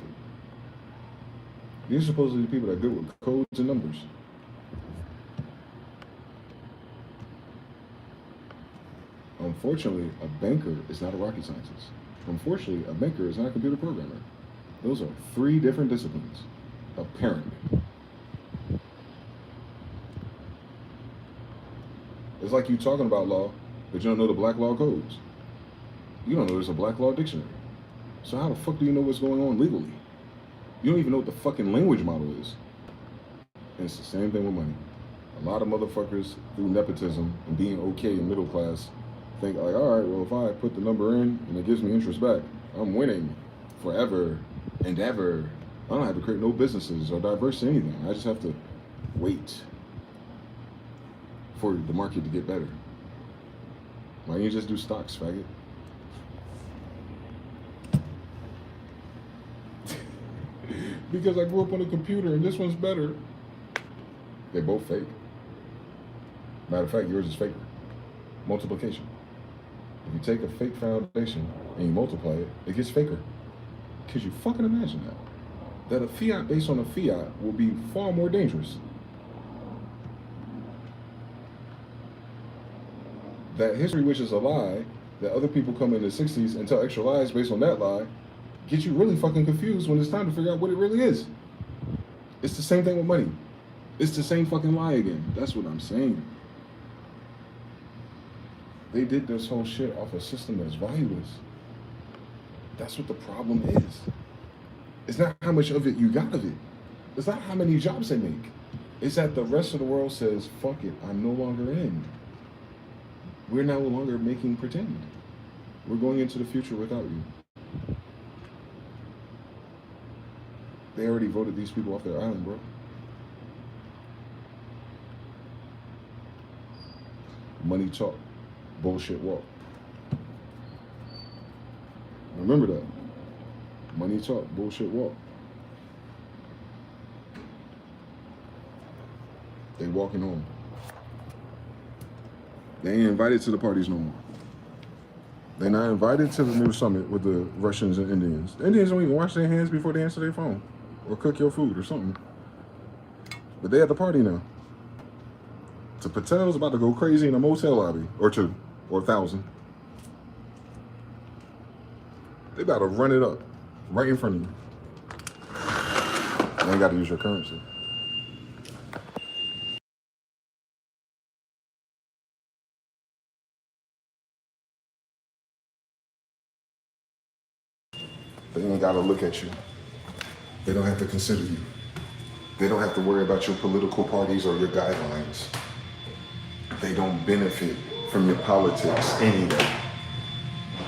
These are supposedly the people that are good with codes and numbers. Unfortunately, a banker is not a rocket scientist. Unfortunately, a banker is not a computer programmer. Those are 3 different disciplines, apparently. It's like you talking about law, but you don't know the black law codes. You don't know there's a black law dictionary. So how the fuck do you know what's going on legally? You don't even know what the fucking language model is. And it's the same thing with money. A lot of motherfuckers, through nepotism and being okay in middle class, think like, all right, well, if I put the number in and it gives me interest back, I'm winning forever and ever. I don't have to create no businesses or diverse anything. I just have to wait for the market to get better. Why don't you just do stocks, faggot? Because I grew up on a computer and this one's better. They're both fake. Matter of fact, yours is faker. Multiplication. If you take a fake foundation and you multiply it, it gets faker. Could you fucking imagine that? That a fiat based on a fiat will be far more dangerous. That history, which is a lie, that other people come in the 60s and tell extra lies based on that lie, get you really fucking confused when it's time to figure out what it really is. It's the same thing with money. It's the same fucking lie again. That's what I'm saying. They did this whole shit off a system that's valueless. That's what the problem is. It's not how much of it you got of it. It's not how many jobs they make. It's that the rest of the world says, fuck it, I'm no longer in. We're no longer making pretend. We're going into the future without you. They already voted these people off their island, bro. Money talk, bullshit walk. Remember that. Money talk, bullshit walk. They walking home. They ain't invited to the parties no more. They're not invited to the new summit with the Russians and Indians. The Indians don't even wash their hands before they answer their phone or cook your food or something. But they at the party now. So Patel's about to go crazy in a motel lobby, or 2, or 1,000. They about to run it up right in front of you. You ain't got to use your currency. They ain't got to look at you. They don't have to consider you. They don't have to worry about your political parties or your guidelines. They don't benefit from your politics anyway.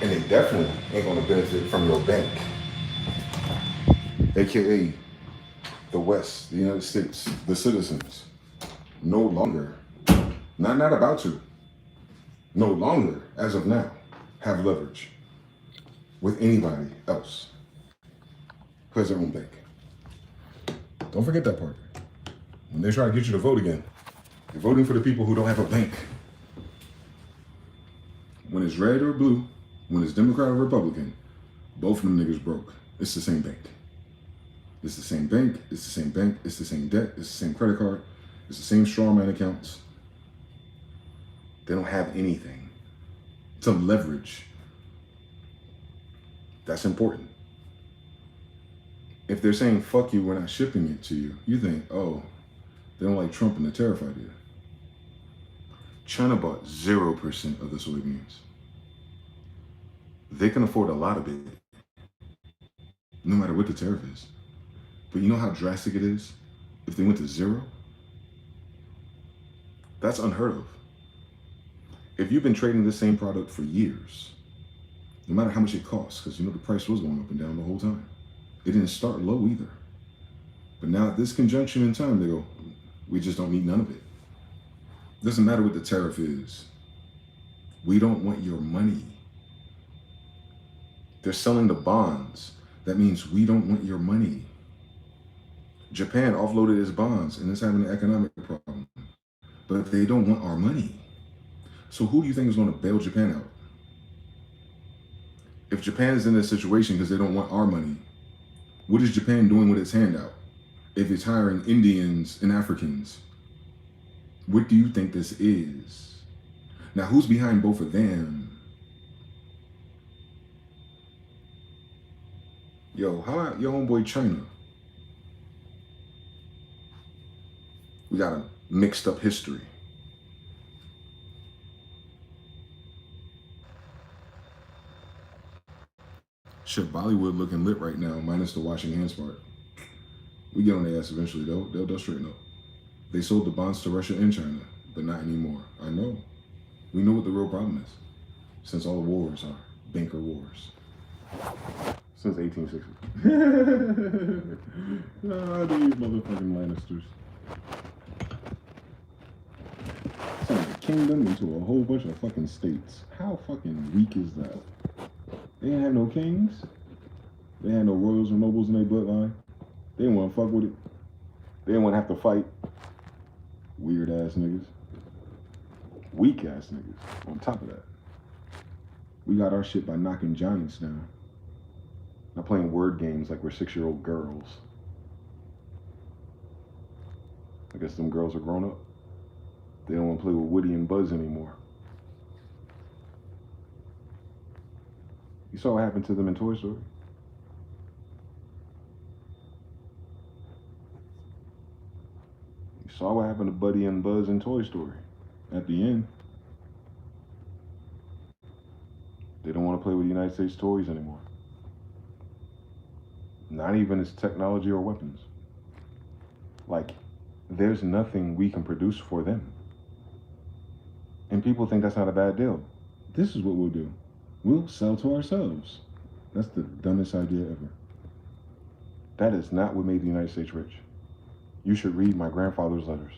And they definitely ain't gonna benefit from your bank. AKA the West, the United States, the citizens. No longer, not about to, no longer, as of now, have leverage with anybody else who has their own bank. Don't forget that part. When they try to get you to vote again, you're voting for the people who don't have a bank. When it's red or blue, when it's Democrat or Republican, both of them niggas broke. It's the same bank. It's the same bank, it's the same bank, it's the same debt, it's the same credit card, it's the same strawman accounts. They don't have anything to leverage. That's important. If they're saying, fuck you, we're not shipping it to you, you think, oh, they don't like Trump and the tariff idea. China bought 0% of the soybeans. They can afford a lot of it, no matter what the tariff is. But you know how drastic it is if they went to 0? That's unheard of. If you've been trading the same product for years, no matter how much it costs, because you know the price was going up and down the whole time. It didn't start low either. But now at this conjunction in time, they go, we just don't need none of it. Doesn't matter what the tariff is. We don't want your money. They're selling the bonds. That means we don't want your money. Japan offloaded its bonds and it's having an economic problem. But they don't want our money. So who do you think is going to bail Japan out? If Japan is in this situation because they don't want our money, what is Japan doing with its handout? If it's hiring Indians and Africans, what do you think this is? Now, who's behind both of them? Yo, how about your homeboy China? We got a mixed up history. Shit, Bollywood looking lit right now, minus the washing hands part. We get on their ass eventually, though. They'll straighten up. They sold the bonds to Russia and China, but not anymore. I know. We know what the real problem is. Since all wars are banker wars. Since 1860. Ah, these motherfucking Lannisters. Turned a kingdom into a whole bunch of fucking states. How fucking weak is that? They didn't have no kings. They had no royals or nobles in their bloodline. They didn't want to fuck with it. They didn't want to have to fight. Weird ass niggas. Weak ass niggas. On top of that, we got our shit by knocking giants down. Not playing word games like we're 6-year-old girls. I guess them girls are grown up. They don't want to play with Woody and Buzz anymore. You saw what happened to them in Toy Story? You saw what happened to Buddy and Buzz in Toy Story. At the end, they don't want to play with United States toys anymore. Not even its technology or weapons. Like, there's nothing we can produce for them. And people think that's not a bad deal. This is what we'll do. We'll sell to ourselves. That's the dumbest idea ever. That is not what made the United States rich. You should read my grandfather's letters.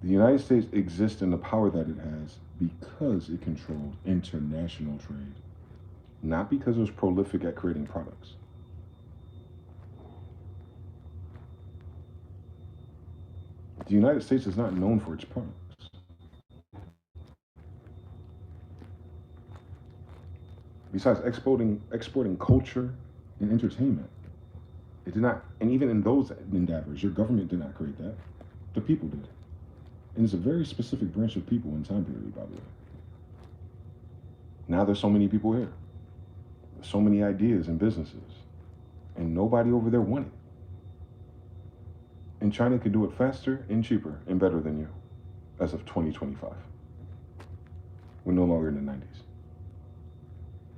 The United States exists in the power that it has because it controlled international trade, not because it was prolific at creating products. The United States is not known for its products. Besides exporting culture and entertainment, it did not, and even in those endeavors, your government did not create that. The people did. And it's a very specific branch of people in time period, by the way. Now there's so many people here. There's so many ideas and businesses. And nobody over there won it. And China could do it faster and cheaper and better than you as of 2025. We're no longer in the 90s.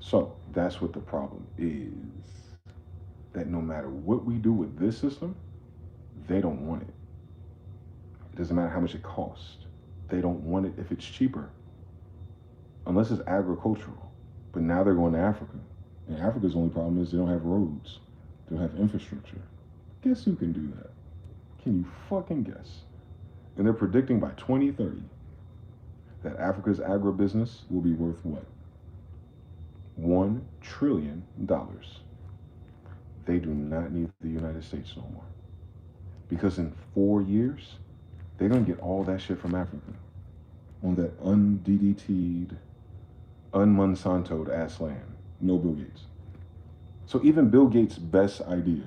So that's what the problem is. That no matter what we do with this system, they don't want it. It doesn't matter how much it costs. They don't want it if it's cheaper. Unless it's agricultural. But now they're going to Africa. And Africa's only problem is they don't have roads. They don't have infrastructure. Guess who can do that? Can you fucking guess? And they're predicting by 2030 that Africa's agribusiness will be worth what? $1 trillion. They do not need the United States no more. Because in 4 years, they're going to get all that shit from Africa on that un-DDT'd, un-Monsanto'd ass land. No Bill Gates. So even Bill Gates' best idea,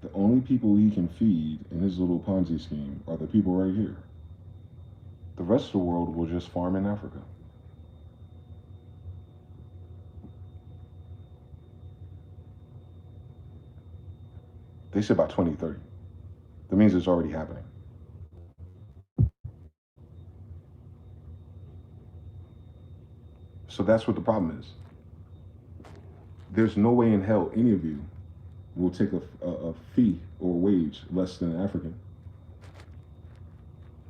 the only people he can feed in his little Ponzi scheme are the people right here. The rest of the world will just farm in Africa. They said by 2030. That means it's already happening. So that's what the problem is. There's no way in hell any of you will take a fee or wage less than an African.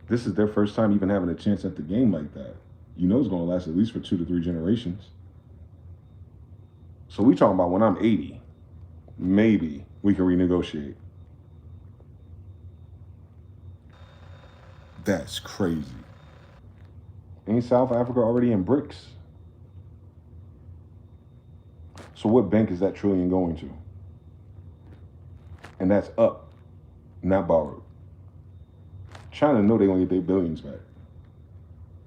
This is their first time even having a chance at the game like that. You know it's going to last at least for 2 to 3 generations. So we talking about when I'm 80, maybe we can renegotiate. That's crazy. Ain't South Africa already in BRICS? So what bank is that trillion going to? And that's up, not borrowed. China know they're gonna get their billions back.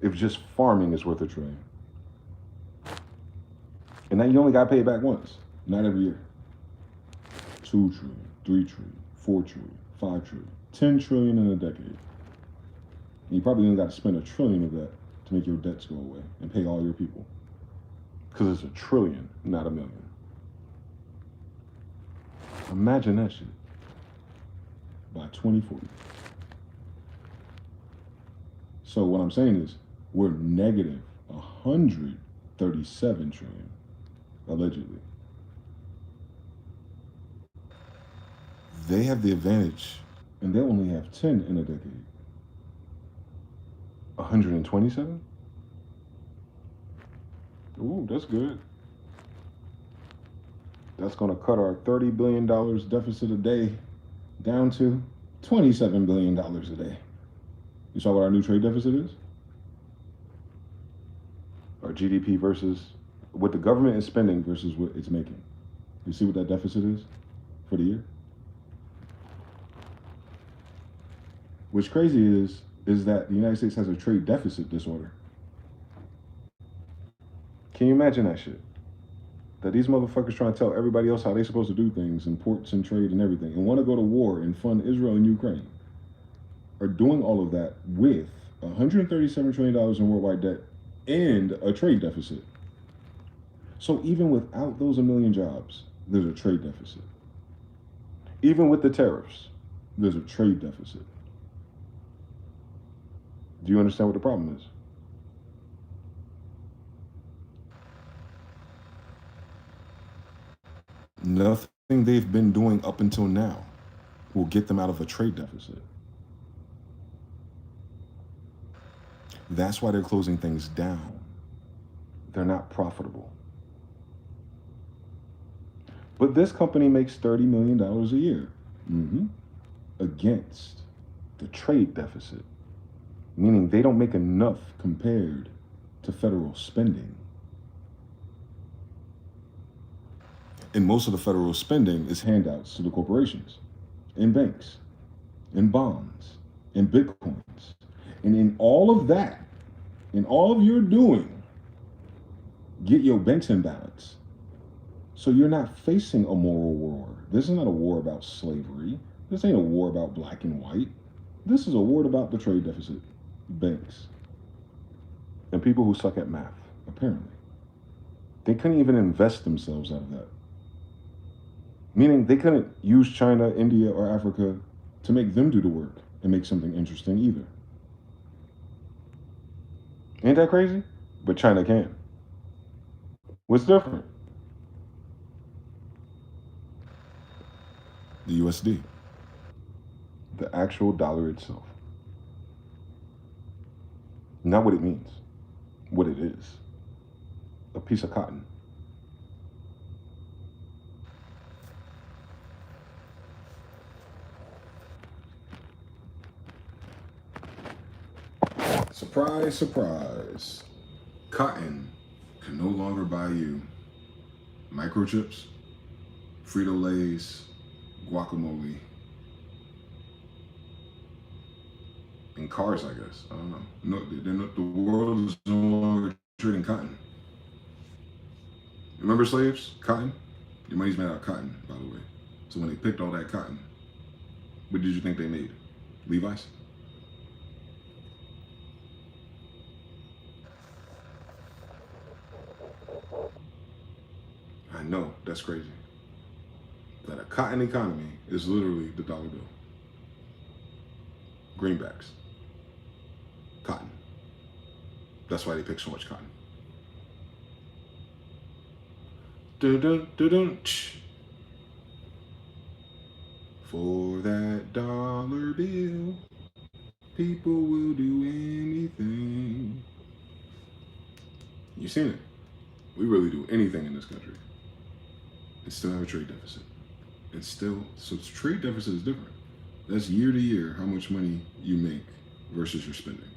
if just farming is worth $1 trillion. And now you only got paid back once, not every year. 2 trillion, 3 trillion, 4 trillion, 5 trillion, 10 trillion in a decade. And you probably only got to spend $1 trillion of that to make your debts go away and pay all your people. Because it's $1 trillion, not $1 million. Imagine that shit by 2040. So what I'm saying is we're negative 137 trillion, allegedly. They have the advantage, and they only have 10 in a decade. 127? Ooh, that's good. That's going to cut our $30 billion deficit a day down to $27 billion a day. You saw what our new trade deficit is? Our GDP versus what the government is spending versus what it's making. You see what that deficit is for the year? What's crazy is that the United States has a trade deficit disorder. Can you imagine that shit? That these motherfuckers trying to tell everybody else how they're supposed to do things in ports and trade and everything and want to go to war and fund Israel and Ukraine are doing all of that with $137 trillion in worldwide debt and a trade deficit. So even without those 1 million jobs, there's a trade deficit. Even with the tariffs, there's a trade deficit. Do you understand what the problem is? Nothing they've been doing up until now will get them out of a trade deficit. That's why they're closing things down. They're not profitable. But this company makes $30 million a year against the trade deficit, meaning they don't make enough compared to federal spending. And most of the federal spending is handouts to the corporations, and banks, and bonds, and bitcoins. And in all of that, in all of your doing, get your banks in balance. So you're not facing a moral war. This is not a war about slavery. This ain't a war about black and white. This is a war about the trade deficit, banks, and people who suck at math, apparently. They couldn't even invest themselves out of that. Meaning they couldn't use China, India, or Africa to make them do the work and make something interesting either. Ain't that crazy? But China can. What's different? The USD. The actual dollar itself. Not what it means. What it is. A piece of cotton. Surprise, surprise. Cotton can no longer buy you microchips, Frito-Lays, guacamole, and cars, I guess. I don't know. No, the world is no longer trading cotton. Remember slaves? Cotton? Your money's made out of cotton, by the way. So when they picked all that cotton, what did you think they made? Levi's? I know, that's crazy. That a cotton economy is literally the dollar bill. Greenbacks. Cotton. That's why they pick so much cotton. Dun-dun-dun-dun. For that dollar bill, people will do anything. You've seen it. We really do anything in this country and still have a trade deficit. And still, so trade deficit is different. That's year to year how much money you make versus your spending.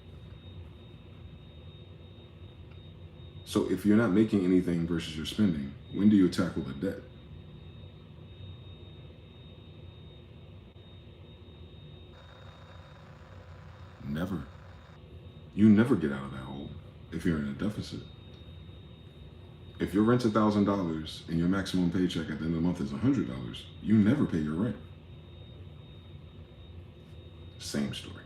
So if you're not making anything versus your spending, when do you tackle the debt? Never. You never get out of that hole. if you're in a deficit. If your rent's $1,000 and your maximum paycheck at the end of the month is $100, you never pay your rent. Same story.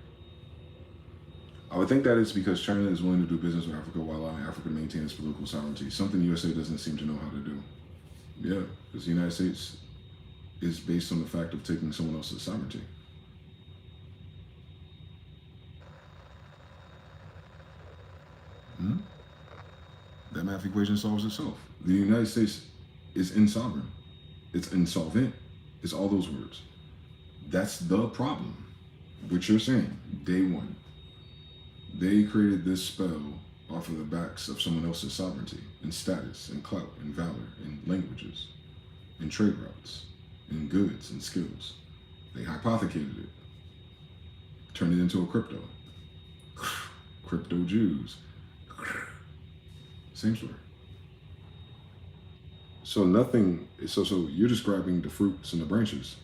I would think that it's because China is willing to do business with Africa while allowing Africa to maintain its political sovereignty, something the USA doesn't seem to know how to do. Yeah, because the United States is based on the fact of taking someone else's sovereignty. That math equation solves itself. The United States is insovereign. It's insolvent. It's all those words. That's the problem. What you're saying, day one. They created this spell off of the backs of someone else's sovereignty and status and clout and valor and languages and trade routes and goods and skills. They hypothecated it, turned it into a crypto. Crypto Jews. Same story. So you're just grabbing the fruits and the branches.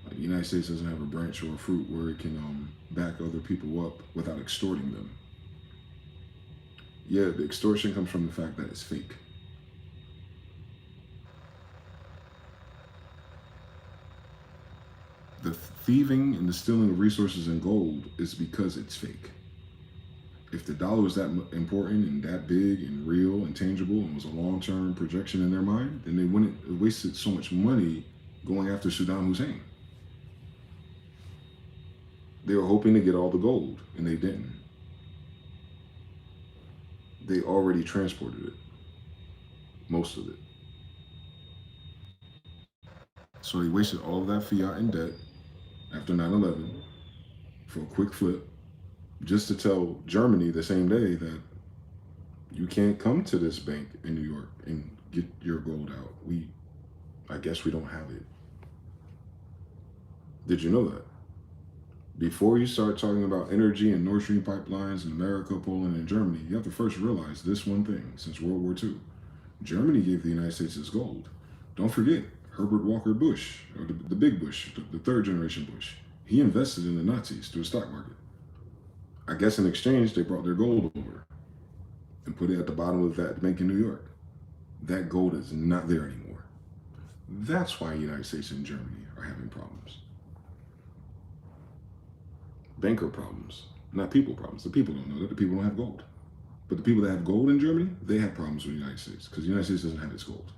Like the United States doesn't have a branch or a fruit where it can back other people up without extorting them. Yeah, the extortion comes from the fact that it's fake. The thieving and the stealing of resources and gold is because it's fake. If the dollar was that important and that big and real and tangible and was a long-term projection in their mind, then they wouldn't have wasted so much money going after Saddam Hussein. They were hoping to get all the gold, and they didn't. They already transported it, most of it. So they wasted all of that fiat and debt after 9/11 for a quick flip, just to tell Germany the same day that you can't come to this bank in New York and get your gold out. I guess we don't have it. Did you know that? Before you start talking about energy and Nord Stream pipelines in America, Poland, and Germany, you have to first realize this one thing. Since World War II, Germany gave the United States its gold. Don't forget Herbert Walker Bush, or the big Bush, the third generation Bush. He invested in the Nazis through the stock market. I guess in exchange, they brought their gold over and put it at the bottom of that bank in New York. That gold is not there anymore. That's why the United States and Germany are having problems. Banker problems, not people problems. The people don't know that. The people don't have gold. But the people that have gold in Germany, they have problems with the United States because the United States doesn't have its gold.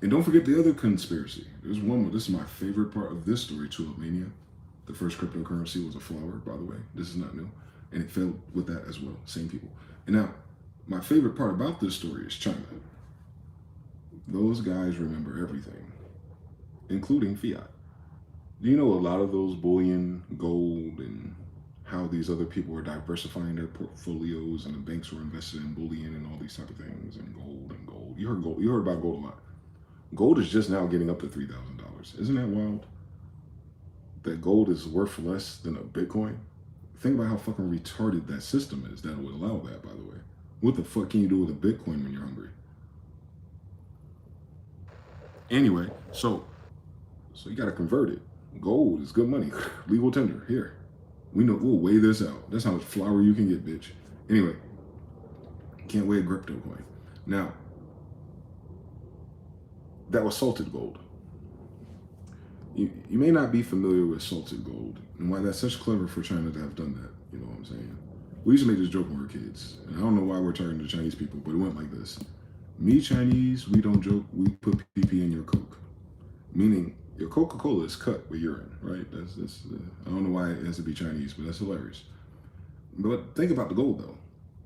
And don't forget the other conspiracy. There's one more. This is my favorite part of this story, Tulip Mania. The first cryptocurrency was a flower, by the way. This is not new. And it failed with that as well. Same people. And now, my favorite part about this story is China. Those guys remember everything, including fiat. Do you know a lot of those bullion, gold, and how these other people are diversifying their portfolios and the banks were invested in bullion and all these type of things and gold and gold. You heard gold. You heard about gold a lot. Gold is just now getting up to $3,000. Isn't that wild? That gold is worth less than a Bitcoin? Think about how fucking retarded that system is that would allow that, by the way. What the fuck can you do with a Bitcoin when you're hungry? Anyway, so you gotta convert it. Gold is good money. Legal tender, here. We'll weigh this out. That's how much flour you can get, bitch. Anyway, can't weigh a crypto coin. Now, that was salted gold. You may not be familiar with salted gold and why that's such clever for China to have done that. You know what I'm saying? We used to make this joke when we were kids. And I don't know why we're talking to Chinese people, but it went like this. Me, Chinese, we don't joke. We put pee-pee in your Coke. Meaning, your Coca-Cola is cut with urine, right? That's I don't know why it has to be Chinese, but that's hilarious. But think about the gold, though.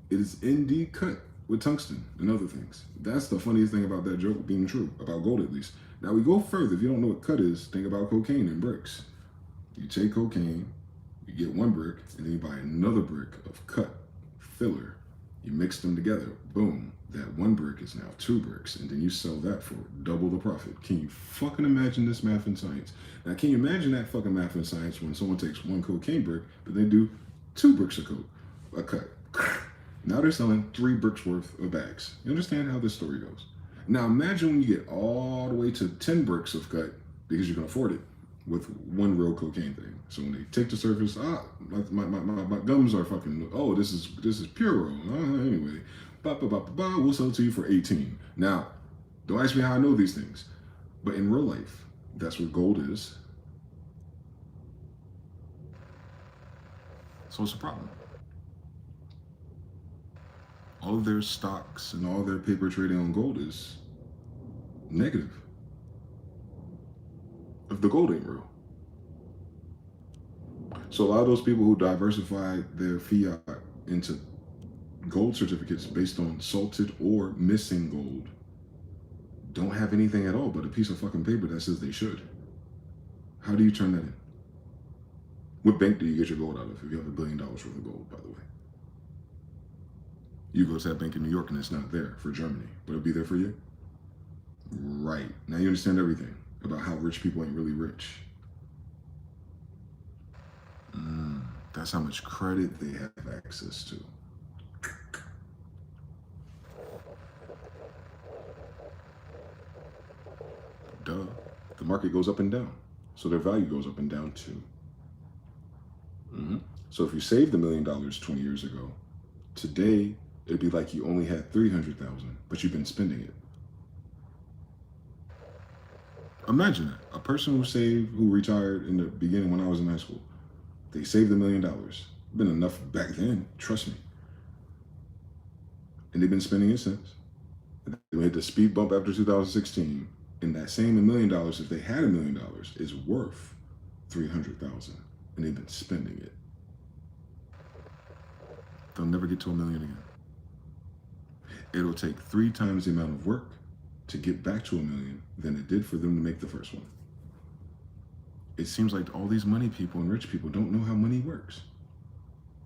It is indeed cut with tungsten and other things. That's the funniest thing about that joke being true, about gold at least. Now we go further. If you don't know what cut is, think about cocaine and bricks. You take cocaine, you get one brick, and then you buy another brick of cut filler. You mix them together, boom. That one brick is now 2 bricks, and then you sell that for double the profit. Can you fucking imagine this math and science? Now, can you imagine that fucking math and science when someone takes 1 cocaine brick, but they do 2 bricks of coke, a cut? Now they're selling 3 bricks worth of bags. You understand how this story goes? Now imagine when you get all the way to 10 bricks of cut, because you can afford it, with one real cocaine thing. So when they take the surface, my gums are fucking, oh, this is pure. Anyway, we'll sell it to you for 18. Now, don't ask me how I know these things, but in real life, that's what gold is. So it's a problem. All of their stocks and all their paper trading on gold is negative. If the gold ain't real. So a lot of those people who diversify their fiat into gold certificates based on salted or missing gold don't have anything at all but a piece of fucking paper that says they should. How do you turn that in? What bank do you get your gold out of if you have $1 billion worth of gold, by the way? You go to that bank in New York and it's not there for Germany, but it'll be there for you? Right. Now you understand everything about how rich people ain't really rich. That's how much credit they have access to. Duh. The market goes up and down, so their value goes up and down too. So if you saved $1 million 20 years ago, today it'd be like you only had 300,000, but you've been spending it. Imagine that. A person who retired in the beginning when I was in high school, they saved $1 million. Been enough back then, trust me. And they've been spending it since. They hit the speed bump after 2016. And that same $1 million, if they had $1 million, is worth 300,000. And they've been spending it. They'll never get to $1 million again. It'll take 3 times the amount of work to get back to $1 million than it did for them to make the first one. It seems like all these money people and rich people don't know how money works.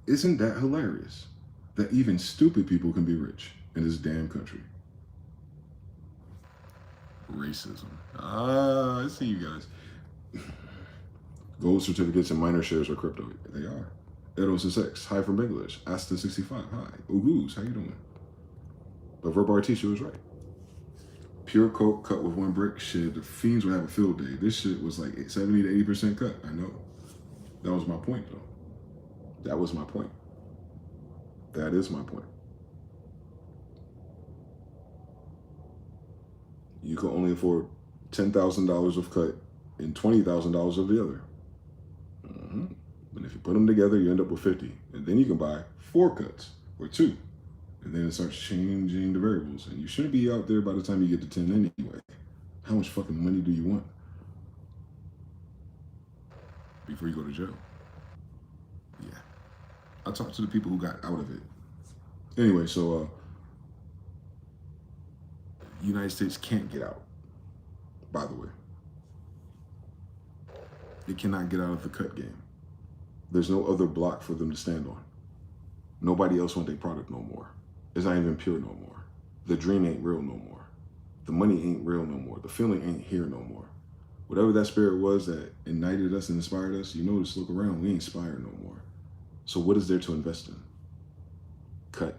Isn't that hilarious? That even stupid people can be rich in this damn country. Racism. I see you guys. Gold certificates and minor shares are crypto. They are. Eros is X. Hi from Bangladesh. Asta65. Hi. Ugoos. How you doing? But Verb RT was right. Pure coke cut with 1 brick. Shit, the fiends would have a field day. This shit was like 70 to 80% cut. I know. That was my point, though. That was my point. That is my point. You can only afford $10,000 of cut and $20,000 of the other. But if you put them together, you end up with 50. And then you can buy 4 cuts or 2. And then it starts changing the variables. And you shouldn't be out there by the time you get to 10 anyway. How much fucking money do you want before you go to jail? Yeah. I talked to the people who got out of it. Anyway, so the United States can't get out, by the way. They cannot get out of the cut game. There's no other block for them to stand on. Nobody else want their product no more. It's not even pure no more. The dream ain't real no more. The money ain't real no more. The feeling ain't here no more. Whatever that spirit was that ignited us and inspired us, you notice, look around, we ain't inspired no more. So what is there to invest in? Cut.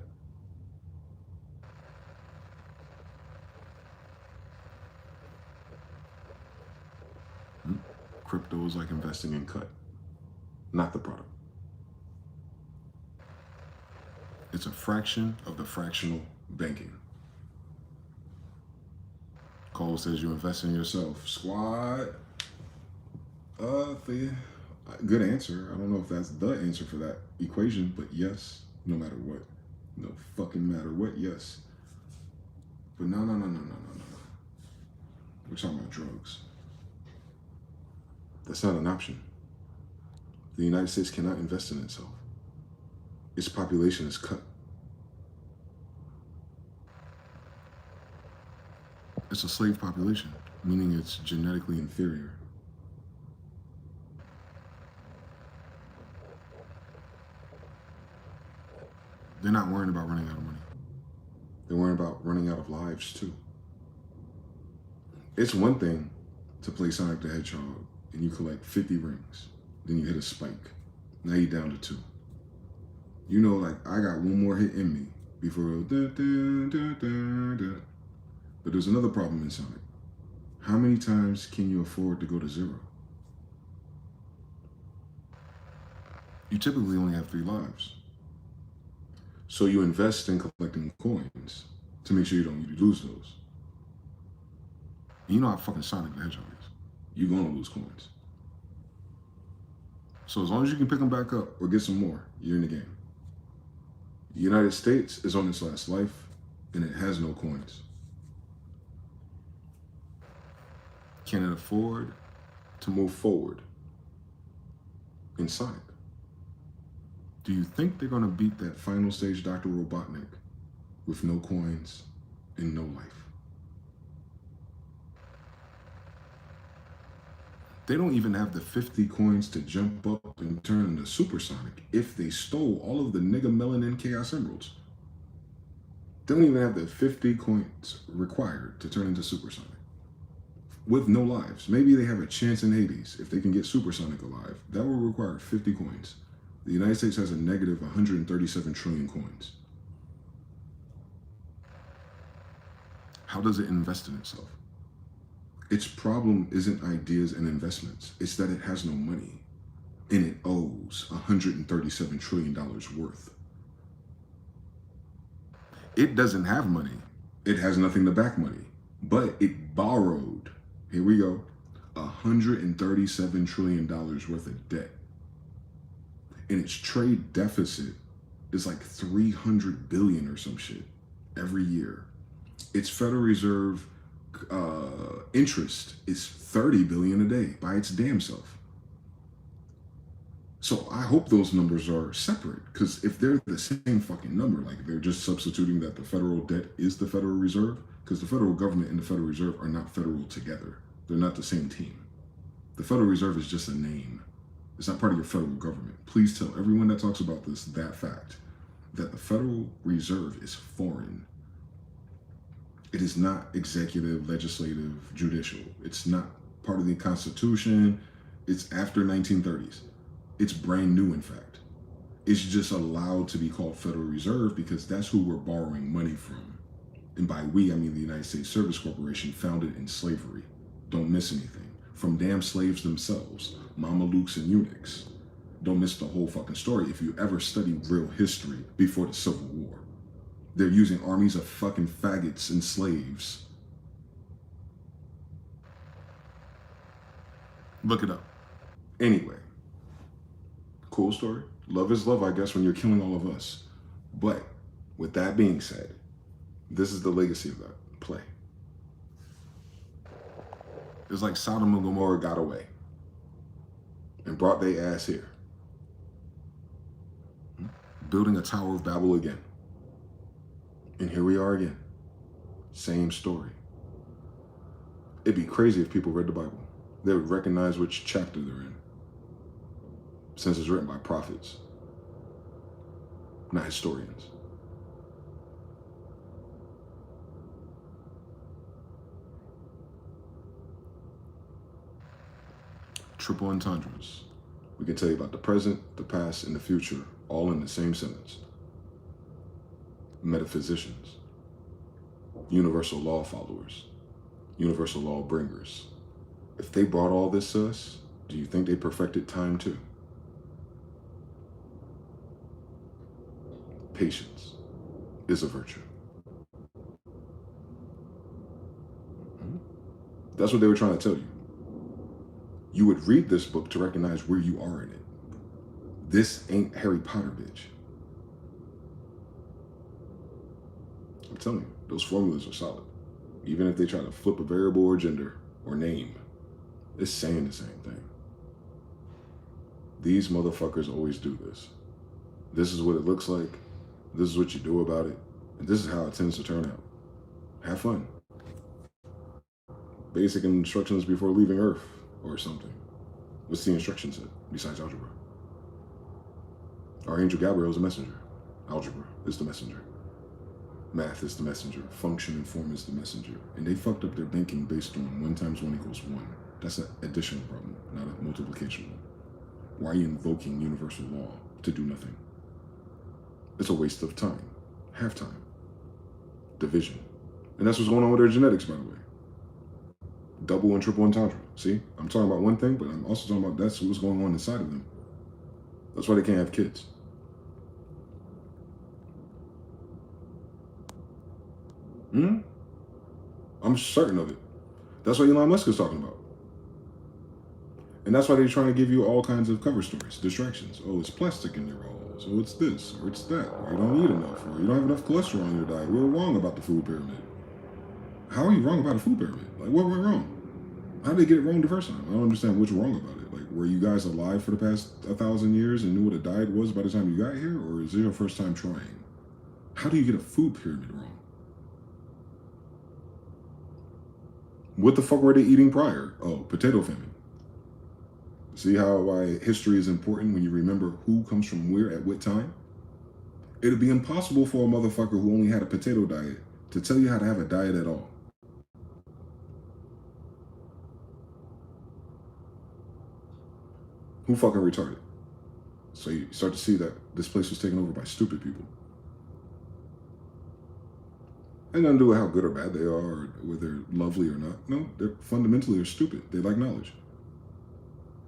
Crypto is like investing in cut, not the product. It's a fraction of the fractional banking. Cole says you invest in yourself. Squad. Good answer. I don't know if that's the answer for that equation, but yes, no matter what. No fucking matter what, yes. But no. We're talking about drugs. That's not an option. The United States cannot invest in itself. Its population is cut. It's a slave population, meaning it's genetically inferior. They're not worrying about running out of money. They're worrying about running out of lives too. It's one thing to play Sonic the Hedgehog and you collect 50 rings. Then you hit a spike. Now you're down to 2. You know, like, I got one more hit in me before But there's another problem in Sonic. How many times can you afford to go to 0? you typically only have 3 lives. So you invest in collecting coins to make sure you don't lose those. And you know how fucking Sonic the Hedgehog is. You're gonna lose coins. So as long as you can pick them back up or get some more, you're in the game. The United States is on its last life, and it has no coins. Can it afford to move forward in Sonic? Do you think they're gonna beat that final stage Dr. Robotnik with no coins and no life? They don't even have the 50 coins to jump up and turn into Supersonic if they stole all of the nigga melanin Chaos Emeralds. They don't even have the 50 coins required to turn into Supersonic. With no lives. Maybe they have a chance in Hades if they can get Supersonic alive. That will require 50 coins. The United States has a negative 137 trillion coins. How does it invest in itself? Its problem isn't ideas and investments. It's that it has no money, and it owes $137 trillion worth. It doesn't have money. It has nothing to back money, but it borrowed, here we go, $137 trillion worth of debt. And its trade deficit is like 300 billion or some shit every year. Its Federal Reserve interest is 30 billion a day by its damn self. So I hope those numbers are separate, because if they're the same fucking number, like they're just substituting that the federal debt is the Federal Reserve, because the federal government and the Federal Reserve are not federal together. They're not the same team. The Federal Reserve is just a name. It's not part of your federal government. Please tell everyone that talks about this that fact, that the Federal Reserve is foreign. It is not executive, legislative, judicial. It's not part of the Constitution. It's after 1930s. It's brand new, in fact. It's just allowed to be called Federal Reserve because that's who we're borrowing money from. And by we, I mean the United States Service Corporation, founded in slavery. Don't miss anything. From damn slaves themselves, Mamelukes and eunuchs. Don't miss the whole fucking story if you ever study real history before the Civil War. They're using armies of fucking faggots and slaves. Look it up. Anyway, cool story. Love is love, I guess, when you're killing all of us. But with that being said, this is the legacy of that play. It's like Sodom and Gomorrah got away and brought their ass here. Building a Tower of Babel again. And here we are again. Same story. It'd be crazy if people read the Bible. They would recognize which chapter they're in, since it's written by prophets, not historians. Triple entendres. We can tell you about the present, the past, and the future, all in the same sentence. Metaphysicians, universal law followers, universal law bringers. If they brought all this to us, do you think they perfected time too? Patience is a virtue. That's what they were trying to tell you. You would read this book to recognize where you are in it. This ain't Harry Potter, bitch. I'm telling you, those formulas are solid. Even if they try to flip a variable or gender or name, it's saying the same thing. These motherfuckers always do this. This is what it looks like. This is what you do about it. And this is how it tends to turn out. Have fun. Basic instructions before leaving Earth or something. What's the instruction set besides algebra? Archangel Gabriel is a messenger. Algebra is the messenger. Math is the messenger. Function and form is the messenger. And they fucked up their thinking based on 1 × 1 = 1. That's an additional problem, not a multiplication one. Why are you invoking universal law to do nothing? It's a waste of time. Half time. Division. And that's what's going on with their genetics, by the way. Double and triple entendre. See? I'm talking about one thing, but I'm also talking about that's what's going on inside of them. That's why they can't have kids. I'm certain of it. That's what Elon Musk is talking about. And that's why they're trying to give you all kinds of cover stories, distractions. Oh, it's plastic in your rolls. Oh, it's this, or it's that. Or you don't eat enough, or you don't have enough cholesterol in your diet. We were wrong about the food pyramid. How are you wrong about a food pyramid? Like, what went wrong? How did they get it wrong the first time? I don't understand what's wrong about it. Like, were you guys alive for the past 1,000 years and knew what a diet was by the time you got here? Or is it your first time trying? How do you get a food pyramid wrong? What the fuck were they eating prior? Oh, potato famine. See why history is important when you remember who comes from where at what time? It'd be impossible for a motherfucker who only had a potato diet to tell you how to have a diet at all. Who fucking retarded? So you start to see that this place was taken over by stupid people. And nothing to do with how good or bad they are, or whether they're lovely or not. No, they're fundamentally stupid. They like knowledge.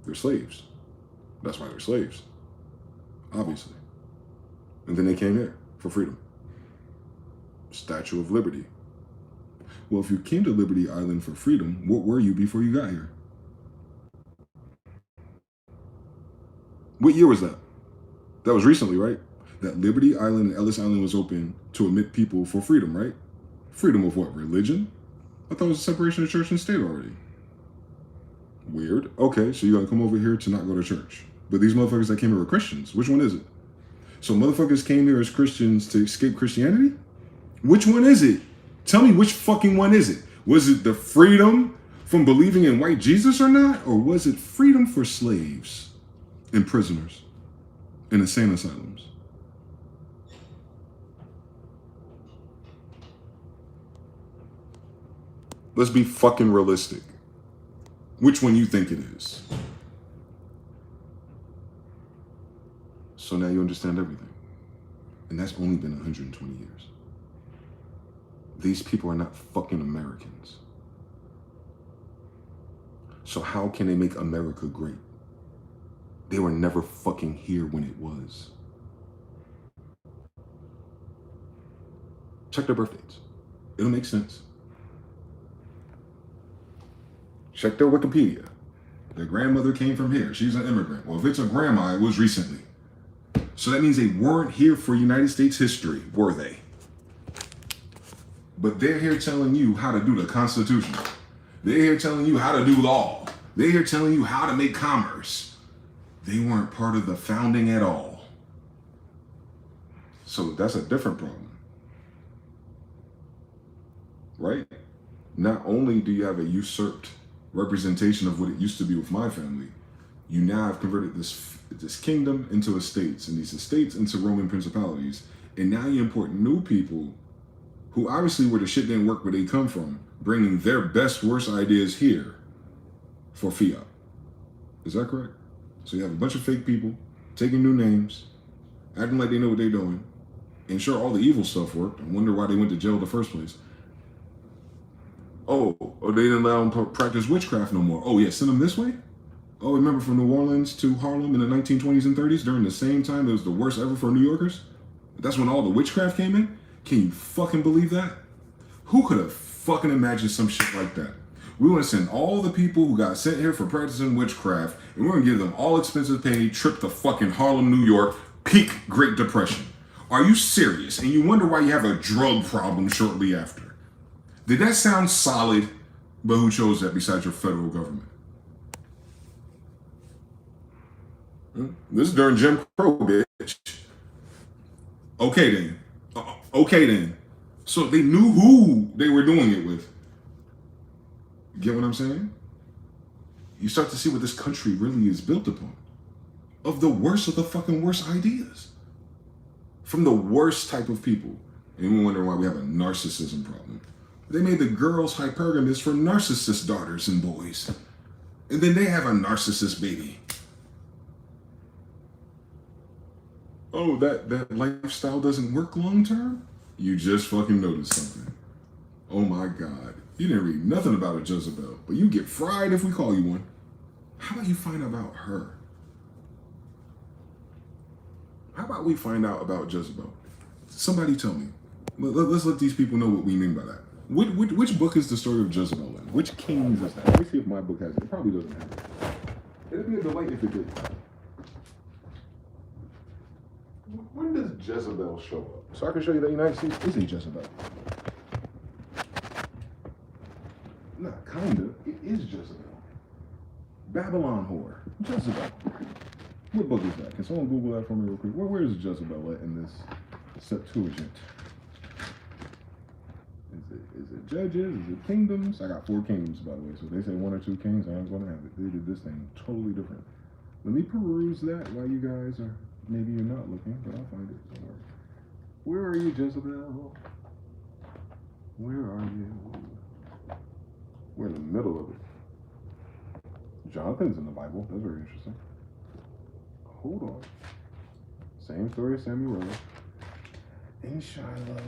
They're slaves. That's why they're slaves. Obviously. And then they came here for freedom. Statue of Liberty. Well, if you came to Liberty Island for freedom, what were you before you got here? What year was that? That was recently, right? That Liberty Island and Ellis Island was open to admit people for freedom, right? Freedom of what? Religion? I thought it was a separation of church and state already. Weird. Okay, so you're gonna come over here to not go to church. But these motherfuckers that came here were Christians. Which one is it? So motherfuckers came here as Christians to escape Christianity? Which one is it? Tell me which fucking one is it? Was it the freedom from believing in white Jesus or not? Or was it freedom for slaves and prisoners in insane asylums? Let's be fucking realistic. Which one you think it is? So now you understand everything. And that's only been 120 years. These people are not fucking Americans. So how can they make America great? They were never fucking here when it was. Check their birth dates. It'll make sense. Check their Wikipedia. Their grandmother came from here. She's an immigrant. Well, if it's a grandma, it was recently. So that means they weren't here for United States history, were they? But they're here telling you how to do the Constitution. They're here telling you how to do law. They're here telling you how to make commerce. They weren't part of the founding at all. So that's a different problem. Right? Not only do you have a usurped representation of what it used to be with my family, you now have converted this kingdom into estates, and these estates into Roman principalities, and now you import new people who obviously where the shit didn't work where they come from, bringing their best, worst ideas here for fiat. Is that correct? So you have a bunch of fake people taking new names, acting like they know what they're doing, and sure, all the evil stuff worked. I wonder why they went to jail in the first place. Oh, they didn't allow them to practice witchcraft no more. Oh yeah, send them this way? Oh, remember from New Orleans to Harlem in the 1920s and 30s during the same time it was the worst ever for New Yorkers? That's when all the witchcraft came in? Can you fucking believe that? Who could have fucking imagined some shit like that? We want to send all the people who got sent here for practicing witchcraft, and we're going to give them all expenses paid, trip to fucking Harlem, New York, peak Great Depression. Are you serious? And you wonder why you have a drug problem shortly after. Did that sound solid? But who chose that besides your federal government? This is during Jim Crow, bitch. Okay then. So they knew who they were doing it with. You get what I'm saying? You start to see what this country really is built upon. Of the worst of the fucking worst ideas. From the worst type of people. And we wonder why we have a narcissism problem. They made the girls hypergamous for narcissist daughters and boys. And then they have a narcissist baby. Oh, that lifestyle doesn't work long term? You just fucking noticed something. Oh my God. You didn't read nothing about a Jezebel, but you get fried if we call you one. How about you find out about her? How about we find out about Jezebel? Somebody tell me. Let's let these people know what we mean by that. Which book is the story of Jezebel in? Which kings is that? Let me see if my book has it. It probably doesn't have it. It'd be a delight if it did. When does Jezebel show up? So I can show you that United States is a Jezebel. Not kinda. It is Jezebel. Babylon whore. Jezebel. What book is that? Can someone Google that for me real quick? Where is Jezebel at in this Septuagint? Is it Judges? Is it Kingdoms? I got 4 kingdoms, by the way. So if they say 1 or 2 kings, I'm going to have it. They did this thing totally different. Let me peruse that while you guys are, maybe you're not looking, but I'll find it. Don't worry. Where are you, Jezebel? Where are you? We're in the middle of it. Jonathan's in the Bible. That's very interesting. Hold on. Same story as Samuel. In Shiloh.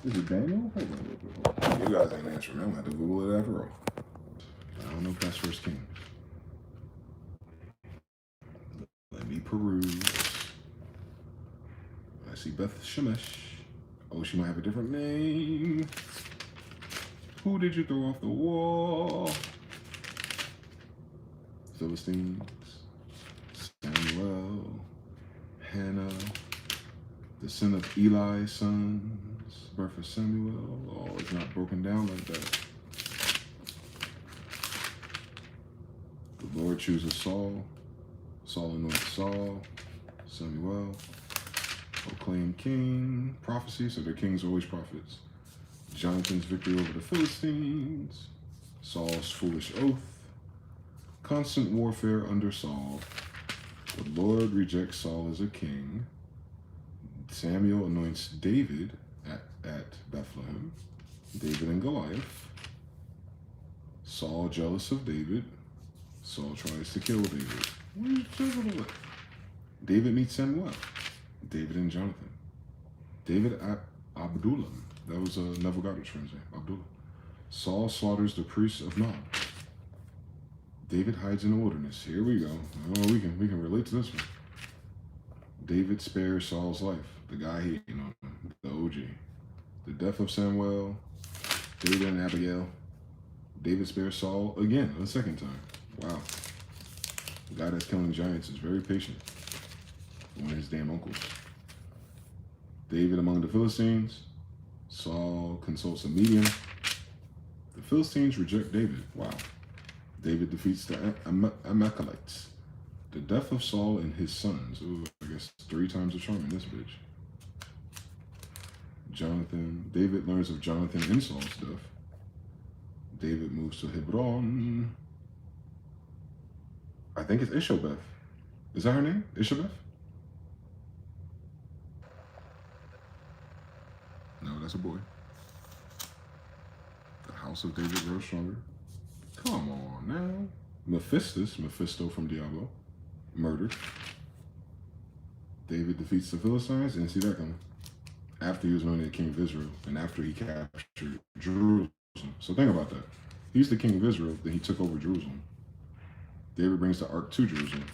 Is it Daniel? Hold on real quick. You guys ain't answering. I'm going to have to Google it after all. I don't know past 1 Kings. Let me peruse. I see Beth Shemesh. Oh, she might have a different name. Who did you throw off the wall? Philistines. Samuel. Hannah. The son of Eli's sons. Birth of Samuel. Oh, it's not broken down like that. The Lord chooses Saul. Saul anoints Saul. Samuel. Proclaim king. Prophecy. So their kings are always prophets. Jonathan's victory over the Philistines. Saul's foolish oath. Constant warfare under Saul. The Lord rejects Saul as a king. Samuel anoints David at Bethlehem. David and Goliath. Saul jealous of David. Saul tries to kill David. Where's Jezebel at? David meets Samuel. David and Jonathan. David at Abdullah. That was Neville Goddard's friend's name, Abdullah. Saul slaughters the priests of Nob. David hides in the wilderness. Here we go. Oh, we can relate to this one. David spares Saul's life. The guy hating on him. The OG. The death of Samuel. David and Abigail. David spares Saul again, a second time. Wow. The guy that's killing giants is very patient. One of his damn uncles. David among the Philistines. Saul consults a medium. The Philistines reject David. Wow. David defeats the Amalekites. The death of Saul and his sons. Ooh, I guess 3 times the charm in this bitch. Jonathan. David learns of Jonathan and Saul's death. David moves to Hebron. I think it's Ishabeth. Is that her name? Ishabeth? No, that's a boy. The house of David grows stronger. Come on now. Mephisto from Diablo. Murdered. David defeats the Philistines. Didn't see that coming. After he was anointed king of Israel and after he captured Jerusalem. So think about that. He's the king of Israel, then he took over Jerusalem. David brings the ark to Jerusalem.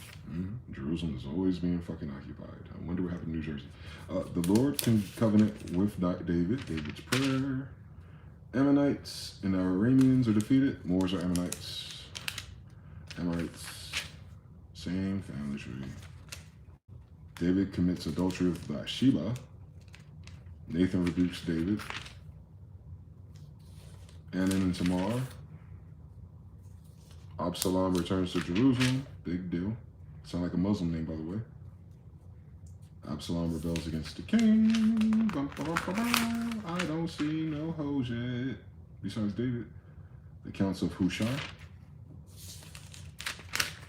Jerusalem is always being fucking occupied. I wonder what happened in New Jersey. The Lord can covenant with David. David's prayer. Ammonites and the Arameans are defeated. Moors are Ammonites. Amorites. Same family tree. David commits adultery with Bathsheba. Nathan rebukes David. Anan and Tamar. Absalom returns to Jerusalem. Big deal. Sound like a Muslim name, by the way. Absalom rebels against the king. I don't see no hoes yet. Besides David. The Council of Hushai.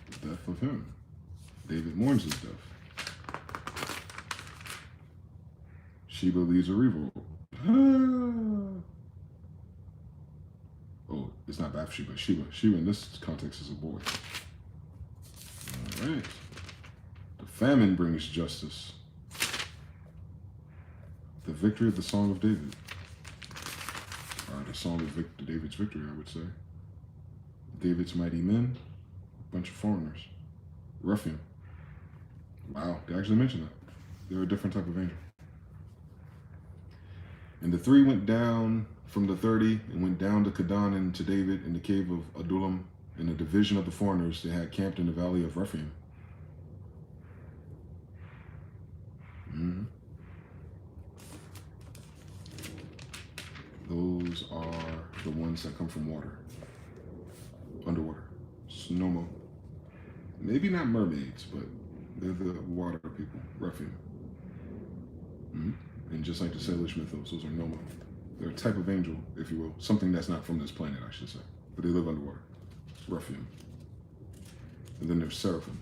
The death of him. David mourns his death. Sheba leads a revolt. Oh, it's not Bathsheba. Sheba. Sheba in this context is a boy. All right. The famine brings justice. The victory of the Song of David. Or the Song of David's victory, I would say. David's mighty men. A bunch of foreigners. Ruffian. Wow, they actually mentioned that. They're a different type of angel. And the 3 went down from the 30 and went down to Kadon and to David in the cave of Adullam, in the division of the foreigners. They had camped in the valley of Rephaim. Those are the ones that come from water, underwater. Snomo. Maybe not mermaids, but they're the water people, Rephaim. And just like the Salish mythos, those are Nomo. They're a type of angel, if you will. Something that's not from this planet, I should say. But they live underwater. It's Rephaim. And then there's Seraphim.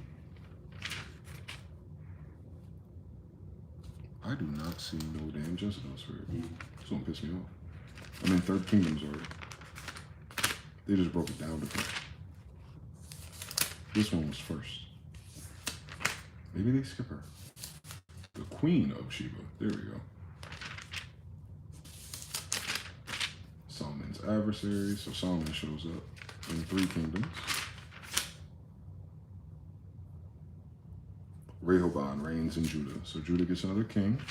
I do not see no damn Jezebel spirit. It's gonna piss me off. I'm in Third Kingdoms already. They just broke it down to me. This one was first. Maybe they skip her. The Queen of Sheba. There we go. Solomon's adversary. So Solomon shows up in 3 kingdoms. Rehoboam reigns in Judah. So Judah gets another king.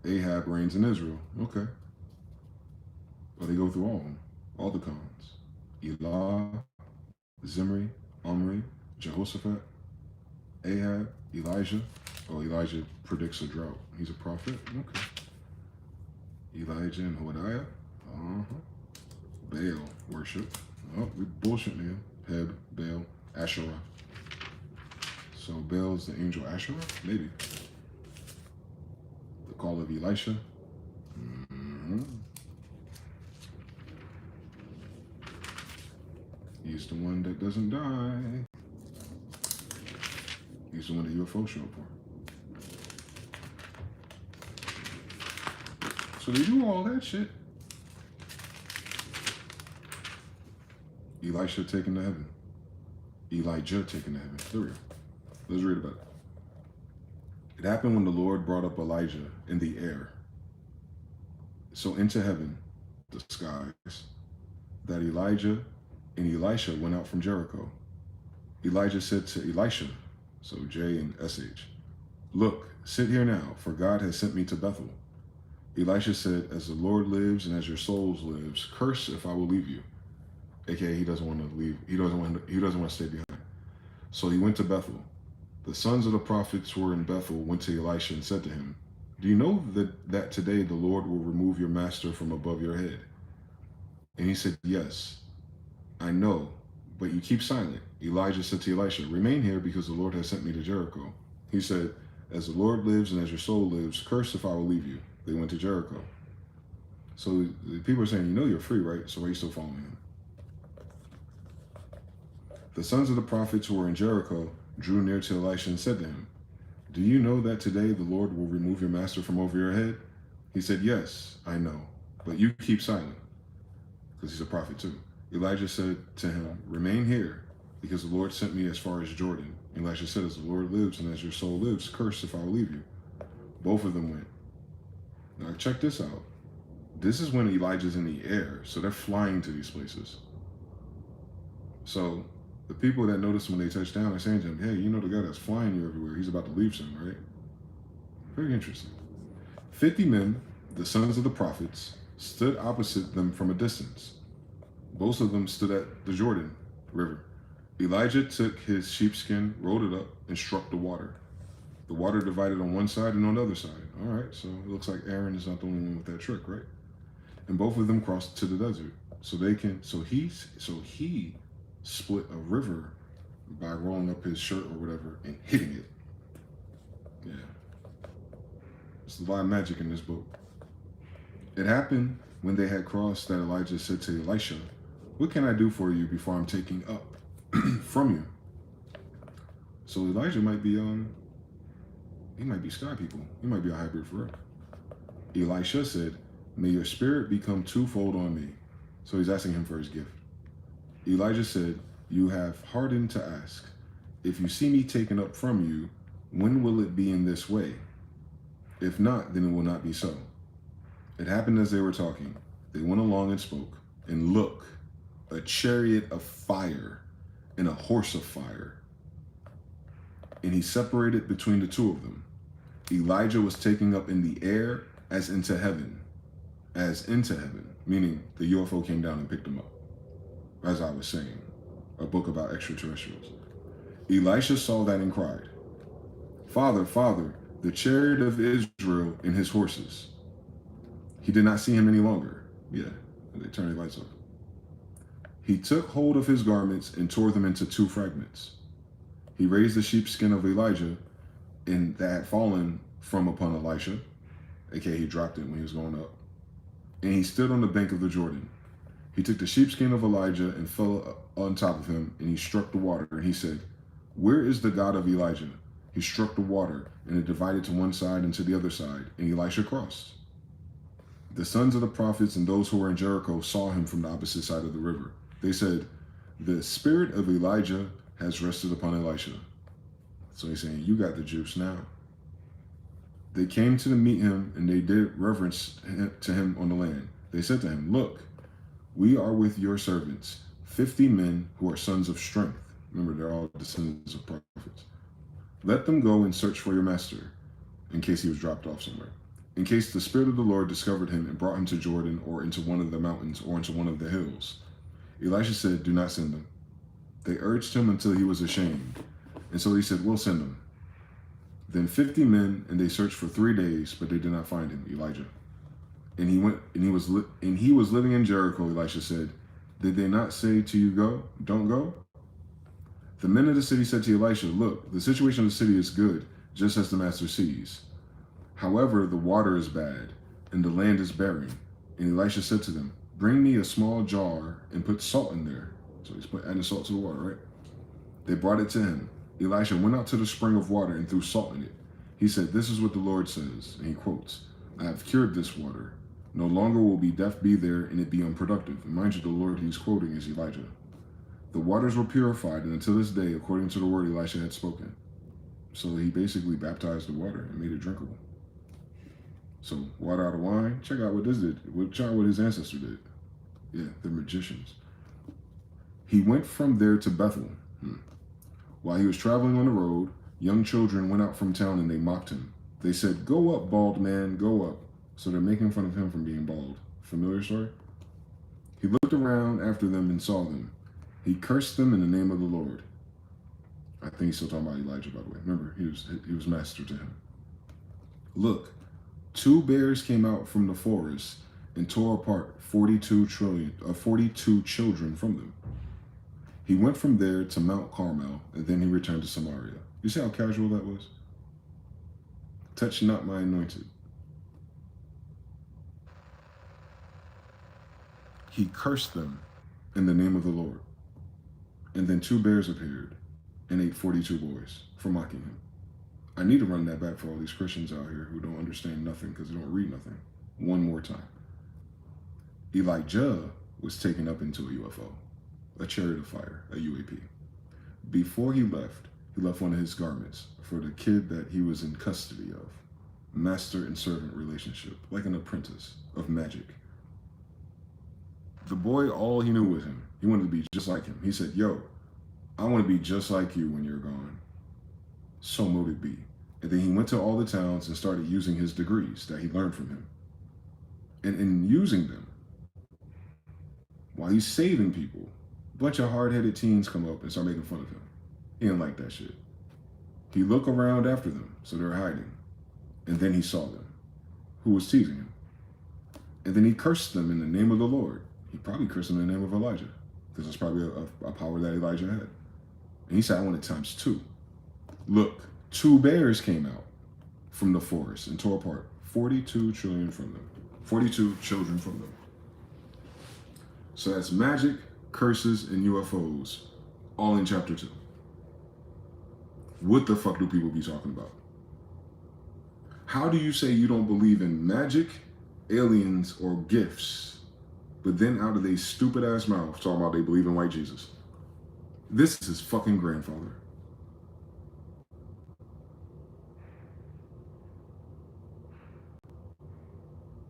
Ahab reigns in Israel. Okay. Well, they go through all of them. All the cons. Elah, Zimri, Omri, Jehoshaphat, Ahab, Elijah. Oh, Elijah predicts a drought. He's a prophet. Okay. Elijah and Hodiah. Baal worship. Oh, we bullshitting him. Heb, Baal, Asherah. So Baal's the angel Asherah? Maybe. The call of Elisha. He's the one that doesn't die. He's the one that UFO show up for. So they do all that shit. Elisha taken to heaven. Elijah taken to heaven. There we go. Let's read about it. It happened when the Lord brought up Elijah in the air, so into heaven, the skies, that Elijah and Elisha went out from Jericho. Elijah said to Elisha, so J and SH, look, sit here now, for God has sent me to Bethel. Elisha said, as the Lord lives and as your souls lives, curse if I will leave you. AKA he doesn't want to leave. He doesn't want to stay behind. So he went to Bethel. The sons of the prophets who were in Bethel went to Elisha and said to him, do you know that today the Lord will remove your master from above your head? And he said, yes, I know, but you keep silent. Elijah said to Elisha, remain here because the Lord has sent me to Jericho. He said, as the Lord lives and as your soul lives, curse if I will leave you. They went to Jericho. So the people are saying, you know you're free, right? So why are you still following him? The sons of the prophets who were in Jericho drew near to Elisha and said to him, do you know that today the Lord will remove your master from over your head? He said, yes, I know, but you keep silent, because he's a prophet too. Elijah said to him, remain here, because the Lord sent me as far as Jordan. Elisha said, as the Lord lives and as your soul lives, curse if I will leave you. Both of them went. Now check this out. This is when Elijah's in the air, so they're flying to these places. So the people that notice when they touch down are saying to him, hey, you know the guy that's flying you everywhere, he's about to leave soon, right? Very interesting. 50 men, the sons of the prophets, stood opposite them from a distance. Both of them stood at the Jordan River. Elijah took his sheepskin, rolled it up, and struck the water. The water divided on one side and on the other side. All right, so it looks like Aaron is not the only one with that trick, right? And both of them crossed to the desert. So he split a river by rolling up his shirt or whatever and hitting it. Yeah. There's a lot of magic in this book. It happened when they had crossed that Elijah said to Elisha, what can I do for you before I'm taking up from you? So Elijah might be he might be sky people. He might be a hybrid for real. Elisha said, may your spirit become twofold on me. So he's asking him for his gift. Elijah said, you have hardened to ask. If you see me taken up from you, when will it be in this way? If not, then it will not be so. It happened as they were talking. They went along and spoke. And look, a chariot of fire and a horse of fire. And he separated between the two of them. Elijah was taken up in the air as into heaven, meaning the UFO came down and picked him up. As I was saying, a book about extraterrestrials. Elisha saw that and cried, Father, Father, the chariot of Israel and his horses. He did not see him any longer. Yeah, they turned the lights off. He took hold of his garments and tore them into 2 fragments. He raised the sheepskin of Elijah and that had fallen from upon Elisha, aka he dropped it when he was going up. And he stood on the bank of the Jordan. He took the sheepskin of Elijah and fell on top of him, and he struck the water, and he said, Where is the God of Elijah? He struck the water, and it divided to one side and to the other side, and Elisha crossed. The sons of the prophets and those who were in Jericho saw him from the opposite side of the river. They said, The spirit of Elijah has rested upon Elisha. So he's saying, you got the juice now. They came to meet him, and they did reverence to him on the land. They said to him, Look, we are with your servants, 50 men who are sons of strength. Remember, they're all descendants of prophets. Let them go and search for your master, in case he was dropped off somewhere. In case the Spirit of the Lord discovered him and brought him to Jordan or into one of the mountains or into one of the hills. Elisha said, Do not send them. They urged him until he was ashamed. And so he said, We'll send them. Then 50 men, and they searched for 3 days, but they did not find him, Elijah. And he was living in Jericho, Elisha said. Did they not say to you, Go, don't go? The men of the city said to Elisha, Look, the situation of the city is good, just as the master sees. However, the water is bad, and the land is barren. And Elisha said to them, Bring me a small jar and put salt in there. So he's adding salt to the water, right? They brought it to him. Elisha went out to the spring of water and threw salt in it. He said, This is what the Lord says. And he quotes, I have cured this water. No longer will death be there and it be unproductive. And mind you, the Lord he's quoting is Elijah. The waters were purified, and until this day, according to the word Elisha had spoken. So he basically baptized the water and made it drinkable. So water out of wine, check out what this did. Check out what his ancestor did. Yeah, they're magicians. He went from there to Bethel. While he was traveling on the road, young children went out from town and they mocked him. They said, Go up, bald man, go up. So they're making fun of him from being bald. Familiar story? He looked around after them and saw them. He cursed them in the name of the Lord. I think he's still talking about Elijah, by the way. Remember, he was master to him. Look, 2 bears came out from the forest and tore apart 42 children from them. He went from there to Mount Carmel, and then he returned to Samaria. You see how casual that was? Touch not my anointed. He cursed them in the name of the Lord. And then 2 bears appeared and ate 42 boys for mocking him. I need to run that back for all these Christians out here who don't understand nothing because they don't read nothing. One more time. Elijah was taken up into a UFO, a chariot of fire, a UAP. Before he left one of his garments for the kid that he was in custody of. Master and servant relationship, like an apprentice of magic. The boy, all he knew was him. He wanted to be just like him. He said, Yo, I want to be just like you when you're gone. So mote it be. And then he went to all the towns and started using his degrees that he learned from him. And in using them, while he's saving people, a bunch of hard-headed teens come up and start making fun of him. He didn't like that shit. He looked around after them, so they're hiding. And then he saw them, who was teasing him. And then he cursed them in the name of the Lord. He probably cursed them in the name of Elijah, because that's probably a power that Elijah had. And he said, I want it times 2. Look, 2 bears came out from the forest and tore apart 42 children from them. 42 children from them. So that's magic, curses, and UFOs, all in chapter 2. What the fuck do people be talking about? How do you say you don't believe in magic, aliens, or gifts, but then out of their stupid ass mouth talking about they believe in white Jesus? This is his fucking grandfather.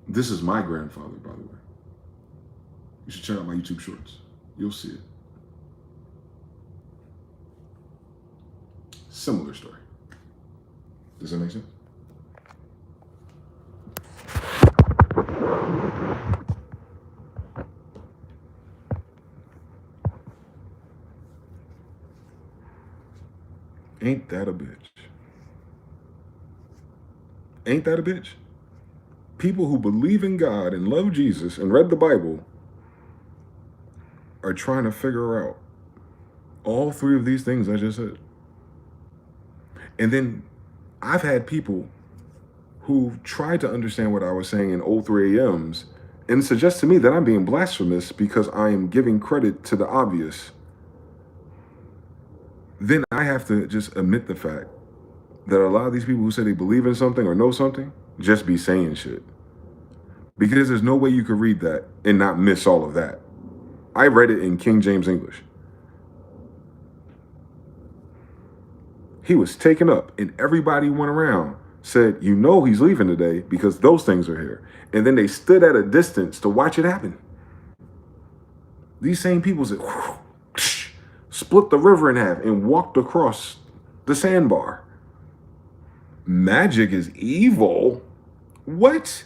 This is my grandfather, by the way. You should check out my YouTube shorts. You'll see it. Similar story. Does that make sense? Ain't that a bitch? Ain't that a bitch? People who believe in God and love Jesus and read the Bible are trying to figure out all three of these things I just said. And then I've had people who tried to understand what I was saying in old 3 a.m.s and suggest to me that I'm being blasphemous because I am giving credit to the obvious. Then I have to just admit the fact that a lot of these people who say they believe in something or know something just be saying shit. Because there's no way you could read that and not miss all of that. I read it in King James English. He was taken up and everybody went around, said, you know he's leaving today because those things are here. And then they stood at a distance to watch it happen. These same people said, split the river in half and walked across the sandbar. Magic is evil? What?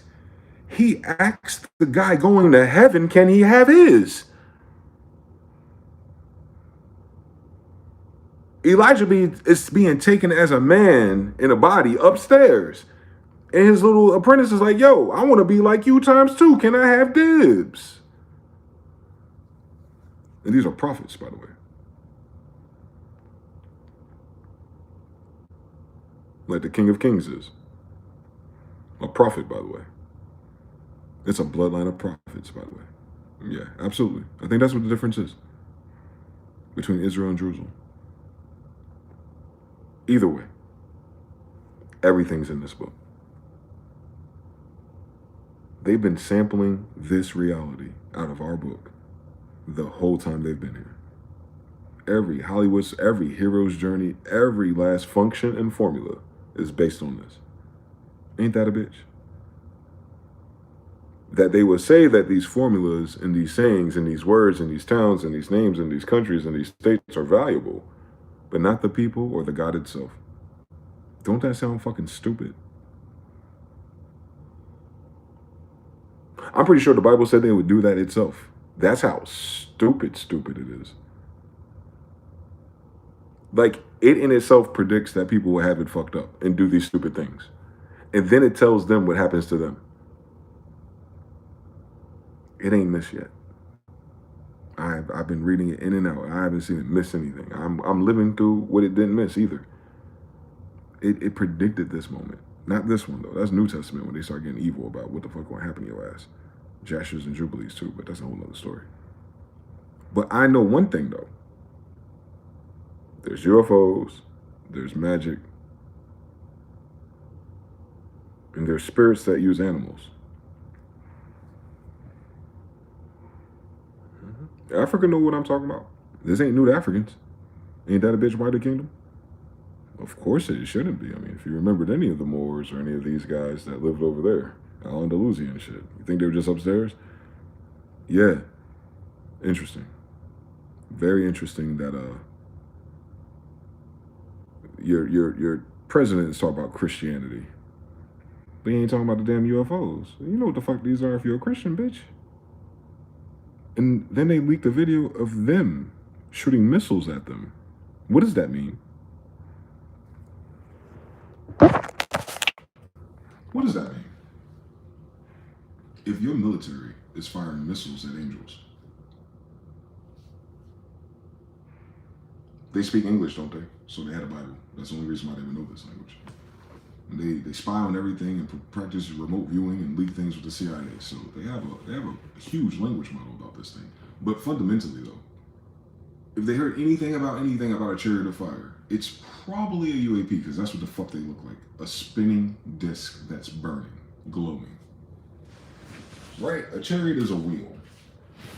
He asked the guy going to heaven, can he have his? Elijah is being taken as a man in a body upstairs. And his little apprentice is like, yo, I want to be like you times 2. Can I have dibs? And these are prophets, by the way. Like the King of Kings is. A prophet, by the way. It's a bloodline of prophets, by the way. Yeah, absolutely. I think that's what the difference is between Israel and Jerusalem. Either way, everything's in this book. They've been sampling this reality out of our book the whole time they've been here. Every Hollywood's, every hero's journey, every last function and formula is based on this. Ain't that a bitch? That they would say that these formulas and these sayings and these words and these towns and these names and these countries and these states are valuable, but not the people or the God itself. Don't that sound fucking stupid? I'm pretty sure the Bible said they would do that itself. That's how stupid it is. Like, it in itself predicts that people will have it fucked up and do these stupid things. And then it tells them what happens to them. It ain't missed yet. I've been reading it in and out. I haven't seen it miss anything. I'm living through what it didn't miss either. It predicted this moment. Not this one, though. That's New Testament when they start getting evil about what the fuck going to happen to your ass. Jashers and Jubilees, too, but that's a whole other story. But I know one thing, though. There's UFOs, there's magic, and there's spirits that use animals. Africa know what I'm talking about. This ain't new to Africans. Ain't that a bitch by the kingdom? Of course it shouldn't be. I mean, if you remembered any of the Moors or any of these guys that lived over there, Al-Andalusia and shit, you think they were just upstairs? Yeah. Interesting. Very interesting that your president is talking about Christianity. But he ain't talking about the damn UFOs. You know what the fuck these are if you're a Christian, bitch. And then they leaked a video of them shooting missiles at them. What does that mean? What does that mean? If your military is firing missiles at angels, they speak English, don't they? So they had a Bible. That's the only reason why they would know this language. And they spy on everything and practice remote viewing and leak things with the CIA. So they have a huge language model about this thing. But fundamentally, though, if they heard anything about a chariot of fire, it's probably a UAP because that's what the fuck they look like. A spinning disc that's burning, glowing. Right? A chariot is a wheel.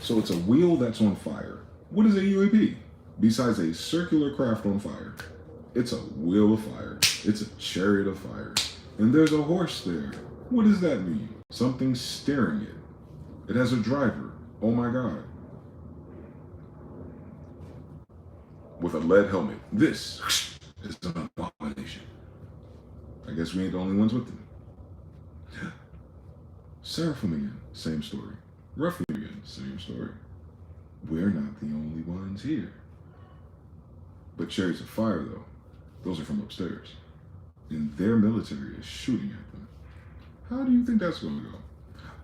So it's a wheel that's on fire. What is a UAP? Besides a circular craft on fire. It's a wheel of fire. It's a chariot of fire. And there's a horse there. What does that mean? Something's steering it. It has a driver. Oh my God. With a lead helmet. This is an guess we ain't the only ones with them. Seraphim again, same story. Roughly again, same story. We're not the only ones here. But chariots of fire, though, those are from upstairs. And their military is shooting at them. How do you think that's going to go?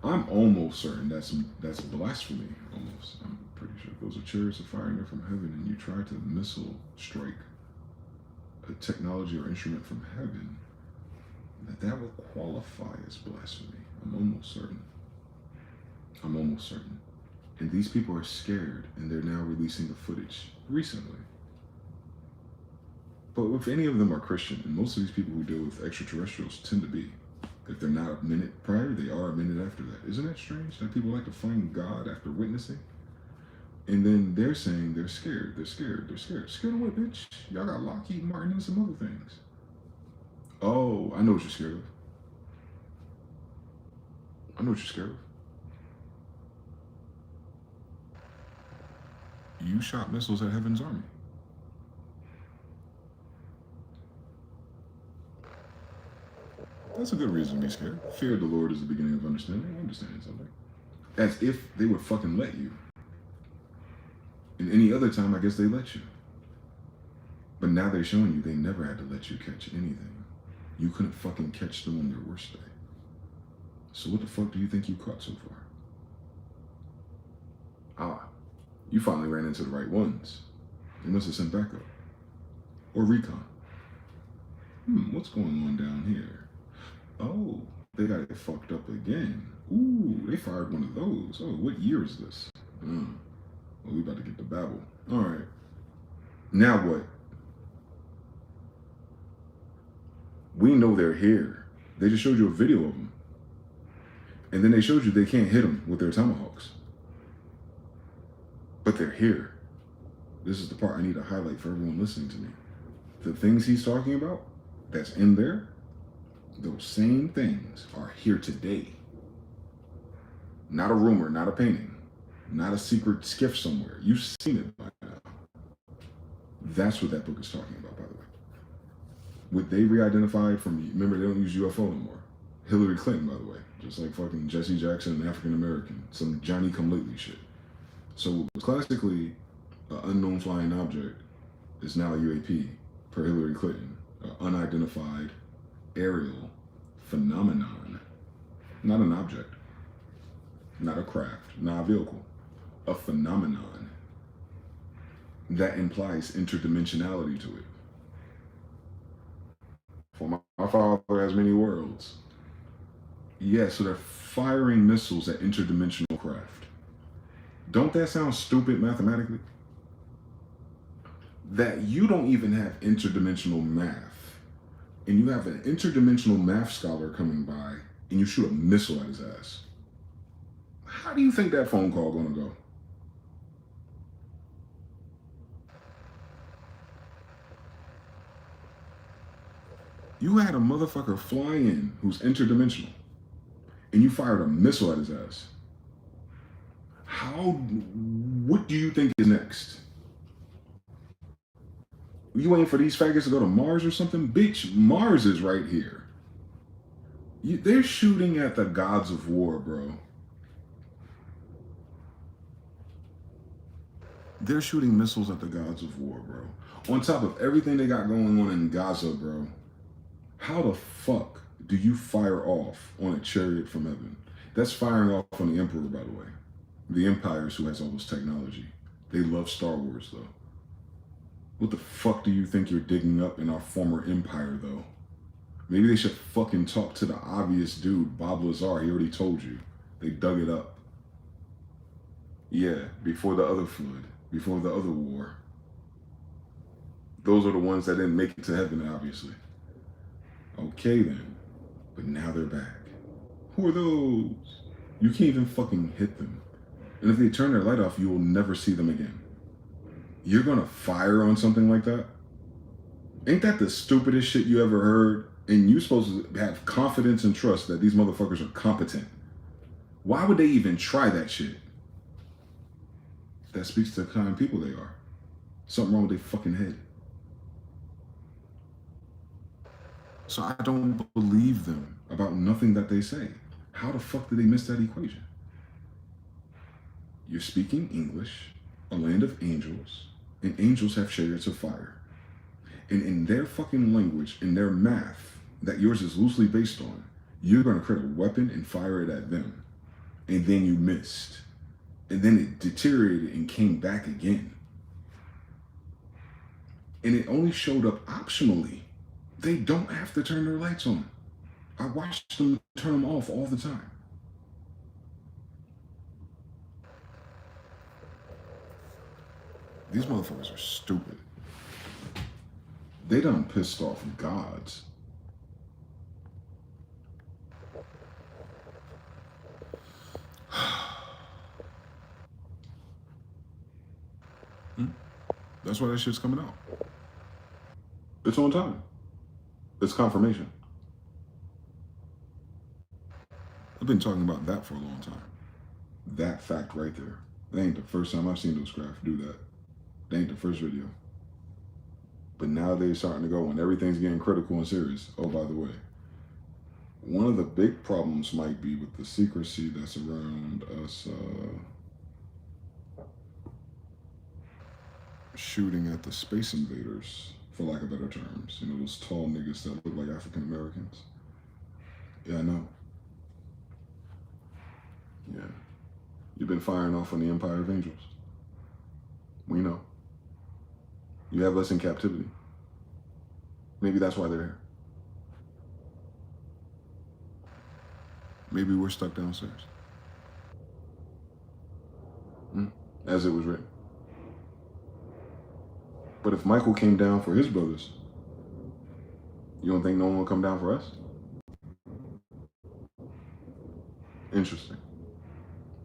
I'm almost certain that's blasphemy, almost. I'm pretty sure. Those are chariots of fire and they're from heaven, and you try to missile strike a technology or instrument from heaven, that will qualify as blasphemy. I'm almost certain. I'm almost certain. And these people are scared, and they're now releasing the footage recently. But if any of them are Christian, and most of these people who deal with extraterrestrials tend to be, if they're not a minute prior, they are a minute after that. Isn't that strange that people like to find God after witnessing? And then they're saying they're scared, they're scared, they're scared. Scared of what, bitch? Y'all got Lockheed Martin and some other things. Oh, I know what you're scared of. I know what you're scared of. You shot missiles at Heaven's Army. That's a good reason to be scared. Fear of the Lord is the beginning of understanding. Understanding something. As if they would fucking let you. And any other time, I guess they let you. But now they're showing you they never had to let you catch anything. You couldn't fucking catch them on their worst day. So what the fuck do you think you caught so far? You finally ran into the right ones. They must have sent backup. Or recon. What's going on down here? Oh, they got it fucked up again. Ooh, they fired one of those. Oh, what year is this? Well, we about to get to Babel. All right. Now what? We know they're here. They just showed you a video of them. And then they showed you they can't hit them with their tomahawks. But they're here. This is the part I need to highlight for everyone listening to me. The things he's talking about, that's in there, those same things are here today. Not a rumor, not a painting, not a secret skiff somewhere. You've seen it by now. That's what that book is talking about, by the way. What they re-identified from, remember they don't use UFO no more. Hillary Clinton, by the way, just like fucking Jesse Jackson, an African American, some Johnny come lately shit. So classically, an unknown flying object is now a UAP per Hillary Clinton, an unidentified aerial phenomenon, not an object, not a craft, not a vehicle, a phenomenon that implies interdimensionality to it. For my father has many worlds. Yeah, so they're firing missiles at interdimensional craft. Don't that sound stupid mathematically? That you don't even have interdimensional math, and you have an interdimensional math scholar coming by, and you shoot a missile at his ass. How do you think that phone call gonna go? You had a motherfucker fly in who's interdimensional, and you fired a missile at his ass. What do you think is next? You waiting for these faggots to go to Mars or something? Bitch, Mars is right here. They're shooting at the gods of war, bro. They're shooting missiles at the gods of war, bro. On top of everything they got going on in Gaza, bro. How the fuck do you fire off on a chariot from heaven? That's firing off on the Emperor, by the way. The Empires who has all this technology. They love Star Wars, though. What the fuck do you think you're digging up in our former empire, though? Maybe they should fucking talk to the obvious dude, Bob Lazar. He already told you. They dug it up. Yeah, before the other flood, before the other war. Those are the ones that didn't make it to heaven, obviously. Okay, then. But now they're back. Who are those? You can't even fucking hit them. And if they turn their light off, you will never see them again. You're gonna fire on something like that? Ain't that the stupidest shit you ever heard? And you're supposed to have confidence and trust that these motherfuckers are competent. Why would they even try that shit? That speaks to the kind of people they are. Something wrong with their fucking head. So I don't believe them about nothing that they say. How the fuck did they miss that equation? You're speaking English, a land of angels, and angels have chariots of fire. And in their fucking language, in their math, that yours is loosely based on, you're going to create a weapon and fire it at them. And then you missed. And then it deteriorated and came back again. And it only showed up optionally. They don't have to turn their lights on. I watch them turn them off all the time. These motherfuckers are stupid. They done pissed off gods. That's why that shit's coming out. It's on time. It's confirmation. I've been talking about that for a long time. That fact right there. That ain't the first time I've seen those craft do that. That ain't the first video. But now they're starting to go when everything's getting critical and serious. Oh, by the way, one of the big problems might be with the secrecy that's around us shooting at the space invaders, for lack of better terms. You know, those tall niggas that look like African Americans. Yeah, I know. Yeah. You've been firing off on the Empire of Angels. We know. You have us in captivity. Maybe that's why they're here. Maybe we're stuck downstairs. As it was written. But if Michael came down for his brothers, you don't think no one will come down for us? Interesting.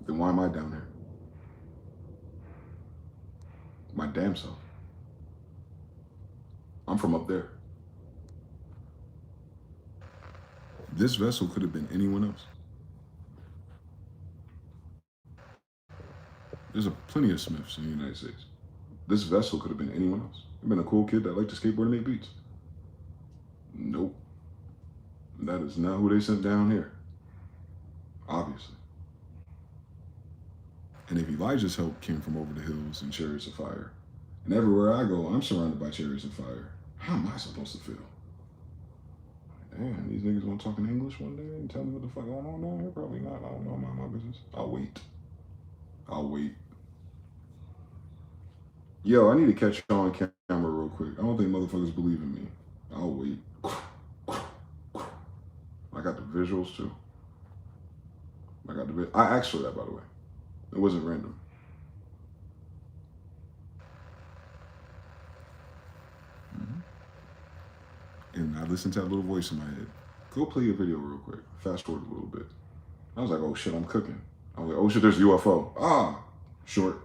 Then why am I down here? My damn self. I'm from up there. This vessel could have been anyone else. There's plenty of Smiths in the United States. This vessel could have been anyone else. I've been a cool kid that liked to skateboard and make beats. Nope. That is not who they sent down here. Obviously. And if Elijah's help came from over the hills and chariots of fire, and everywhere I go, I'm surrounded by chariots of fire, how am I supposed to feel? Damn, these niggas want to talk in English one day and tell me what the fuck going on down here? Probably not. I don't know, mind my business. I'll wait. Yo, I need to catch you on camera real quick. I don't think motherfuckers believe in me. I'll wait. I got the visuals too. I asked for that, by the way. It wasn't random. And I listened to that little voice in my head. Go play your video real quick. Fast forward a little bit. I was like, oh shit, I'm cooking. I was like, oh shit, there's a UFO. Ah, short.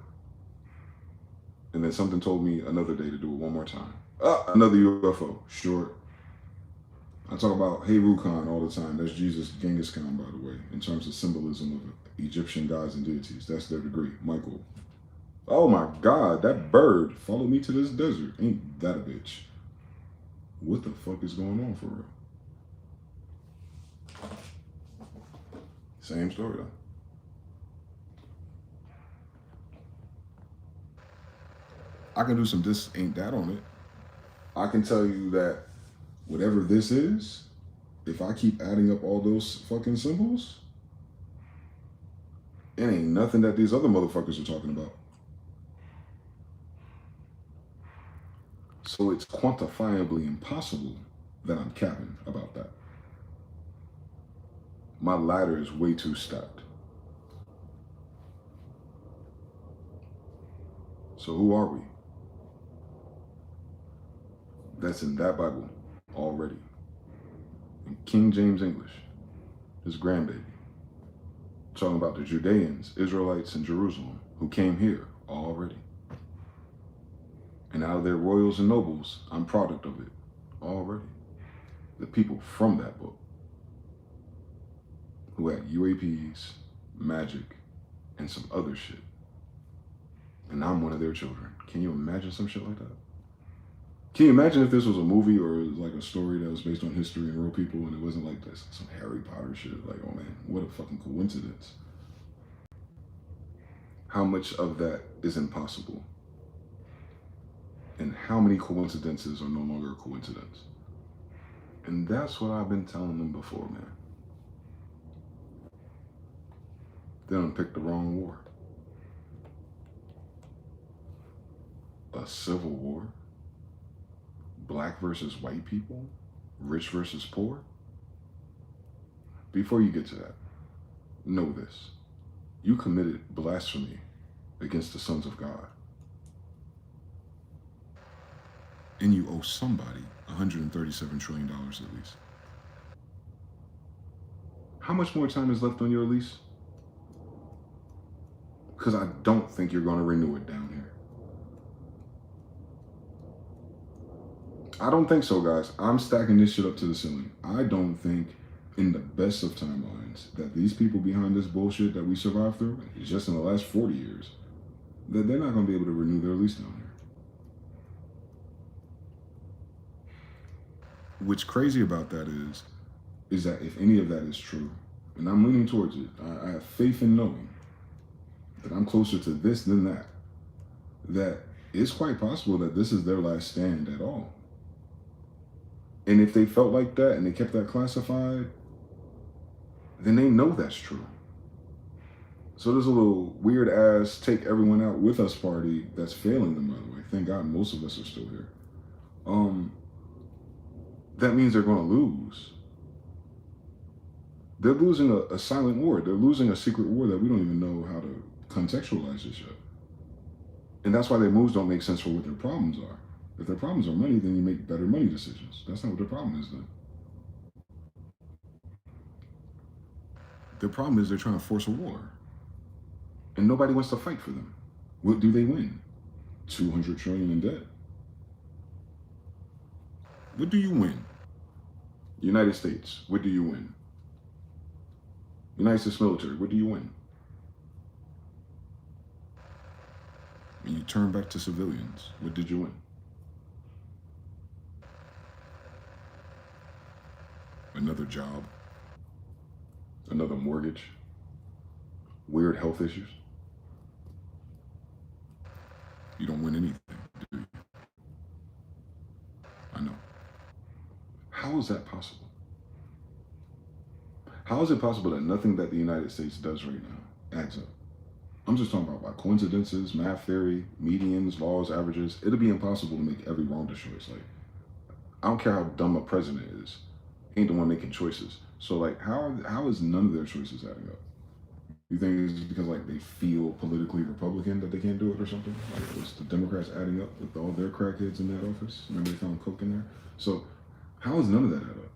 And then something told me another day to do it one more time. Another UFO, short. I talk about Heru Khan all the time. That's Jesus Genghis Khan, by the way, in terms of symbolism of Egyptian gods and deities. That's their degree. Michael. Oh my God, that bird followed me to this desert. Ain't that a bitch? What the fuck is going on for real? Same story though. I can do some this ain't that on it. I can tell you that whatever this is, if I keep adding up all those fucking symbols, it ain't nothing that these other motherfuckers are talking about. So it's quantifiably impossible that I'm capping about that. My ladder is way too stacked. So who are we? That's in that Bible already. In King James English, his grandbaby. Talking about the Judeans, Israelites in Jerusalem, who came here already. And out of their royals and nobles, I'm product of it already. The people from that book who had UAPs, magic, and some other shit. And I'm one of their children. Can you imagine some shit like that? Can you imagine if this was a movie or it was like a story that was based on history and real people and it wasn't like this, some Harry Potter shit? Like, oh man, what a fucking coincidence. How much of that is impossible? And how many coincidences are no longer a coincidence? And that's what I've been telling them before, man. They done picked the wrong war. A civil war? Black versus white people? Rich versus poor? Before you get to that, know this. You committed blasphemy against the sons of God. And you owe somebody $137 trillion at least. How much more time is left on your lease? Because I don't think you're going to renew it down here. I don't think so, guys. I'm stacking this shit up to the ceiling. I don't think, in the best of timelines, that these people behind this bullshit that we survived through, just in the last 40 years, that they're not going to be able to renew their lease down here. What's crazy about that is that if any of that is true, and I'm leaning towards it, I have faith in knowing that I'm closer to this than that it's quite possible that this is their last stand at all. And if they felt like that and they kept that classified, then they know that's true. So there's a little weird ass take everyone out with us party that's failing them, by the way. Thank God most of us are still here. That means they're going to lose. They're losing a silent war. They're losing a secret war that we don't even know how to contextualize this yet. And that's why their moves don't make sense for what their problems are. If their problems are money, then you make better money decisions. That's not what their problem is then. Their problem is they're trying to force a war. And nobody wants to fight for them. What do they win? 200 trillion in debt. What do you win? United States, what do you win? United States military, what do you win? When you turn back to civilians, what did you win? Another job, another mortgage, weird health issues. You don't win anything, do you? I know. How is that possible? How is it possible that nothing that the United States does right now adds up? I'm just talking about by coincidences, math theory, medians, laws, averages. It'll be impossible to make every wrong choice. Like, I don't care how dumb a president is. He ain't the one making choices. So like, how is none of their choices adding up? You think it's because like they feel politically Republican that they can't do it or something? Like, was the Democrats adding up with all their crackheads in that office? Remember they found coke in there? So how is none of that add up?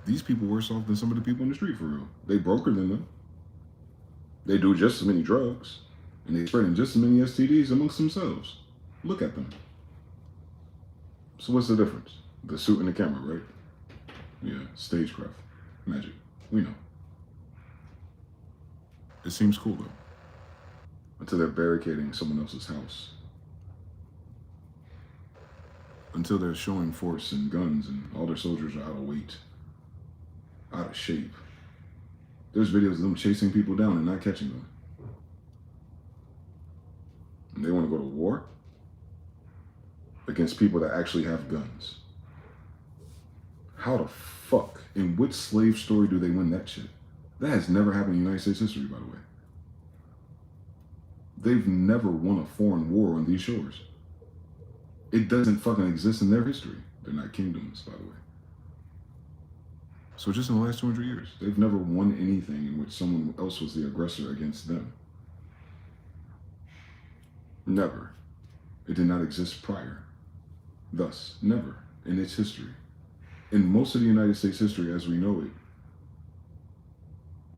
These people worse off than some of the people in the street for real. They broker than them. They do just as many drugs. And they spreading just as many STDs amongst themselves. Look at them. So what's the difference? The suit and the camera, right? Yeah, stagecraft. Magic. We know. It seems cool though. Until they're barricading someone else's house. Until they're showing force and guns and all their soldiers are out of weight. Out of shape. There's videos of them chasing people down and not catching them. And they want to go to war against people that actually have guns. How the fuck, in what slave story do they win that shit? That has never happened in United States history, by the way. They've never won a foreign war on these shores. It doesn't fucking exist in their history. They're not kingdoms, by the way. So just in the last 200 years, they've never won anything in which someone else was the aggressor against them. Never. It did not exist prior. Thus, never in its history. In most of the United States history as we know it,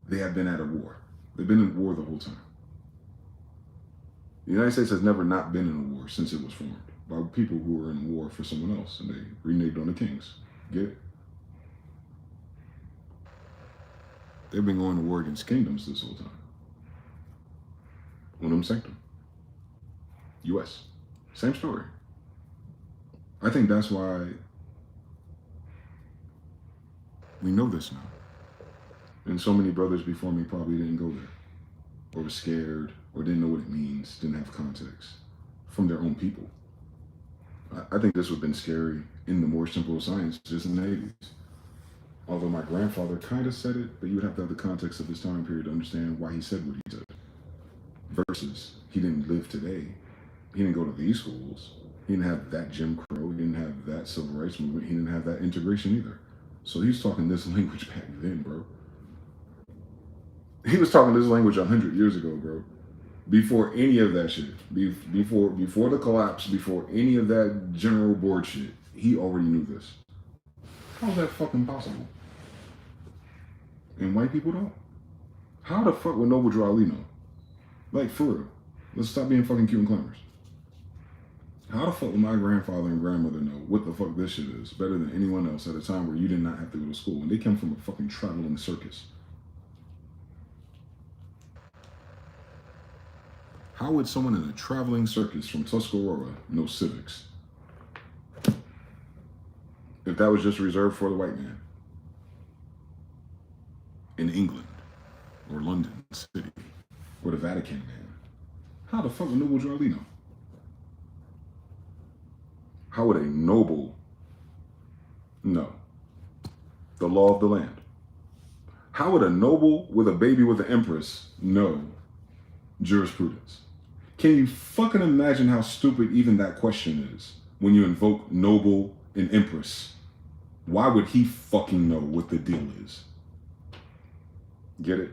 they have been at a war. They've been in war the whole time. The United States has never not been in a war since it was formed by people who were in war for someone else and they reneged on the kings. Get it? They've been going to war against kingdoms this whole time. Unum sanctum. US. Same story. I think that's why we know this now. And so many brothers before me probably didn't go there, or were scared, or didn't know what it means, didn't have context from their own people. I think this would have been scary in the more simple sciences in the 80s. Although my grandfather kind of said it, but you would have to have the context of his time period to understand why he said what he said. Versus, he didn't live today. He didn't go to these schools. He didn't have that Jim Crow. He didn't have that civil rights movement. He didn't have that integration either. So he's talking this language back then, bro. He was talking this language 100 years ago, bro. Before any of that shit. Before the collapse, before any of that general board shit. He already knew this. How's that fucking possible? And white people don't. How the fuck would Noble Drew Ali know? Like, for real. Let's stop being fucking cute and clamorous. How the fuck would my grandfather and grandmother know what the fuck this shit is better than anyone else at a time where you did not have to go to school and they come from a fucking traveling circus? How would someone in a traveling circus from Tuscarora know civics? If that was just reserved for the white man in England or London City or the Vatican man, how the fuck would Noble Drew Ali know? How would a noble know the law of the land? How would a noble with a baby with an empress know jurisprudence? Can you fucking imagine how stupid even that question is when you invoke noble and empress? Why would he fucking know what the deal is? Get it?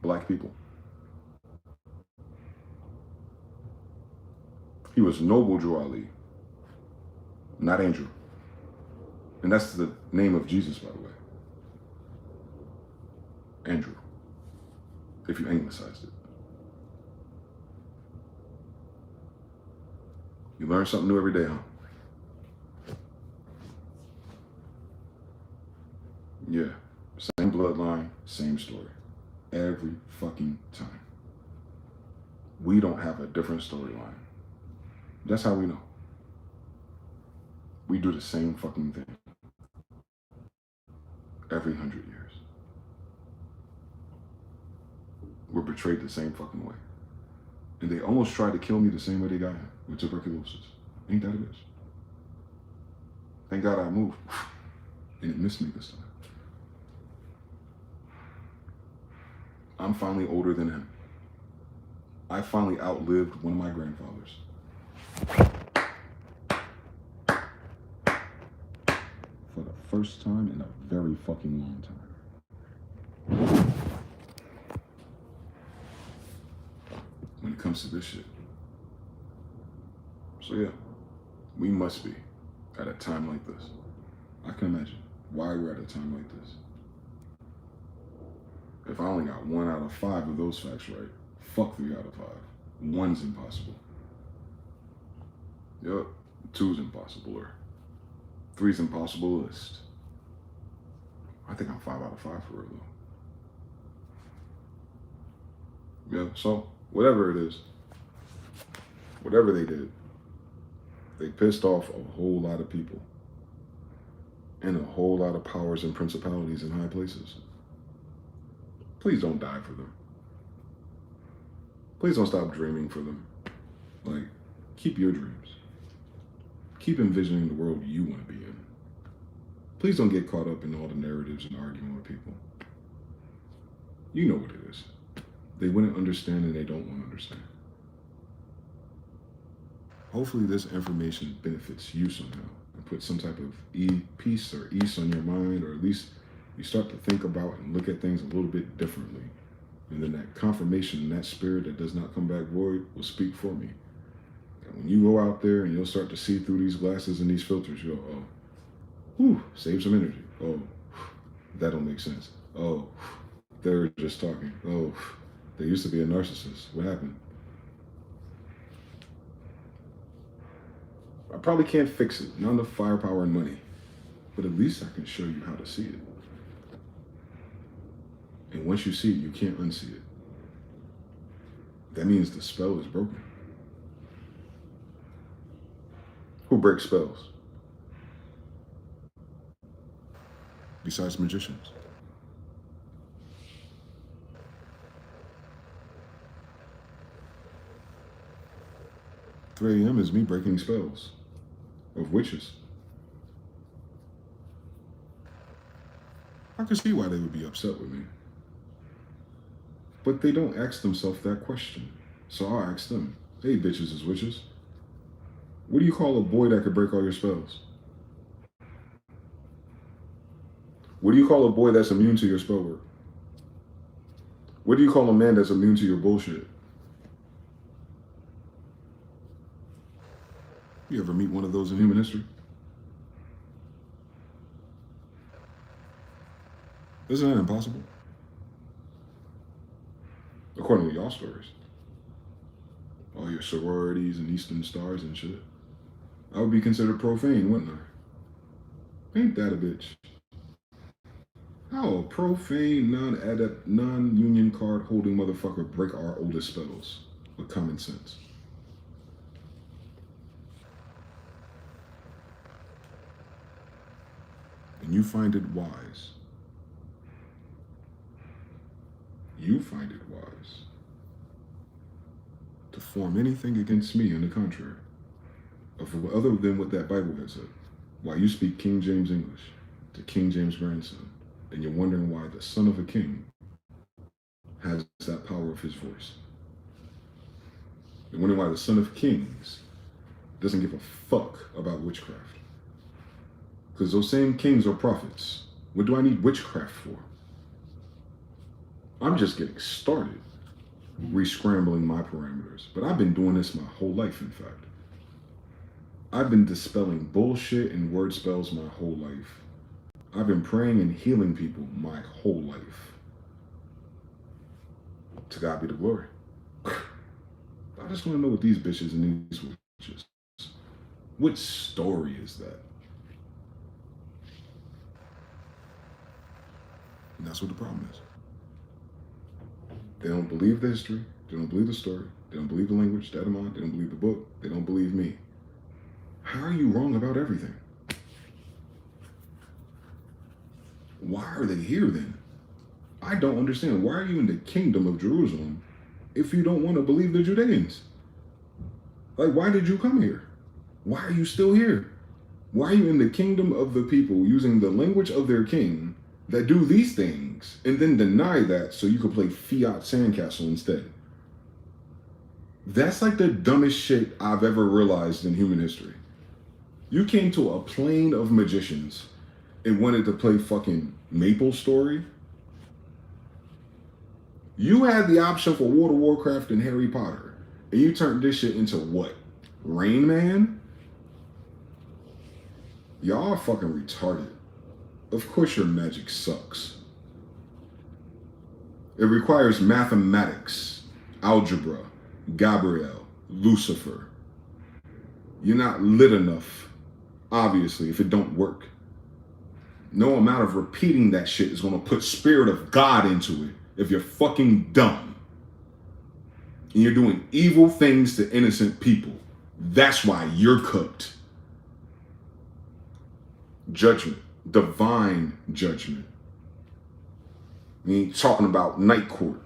Black people. He was Noble Drew Ali, not Andrew. And that's the name of Jesus, by the way. Andrew, if you anglicized it. You learn something new every day, huh? Yeah, same bloodline, same story. Every fucking time. We don't have a different storyline. That's how we know. We do the same fucking thing. Every 100 years. We're betrayed the same fucking way. And they almost tried to kill me the same way they got him, with tuberculosis. Ain't that a bitch? Thank God I moved. And it missed me this time. I'm finally older than him. I finally outlived one of my grandfathers. For the first time in a very fucking long time. When it comes to this shit. So yeah, we must be at a time like this. I can imagine why we're at a time like this. If I only got 1 out of 5 of those facts right, fuck 3 out of 5. 1's impossible. Yup, 2's impossible, or 3's impossibilist. I think I'm 5 out of 5 for real though. Yeah, so whatever it is, whatever they did, they pissed off a whole lot of people and a whole lot of powers and principalities in high places. Please don't die for them. Please don't stop dreaming for them. Like, keep your dreams. Keep envisioning the world you want to be in. Please don't get caught up in all the narratives and arguing with people. You know what it is. They wouldn't understand and they don't want to understand. Hopefully this information benefits you somehow and puts some type of peace or ease on your mind, or at least you start to think about and look at things a little bit differently. And then that confirmation and that spirit that does not come back void will speak for me. And when you go out there and you'll start to see through these glasses and these filters, you'll go, oh, whew, save some energy. Oh, that don't make sense. Oh, they're just talking. Oh, they used to be a narcissist. What happened? I probably can't fix it. Not enough firepower and money. But at least I can show you how to see it. And once you see it, you can't unsee it. That means the spell is broken. break spells? Besides magicians. 3 a.m. is me breaking spells of witches. I can see why they would be upset with me. But they don't ask themselves that question. So I'll ask them, hey, bitches is witches. What do you call a boy that could break all your spells? What do you call a boy that's immune to your spell work? What do you call a man that's immune to your bullshit? You ever meet one of those in human history? Isn't that impossible? According to y'all stories. All your sororities and Eastern stars and shit. I would be considered profane, wouldn't I? Ain't that a bitch? How a profane, non-union card holding motherfucker break our oldest spells with common sense? And you find it wise. You find it wise to form anything against me on the contrary, other than what that Bible has said. Why you speak King James English to King James grandson, and you're wondering why the son of a king has that power of his voice. You're wondering why the son of kings doesn't give a fuck about witchcraft. Because those same kings are prophets. What do I need witchcraft for? I'm just getting started re-scrambling my parameters. But I've been doing this my whole life, in fact. I've been dispelling bullshit and word spells my whole life. I've been praying and healing people my whole life. To God be the glory. I just want to know what these bitches and these witches, what story is that? And that's what the problem is. They don't believe the history. They don't believe the story. They don't believe the language, that amount. They don't believe the book. They don't believe me. How are you wrong about everything? Why are they here then? I don't understand. Why are you in the kingdom of Jerusalem if you don't want to believe the Judeans? Like, why did you come here? Why are you still here? Why are you in the kingdom of the people using the language of their king that do these things and then deny that so you could play Fiat Sandcastle instead? That's like the dumbest shit I've ever realized in human history. You came to a plane of magicians and wanted to play fucking Maple Story. You had the option for World of Warcraft and Harry Potter, and you turned this shit into what? Rain Man? Y'all are fucking retarded. Of course your magic sucks. It requires mathematics, algebra, Gabriel, Lucifer. You're not lit enough, obviously, if it don't work. No amount of repeating that shit is gonna put spirit of God into it if you're fucking dumb. And you're doing evil things to innocent people. That's why you're cooked. Judgment, divine judgment. We ain't talking about night court.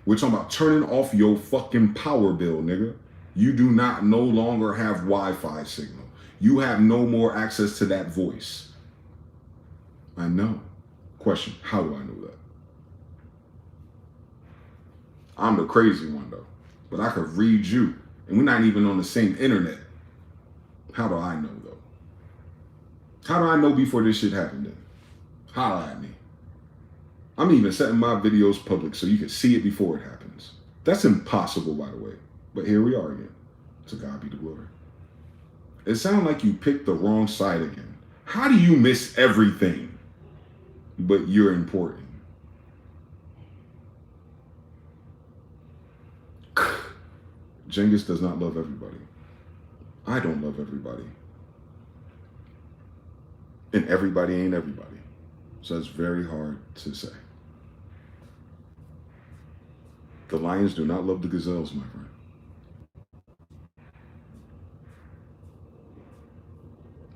We're talking about turning off your fucking power bill, nigga. You do not no longer have Wi-Fi signal. You have no more access to that voice. I know. Question, how do I know that? I'm the crazy one though, but I could read you, and we're not even on the same internet. How do I know though? How do I know before this shit happened then? Holla at me. I'm even setting my videos public so you can see it before it happens. That's impossible, by the way. But here we are again. To God be the glory. It sounds like you picked the wrong side again. How do you miss everything? But you're important. Genghis does not love everybody. I don't love everybody. And everybody ain't everybody. So it's very hard to say. The lions do not love the gazelles, my friend.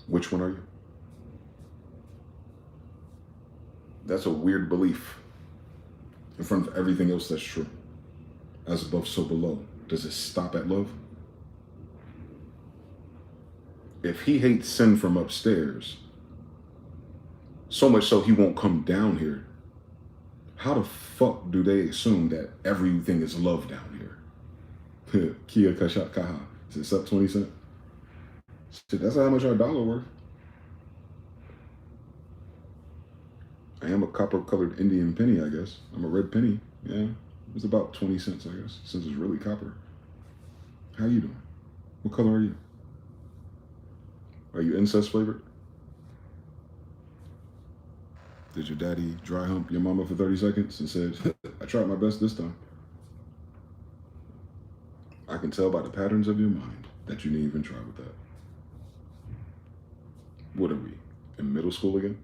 Which one are you? That's a weird belief in front of everything else that's true. As above, so below. Does it stop at love? If he hates sin from upstairs, so much so he won't come down here, how the fuck do they assume that everything is love down here? Kia Cashapp Kaha. Is it up 20 cents? Shit, that's how much our dollar worth. I am a copper-colored Indian penny, I guess. I'm a red penny. Yeah, it's about 20 cents, I guess, since it's really copper. How you doing? What color are you? Are you incest flavored? Did your daddy dry hump your mama for 30 seconds and said, I tried my best this time? I can tell by the patterns of your mind that you didn't even try with that. What are we, in middle school again?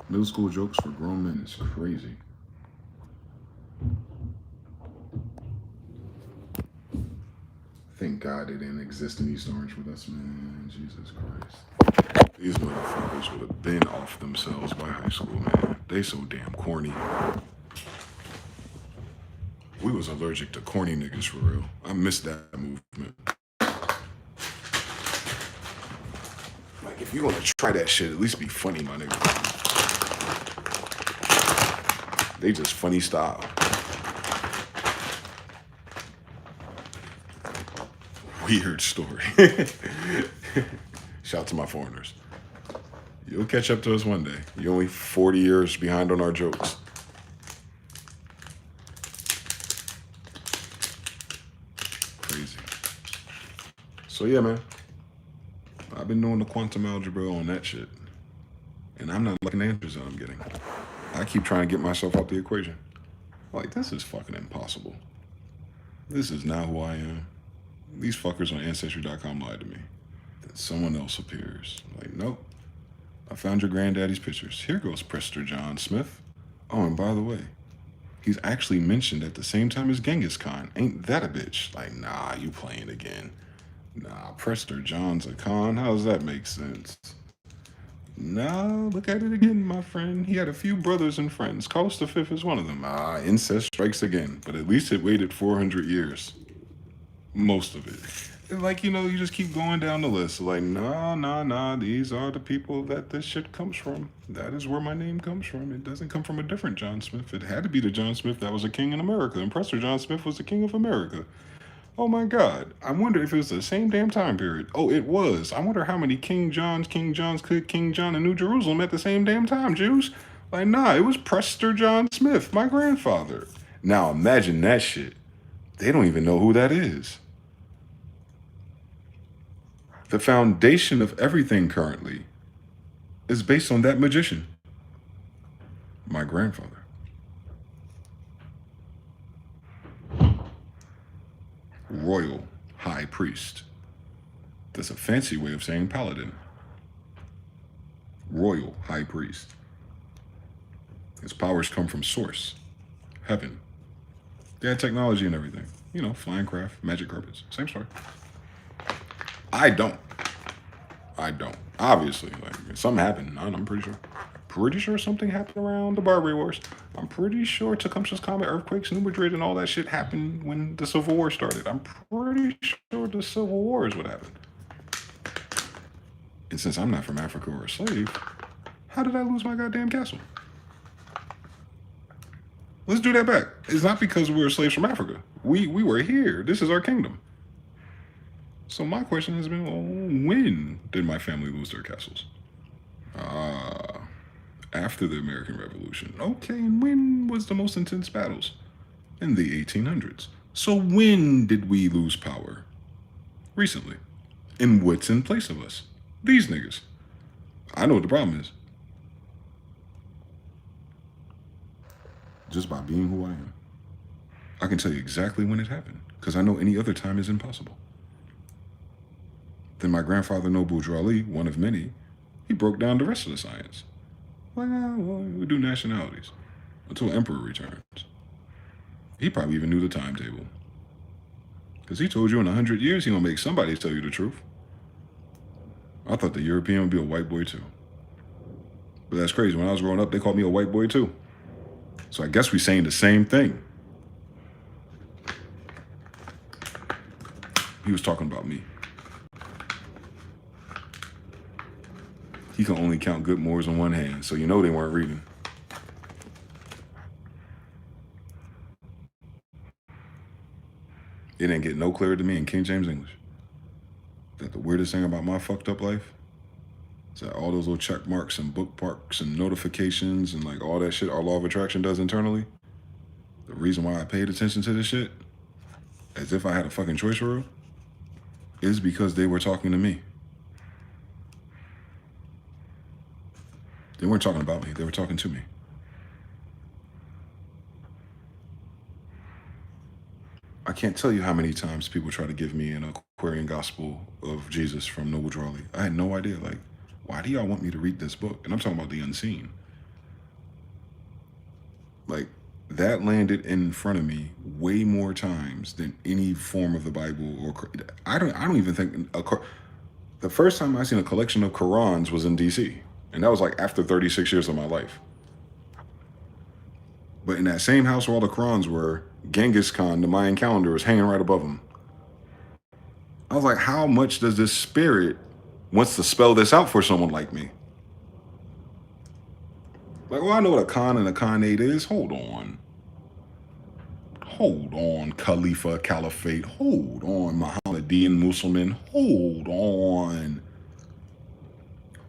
Middle school jokes for grown men is crazy. Thank God they didn't exist in East Orange with us, man. Jesus Christ. These motherfuckers would have been off themselves by high school, man. They so damn corny. We was allergic to corny niggas for real. I missed that movement. Like, if you gonna try that shit, at least be funny, my nigga. They just funny style. Weird story. Shout out to my foreigners. You'll catch up to us one day. You're only 40 years behind on our jokes. Crazy. So yeah, man. I've been doing the quantum algebra on that shit. And I'm not liking the answers that I'm getting. I keep trying to get myself out the equation. Like, this is fucking impossible. This is not who I am. These fuckers on Ancestry.com lied to me. Then someone else appears. Like, nope. I found your granddaddy's pictures. Here goes Prester John Smith. Oh, and by the way, he's actually mentioned at the same time as Genghis Khan. Ain't that a bitch? Like, nah, you playing again. Nah, Prester John's a Khan. How does that make sense? No, look at it again, my friend. He had a few brothers and friends. Carlos V is one of them. Incest strikes again. But at least it waited 400 years. Most of it. And like, you know, you just keep going down the list. Like, nah, these are the people that this shit comes from. That is where my name comes from. It doesn't come from a different John Smith. It had to be the John Smith that was a king in America. And Prester John Smith was the king of America. Oh my God. I wonder if it was the same damn time period. Oh, it was. I wonder how many King Johns could King John in New Jerusalem at the same damn time, Jews. Like, nah, it was Prester John Smith, my grandfather. Now imagine that shit. They don't even know who that is. The foundation of everything currently is based on that magician, my grandfather. Royal High Priest. That's a fancy way of saying paladin. Royal High Priest. His powers come from source, heaven. They had technology and everything. You know, flying craft, magic carpets, same story. I don't. Obviously, like, something happened. I'm pretty sure. Pretty sure something happened around the Barbary Wars. I'm pretty sure Tecumseh's Comet, earthquakes, New Madrid, and all that shit happened when the Civil War started. I'm pretty sure the Civil War is what happened. And since I'm not from Africa or a slave, how did I lose my goddamn castle? Let's do that back. It's not because we were slaves from Africa. We were here. This is our kingdom. So my question has been, well, when did my family lose their castles? After the American Revolution. Okay, and when was the most intense battles? In the 1800s. So when did we lose power? Recently. And what's in place of us? These niggas. I know what the problem is. Just by being who I am. I can tell you exactly when it happened, because I know any other time is impossible. Then my grandfather Noble Drawley, one of many, he broke down the rest of the science. Like, well, we do nationalities until Emperor returns. He probably even knew the timetable. Because he told you in 100 years he gonna make somebody tell you the truth. I thought the European would be a white boy too. But that's crazy. When I was growing up, they called me a white boy too. So I guess we're saying the same thing. He was talking about me. He can only count good Moors on one hand, so you know they weren't reading. It didn't get no clearer to me in King James English that the weirdest thing about my fucked up life is that all those little check marks and bookmarks and notifications and like all that shit our law of attraction does internally, the reason why I paid attention to this shit, as if I had a fucking choice rule, is because they were talking to me. They weren't talking about me, they were talking to me. I can't tell you how many times people try to give me an Aquarian gospel of Jesus from Noble Drawley. I had no idea, like, why do y'all want me to read this book? And I'm talking about the unseen. Like, that landed in front of me way more times than any form of the Bible. Or I don't even think, the first time I seen a collection of Qurans was in DC. And that was like after 36 years of my life. But in that same house where all the Qurans were, Genghis Khan, the Mayan calendar, was hanging right above him. I was like, how much does this spirit wants to spell this out for someone like me? Like, well, I know what a Khan and a Khanate is. Hold on. Hold on, Khalifa, Caliphate. Hold on, Mohammedan, Muslim. Hold on.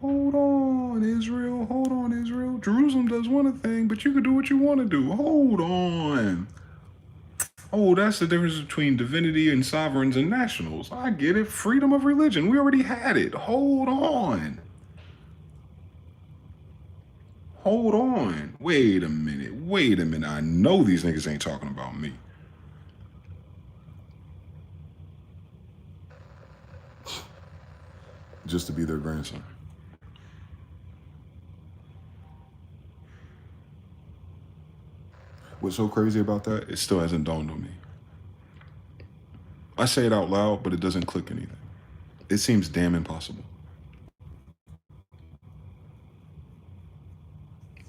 Hold on, Israel. Hold on, Israel. Jerusalem does one thing, but you can do what you want to do. Hold on. Oh, that's the difference between divinity and sovereigns and nationals. I get it. Freedom of religion. We already had it. Hold on. Hold on. Wait a minute. Wait a minute. I know these niggas ain't talking about me. Just to be their grandson. What's so crazy about that, it still hasn't dawned on me. I say it out loud, but it doesn't click anything. It seems damn impossible.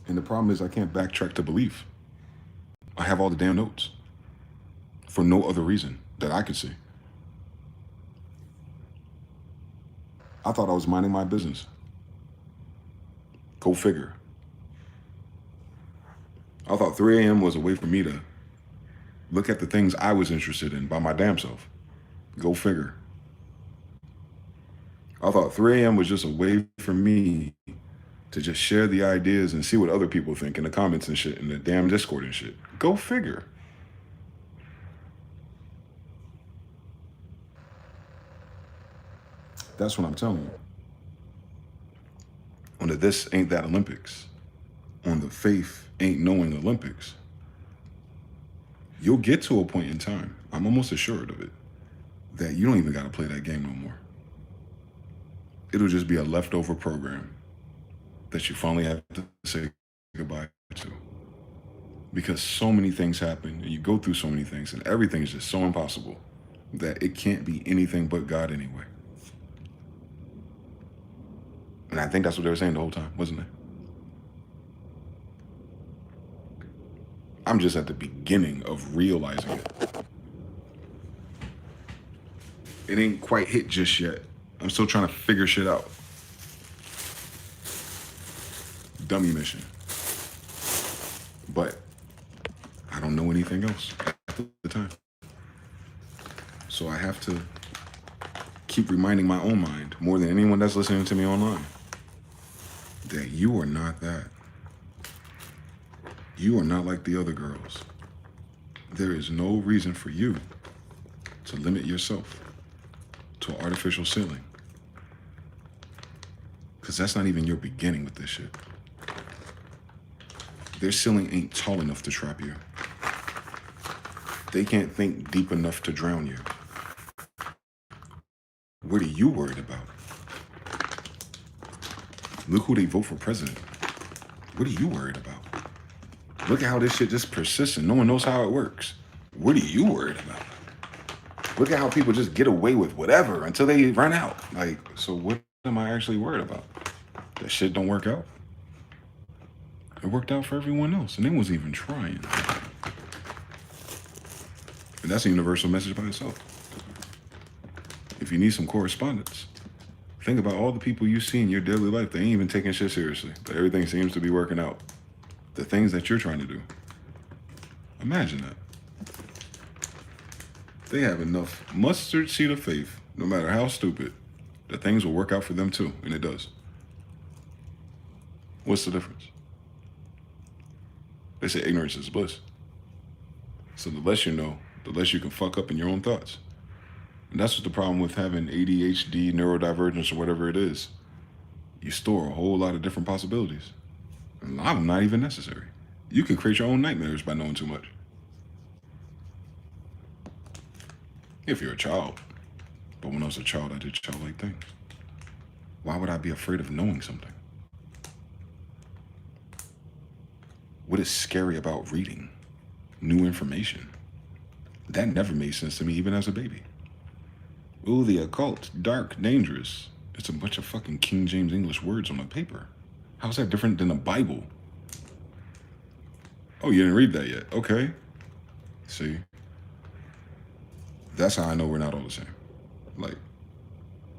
And the problem is I can't backtrack to belief. I have all the damn notes. For no other reason that I could see. I thought I was minding my business. Go figure. I thought 3 a.m. was a way for me to look at the things I was interested in by my damn self. Go figure. I thought 3 a.m. was just a way for me to just share the ideas and see what other people think in the comments and shit, in the damn Discord and shit. Go figure. That's what I'm telling you. On the this ain't that Olympics, on the faith ain't knowing Olympics, you'll get to a point in time, I'm almost assured of it, that you don't even gotta play that game no more. It'll just be a leftover program that you finally have to say goodbye to. Because so many things happen, and you go through so many things, and everything is just so impossible that it can't be anything but God anyway. And I think that's what they were saying the whole time, wasn't it? I'm just at the beginning of realizing it. It ain't quite hit just yet. I'm still trying to figure shit out. Dummy mission. But I don't know anything else at the time. So I have to keep reminding my own mind, more than anyone that's listening to me online, that you are not that. You are not like the other girls. There is no reason for you to limit yourself to an artificial ceiling. Because that's not even your beginning with this shit. Their ceiling ain't tall enough to trap you. They can't think deep enough to drown you. What are you worried about? Look who they vote for president. What are you worried about? Look at how this shit just persists and no one knows how it works. What are you worried about? Look at how people just get away with whatever until they run out. Like, so what am I actually worried about? That shit don't work out? It worked out for everyone else, and they wasn't even trying. And that's a universal message by itself. If you need some correspondence, think about all the people you see in your daily life. They ain't even taking shit seriously, but everything seems to be working out. The things that you're trying to do. Imagine that. They have enough mustard seed of faith, no matter how stupid, that things will work out for them too, and it does. What's the difference? They say ignorance is bliss. So the less you know, the less you can fuck up in your own thoughts. And that's what the problem with having ADHD, neurodivergence, or whatever it is. You store a whole lot of different possibilities. And a lot of them not even necessary. You can create your own nightmares by knowing too much. If you're a child. But when I was a child, I did childlike things. Why would I be afraid of knowing something? What is scary about reading new information? That never made sense to me, even as a baby. Ooh, the occult, dark, dangerous. It's a bunch of fucking King James English words on a paper. How's that different than a Bible? Oh, you didn't read that yet? Okay. See? That's how I know we're not all the same. Like,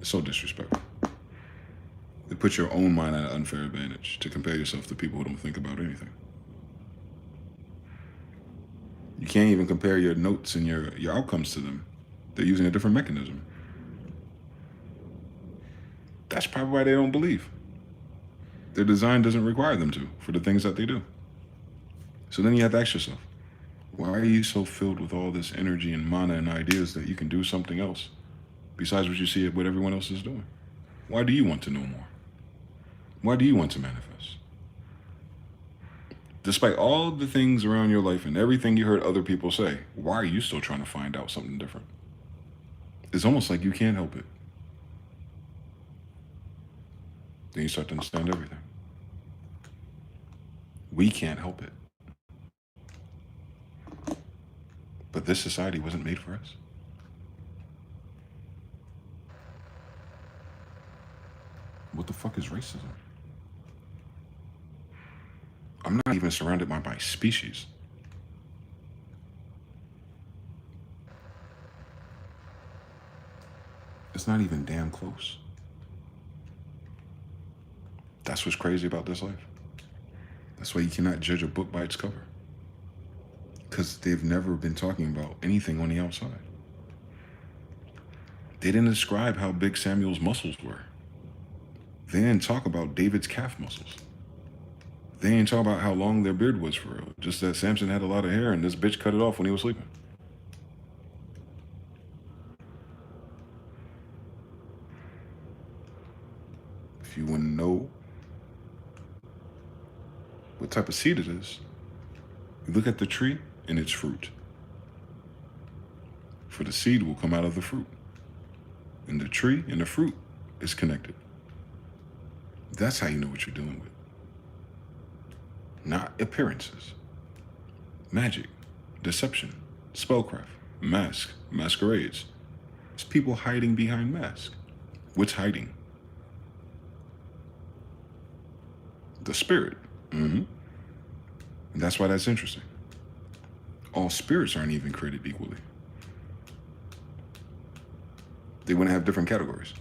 it's so disrespectful. It puts your own mind at an unfair advantage to compare yourself to people who don't think about anything. You can't even compare your notes and your outcomes to them. They're using a different mechanism. That's probably why they don't believe. Their design doesn't require them to for the things that they do. So then you have to ask yourself, why are you so filled with all this energy and mana and ideas that you can do something else besides what you see what everyone else is doing? Why do you want to know more? Why do you want to manifest? Despite all the things around your life and everything you heard other people say, why are you still trying to find out something different? It's almost like you can't help it. Then you start to understand everything. We can't help it. But this society wasn't made for us. What the fuck is racism? I'm not even surrounded by my species. It's not even damn close. That's what's crazy about this life. That's why you cannot judge a book by its cover. Because they've never been talking about anything on the outside. They didn't describe how big Samuel's muscles were. They didn't talk about David's calf muscles. They didn't talk about how long their beard was for real. Just that Samson had a lot of hair and this bitch cut it off when he was sleeping. If you want to know what type of seed it is, you look at the tree and its fruit. For the seed will come out of the fruit. And the tree and the fruit is connected. That's how you know what you're dealing with. Not appearances. Magic, deception, spellcraft, mask, masquerades. It's people hiding behind masks. What's hiding? The spirit. And that's why that's interesting. All spirits aren't even created equally. They wouldn't have different categories.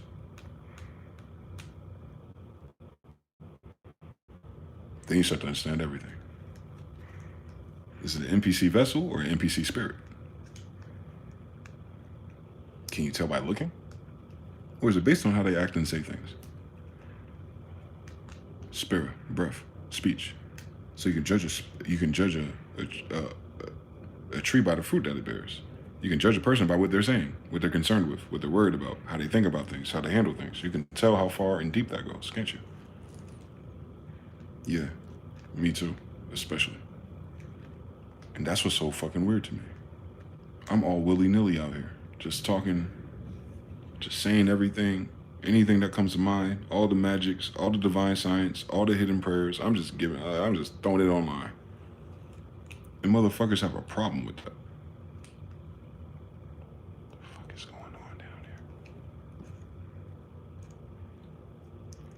Then you start to understand everything. Is it an NPC vessel or an NPC spirit? Can you tell by looking? Or is it based on how they act and say things? Spirit, breath, speech. So you can judge a tree by the fruit that it bears. You can judge a person by what they're saying, what they're concerned with, what they're worried about, how they think about things, how they handle things. You can tell how far and deep that goes, can't you? Yeah, me too, especially. And that's what's so fucking weird to me. I'm all willy-nilly out here, just talking, just saying everything, anything that comes to mind, all the magics, all the divine science, all the hidden prayers. I'm just throwing it online. And motherfuckers have a problem with that.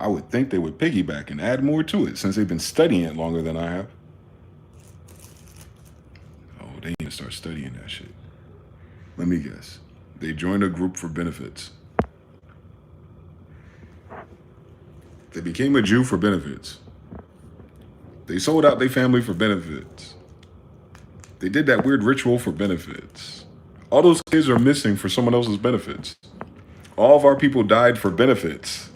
I would think they would piggyback and add more to it since they've been studying it longer than I have. Oh, they need to start studying that shit. Let me guess. They joined a group for benefits. They became a Jew for benefits. They sold out their family for benefits. They did that weird ritual for benefits. All those kids are missing for someone else's benefits. All of our people died for benefits.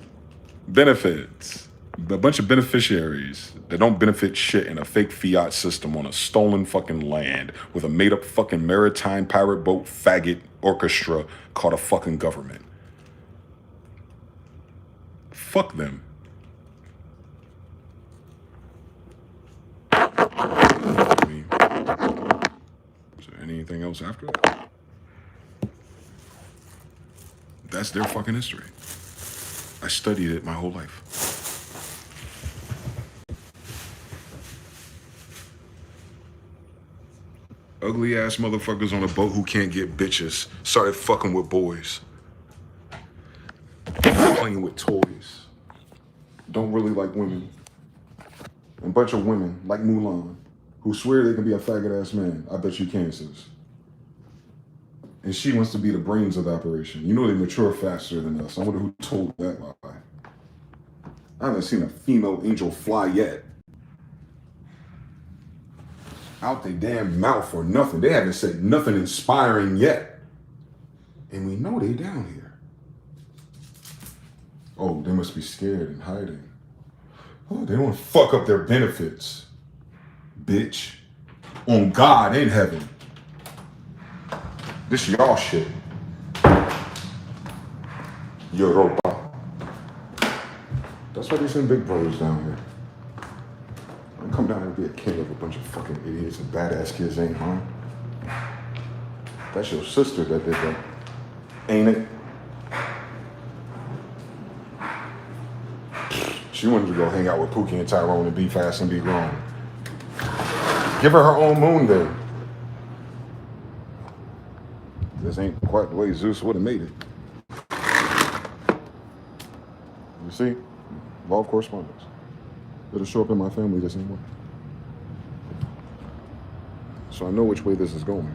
Benefits. A bunch of beneficiaries that don't benefit shit in a fake fiat system on a stolen fucking land with a made up fucking maritime pirate boat faggot orchestra called a fucking government. Fuck them. Is there anything else after that? That's their fucking history. I studied it my whole life. Ugly ass motherfuckers on a boat who can't get bitches started fucking with boys. Playing with toys. Don't really like women. And a bunch of women, like Mulan, who swear they can be a faggot ass man. I bet you can, sis. And she wants to be the brains of the operation. You know they mature faster than us. I wonder who told that lie. I haven't seen a female angel fly yet. Out their damn mouth or nothing. They haven't said nothing inspiring yet. And we know they down here. Oh, they must be scared and hiding. Oh, they don't want to fuck up their benefits. Bitch. On God in heaven. This y'all shit. Europa. That's why they send big brothers down here. Don't come down here and be a king of a bunch of fucking idiots and badass kids ain't mine. That's your sister that did that. Ain't it? She wanted to go hang out with Pookie and Tyrone and be fast and be grown. Give her own moon then. This ain't quite the way Zeus would have made it. You see? Law of correspondence. It'll show up in my family the same way. So I know which way this is going.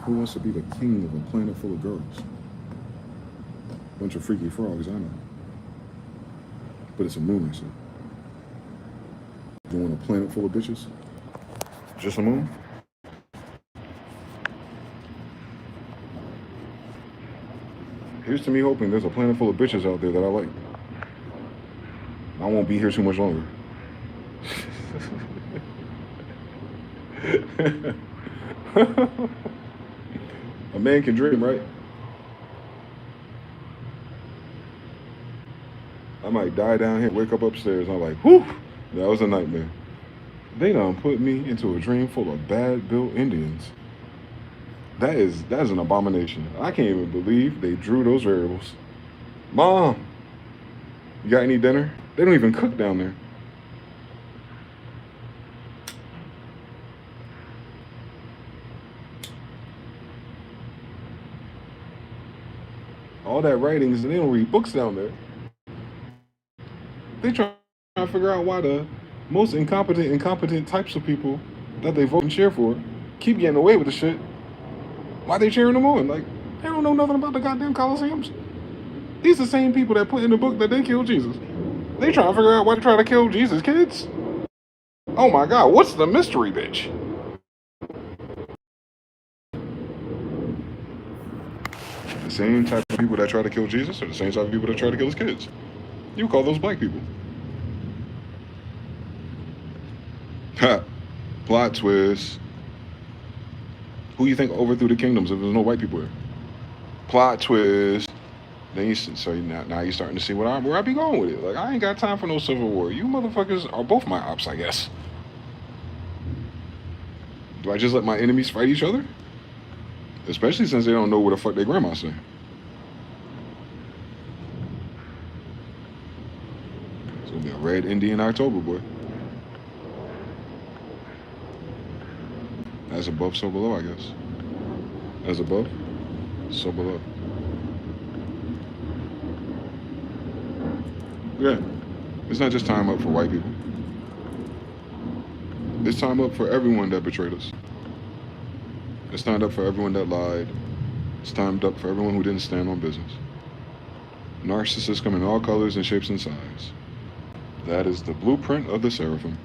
Who wants to be the king of a planet full of girls? Bunch of freaky frogs, I know. But it's a moon, I said. You want a planet full of bitches? Just a moon? Here's to me hoping there's a planet full of bitches out there that I like. I won't be here too much longer. A man can dream, right? I might die down here, wake up upstairs, and I'm like, whew, that was a nightmare. They done put me into a dream full of bad-built Indians. That's an abomination. I can't even believe they drew those variables. Mom, you got any dinner? They don't even cook down there. All that writing is they don't read books down there. They try to figure out why the most incompetent types of people that they vote and cheer for keep getting away with the shit. Why they cheering them on? Like, they don't know nothing about the goddamn Colosseums. These are the same people that put in the book that they killed Jesus. They trying to figure out why they try to kill Jesus' kids. Oh my God, what's the mystery, bitch? The same type of people that try to kill Jesus are the same type of people that try to kill his kids. You call those black people. Ha! Plot twist. Who you think overthrew the kingdoms if there's no white people here? Plot twist. Then now you're starting to see where I be going with it. Like, I ain't got time for no civil war. You motherfuckers are both my ops, I guess. Do I just let my enemies fight each other? Especially since they don't know what the fuck their grandma's saying. It's gonna be a red Indian October, boy. As above, so below, I guess. As above, so below. Yeah. It's not just time up for white people. It's time up for everyone that betrayed us. It's time up for everyone that lied. It's timed up for everyone who didn't stand on business. Narcissists come in all colors and shapes and sizes. That is the blueprint of the seraphim.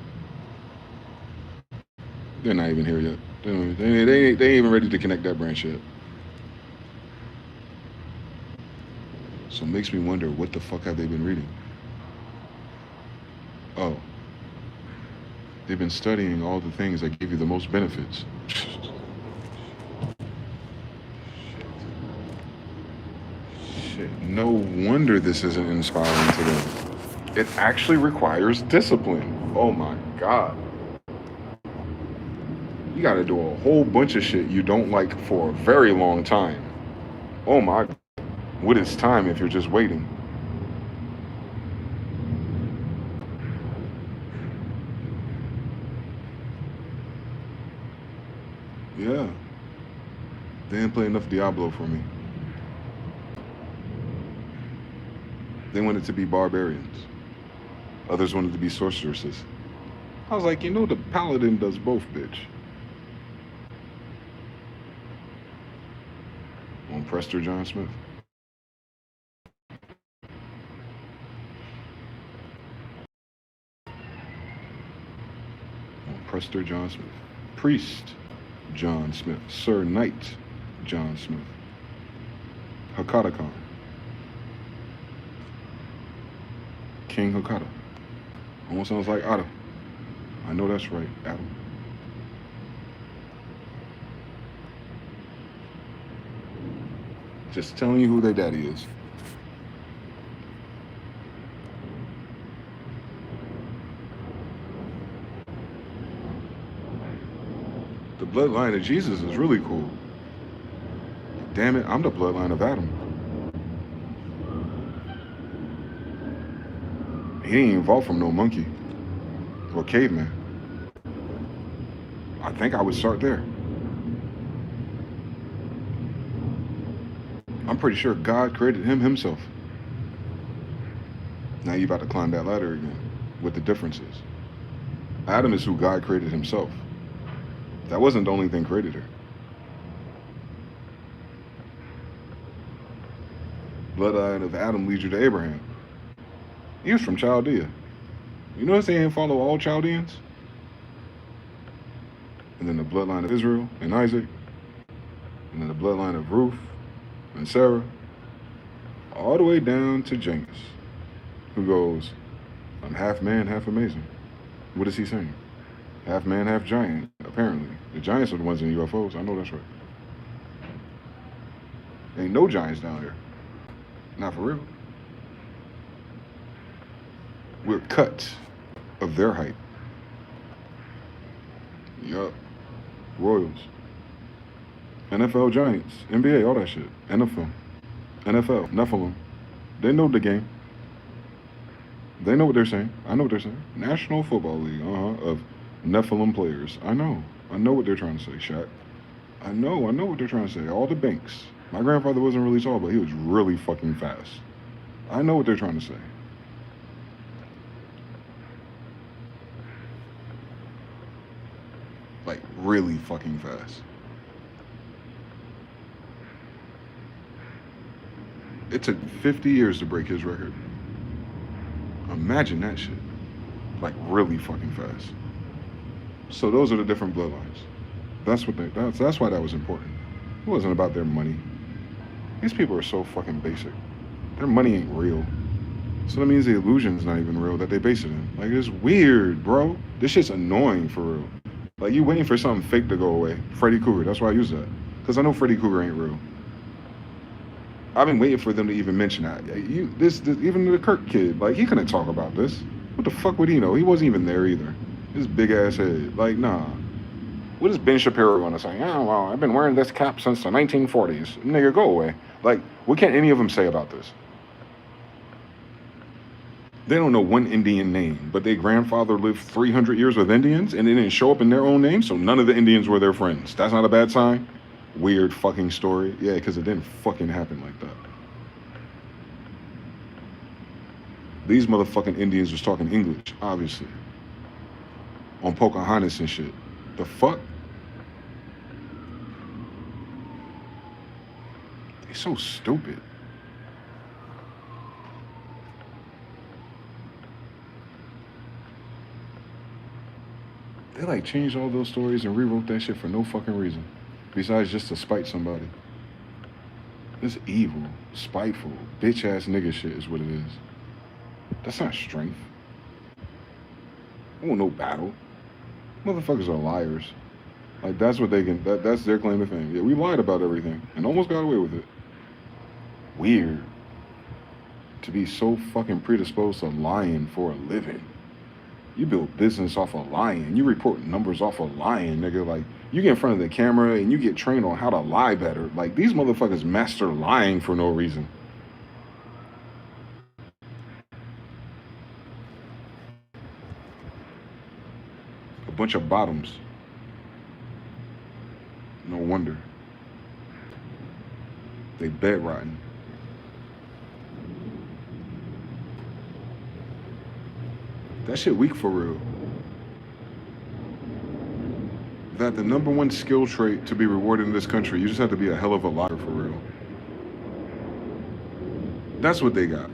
They're not even here yet. They ain't even ready to connect that branch yet. So it makes me wonder, what the fuck have they been reading? Oh, they've been studying all the things that give you the most benefits. Shit. No wonder this isn't inspiring to them. It actually requires discipline. Oh my God. You gotta do a whole bunch of shit you don't like for a very long time. Oh my, what is time if you're just waiting? Yeah. They didn't play enough Diablo for me. They wanted to be barbarians. Others wanted to be sorceresses. I was like, the paladin does both, bitch. On Prester John Smith. On Prester John Smith. Priest John Smith. Sir Knight John Smith. Hakata Khan. King Hakata. Almost sounds like Ada. I know that's right, Adam. Just telling you who their daddy is. The bloodline of Jesus is really cool. Damn it, I'm the bloodline of Adam. He ain't evolved from no monkey or caveman. I think I would start there. I'm pretty sure God created him himself. Now you about to climb that ladder again with the differences. Adam is who God created himself. That wasn't the only thing created her. Bloodline of Adam leads you to Abraham. He was from Chaldea. You notice they didn't follow all Chaldeans? And then the bloodline of Israel and Isaac. And then the bloodline of Ruth and Sarah. All the way down to Janus, who goes, I'm half man, half amazing. What is he saying? Half man, half giant, apparently. The giants are the ones in UFOs. I know that's right. Ain't no giants down here. Not for real. We're cut of their height. Yup. Royals. NFL Giants. NBA, all that shit. NFL. Nephilim. They know the game. They know what they're saying. I know what they're saying. National Football League, of Nephilim players. I know. I know what they're trying to say, Shaq. I know what they're trying to say. All the banks. My grandfather wasn't really tall, but he was really fucking fast. I know what they're trying to say. Like, really fucking fast. It took 50 years to break his record. Imagine that shit. Like, really fucking fast. So those are the different bloodlines. That's why that was important. It wasn't about their money. These people are so fucking basic. Their money ain't real. So that means the illusion's not even real that they base it in. Like, it's weird, bro. This shit's annoying for real. Like, you waiting for something fake to go away. Freddy Krueger, that's why I use that. Because I know Freddy Krueger ain't real. I've been waiting for them to even mention that. Even the Kirk kid, like, he couldn't talk about this. What the fuck would he know? He wasn't even there either. His big ass head. Like, nah. What is Ben Shapiro gonna say? Oh, well, I've been wearing this cap since the 1940s. Nigga, go away. Like, what can any of them say about this? They don't know one Indian name, but their grandfather lived 300 years with Indians and it didn't show up in their own name, so none of the Indians were their friends. That's not a bad sign? Weird fucking story. Yeah, because it didn't fucking happen like that. These motherfucking Indians was talking English, obviously, on Pocahontas and shit. The fuck? They so stupid. They like changed all those stories and rewrote that shit for no fucking reason, besides just to spite somebody. It's evil, spiteful, bitch ass nigga shit is what it is. That's not strength. I want no battle. Motherfuckers are liars. Like that's what they can. That's their claim to fame. Yeah, we lied about everything and almost got away with it. Weird. To be so fucking predisposed to lying for a living. You build business off of lying. You report numbers off of lying, nigga. Like, you get in front of the camera and you get trained on how to lie better. Like, these motherfuckers master lying for no reason. A bunch of bottoms. No wonder. They bed rotten. That shit weak for real. That the number one skill trait to be rewarded in this country, you just have to be a hell of a liar for real. That's what they got.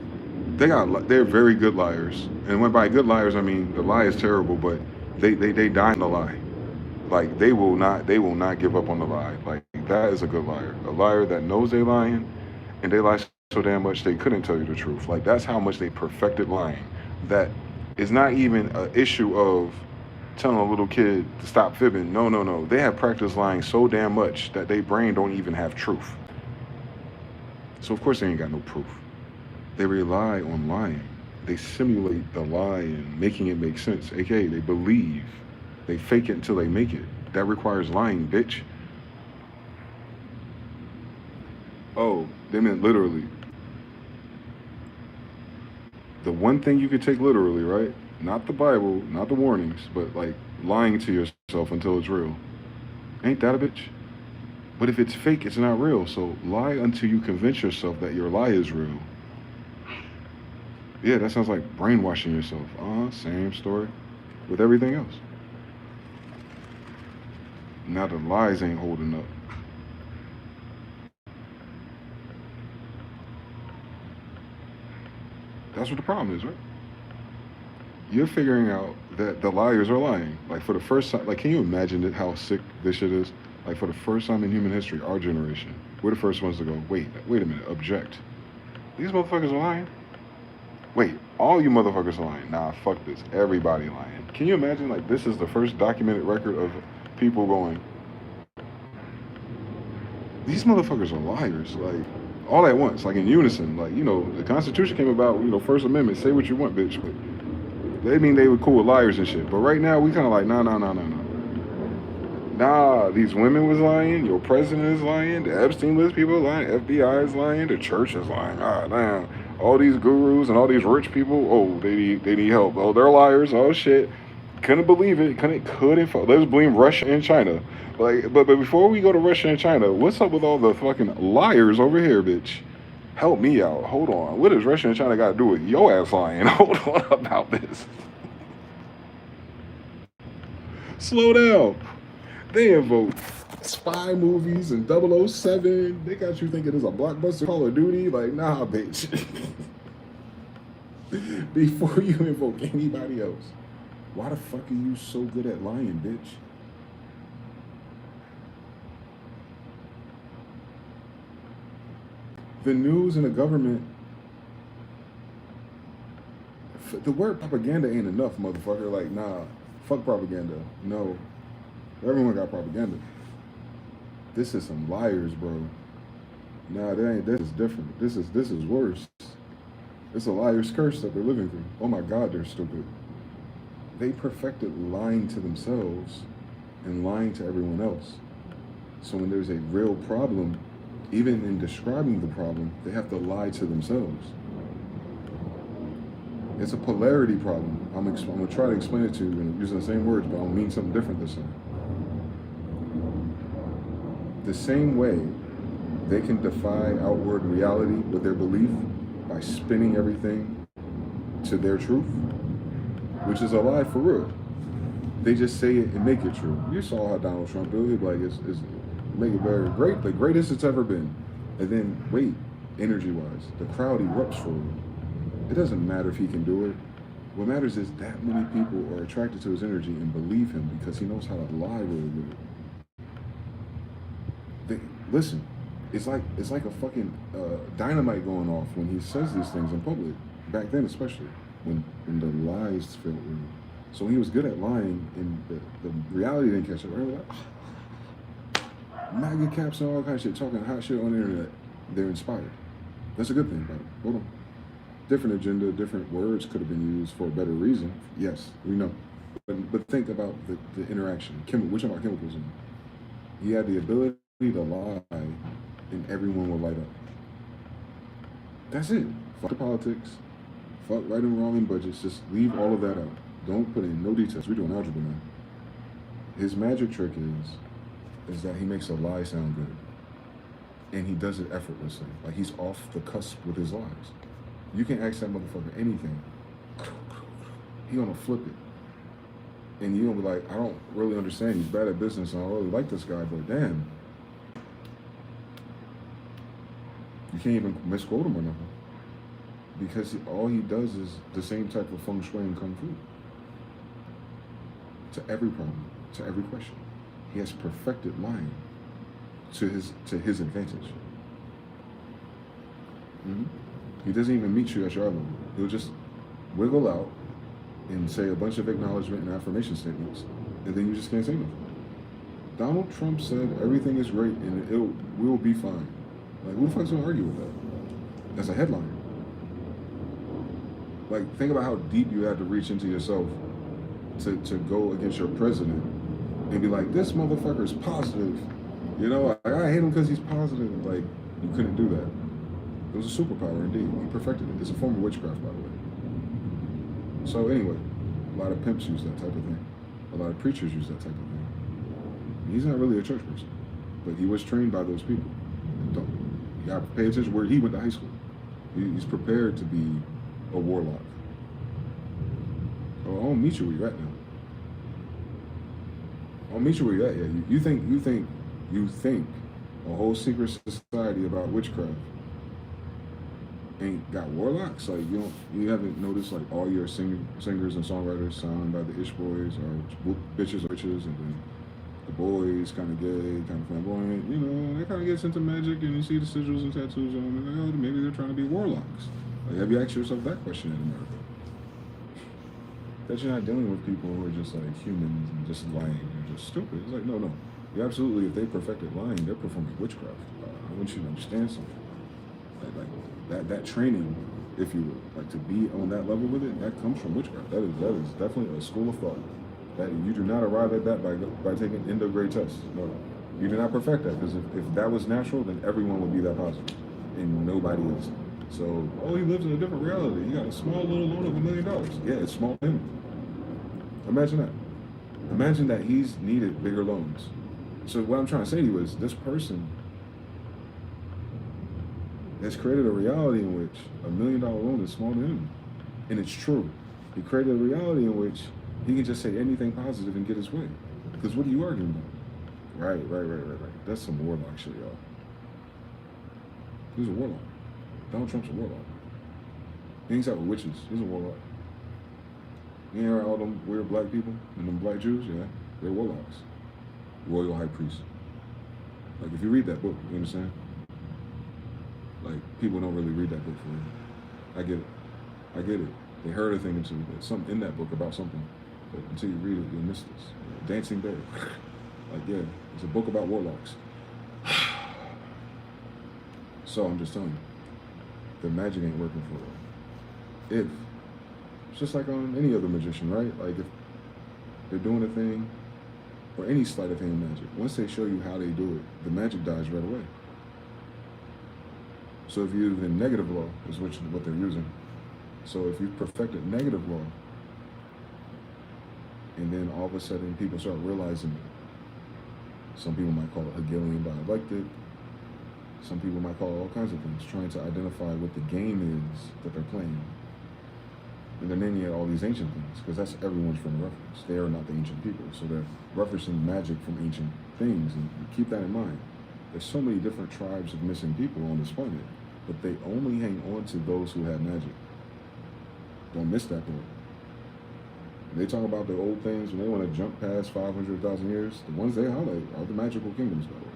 They're very good liars. And when by good liars, I mean the lie is terrible, but they die in the lie. Like they will not give up on the lie. Like that is a good liar. A liar that knows they're lying and they lie so damn much they couldn't tell you the truth. Like that's how much they perfected lying. That is not even an issue of telling a little kid to stop fibbing. No. They have practiced lying so damn much that their brain don't even have truth. So of course they ain't got no proof. They rely on lying. They simulate the lie and making it make sense. AKA they believe. They fake it until they make it. That requires lying, bitch. Oh, they meant literally. The one thing you could take literally, right? Not the Bible, not the warnings, but like lying to yourself until it's real. Ain't that a bitch? But if it's fake, it's not real. So lie until you convince yourself that your lie is real. Yeah, that sounds like brainwashing yourself. Same story with everything else. Now the lies ain't holding up. That's what the problem is, right? You're figuring out that the liars are lying. Like for the first time, like can you imagine how sick this shit is? Like for the first time in human history, our generation, we're the first ones to go, wait a minute, object. These motherfuckers are lying? Wait, all you motherfuckers are lying. Nah, fuck this. Everybody lying. Can you imagine like this is the first documented record of people going, these motherfuckers are liars, like all at once, like in unison. Like, you know, the Constitution came about, you know, First Amendment, say what you want, bitch. But they mean they were cool with liars and shit. But right now, we kind of like, nah. Nah, these women was lying, your president is lying, the Epstein list people are lying, FBI is lying, the church is lying. Damn. All these gurus and all these rich people, oh, they need help. Oh, they're liars. Oh, shit. Couldn't believe it. Couldn't. Let's blame Russia and China. Like, but before we go to Russia and China, what's up with all the fucking liars over here, bitch? Help me out. Hold on. What does Russia and China got to do with your ass lying? Hold on about this. Slow down. They invoke spy movies and 007. They got you thinking it's a blockbuster Call of Duty. Like, nah, bitch. Before you invoke anybody else, why the fuck are you so good at lying, bitch? The news and the government, the word propaganda ain't enough, motherfucker. Like, nah, fuck propaganda. No, everyone got propaganda. This is some liars, bro. Nah, that ain't. This is different. This is worse. It's a liar's curse that they're living through. Oh my God, they're stupid. They perfected lying to themselves and lying to everyone else. So when there's a real problem, even in describing the problem, they have to lie to themselves. It's a polarity problem. I'm gonna try to explain it to you using the same words, but I'll mean something different this time. The same way they can defy outward reality with their belief by spinning everything to their truth, which is a lie for real. They just say it and make it true. You saw how Donald Trump do it. He'd be like, it's make it very great, the greatest it's ever been. And then, wait, energy-wise, the crowd erupts for him. It doesn't matter if he can do it. What matters is that many people are attracted to his energy and believe him because he knows how to lie really good. Listen, it's like a fucking dynamite going off when he says these things in public. Back then, especially when the lies felt real. So he was good at lying, and the reality didn't catch up. Like, MAGA caps and all kind of shit, talking hot shit on the internet. They're inspired. That's a good thing about it. Hold on. Different agenda, different words could have been used for a better reason. Yes, we know. But think about the interaction. We're talking about chemicals. He had the ability to lie, and everyone will light up. That's it. Fuck the politics. Fuck right and wrong in budgets. Just leave all of that out. Don't put in no details. We're doing algebra now. His magic trick is that he makes a lie sound good. And he does it effortlessly. Like he's off the cusp with his lies. You can ask that motherfucker anything. He gonna flip it. And you gonna be like, I don't really understand. He's bad at business and I really like this guy, but damn. You can't even misquote him or nothing. Because all he does is the same type of feng shui and kung fu. To every problem, to every question. He has perfected lying to his advantage. Mm-hmm. He doesn't even meet you at your level. He'll just wiggle out and say a bunch of acknowledgement and affirmation statements, and then you just can't say nothing. Donald Trump said everything is great and we'll be fine. Like, who the fuck's gonna argue with that? That's a headline. Like, think about how deep you had to reach into yourself to go against your president and be like, this motherfucker's positive. You know, I hate him because he's positive. Like, you couldn't do that. It was a superpower indeed. He perfected it. It's a form of witchcraft, by the way. So anyway, a lot of pimps use that type of thing. A lot of preachers use that type of thing. He's not really a church person, but he was trained by those people. You gotta pay attention where he went to high school. He's prepared to be a warlock. Oh, I won't meet you where you're at now. I'll meet you where you're at. Yeah, you think a whole secret society about witchcraft ain't got warlocks? Like you haven't noticed like all your singers and songwriters signed by the Ish Boys or bitches or witches, and then the boys kind of gay, kind of flamboyant. You know, they kind of gets into magic, and you see the sigils and tattoos on them, and like, oh, maybe they're trying to be warlocks. Like, have you asked yourself that question in America? That you're not dealing with people who are just like humans and just lying and just stupid. It's like, no. You absolutely, if they perfected lying, they're performing witchcraft. I want you to understand something. Like that training, if you will, like to be on that level with it, that comes from witchcraft. That is definitely a school of thought. That you do not arrive at that by taking endo-grade tests. No. You do not perfect that, because if that was natural, then everyone would be that positive. And nobody is. So, he lives in a different reality. He got a small little loan of $1 million. Yeah, it's small to him. Imagine that. Imagine that he's needed bigger loans. So what I'm trying to say to you is, this person has created a reality in which $1 million loan is small to him. And it's true. He created a reality in which he can just say anything positive and get his way. Because what are you arguing about? Right. That's some warlock shit, y'all. He's a warlock. Donald Trump's a warlock. He hangs out with witches. He's a warlock. You hear all them weird black people and them black Jews? Yeah, they're warlocks. Royal high priests. Like, if you read that book, you understand? Like, people don't really read that book for real. I get it. They heard a thing or two, but something in that book about something. But until you read it, you'll miss this. Dancing Bear. Like, yeah, it's a book about warlocks. So I'm just telling you, the magic ain't working for them. It's just like on any other magician, right? Like, if they're doing a thing, or any sleight of hand magic, once they show you how they do it, the magic dies right away. So if you're using negative law, is what they're using. So if you perfected negative law, and then all of a sudden people start realizing it, some people might call it Hegelian dialectic, some people might call it all kinds of things, trying to identify what the game is that they're playing. And they're naming it all these ancient things because that's everyone's frame of reference. They are not the ancient people. So they're referencing magic from ancient things. And keep that in mind. There's so many different tribes of missing people on this planet, but they only hang on to those who have magic. Don't miss that part. They talk about the old things when they want to jump past 500,000 years. The ones they highlight are the magical kingdoms, by the way.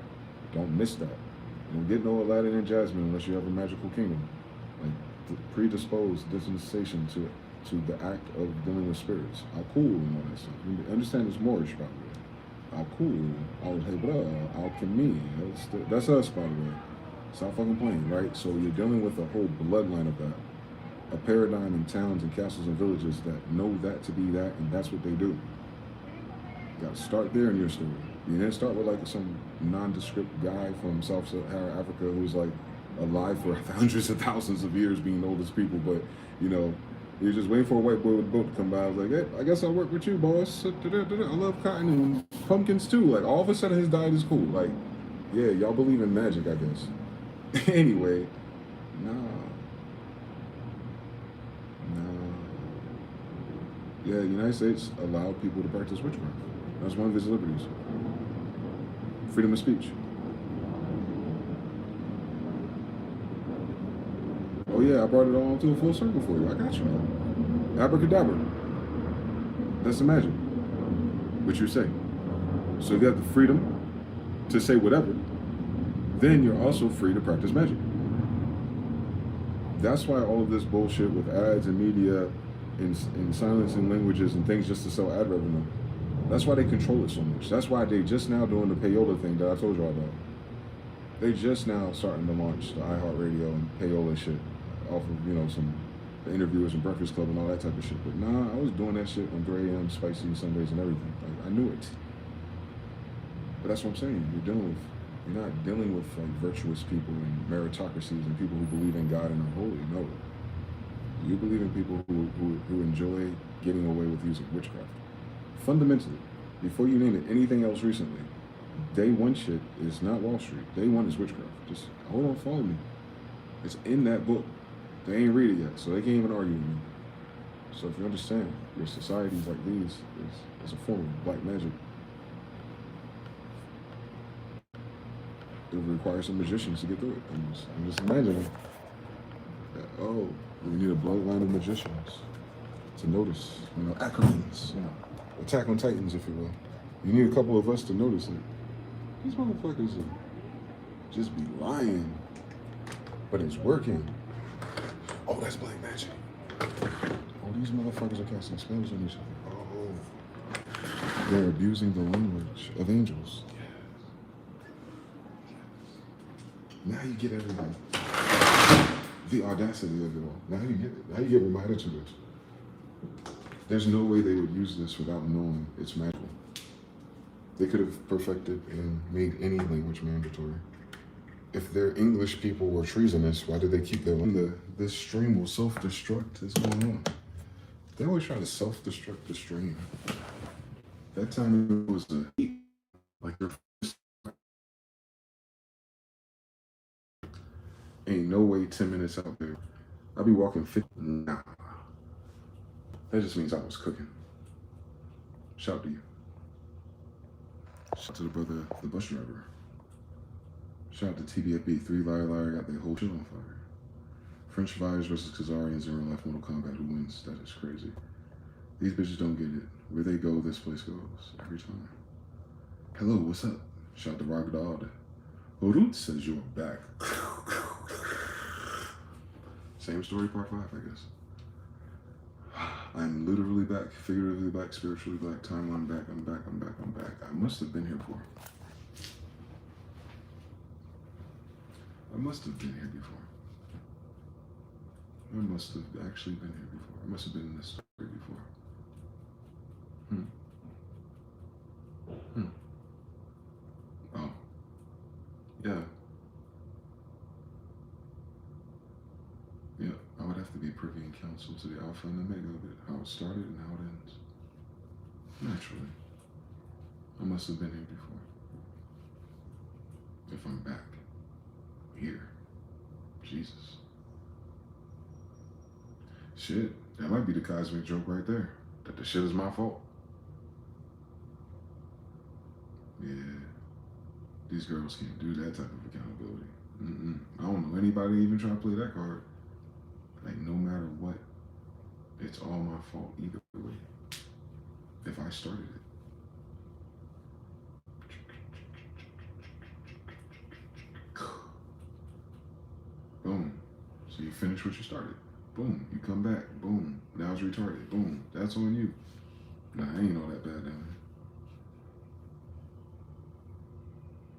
Don't miss that. You don't get no Aladdin and Jasmine unless you have a magical kingdom. Like predisposed dispensation to the act of dealing with spirits. Al-Kul and all that stuff. You understand it's Moorish, by the way. Al-Kul, Al-Hebra, Alchemy. That's us, by the way. Stop fucking playing, right? So you're dealing with a whole bloodline of that. A paradigm in towns and castles and villages that know that to be that, and that's what they do. You gotta start there in your story. You didn't start with like some nondescript guy from Sub-Saharan Africa who's like alive for hundreds of thousands of years being the oldest people, but you know, you're just waiting for a white boy with a boat to come by. I was like, hey, I guess I'll work with you, boss. I love cotton and pumpkins too. Like all of a sudden his diet is cool. Like, yeah, y'all believe in magic, I guess. Anyway, nah. Yeah, the United States allowed people to practice witchcraft. That's one of his liberties. Freedom of speech. Oh yeah, I brought it all to a full circle for you. I got you, man. Abracadabra. That's the magic. What you say. So you have the freedom to say whatever. Then you're also free to practice magic. That's why all of this bullshit with ads and media and silencing languages and things just to sell ad revenue. That's why they control it so much. That's why they just now doing the payola thing that I told y'all about. They just now starting to launch the iHeartRadio and payola shit off of, you know, some the interviewers and Breakfast Club and all that type of shit. But nah, I was doing that shit on 3 a.m. spicy Sundays and everything. Like, I knew it. But that's what I'm saying. You're not dealing with like virtuous people and meritocracies and people who believe in God and are holy. No. You believe in people who enjoy getting away with using witchcraft. Fundamentally, before you name it anything else recently, day one shit is not Wall Street. Day one is witchcraft. Just hold on, follow me. It's in that book. They ain't read it yet, so they can't even argue with me. So if you understand, your societies like these is a form of black magic. It would require some magicians to get through it. I'm just imagining that, oh, we need a bloodline of magicians to notice, you know, acronyms, you know, Attack on Titans, if you will. You need a couple of us to notice it. These motherfuckers just be lying, but it's working. Oh, that's black magic. Oh, these motherfuckers are casting spells on each other. Oh, they're abusing the language of angels. Now you get everything. The audacity of it all. Now you get it. Now you get what my attitude is. There's no way they would use this without knowing it's magical. They could have perfected and made any language mandatory. If their English people were treasonous, why did they keep their language? This stream will self-destruct. Is going on. They always try to self-destruct the stream. That time it was like their ain't no way 10 minutes out there. I'll be walking 50. Nah. That just means I was cooking. Shout out to you. Shout out to the brother, the bus driver. Shout out to TBFB. 3 Liar got their whole shit on fire. French Fires versus Khazarians in real life Mortal Kombat. Who wins? That is crazy. These bitches don't get it. Where they go, this place goes. Every time. Hello, what's up? Shout out to Ragdad. Horut says you're back. Same story, part 5, I guess. I'm literally back, figuratively back, spiritually back, timeline back, I'm back. I must have been here before. I must have been here before. I must have actually been here before. I must have been in this story before. Oh. Yeah. Yeah, I would have to be privy and counsel to the alpha and omega of it, how it started and how it ends. Naturally. I must have been here before. If I'm back. Here. Jesus. Shit. That might be the cosmic joke right there. That the shit is my fault. Yeah. These girls can't do that type of accountability. I don't know anybody even trying to play that card. Like, no matter what, it's all my fault either way. If I started it. Boom. So you finish what you started. Boom. You come back. Boom. Now it's retarded. Boom. That's on you. Nah, I ain't all that bad down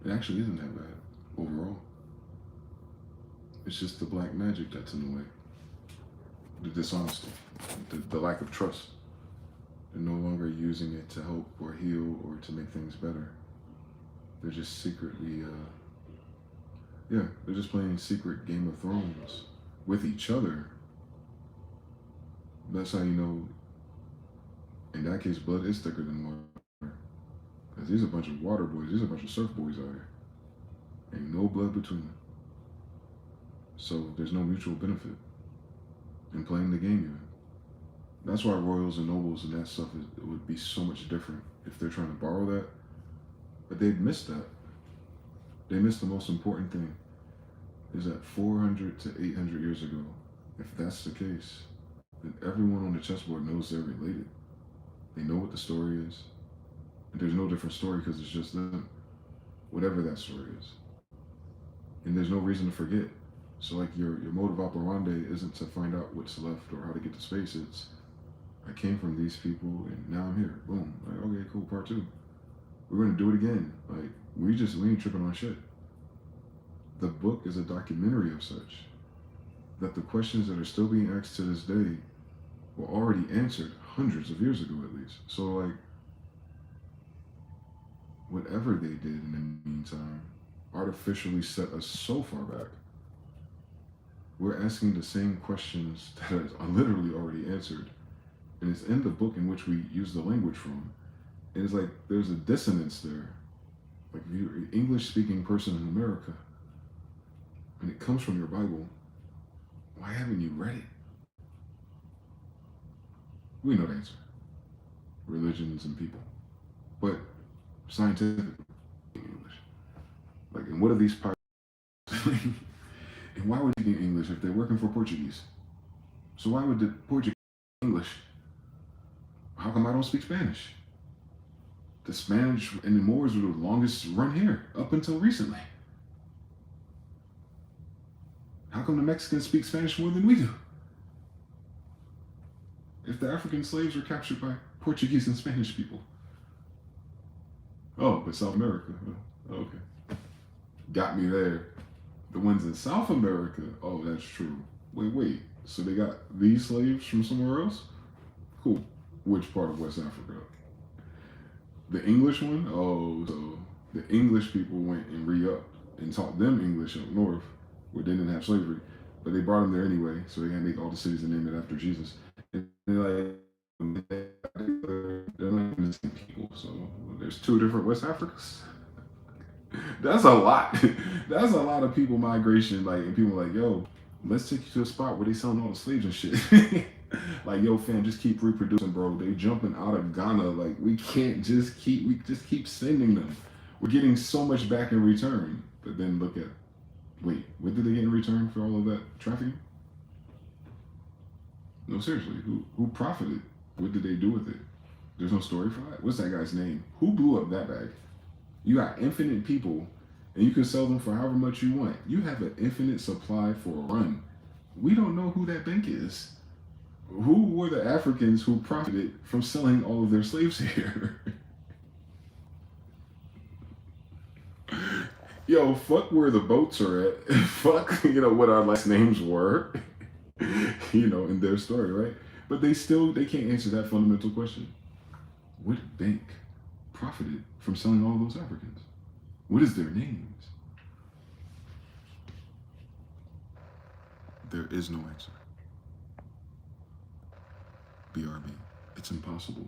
there. It actually isn't that bad overall. It's just the black magic that's in the way. The dishonesty. The lack of trust. They're no longer using it to help or heal or to make things better. They're just secretly, they're just playing secret Game of Thrones with each other. That's how you know, in that case, blood is thicker than water. Because these are a bunch of water boys, these are a bunch of surf boys out here. Ain't no blood between them. So there's no mutual benefit in playing the game even. That's why royals and nobles and that stuff it would be so much different if they're trying to borrow that. But they've missed that. They missed the most important thing, is that 400 to 800 years ago, if that's the case, then everyone on the chessboard knows they're related. They know what the story is. And there's no different story because it's just them, whatever that story is. And there's no reason to forget. So like your modus operandi isn't to find out what's left or how to get to space. It's, I came from these people and now I'm here. Boom. Like, okay, cool, part 2. We're gonna do it again. Like, we ain't tripping on shit. The book is a documentary of such. That the questions that are still being asked to this day were already answered hundreds of years ago at least. So like, whatever they did in the meantime artificially set us so far back. We're asking the same questions that are literally already answered. And it's in the book in which we use the language from. And it's like, there's a dissonance there. Like, if you're an English-speaking person in America, and it comes from your Bible, why haven't you read it? We know the answer. Religions and people. But scientific English. Like, and what are these pirates? And why would they speak English if they're working for Portuguese? So why would the Portuguese speak English? How come I don't speak Spanish? The Spanish and the Moors were the longest run here, up until recently. How come the Mexicans speak Spanish more than we do? If the African slaves were captured by Portuguese and Spanish people. Oh, but South America, okay. Got me there. The ones in South America, oh, that's true. Wait, so they got these slaves from somewhere else? Cool. Which part of West Africa? The English one? Oh, so the English people went and re-upped and taught them English up north, where they didn't have slavery, but they brought them there anyway, so they had to make all the cities and name it after Jesus. And they're not the same people, so there's 2 different West Africas. That's a lot. That's a lot of people migration. Like, and people are like, yo, let's take you to a spot where they selling all the slaves and shit. Like, yo, fam, just keep reproducing, bro. They jumping out of Ghana. Like, we just keep sending them. We're getting so much back in return. But then look at, wait, what did they get in return for all of that trafficking? No, seriously, who profited? What did they do with it? There's no story for that. What's that guy's name? Who blew up that bag? You got infinite people, and you can sell them for however much you want. You have an infinite supply for a run. We don't know who that bank is. Who were the Africans who profited from selling all of their slaves here? Yo, fuck where the boats are at. Fuck, what our last names were. In their story, right? But they can't answer that fundamental question. What bank profited from selling all those Africans? What is their names? There is no answer. BRB. It's impossible.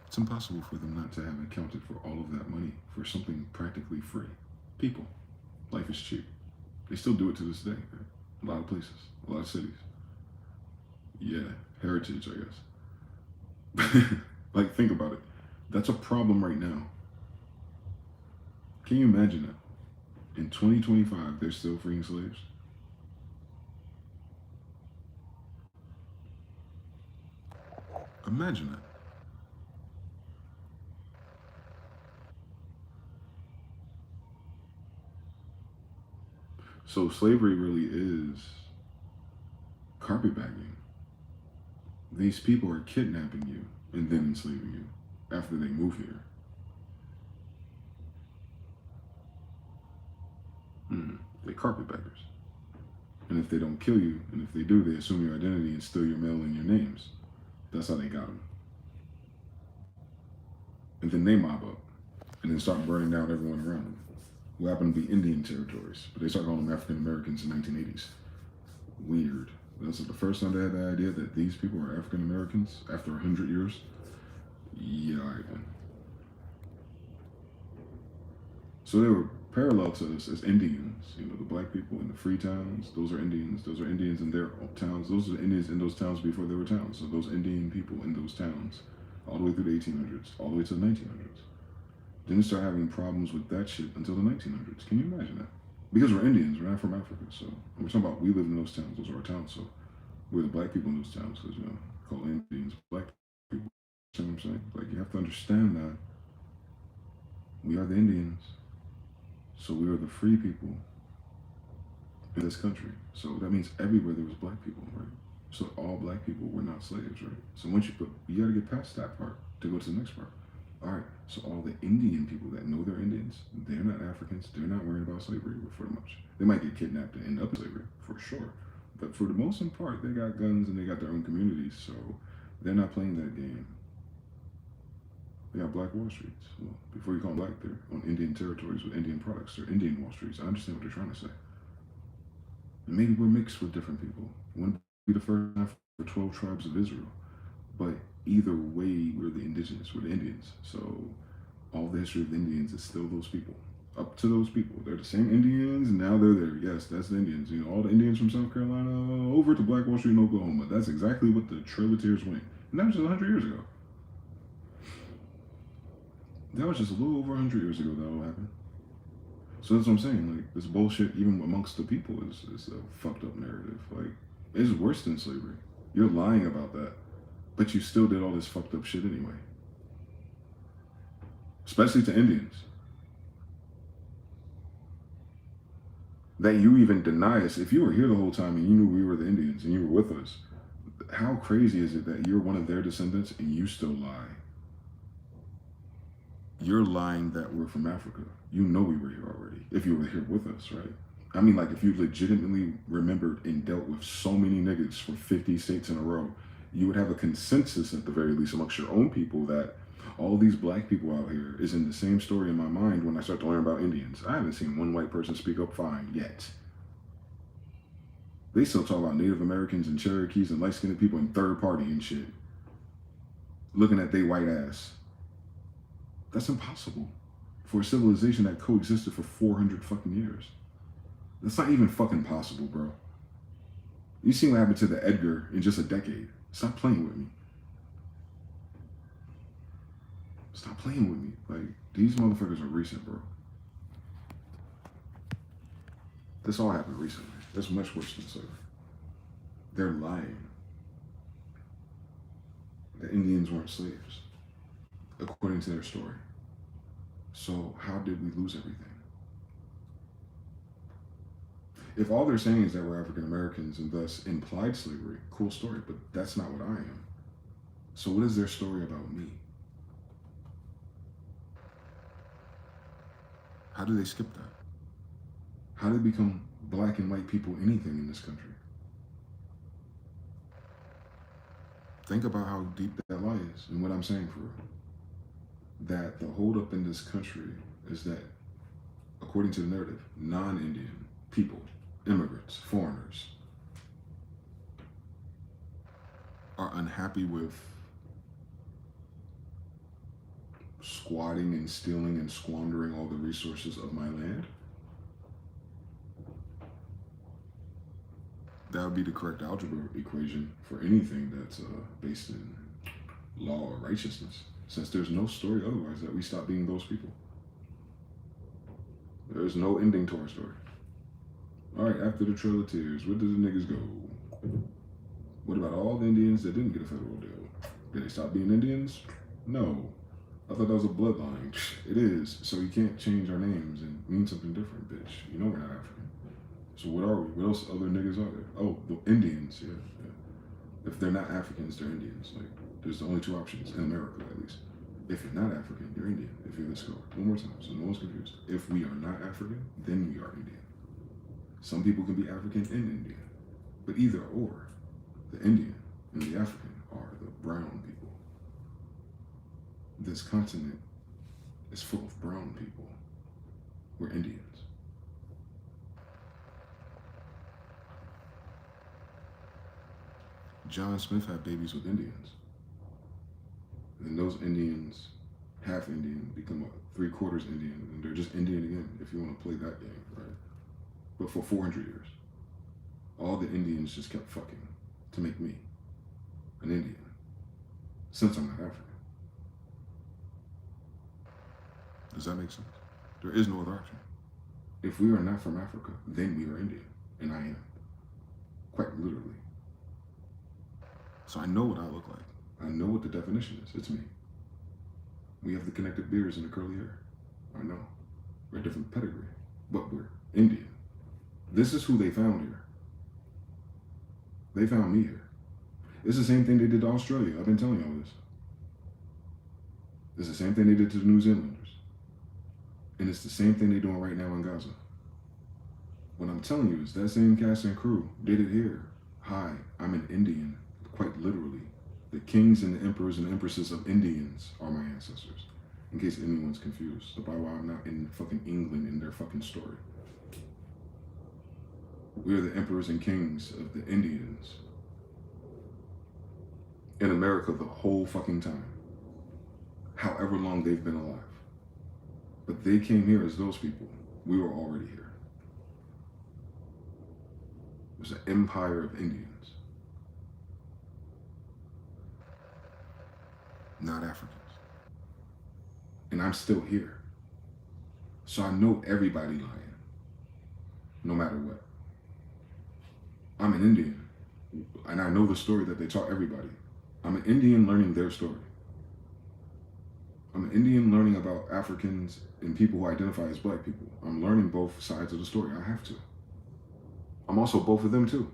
It's impossible for them not to have accounted for all of that money for something practically free. People. Life is cheap. They still do it to this day. Right? A lot of places, a lot of cities. Yeah, heritage, I guess. Like, think about it. That's a problem right now. Can you imagine that? In 2025, they're still freeing slaves? Imagine that. So slavery really is carpetbagging. These people are kidnapping you and then enslaving you after they move here. They're carpetbaggers. And if they don't kill you, and if they do, they assume your identity and steal your mail and your names. That's how they got them. And then they mob up and then start burning down everyone around them, who happen to be Indian territories. But they start calling them African Americans in the 1980s. Weird. That's the first time they had the idea that these people are African Americans after 100 years. Yeah, all right then. So they were parallel to us as Indians. You know, the black people in the free towns, those are Indians. Those are Indians in their towns. Those are Indians in those towns before they were towns. So those Indian people in those towns, all the way through the 1800s, all the way to the 1900s. Didn't start having problems with that shit until the 1900s. Can you imagine that? Because we're Indians, we're not from Africa. So we're talking about we live in those towns. Those are our towns. So we're the black people in those towns because, you know, call Indians black people. You know what I'm saying? Like, you have to understand that we are the Indians. So we are the free people in this country. So that means everywhere there was black people, right? So all black people were not slaves, right? So once you gotta get past that part to go to the next part. All right, so all the Indian people that know they're Indians, they're not Africans, they're not worried about slavery for much. They might get kidnapped and end up in slavery, for sure. But for the most part, they got guns and they got their own communities, so they're not playing that game. They got black Wall Streets. Well, before you call them black, they're on Indian territories with Indian products. They're Indian Wall Streets. I understand what they're trying to say. And maybe we're mixed with different people. We wouldn't be the first time for 12 tribes of Israel. But either way, we're the indigenous, we're the Indians. So all the history of the Indians is still those people. Up to those people. They're the same Indians, and now they're there. Yes, that's the Indians. You know, all the Indians from South Carolina over to Black Wall Street in Oklahoma. That's exactly what the Trail of Tears went. And that was just 100 years ago. That was just a little over 100 years ago that all happened. So that's what I'm saying. Like, this bullshit, even amongst the people, is a fucked up narrative. Like, it's worse than slavery. You're lying about that. But you still did all this fucked up shit anyway. Especially to Indians. That you even deny us. If you were here the whole time and you knew we were the Indians and you were with us, how crazy is it that you're one of their descendants and you still lie? You're lying that we're from Africa. You know we were here already, if you were here with us, right? I mean, like, if you legitimately remembered and dealt with so many niggas for 50 states in a row, you would have a consensus at the very least amongst your own people that all these black people out here is in the same story in my mind when I start to learn about Indians. I haven't seen one white person speak up fine yet. They still talk about Native Americans and Cherokees and light-skinned people in third party and shit. Looking at they white ass. That's impossible for a civilization that coexisted for 400 fucking years. That's not even fucking possible, bro. You seen what happened to the Edgar in just a decade. Stop playing with me. Stop playing with me. Like, these motherfuckers are recent, bro. This all happened recently. That's much worse than slavery. They're lying. The Indians weren't slaves, according to their story. So how did we lose everything? If all they're saying is that we're African Americans and thus implied slavery, cool story, but that's not what I am. So what is their story about me? How do they skip that? How do they become black and white people anything in this country? Think about how deep that lie is and what I'm saying for real. That the holdup in this country is that, according to the narrative, non-Indian people, immigrants, foreigners, are unhappy with squatting and stealing and squandering all the resources of my land. That would be the correct algebra equation for anything that's based in law or righteousness. Since there's no story otherwise, that we stop being those people. There's no ending to our story. All right, after the Trail of Tears, where did the niggas go? What about all the Indians that didn't get a federal deal? Did they stop being Indians? No. I thought that was a bloodline. It is. So you can't change our names and mean something different, bitch. You know we're not African. So what are we? What else other niggas are there? Oh, the Indians, yeah. If they're not Africans, they're Indians. Like, there's only two options, in America at least. If you're not African, you're Indian. If you're this color. One more time, so no one's confused. If we are not African, then we are Indian. Some people can be African and Indian. But either or, the Indian and the African are the brown people. This continent is full of brown people. We're Indians. John Smith had babies with Indians. And those Indians, half Indian, become a 3/4 Indian, and they're just Indian again, if you want to play that game, right? But for 400 years, all the Indians just kept fucking to make me an Indian, since I'm not African. Does that make sense? There is no other option. If we are not from Africa, then we are Indian, and I am, quite literally. So I know what I look like. I know what the definition is. It's me. We have the connected beards and the curly hair. I know. We're a different pedigree, but we're Indian. This is who they found here. They found me here. It's the same thing they did to Australia. I've been telling y'all this. It's the same thing they did to the New Zealanders. And it's the same thing they're doing right now in Gaza. What I'm telling you is that same cast and crew did it here. Hi, I'm an Indian, quite literally. The kings and the emperors and empresses of Indians are my ancestors. In case anyone's confused about why I'm not in fucking England in their fucking story. We are the emperors and kings of the Indians in America the whole fucking time. However long they've been alive. But they came here as those people. We were already here. It was an empire of Indians. Not Africans. And I'm still here. So I know everybody lying. No matter what. I'm an Indian. And I know the story that they taught everybody. I'm an Indian learning their story. I'm an Indian learning about Africans and people who identify as black people. I'm learning both sides of the story. I have to. I'm also both of them too.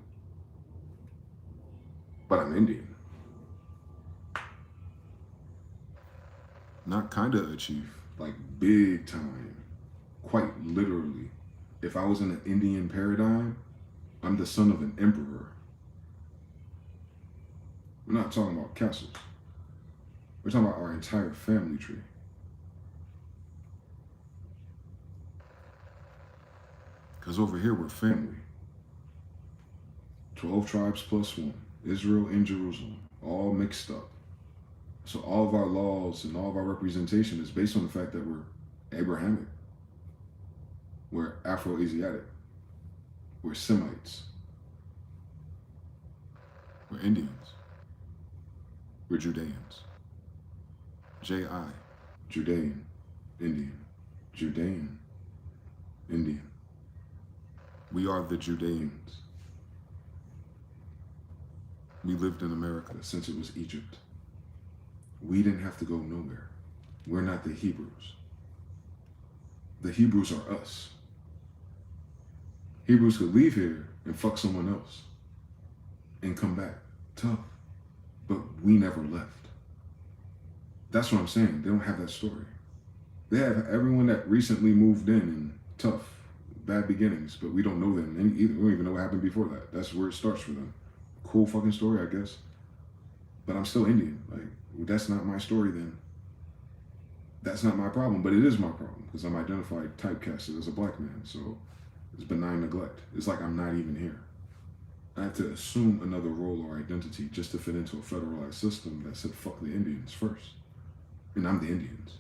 But I'm Indian. Not kinda a chief, like big time. Quite literally. If I was in an Indian paradigm, I'm the son of an emperor. We're not talking about castles. We're talking about our entire family tree. Because over here, we're family. 12 tribes plus one. Israel and Jerusalem, all mixed up. So all of our laws and all of our representation is based on the fact that we're Abrahamic. We're Afro-Asiatic. We're Semites. We're Indians. We're Judeans. J-I, Judean, Indian. Judean, Indian. We are the Judeans. We lived in America since it was Egypt. We didn't have to go nowhere. We're not the Hebrews. The Hebrews are us. Hebrews could leave here and fuck someone else and come back tough, but we never left. That's what I'm saying. They don't have that story. They have everyone that recently moved in and tough, bad beginnings, but we don't know them either. We don't even know what happened before that. That's where it starts for them. Cool fucking story, I guess. But I'm still Indian. Like, that's not my story then. That's not my problem, but it is my problem because I'm identified typecasted as a black man. So it's benign neglect. It's like I'm not even here. I have to assume another role or identity just to fit into a federalized system that said fuck the Indians first. And I'm the Indians.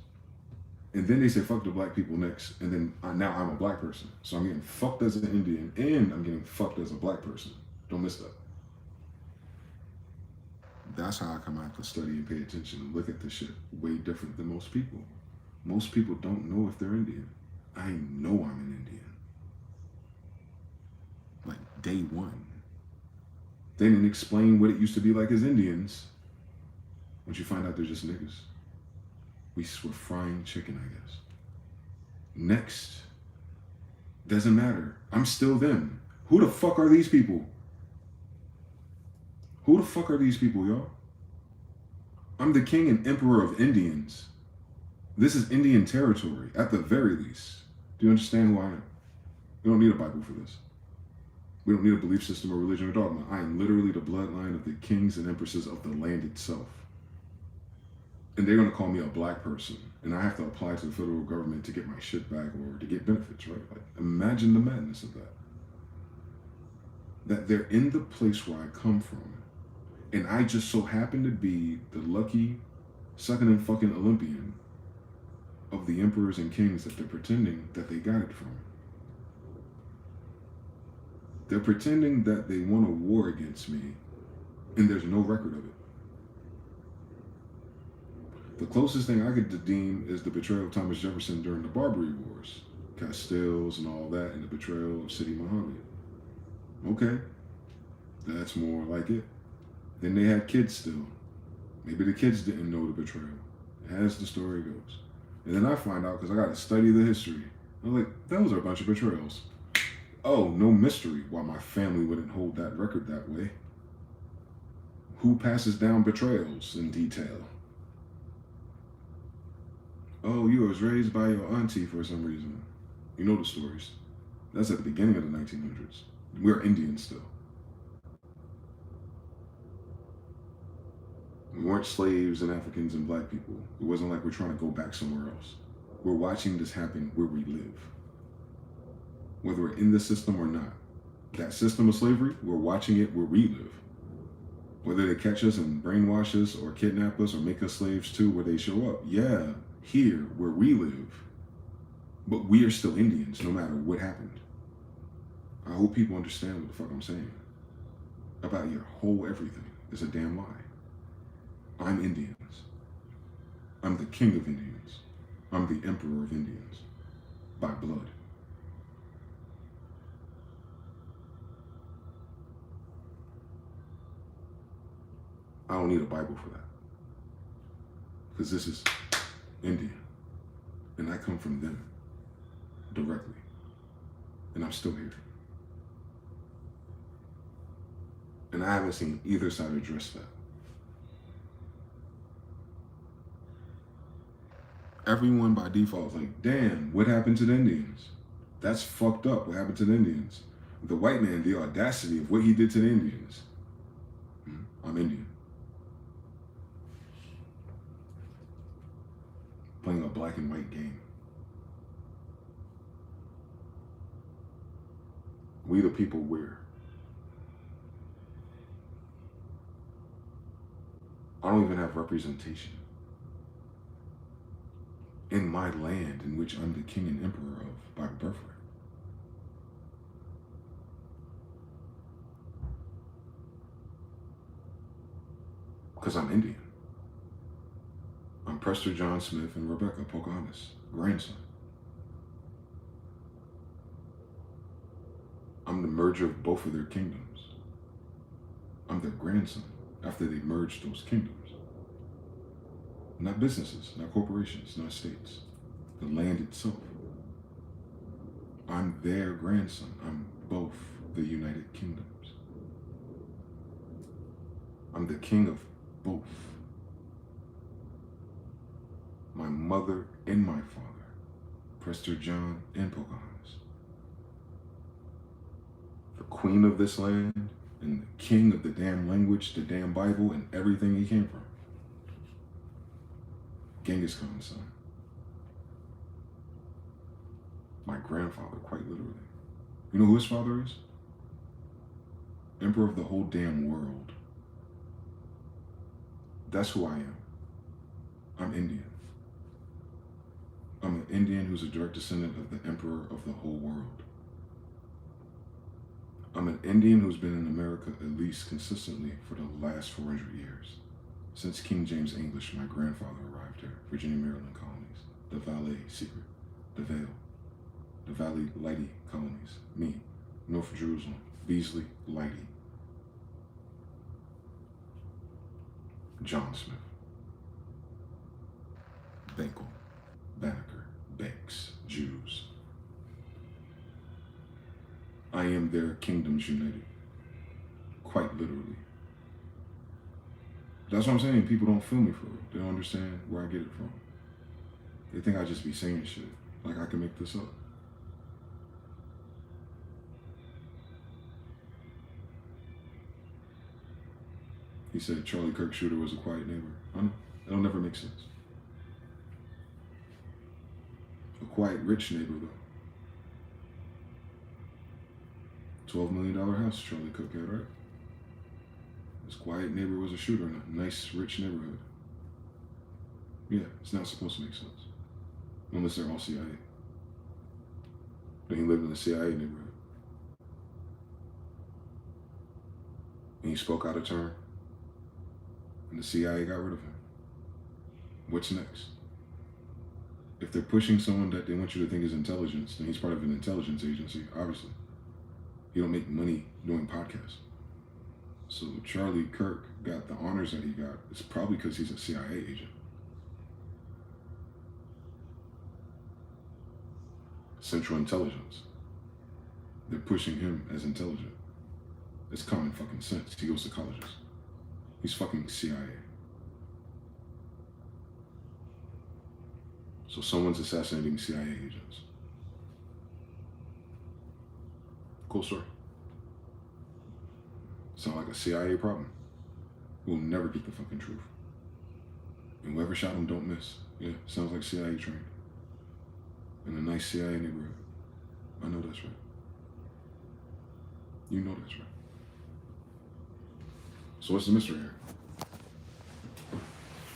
And then they say fuck the black people next, and then now I'm a black person. So I'm getting fucked as an Indian, and I'm getting fucked as a black person. Don't miss that. That's how I come out to study and pay attention and look at this shit way different than most people. Most people don't know if they're Indian. I know I'm an Indian. Like day one. They didn't explain what it used to be like as Indians. Once you find out they're just niggas. We were frying chicken, I guess. Next. Doesn't matter. I'm still them. Who the fuck are these people? Who the fuck are these people, y'all? I'm the king and emperor of Indians. This is Indian territory, at the very least. Do you understand who I am? You don't need a Bible for this. We don't need a belief system or religion or dogma. I am literally the bloodline of the kings and empresses of the land itself. And they're going to call me a black person. And I have to apply to the federal government to get my shit back or to get benefits, right? Like, imagine the madness of that. That they're in the place where I come from. And I just so happen to be the lucky, sucking and fucking Olympian of the emperors and kings that they're pretending that they got it from. They're pretending that they won a war against me, and there's no record of it. The closest thing I could deem is the betrayal of Thomas Jefferson during the Barbary Wars, Castells and all that, and the betrayal of Sidi Muhammad. Okay, that's more like it. Then they had kids still. Maybe the kids didn't know the betrayal, as the story goes. And then I find out, because I got to study the history, I'm like, those are a bunch of betrayals. Oh, no mystery why my family wouldn't hold that record that way. Who passes down betrayals in detail? Oh, you was raised by your auntie for some reason. You know the stories. That's at the beginning of the 1900s. We're Indians still. We weren't slaves and Africans and black people. It wasn't like we're trying to go back somewhere else. We're watching this happen where we live. Whether we're in the system or not. That system of slavery, we're watching it where we live. Whether they catch us and brainwash us or kidnap us or make us slaves too, where they show up. Yeah, here, where we live. But we are still Indians, no matter what happened. I hope people understand what the fuck I'm saying. About your whole everything is a damn lie. I'm Indians. I'm the king of Indians. I'm the emperor of Indians. By blood. I don't need a Bible for that. Because this is India. And I come from them. Directly. And I'm still here. And I haven't seen either side address that. Everyone by default is like, damn, what happened to the Indians? That's fucked up. What happened to the Indians? The white man, the audacity of what he did to the Indians. I'm Indian. Playing a black and white game. We the people where? I don't even have representation. In my land in which I'm the king and emperor of by birthright. Because I'm Indian. I'm Prester John Smith and Rebecca Pocahontas' grandson. I'm the merger of both of their kingdoms. I'm their grandson after they merged those kingdoms. Not businesses, not corporations, not states. The land itself. I'm their grandson. I'm both the United Kingdoms. I'm the king of both. My mother and my father, Prester John and Pocahontas. The queen of this land and the king of the damn language, the damn Bible, and everything he came from. Genghis Khan's son. My grandfather, quite literally. You know who his father is? Emperor of the whole damn world. That's who I am. I'm Indian. I'm an Indian who's a direct descendant of the emperor of the whole world. I'm an Indian who's been in America at least consistently for the last 400 years. Since King James English, my grandfather arrived here, Virginia, Maryland colonies, the Valais Secret, the Vale, the Valley Lighty colonies, me, North Jerusalem, Beasley, Lighty, John Smith, Bankel, Banneker, Banks, Jews. I am their kingdoms united, quite literally. That's what I'm saying. People don't feel me for real. They don't understand where I get it from. They think I just be saying shit like I can make this up. He said Charlie Kirk shooter was a quiet neighbor. I know. It'll never make sense. A quiet, rich neighbor, though. $12 million house Charlie Kirk had, right? This quiet neighbor was a shooter in a nice, rich neighborhood. Yeah, it's not supposed to make sense. Unless they're all CIA. Then he lived in the CIA neighborhood. And he spoke out of turn. And the CIA got rid of him. What's next? If they're pushing someone that they want you to think is intelligence, then he's part of an intelligence agency, obviously. He don't make money doing podcasts. So Charlie Kirk got the honors that he got. It's probably because he's a CIA agent. Central Intelligence. They're pushing him as intelligent. It's common fucking sense. He goes to colleges. He's fucking CIA. So someone's assassinating CIA agents. Cool story. Sound like a CIA problem. We'll never get the fucking truth. And whoever shot him don't miss. Yeah, sounds like CIA trained. In a nice CIA neighborhood. I know that's right. You know that's right. So what's the mystery here?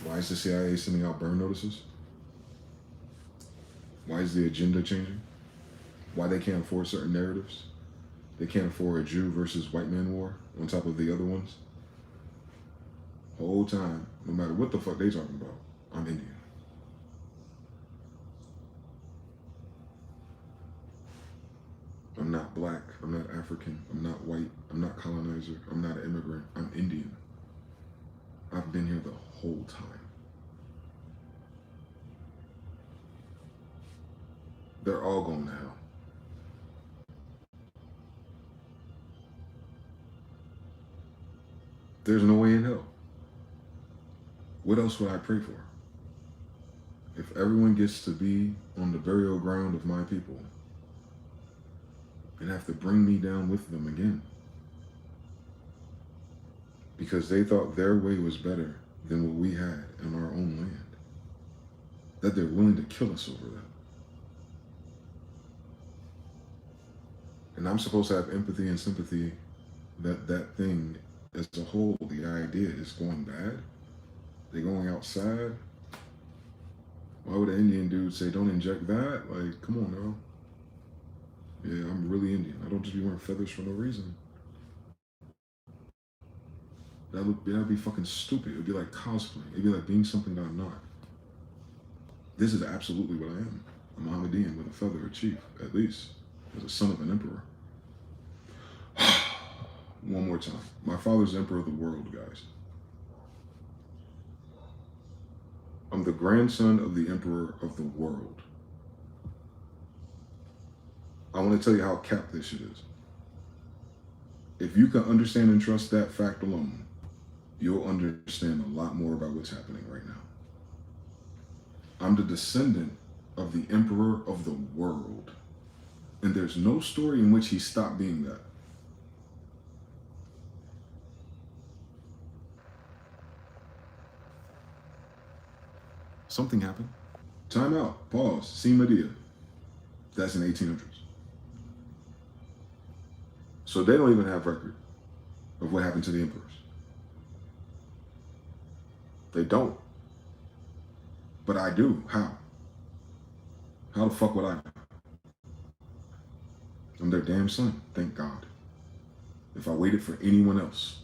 Why is the CIA sending out burn notices? Why is the agenda changing? Why they can't afford certain narratives? They can't afford a Jew versus white man war on top of the other ones. The whole time, no matter what the fuck they talking about, I'm Indian. I'm not black, I'm not African, I'm not white, I'm not colonizer, I'm not an immigrant, I'm Indian. I've been here the whole time. They're all going to hell. There's no way in hell. What else would I pray for? If everyone gets to be on the burial ground of my people, and have to bring me down with them again. Because they thought their way was better than what we had in our own land. That they're willing to kill us over that. And I'm supposed to have empathy and sympathy that that thing as a whole, the idea is going bad. They're going outside. Why would an Indian dude say, don't inject that? Like, come on, bro. Yeah, I'm really Indian. I don't just be wearing feathers for no reason. That'd be fucking stupid. It'd be like cosplaying. It'd be like being something that I'm not. This is absolutely what I am. A Mohammedan with a feather, a chief, at least, as a son of an emperor. One more time. My father's emperor of the world, guys. I'm the grandson of the emperor of the world. I want to tell you how capped this shit is. If you can understand and trust that fact alone, you'll understand a lot more about what's happening right now. I'm the descendant of the emperor of the world. And there's no story in which he stopped being that. Something happened. Time out. Pause. See Medea. That's in 1800s. So they don't even have record of what happened to the emperors. They don't. But I do. How? How the fuck would I know? I'm their damn son. Thank God. if I waited for anyone else.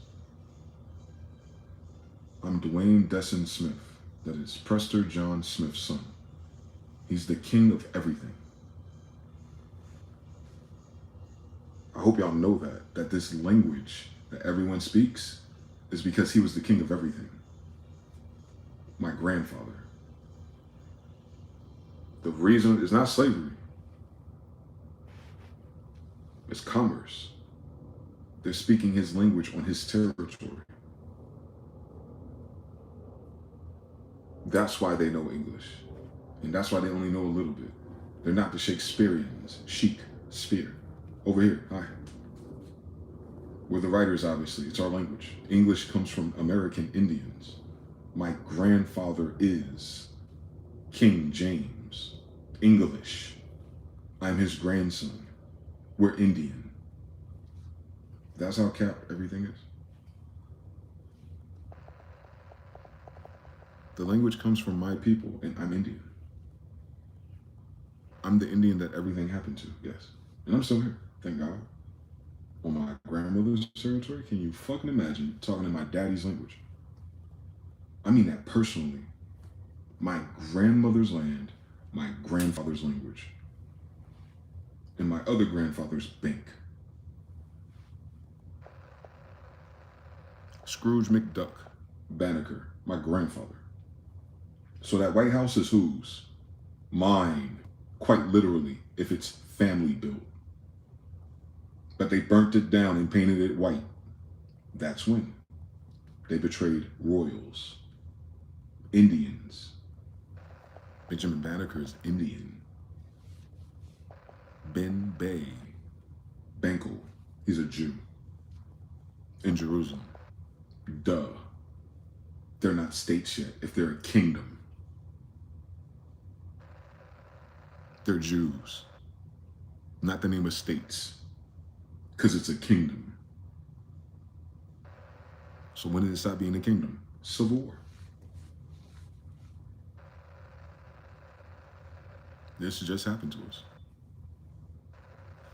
I'm Dwayne Desson Smith. That is Prester John Smith's son. He's the king of everything. I hope y'all know that this language that everyone speaks is because he was the king of everything. My grandfather. The reason is not slavery. It's commerce. They're speaking his language on his territory. That's why they know English. And that's why they only know a little bit. They're not the Shakespeareans. Chic, spear. Over here, hi. We're the writers, obviously. It's our language. English comes from American Indians. My grandfather is King James. English. I'm his grandson. We're Indian. That's how cap everything is. The language comes from my people, and I'm Indian. I'm the Indian that everything happened to, yes. And I'm still here, thank God. On my grandmother's territory, can you fucking imagine talking in my daddy's language? I mean that personally. My grandmother's land, my grandfather's language, and my other grandfather's bank. Scrooge McDuck, Banneker, my grandfather. So that White House is whose? Mine, quite literally, if it's family built. But they burnt it down and painted it white. That's when they betrayed royals, Indians. Benjamin Banneker is Indian. Ben Bay, Bankel, he's a Jew. In Jerusalem. Duh. They're not states yet if they're a kingdom. They're Jews, not the name of states, because it's a kingdom. So when did it stop being a kingdom? Civil War. This just happened to us.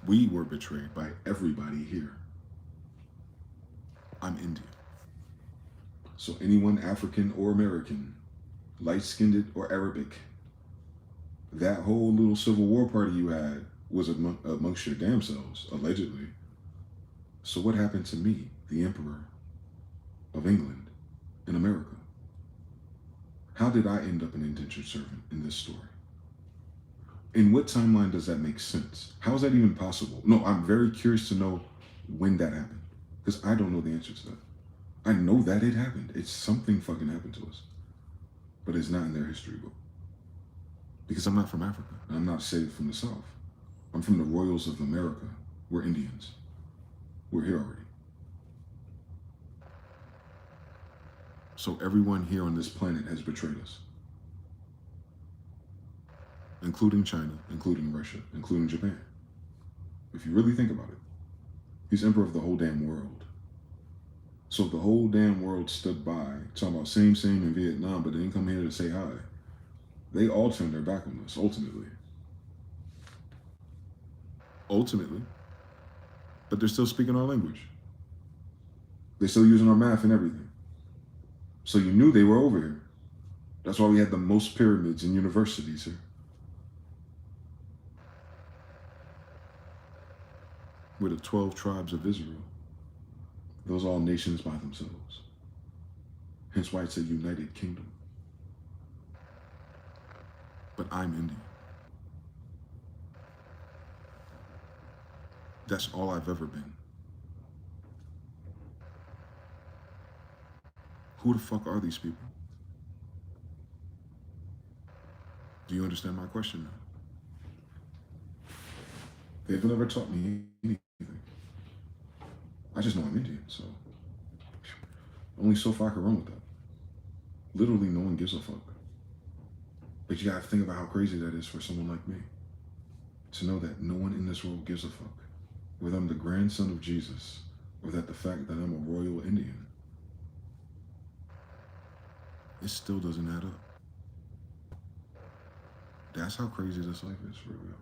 We were betrayed by everybody here. I'm Indian. So anyone African or American, light-skinned or Arabic, that whole little Civil War party you had was amongst your damn selves, allegedly. So what happened to me, the Emperor of England in America? How did I end up an indentured servant in this story? In what timeline does that make sense? How is that even possible? No, I'm very curious to know when that happened, because I don't know the answer to that. I know that it happened. It's something fucking happened to us, but it's not in their history book. Because I'm not from Africa, and I'm not saved from the South. I'm from the royals of America. We're Indians. We're here already. So everyone here on this planet has betrayed us. Including China, including Russia, including Japan. If you really think about it, he's emperor of the whole damn world. So the whole damn world stood by, talking about same in Vietnam, but they didn't come here to say hi. They all turned their back on us, ultimately. But they're still speaking our language. They're still using our math and everything. So you knew they were over here. That's why we had the most pyramids and universities here. We're the 12 tribes of Israel. Those are all nations by themselves. Hence why it's a united kingdom. But I'm Indian. That's all I've ever been. Who the fuck are these people? Do you understand my question now? They've never taught me anything. I just know I'm Indian, so only so far I can run with that. Literally no one gives a fuck. But you gotta think about how crazy that is for someone like me. To know that no one in this world gives a fuck. Whether I'm the grandson of Jesus, or that the fact that I'm a royal Indian. It still doesn't add up. That's how crazy this life is, for real.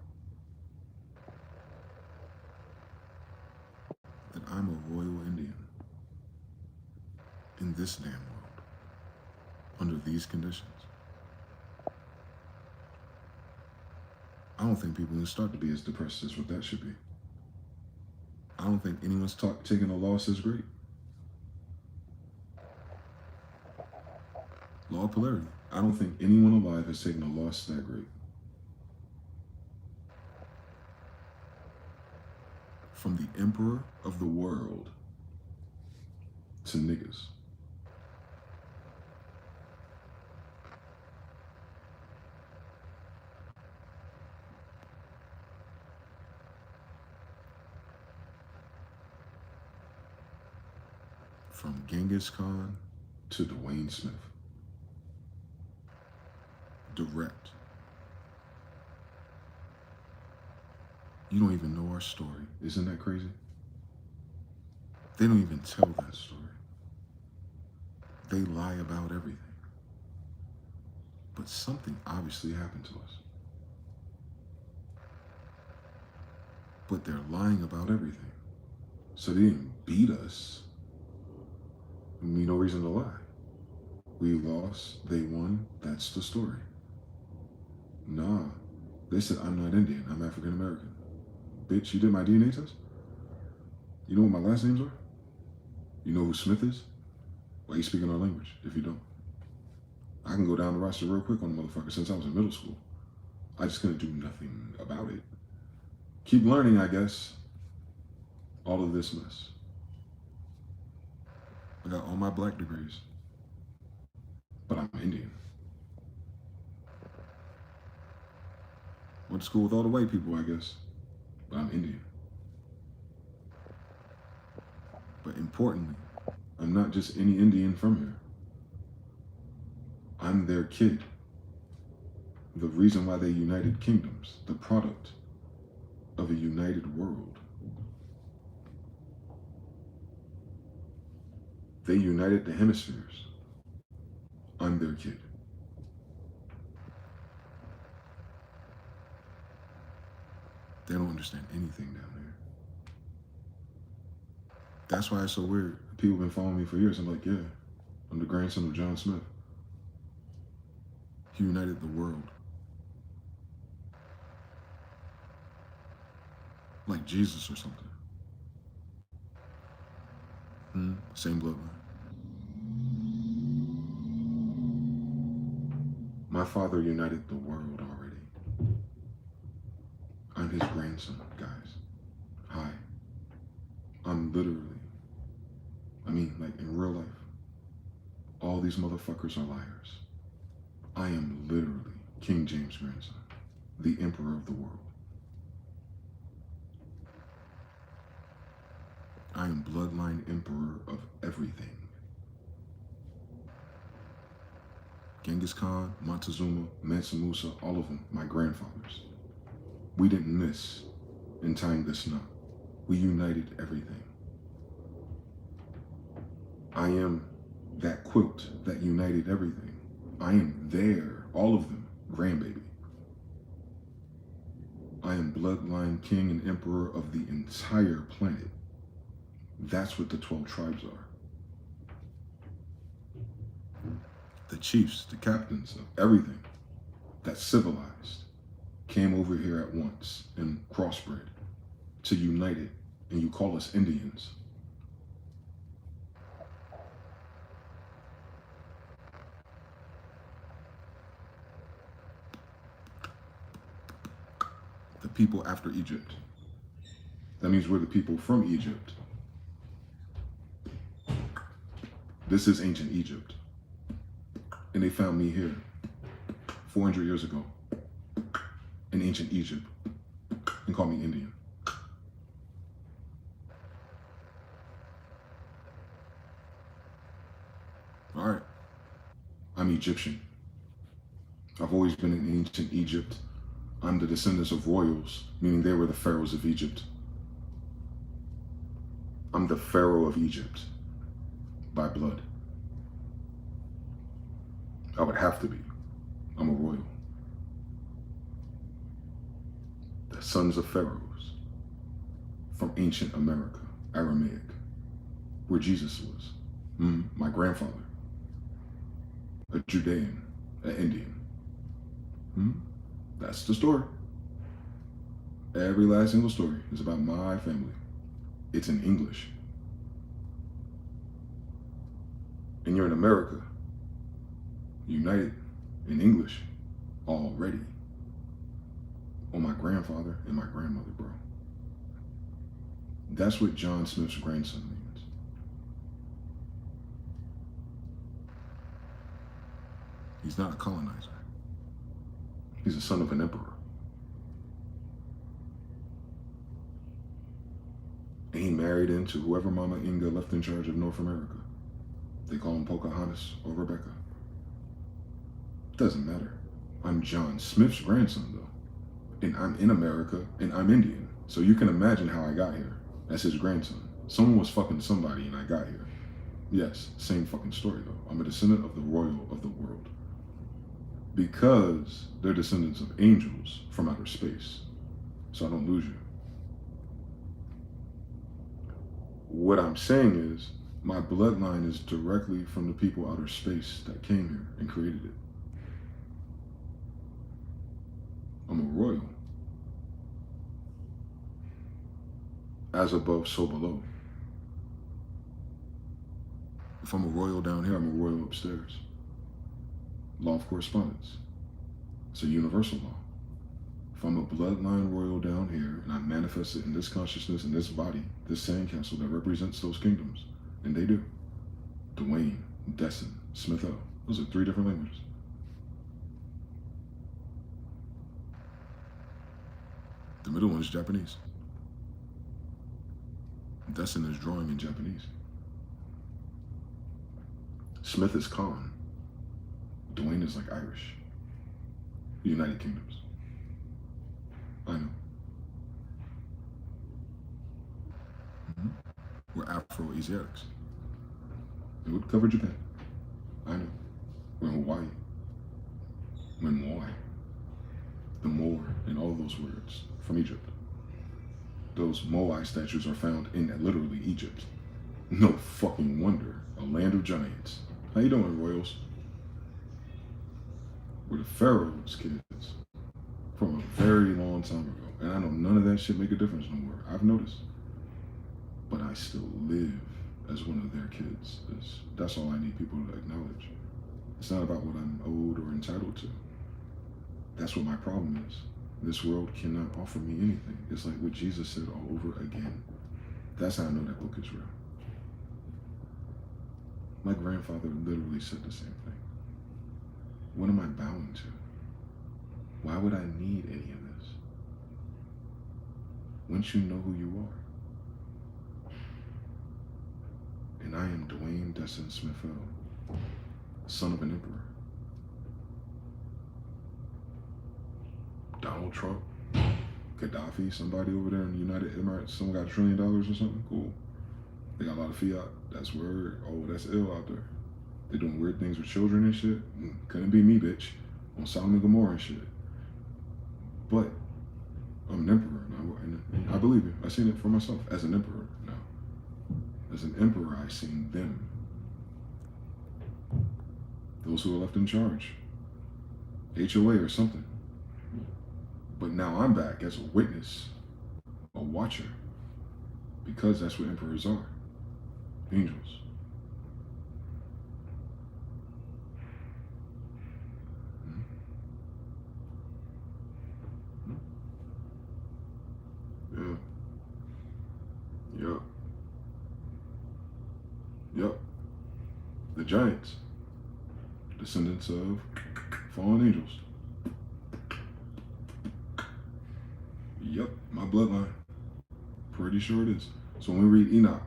That I'm a royal in this damn world, under these conditions, I don't think people can start to be as depressed as what that should be. I don't think anyone's taking a loss as great. Law of polarity. I don't think anyone alive has taken a loss that great. From the emperor of the world to niggas. From Genghis Khan to Dwayne Smith. Direct. You don't even know our story. Isn't that crazy? They don't even tell that story. They lie about everything. But something obviously happened to us. But they're lying about everything. So they didn't beat us. I mean, no reason to lie. We lost, they won, that's the story. Nah, they said I'm not Indian, I'm African American. Bitch, you did my DNA test? You know what my last names are? You know who Smith is? Why are you speaking our language if you don't? I can go down the roster real quick on the motherfucker since I was in middle school. I just couldn't do nothing about it. Keep learning, I guess. All of this mess. I got all my black degrees, but I'm Indian. Went to school with all the white people, I guess, but I'm Indian. But importantly, I'm not just any Indian from here. I'm their kid. The reason why they united kingdoms, the product of a united world. They united the hemispheres. I'm their kid. They don't understand anything down there. That's why it's so weird. People have been following me for years. I'm like, yeah, I'm the grandson of John Smith. He united the world. Like Jesus or something. Same bloodline. My father united the world already. I'm his grandson, guys. Hi. I'm literally, like in real life, all these motherfuckers are liars. I am literally King James' grandson, the emperor of the world. I am bloodline emperor of everything. Genghis Khan, Montezuma, Mansa Musa, all of them, my grandfathers. We didn't miss in tying this knot. We united everything. I am that quilt that united everything. I am their, all of them, grandbaby. I am bloodline king and emperor of the entire planet. That's what the 12 tribes are. The chiefs, the captains of everything that's civilized came over here at once and crossbred to unite it, and you call us Indians. The people after Egypt. That means we're the people from Egypt. This is ancient Egypt. And they found me here 400 years ago in ancient Egypt and called me Indian. All right. I'm Egyptian. I've always been in ancient Egypt. I'm the descendants of royals, meaning they were the pharaohs of Egypt. I'm the pharaoh of Egypt by blood. I would have to be. I'm a royal. The sons of pharaohs from ancient America, Aramaic, where Jesus was. My grandfather, a Judean, an Indian. That's the story. Every last single story is about my family. It's in English. And you're in America, united in English already. On my grandfather and my grandmother, bro. That's what John Smith's grandson means. He's not a colonizer. He's a son of an emperor. And he married into whoever Mama Inga left in charge of North America. They call him Pocahontas or Rebecca. Doesn't matter. I'm John Smith's grandson, though. And I'm in America, and I'm Indian. So you can imagine how I got here as his grandson. Someone was fucking somebody and I got here. Yes, same fucking story, though. I'm a descendant of the royal of the world. Because they're descendants of angels from outer space. So I don't lose you. What I'm saying is, my bloodline is directly from the people outer space that came here and created it. I'm a royal. As above, so below. If I'm a royal down here, I'm a royal upstairs. Law of correspondence. It's a universal law. If I'm a bloodline royal down here and I manifest it in this consciousness, in this body, this sandcastle that represents those kingdoms, and they do. Dwayne, Destin, Smyth-EL. Those are 3 different languages. The middle one is Japanese. Destin is drawing in Japanese. Smith is Khan. Dwayne is like Irish. The United Kingdoms. I know. We're Afro-Asiatics. It would cover Japan. I know. We're in Hawaii. We're in Moai. The Moor and all those words from Egypt. Those Moai statues are found in literally Egypt. No fucking wonder. A land of giants. How you doing, royals? We're the Pharaoh's kids from a very long time ago. And I know none of that shit make a difference no more. I've noticed. But I still live as one of their kids. That's all I need people to acknowledge. It's not about what I'm owed or entitled to. That's what my problem is. This world cannot offer me anything. It's like what Jesus said all over again. That's how I know that book is real. My grandfather literally said the same thing. What am I bound to? Why would I need any of this? Once you know who you are. And I am Dwayne Destin Smyth-EL, son of an emperor. Donald Trump, Gaddafi, somebody over there in the United Emirates, someone got $1 trillion or something, cool. They got a lot of fiat, that's word, oh, that's ill out there. They doing weird things with children and shit. Couldn't be me, bitch, on Sodom and Gomorrah and shit. But I'm an emperor now, and I believe it. I've seen it for myself as an emperor now. As an emperor, I've seen them. Those who are left in charge. HOA or something. But now I'm back as a witness, a watcher, because that's what emperors are, angels. Yeah. Yup. The giants, descendants of fallen angels. Yep, my bloodline. Pretty sure it is. So when we read Enoch,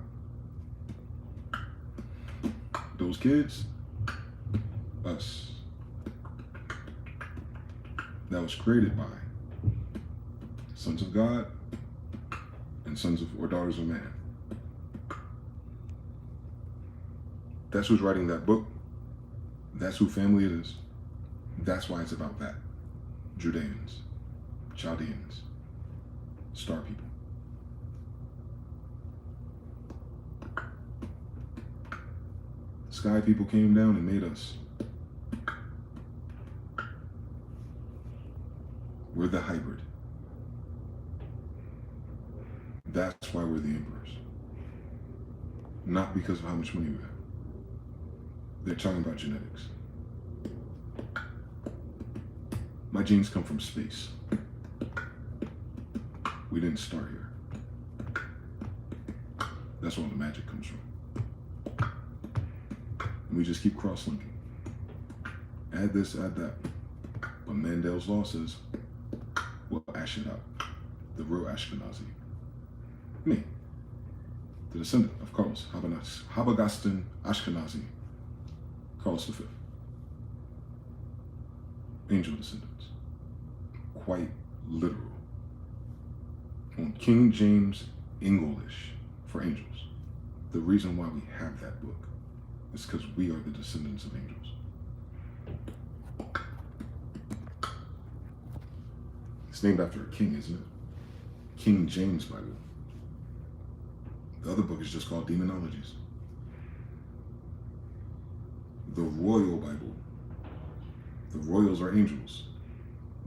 those kids, us. That was created by sons of God and sons of or daughters of man. That's who's writing that book. That's who family it is. That's why it's about that. Judeans, Chaldeans, star people. sky people came down and made us. We're the hybrid. That's why we're the emperors. Not because of how much money we have. They're talking about genetics. My genes come from space. We didn't start here. That's where all the magic comes from. And we just keep cross-linking. Add this, add that. But Mandel's law says, we'll ash it out. The real Ashkenazi. Me. The descendant of Carlos Habagastin Ashkenazi. Carlos V. Angel descendants. Quite literal. On King James English for angels. The reason why we have that book is because we are the descendants of angels. It's named after a king, isn't it? King James Bible. The other book is just called Demonologies. The Royal Bible. The royals are angels.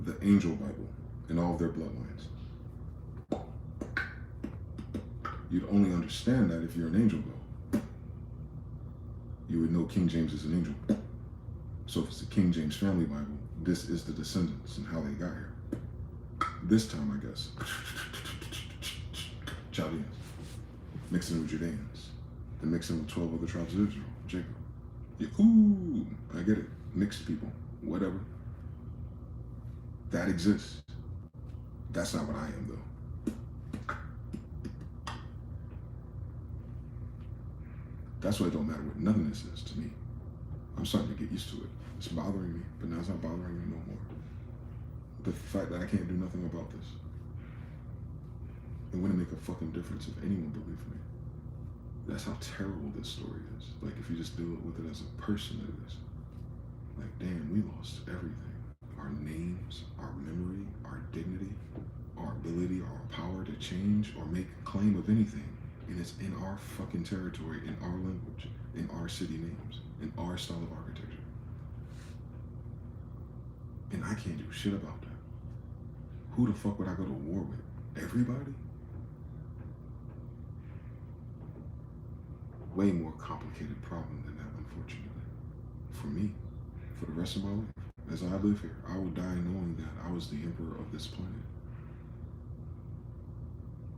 The Angel Bible and all of their bloodlines. You'd only understand that if you're an angel, though. You would know King James is an angel. So if it's the King James Family Bible, this is the descendants and how they got here. This time, I guess, Chaldeans, mixing with Judeans, then mixing with 12 other tribes of Israel, Jacob. Yeah, ooh, I get it. Mixed people, whatever. That exists. That's not what I am, though. That's why it don't matter what nothingness is to me. I'm starting to get used to it. It's bothering me, but now it's not bothering me no more. The fact that I can't do nothing about this. It wouldn't make a fucking difference if anyone believed me. That's how terrible this story is. Like, if you just deal with it as a person, it is. Like, damn, we lost everything. Our names, our memory, our dignity, our ability, our power to change or make claim of anything. And it's in our fucking territory, in our language, in our city names, in our style of architecture. And I can't do shit about that. Who the fuck would I go to war with? Everybody? Way more complicated problem than that, unfortunately. For me, for the rest of my life, as I live here, I will die knowing that I was the emperor of this planet.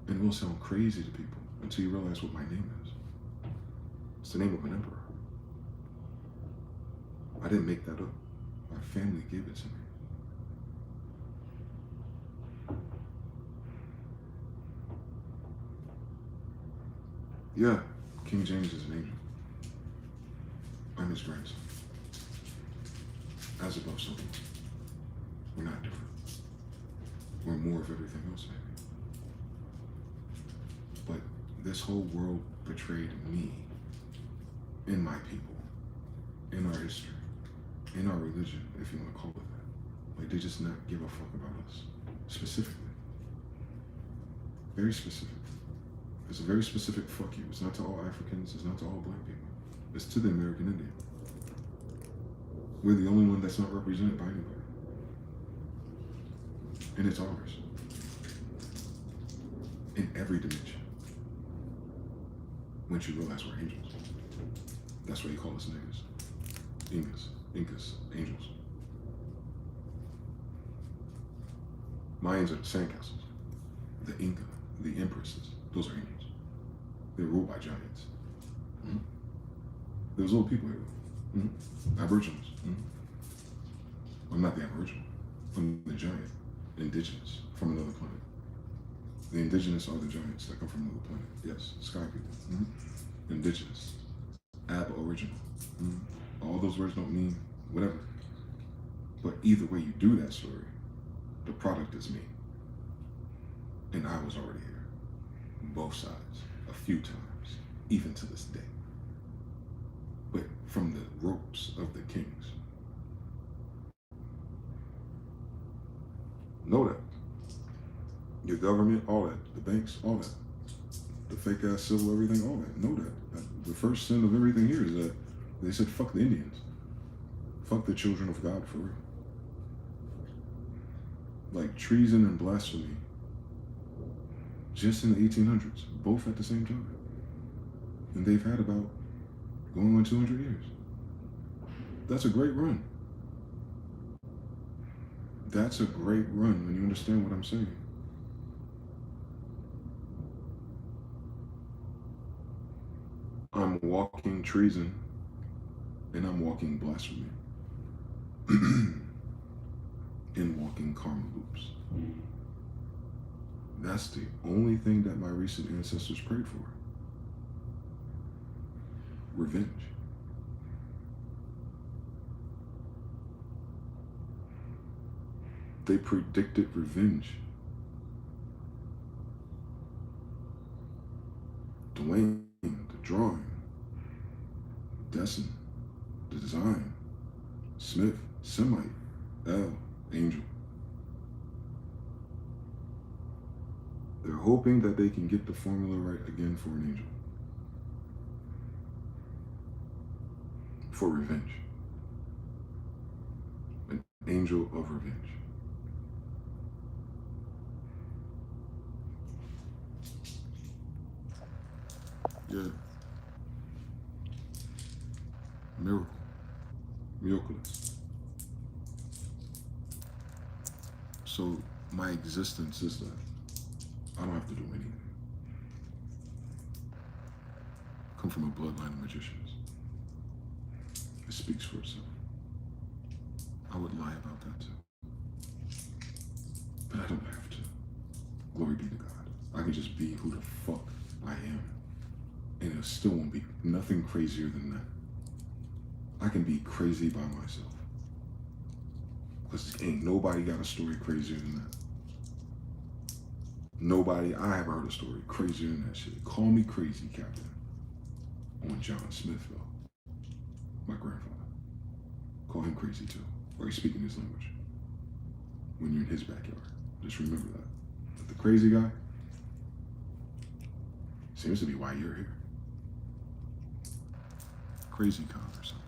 And it will sound crazy to people until you realize what my name is. It's the name of an emperor. I didn't make that up. My family gave it to me. Yeah, King James is an angel. I'm his grandson. As above, so below. We're not different. We're more of everything else, maybe. But this whole world betrayed me, in my people, in our history, in our religion, if you want to call it that. Like, they just not give a fuck about us, specifically. Very specific. It's a very specific fuck you. It's not to all Africans, it's not to all black people. It's to the American Indian. We're the only one that's not represented by anybody. And it's ours. In every dimension. Once you realize we're angels. That's why you call us niggas. Incas, angels. Mayans are the sandcastles. The Inca, the empresses, those are angels. They're ruled by giants. Mm-hmm. There's little people here. Mm-hmm. Aboriginals. Mm-hmm. I'm not the Aboriginal. I'm the giant. Indigenous from another planet. The indigenous are the giants that come from another planet. Yes, sky people. Mm-hmm. Indigenous. Aboriginal. Mm-hmm. All those words don't mean whatever. But either way you do that story, the product is me. And I was already here. Both sides. A few times. Even to this day. But from the ropes of the kings. Know that. Your government, all that. The banks, all that. The fake ass civil, everything, all that. Know that. The first sin of everything here is that They said, fuck the Indians. Fuck the children of God, for real. Like treason and blasphemy, just in the 1800s, both at the same time. And they've had about going on 200 years. That's a great run. That's a great run when you understand what I'm saying. I'm walking treason and I'm walking blasphemy. And walking karma loops. That's the only thing that my recent ancestors prayed for. Revenge. They predicted revenge. Dwayne, the drawing. Destin, the design. Smith, Smyth-EL, Angel. They're hoping that they can get the formula right again for an angel. For revenge. An angel of revenge. Yeah. Miracle. Miraculous. So my existence is that I don't have to do anything. I come from a bloodline of magicians. It speaks for itself. I would lie about that too. But I don't have to. Glory be to God. I can just be who the fuck I am. And it still won't be nothing crazier than that. I can be crazy by myself. Because ain't nobody got a story crazier than that. Nobody I have heard a story crazier than that shit. Call me crazy, Captain. On John Smyth-EL, my grandfather. Call him crazy too. Or he's speaking his language. When you're in his backyard. Just remember that. But the crazy guy seems to be why you're here. Crazy Khan or something.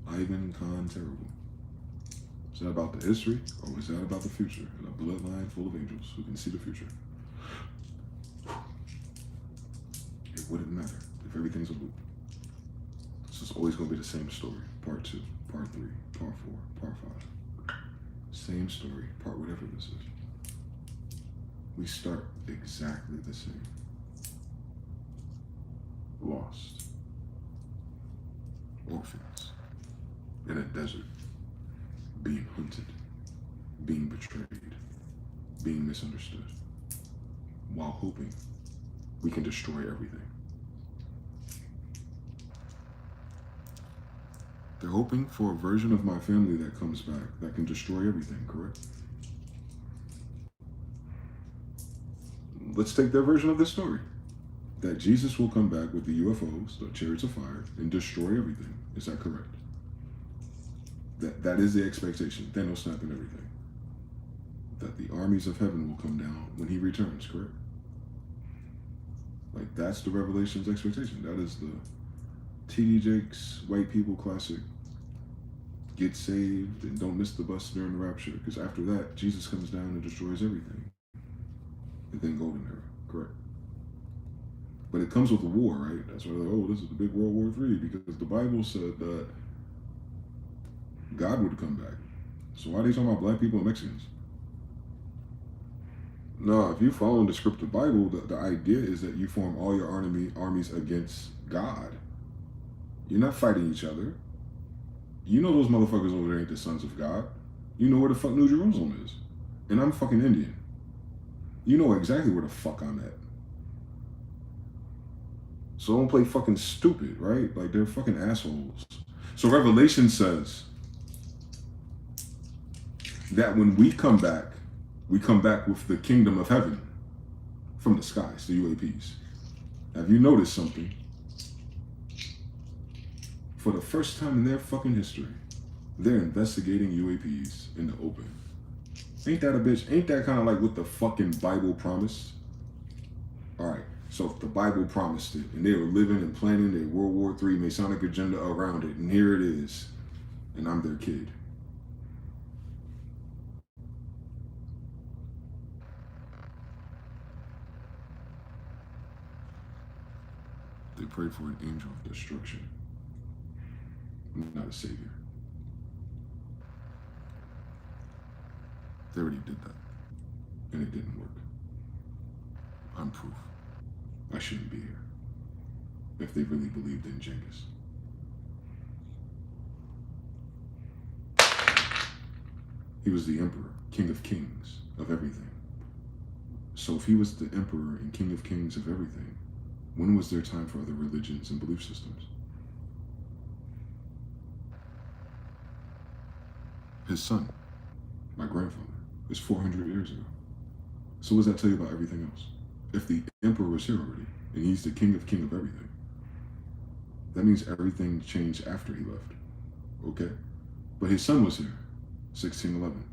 Ivan Khan Terrible. Is that about the history, or is that about the future? And a bloodline full of angels who can see the future? It wouldn't matter if everything's a loop. This is always going to be the same story. Part 2, part 3, part 4, part 5. Same story, part whatever this is. We start exactly the same. Lost. Orphans. In a desert. Being hunted, being betrayed, being misunderstood, while hoping we can destroy everything. They're hoping for a version of my family that comes back, that can destroy everything, correct? Let's take their version of this story. That Jesus will come back with the UFOs, the chariots of fire, and destroy everything. Is that correct? That is the expectation. Thanos snapping everything. That the armies of heaven will come down when he returns, correct? Like, that's the Revelation's expectation. That is the T.D. Jakes white people classic. Get saved and don't miss the bus during the rapture. Because after that, Jesus comes down and destroys everything. And then golden era, correct? But it comes with a war, right? That's why they're like, oh, this is the big World War III. Because the Bible said that God would come back. So why are they talking about black people and Mexicans? No, if you follow the script of the Bible, the idea is that you form all your armies against God. You're not fighting each other. You know those motherfuckers over there ain't the sons of God. You know where the fuck New Jerusalem is. And I'm fucking Indian. You know exactly where the fuck I'm at. So don't play fucking stupid, right? Like, they're fucking assholes. So Revelation says that when we come back with the kingdom of heaven from the skies, the UAPs. Have you noticed something? For the first time in their fucking history, they're investigating UAPs in the open. Ain't that a bitch? Ain't that kind of like what the fucking Bible promised? All right, So if the Bible promised it, and they were living and planning their World War III Masonic agenda around it, and here it is, and I'm their kid. They prayed for an angel of destruction, not a savior. They already did that, and it didn't work. I'm proof. I shouldn't be here if they really believed in Genghis. He was the emperor, king of kings of everything. So if he was the emperor and king of kings of everything, when was there time for other religions and belief systems? His son, my grandfather, is 400 years ago. So what does that tell you about everything else? If the emperor was here already, and he's the king of everything, that means everything changed after he left, okay? But his son was here, 1611,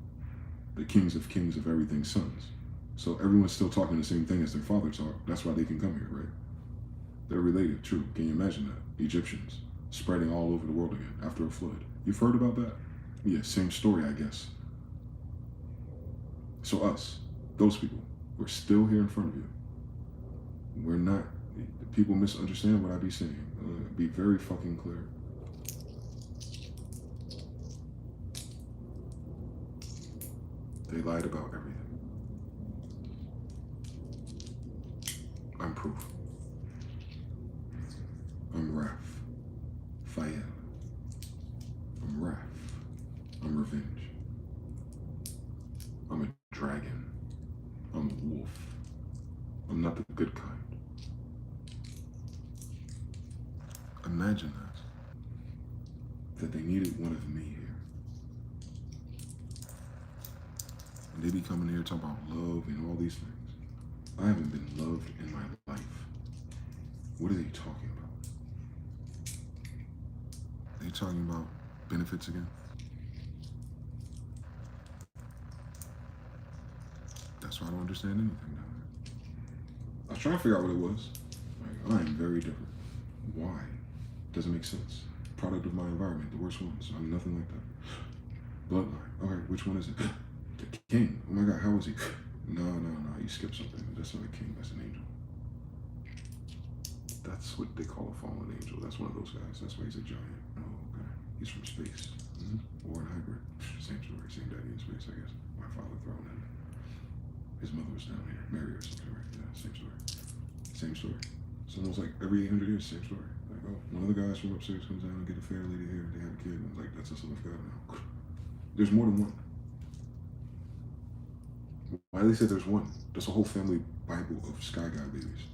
the kings of everything's sons. So everyone's still talking the same thing as their father talked. That's why they can come here, right? They're related, true. Can you imagine that? Egyptians spreading all over the world again after a flood. You've heard about that? Yeah, same story, I guess. So us, those people, we're still here in front of you. We're not, people misunderstand what I be saying. Be very fucking clear. They lied about everything. I'm proof. I'm Smyth-EL. I'm wrath. I'm revenge. I'm a dragon. I'm a wolf. I'm not the good kind. Imagine that they needed one of me here. And they be coming here talking about love and all these things. I haven't been loved in my life. What are they talking about? They talking about benefits again? That's why I don't understand anything down there. I was trying to figure out what it was. Like, I am very different. Why? Doesn't make sense. Product of my environment, the worst ones. I'm nothing like that. Bloodline. All right, which one is it? The king. Oh my God, how is he? No, you skipped something. That's not a king, that's an angel. That's what they call a fallen angel. That's one of those guys. That's why he's a giant. Oh, okay. He's from space. Or an hybrid. Same story, same daddy in space, I guess. My father thrown in. His mother was down here. Mary or something, right? Yeah, same story. Same story. It's almost like every 800 years, same story. Like, oh, one of the guys from upstairs comes down and get a fair lady here, they have a kid, and it's like, that's a son of God now. There's more than one. Why do they say there's one? There's a whole family Bible of sky god babies.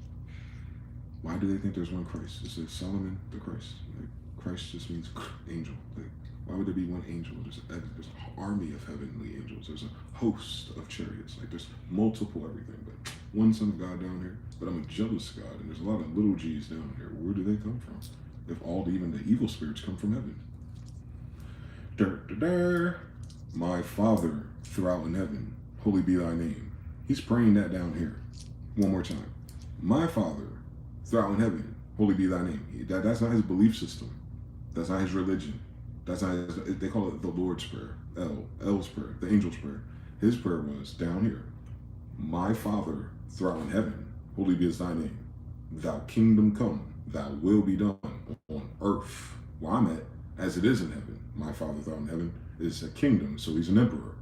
Why do they think there's one Christ? It says Solomon the Christ. Like, Christ just means angel. Like, why would there be one angel? There's an army of heavenly angels. There's a host of chariots. Like, there's multiple everything, but one son of God down here. But I'm a jealous God, and there's a lot of little G's down here. Where do they come from? If even the evil spirits come from heaven. My Father throughout in heaven, holy be thy name. He's praying that down here. One more time. My Father throughout in heaven, holy be thy name. That's not his belief system. That's not his religion. That's not his, they call it the Lord's Prayer. El's prayer, the angel's prayer. His prayer was down here. My Father throughout in heaven, holy be thy name. Thou kingdom come, thy will be done on earth, where I'm at, as it is in heaven. My Father throughout in heaven is a kingdom, so he's an emperor.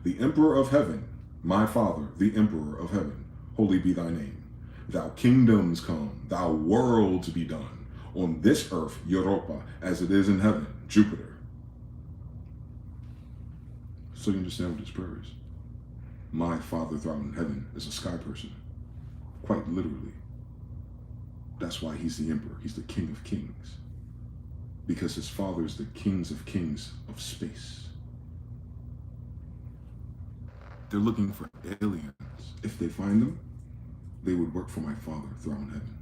The emperor of heaven, my Father, the emperor of heaven, holy be thy name. Thou kingdoms come, thou worlds be done, on this earth, Europa, as it is in heaven, Jupiter. So you understand what this prayer is. My Father throughout in heaven is a sky person, quite literally. That's why he's the emperor. He's the king of kings. Because his father is the kings of space. They're looking for aliens. If they find them, they would work for my Father throughout in heaven.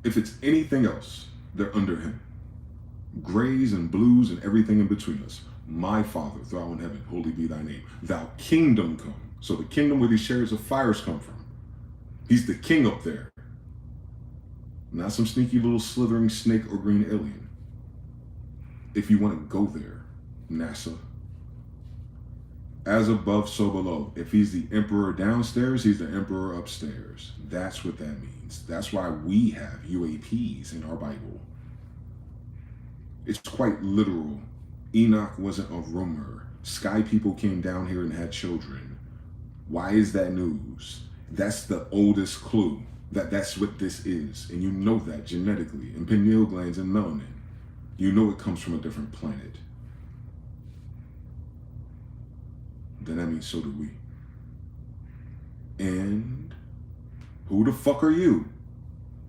If it's anything else, they're under him. Grays and blues and everything in between us. My Father throughout in heaven, holy be thy name. Thou kingdom come. So the kingdom where these chariots of fires come from. He's the king up there. Not some sneaky little slithering snake or green alien. If you want to go there, NASA. As above, so below. If he's the emperor downstairs, he's the emperor upstairs. That's what that means. That's why we have UAPs in our Bible. It's quite literal. Enoch wasn't a rumor. Sky people came down here and had children. Why is that news? That's the oldest clue that that's what this is. And you know that genetically, in pineal glands and melanin. You know it comes from a different planet. Then that means so do we. And who the fuck are you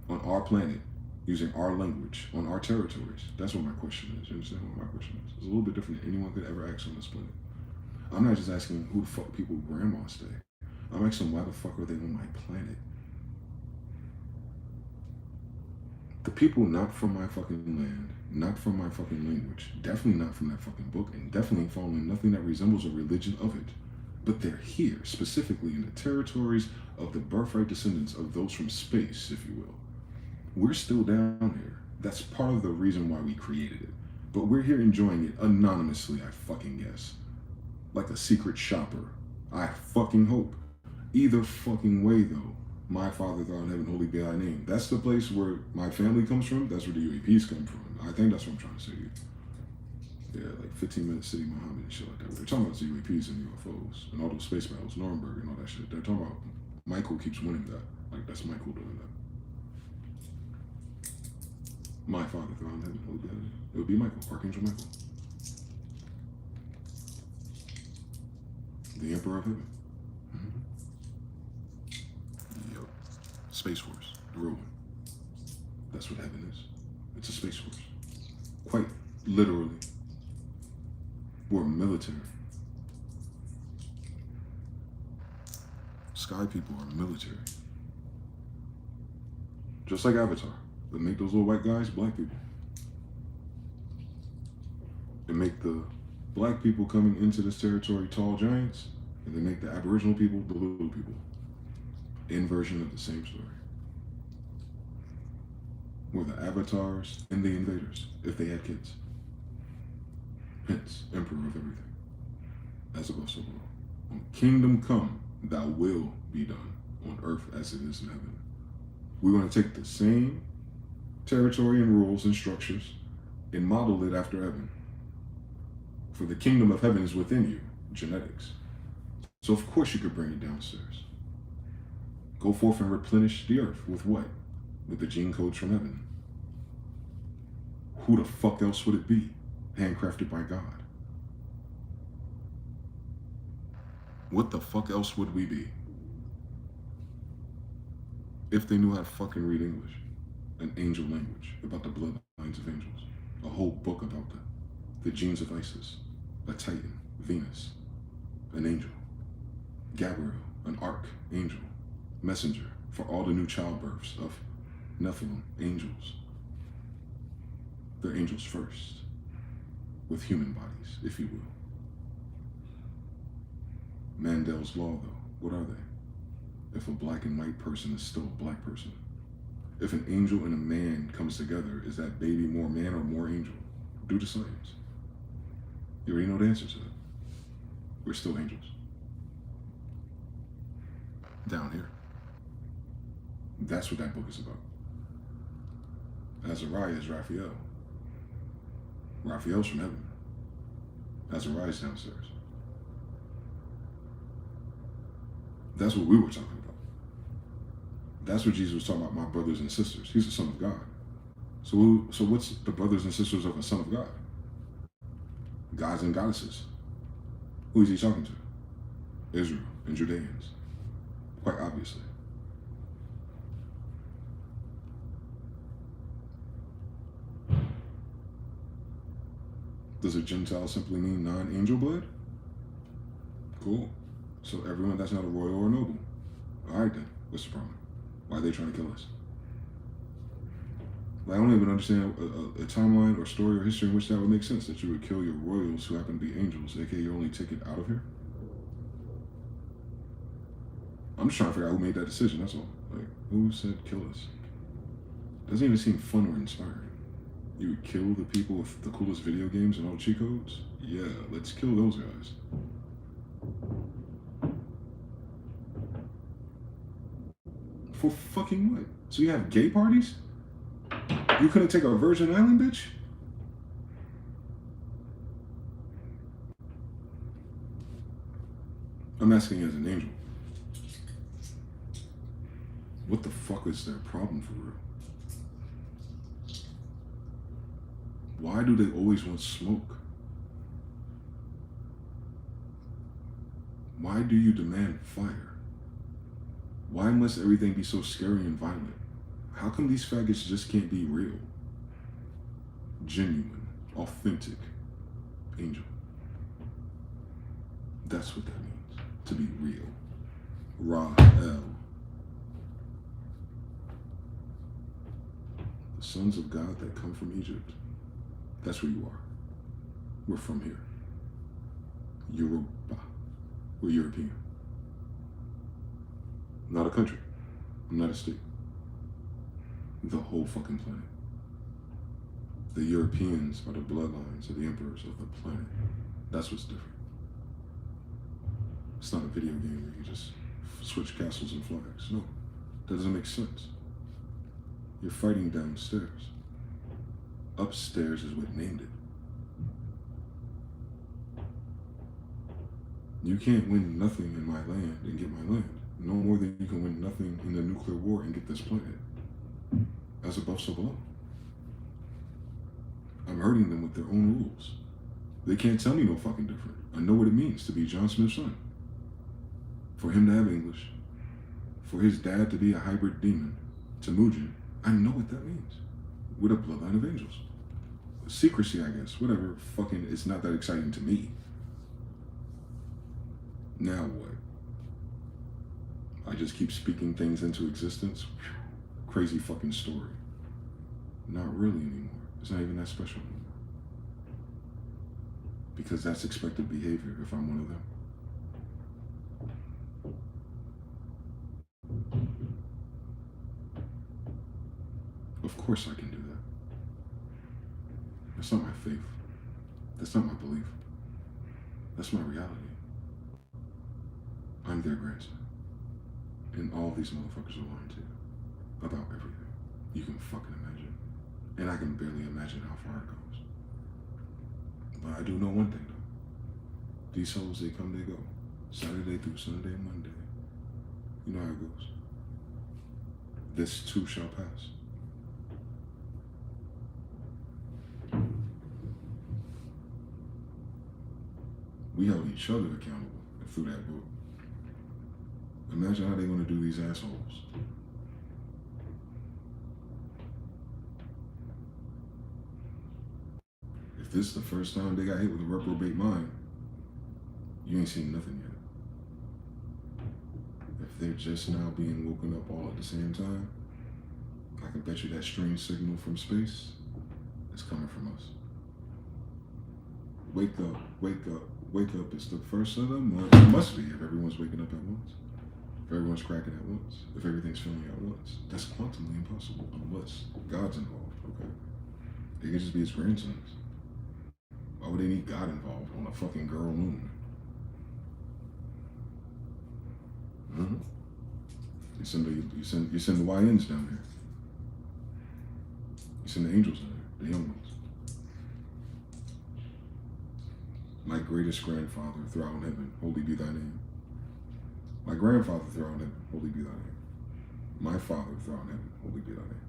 on our planet using our language on our territories? That's what my question is. You understand what my question is? It's a little bit different than anyone could ever ask on this planet. I'm not just asking who the fuck people grandmas stay. I'm asking why the fuck are they on my planet? The people not from my fucking land, not from my fucking language, definitely not from that fucking book, and definitely following nothing that resembles a religion of it. But they're here, specifically in the territories of the birthright descendants of those from space, if you will. We're still down here. That's part of the reason why we created it. But we're here enjoying it anonymously, I fucking guess. Like a secret shopper. I fucking hope. Either fucking way, though. My Father, thou in heaven, holy be thy name. That's the place where my family comes from. That's where the UAPs come from. I think that's what I'm trying to say to you. Yeah, like 15-minute city Muhammad and shit like that. They're talking about the UAPs and UFOs and all those space battles, Nuremberg and all that shit. They're talking about Michael keeps winning that. Like, that's Michael doing that. My Father, thou in heaven, holy be thy name. It would be Michael, Archangel Michael. The Emperor of Heaven. Yo, Space Force, the real one. That's what heaven is. It's a Space Force. Quite literally. We're military. Sky people are military. Just like Avatar. They make those little white guys black people. They make the black people coming into this territory tall giants, and they make the Aboriginal people the little people. Inversion of the same story. We're the avatars and the invaders, if they had kids. Hence, emperor of everything. As above, so below. On kingdom come, thy will be done on earth as it is in heaven. We're going to take the same territory and rules and structures and model it after heaven. For the kingdom of heaven is within you, genetics. So of course you could bring it downstairs. Go forth and replenish the earth with what? With the gene codes from heaven. Who the fuck else would it be? Handcrafted by God. What the fuck else would we be? If they knew how to fucking read English, an angel language, about the bloodlines of angels, a whole book about them, the genes of Isis, a Titan, Venus, an angel, Gabriel, an archangel, messenger for all the new childbirths of Nephilim, angels. They're angels first, with human bodies, if you will. Mandel's law, though, what are they? If a black and white person is still a black person. If an angel and a man comes together, is that baby more man or more angel? Do the science. You already know the answer to that. We're still angels. Down here. That's what that book is about. Azariah is Raphael. Raphael's from heaven. Azariah's downstairs. That's what we were talking about. That's what Jesus was talking about, my brothers and sisters. He's the Son of God. So what's the brothers and sisters of a Son of God? Gods and goddesses. Who is he talking to? Israel and Judeans. Quite obviously. Does a Gentile simply mean non-angel blood? Cool. So everyone that's not a royal or noble. All right then, what's the problem? Why are they trying to kill us? Like, I don't even understand a timeline or story or history in which that would make sense, that you would kill your royals who happen to be angels, aka your only ticket out of here. I'm just trying to figure out who made that decision, that's all. Who said kill us? Doesn't even seem fun or inspiring. You would kill the people with the coolest video games and all cheat codes? Yeah, let's kill those guys. For fucking what? So you have gay parties? You couldn't take a Virgin Island bitch? I'm asking as an angel. What the fuck is their problem for real? Why do they always want smoke? Why do you demand fire? Why must everything be so scary and violent? How come these faggots just can't be real? Genuine, authentic, angel. That's what that means, to be real. Ra-El. The sons of God that come from Egypt. That's where you are. We're from here. Europa. We're European. Not a country. Not a state. The whole fucking planet. The Europeans are the bloodlines of the emperors of the planet. That's what's different. It's not a video game where you just switch castles and flags. No, that doesn't make sense. You're fighting downstairs. Upstairs is what named it. You can't win nothing in my land and get my land. No more than you can win nothing in the nuclear war and get this planet. As above, so below. I'm hurting them with their own rules. They can't tell me no fucking different. I know what it means to be John Smith's son. For him to have English. For his dad to be a hybrid demon. Temujin. I know what that means. With a bloodline of angels. Secrecy, I guess. Whatever. Fucking, it's not that exciting to me. Now what? I just keep speaking things into existence? Whew. Crazy fucking story. Not really anymore. It's not even that special anymore. Because that's expected behavior if I'm one of them. Of course I can do that. That's not my faith. That's not my belief. That's my reality. I'm their grandson. And all these motherfuckers are lying to you about everything you can fucking imagine. And I can barely imagine how far it goes. But I do know one thing though. These souls, they come, they go. Saturday through Sunday, Monday. You know how it goes. This too shall pass. We held each other accountable through that book. Imagine how they want to do these assholes. If this is the first time they got hit with a reprobate mind, you ain't seen nothing yet. If they're just now being woken up all at the same time, I can bet you that strange signal from space is coming from us. Wake up, wake up, wake up. It's the first of the month. It must be if everyone's waking up at once. If everyone's cracking at once. If everything's filling at once. That's quantumly impossible unless God's involved, okay? They could just be his grandsons. Why would they need God involved on a fucking girl moon? Mm-hmm. You send the YNs down there. You send the angels down there, the young ones. My greatest grandfather throughout in heaven, holy be thy name. My grandfather throughout in heaven, holy be thy name. My father throughout in heaven, holy be thy name.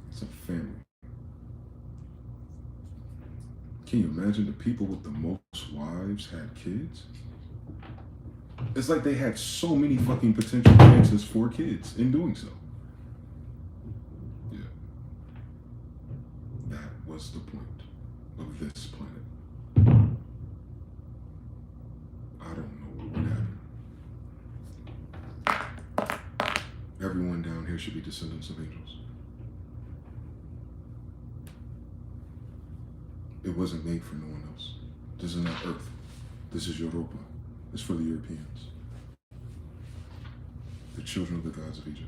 It's a family. Can you imagine the people with the most wives had kids? It's like they had so many fucking potential chances for kids in doing so. Yeah. That was the point of this planet. I don't know what happened. Everyone down here should be descendants of angels. It wasn't made for no one else. This is not Earth. This is Europa. It's for the Europeans. The children of the gods of Egypt.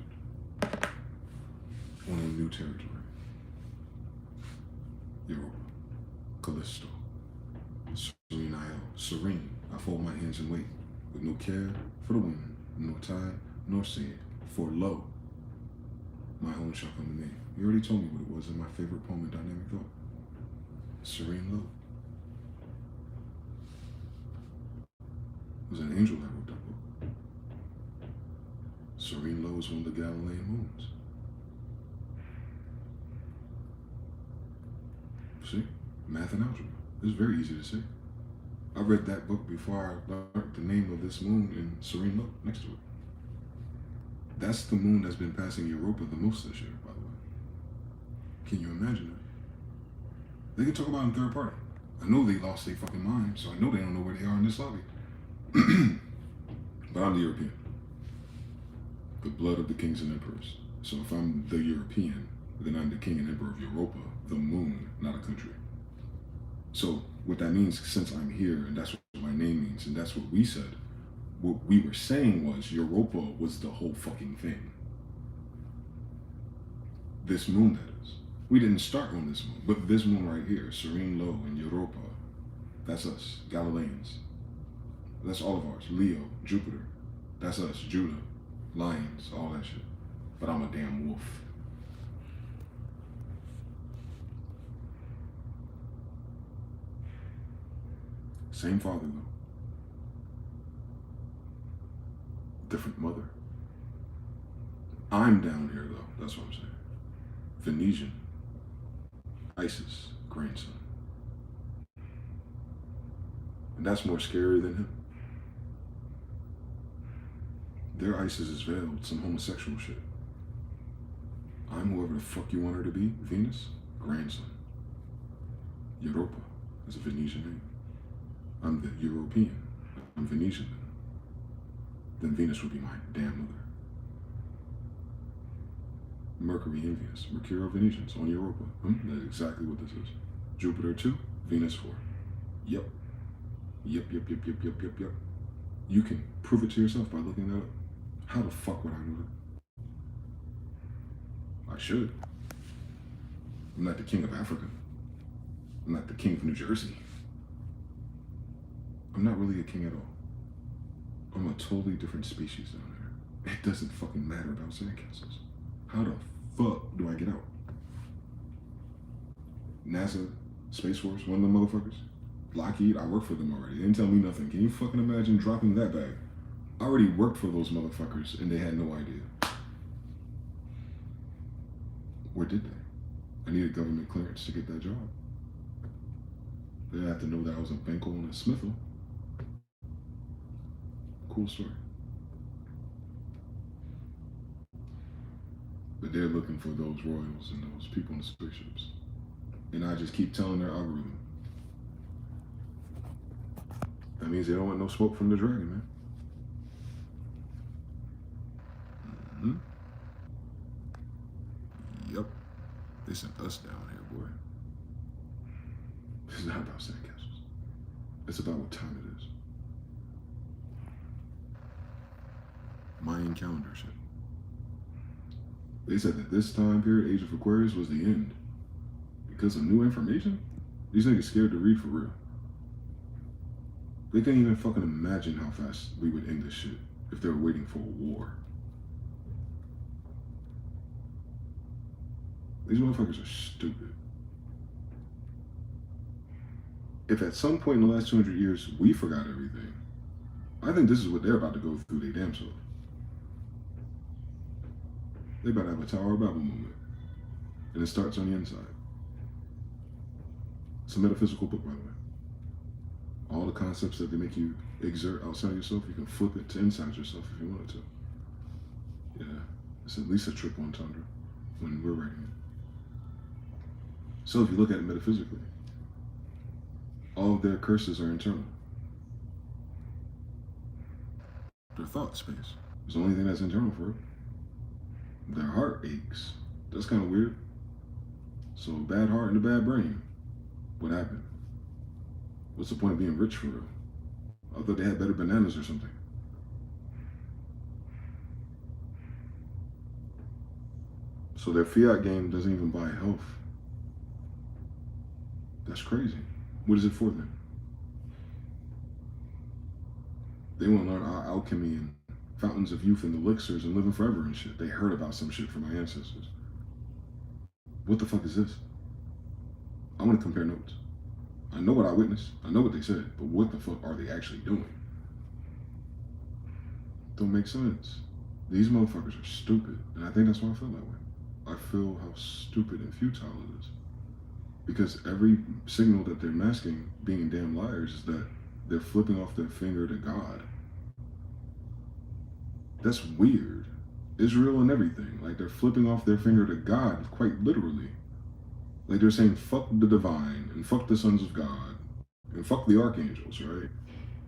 on a new territory. Europa, Callisto, Smyth-EL, serene. I fold my hands and wait, with no care for the wind, nor tide, nor sand. For lo, my own shall come to me. You already told me what it was in my favorite poem in Dynamic Thought. Serene lo. It was an angel that wrote that book. Serene lo is one of the Galilean moons. See? Math and algebra. It's very easy to say. I read that book before I learned the name of this moon in Serene lo next to it. That's the moon that's been passing Europa the most this year, by the way. Can you imagine that? They can talk about it in third party. I know they lost their fucking mind, so I know they don't know where they are in this lobby. But I'm the European. The blood of the kings and emperors. So if I'm the European, then I'm the king and emperor of Europa, the moon, not a country. So what that means, since I'm here, and that's what my name means, and that's what we said, what we were saying was Europa was the whole fucking thing. This moon, that is. We didn't start on this moon, but this moon right here, Serene lo in Europa, that's us, Galileans. That's all of ours. Leo, Jupiter, that's us, Judah, Lions, all that shit. But I'm a damn wolf. Same father though. Different mother. I'm down here though, that's what I'm saying. Venetian, Isis, grandson. And that's more scary than him. Their Isis is veiled, some homosexual shit. I'm whoever the fuck you want her to be, Venus, grandson. Europa is a Venetian name. I'm the European. I'm Venetian. Then Venus would be my damn mother. Mercury envious. Mercurial Venetians on Europa. That's exactly what this is. Jupiter 2, Venus 4. Yep. Yep. You can prove it to yourself by looking that up. How the fuck would I know that? I should. I'm not the king of Africa. I'm not the king of New Jersey. I'm not really a king at all. I'm a totally different species down there. It doesn't fucking matter about sandcastles. How the fuck do I get out? NASA, Space Force, one of them motherfuckers. Lockheed, I work for them already. They didn't tell me nothing. Can you fucking imagine dropping that bag? I already worked for those motherfuckers and they had no idea. Where did they? I needed government clearance to get that job. They didn't have to know that I was a Benko and a Smyth-EL. Cool story. But they're looking for those royals and those people in the spaceships. And I just keep telling their algorithm. That means they don't want no smoke from the dragon, man. Yep. They sent us down here, boy. It's not about sandcastles. It's about what time it is. Mayan calendar shit. They said that this time period, Age of Aquarius, was the end. Because of new information? These niggas scared to read for real. They can't even fucking imagine how fast we would end this shit if they were waiting for a war. These motherfuckers are stupid. If at some point in the last 200 years we forgot everything, I think this is what they're about to go through their damn self. They about to have a Tower of Babel moment. And it starts on the inside. It's a metaphysical book, by the way. All the concepts that they make you exert outside yourself, you can flip it to inside yourself if you wanted to. Yeah, it's at least a triple entendre when we're writing it. So if you look at it metaphysically, all of their curses are internal. Their thought space is the only thing that's internal for it. Their heart aches. That's kind of weird. So a bad heart and a bad brain. What happened? What's the point of being rich for real? I thought they had better bananas or something. So their fiat game doesn't even buy health. That's crazy. What is it for then? They want to learn our alchemy and fountains of youth and elixirs and living forever and shit. They heard about some shit from my ancestors. What the fuck is this? I want to compare notes. I know what I witnessed. I know what they said. But what the fuck are they actually doing? Don't make sense. These motherfuckers are stupid. And I think that's why I feel that way. I feel how stupid and futile it is. Because every signal that they're masking, being damn liars, is that they're flipping off their finger to God. That's weird. Israel and everything. Like, they're flipping off their finger to God, quite literally. Like, they're saying, fuck the divine, and fuck the sons of God, and fuck the archangels, right?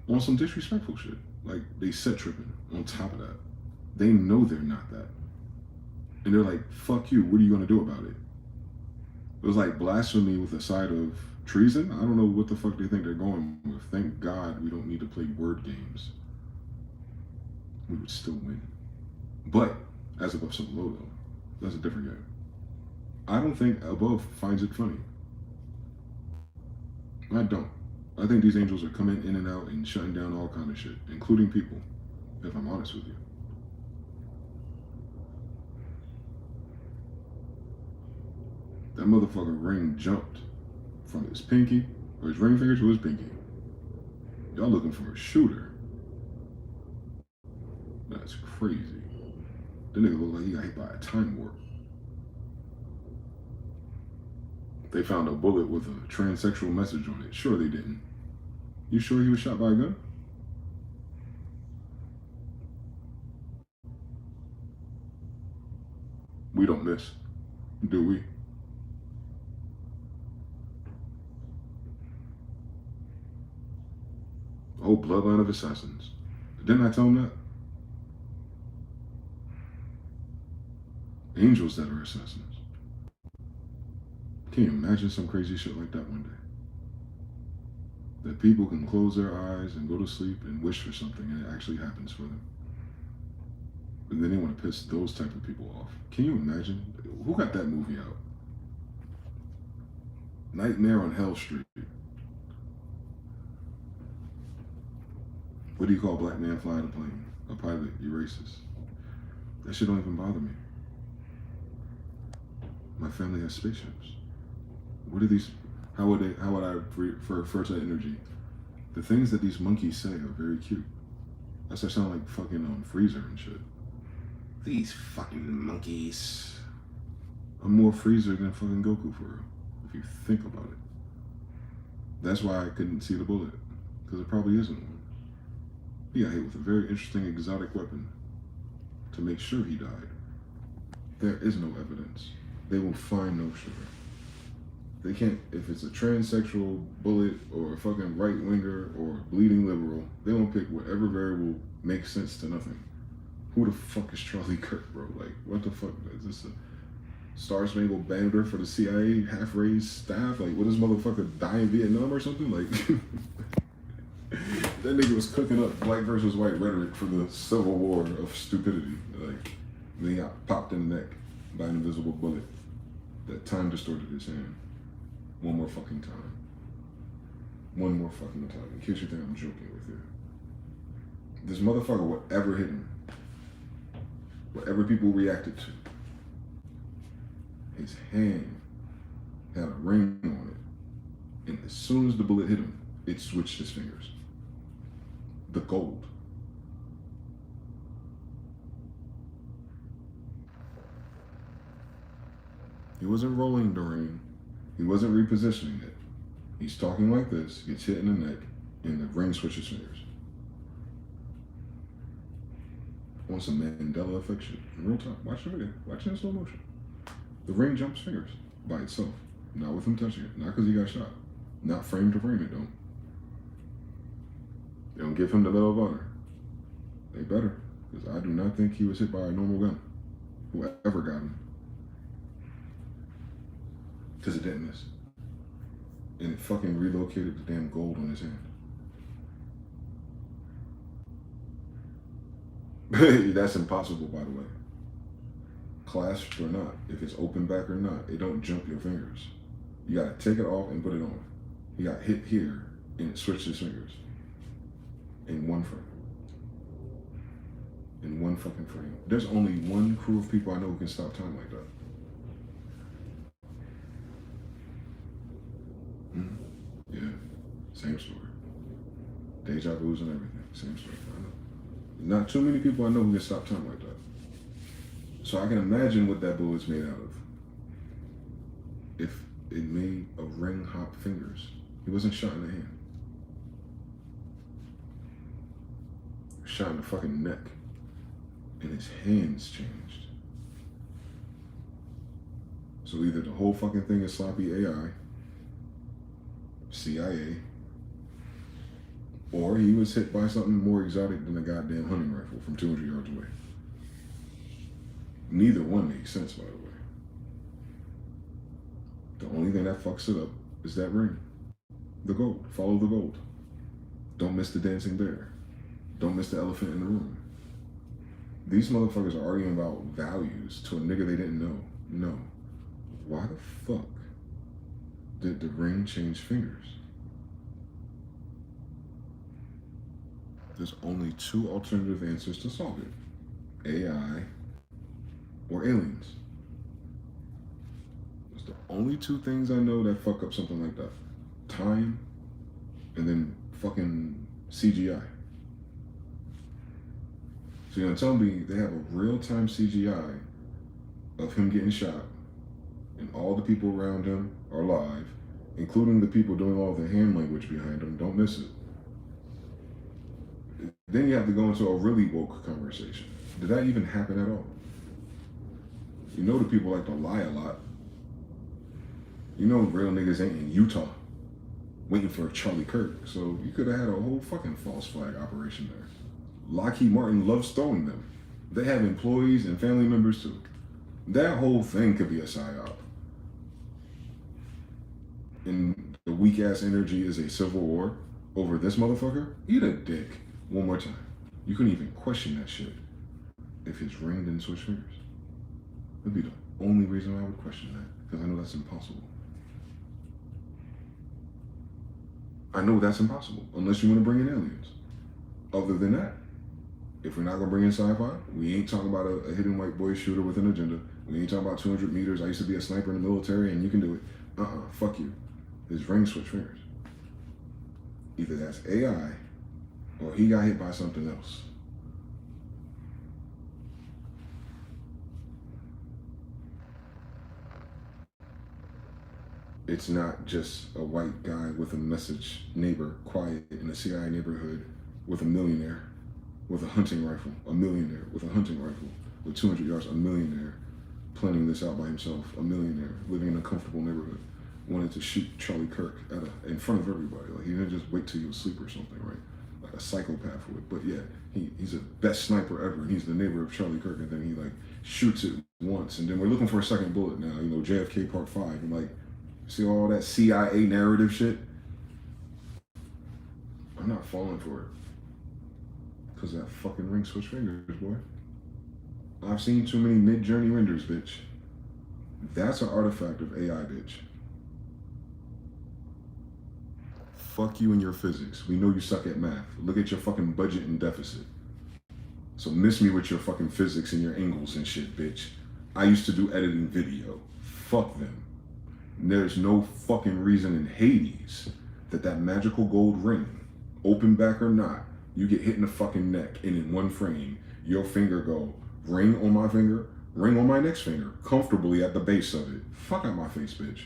On some disrespectful shit. Like, they set tripping on top of that. They know they're not that. And they're like, fuck you, what are you gonna do about it? It was like blasphemy with a side of treason. I don't know what the fuck they think they're going with. Thank God we don't need to play word games. We would still win. But, as above so below though, that's a different game. I don't think above finds it funny. I don't. I think these angels are coming in and out and shutting down all kind of shit, including people, if I'm honest with you. That motherfucker ring jumped from his pinky, or his ring finger to his pinky. Y'all looking for a shooter. That's crazy. That nigga look like he got hit by a time warp. They found a bullet with a transsexual message on it. Sure they didn't. You sure he was shot by a gun? We don't miss, do we? A whole bloodline of assassins. Didn't I tell him that? Angels that are assassins. Can you imagine some crazy shit like that one day? That people can close their eyes and go to sleep and wish for something and it actually happens for them. And then they want to piss those type of people off. Can you imagine? Who got that movie out? Nightmare on Hell Street. What do you call a black man flying a plane? A pilot, you racist. That shit don't even bother me. My family has spaceships. What are these, how would I refer to energy? The things that these monkeys say are very cute. That's why I sound like fucking Freezer and shit. These fucking monkeys. I'm more Freezer than fucking Goku for real, if you think about it. That's why I couldn't see the bullet, because it probably isn't one. He got hit with a very interesting exotic weapon to make sure he died. There is no evidence. They will find no sugar. They can't, if it's a transsexual bullet or a fucking right-winger or bleeding liberal, they won't pick whatever variable makes sense to nothing. Who the fuck is Charlie Kirk, bro? Like, what the fuck? Is this a Star-Spangled Banner for the CIA half-raised staff? Like, what, this motherfucker die in Vietnam or something? Like, that nigga was cooking up black versus white rhetoric for the Civil War of stupidity. Like, then he got popped in the neck by an invisible bullet that time distorted his hand. One more fucking time. One more fucking time. In case you think I'm joking with you. This motherfucker, whatever hit him, whatever people reacted to, his hand had a ring on it. And as soon as the bullet hit him, it switched his fingers. The gold. He wasn't rolling during, he wasn't repositioning it. He's talking like this, gets hit in the neck, and the ring switches fingers. On some Mandela effect shit. In real time. Watch the video. Watch it in slow motion. The ring jumps fingers by itself. Not with him touching it. Not because he got shot. Not frame to frame it, don't. They don't give him the Medal of Honor. They better. Because I do not think he was hit by a normal gun. Whoever got him. Because it didn't miss. And it fucking relocated the damn gold on his hand. That's impossible, by the way. clasped or not, if it's open back or not, it don't jump your fingers. You gotta take it off and put it on. He got hit here and it switched his fingers in one frame. In one fucking frame. There's only one crew of people I know who can stop time like that. Yeah, same story. Deja vu's and everything, same story. I know. Not too many people I know who can stop time like that. So I can imagine what that bullet's made out of. If it made a ring hop fingers, he wasn't shot in the hand. Shot in the fucking neck. And his hands changed. So either the whole fucking thing is sloppy AI, CIA, or he was hit by something more exotic than a goddamn hunting rifle from 200 yards away. Neither one makes sense, by the way. The only thing that fucks it up is that ring. The gold. Follow the gold. Don't miss the dancing bear. Don't miss the elephant in the room. These motherfuckers are arguing about values to a nigga they didn't know. No. Why the fuck did the ring change fingers? There's only two alternative answers to solve it. AI or aliens. It's the only two things I know that fuck up something like that. Time and then fucking CGI. So you're gonna tell me they have a real-time CGI of him getting shot and all the people around him are live, including the people doing all the hand language behind him. Don't miss it. Then you have to go into a really woke conversation. Did that even happen at all? You know the people like to lie a lot. You know real niggas ain't in Utah waiting for Charlie Kirk. So you could have had a whole fucking false flag operation there. Lockheed Martin loves throwing them. They have employees and family members too. That whole thing could be a psyop. And the weak ass energy is a civil war over this motherfucker? Eat a dick. One more time. You couldn't even question that shit if his ring didn't switch fingers. That'd be the only reason I would question that, because I know that's impossible. I know that's impossible, unless you want to bring in aliens. Other than that, if we're not gonna bring in sci-fi, we ain't talking about a hidden white boy shooter with an agenda. We ain't talking about 200 meters. I used to be a sniper in the military and you can do it. Fuck you. His ring switch fingers. Either that's AI or he got hit by something else. It's not just a white guy with a message neighbor, quiet in a CIA neighborhood with a millionaire with a hunting rifle, a millionaire with a hunting rifle with 200 yards, a millionaire planning this out by himself, a millionaire living in a comfortable neighborhood, wanted to shoot Charlie Kirk in front of everybody. Like he didn't just wait till he was asleep or something, right? Like a psychopath would. But yeah, he's the best sniper ever, and he's the neighbor of Charlie Kirk, and then he like shoots it once, and then we're looking for a second bullet now. You know, JFK Part 5, and like, see all that CIA narrative shit? I'm not falling for it. Because that fucking ring switch fingers, boy. I've seen too many mid-journey renders, bitch. That's an artifact of AI, bitch. Fuck you and your physics. We know you suck at math. Look at your fucking budget and deficit. So miss me with your fucking physics and your angles and shit, bitch. I used to do editing video. Fuck them. There's no fucking reason in Hades that magical gold ring, open back or not, you get hit in the fucking neck and in one frame, your finger go, ring on my finger, ring on my next finger, comfortably at the base of it. Fuck out my face, bitch.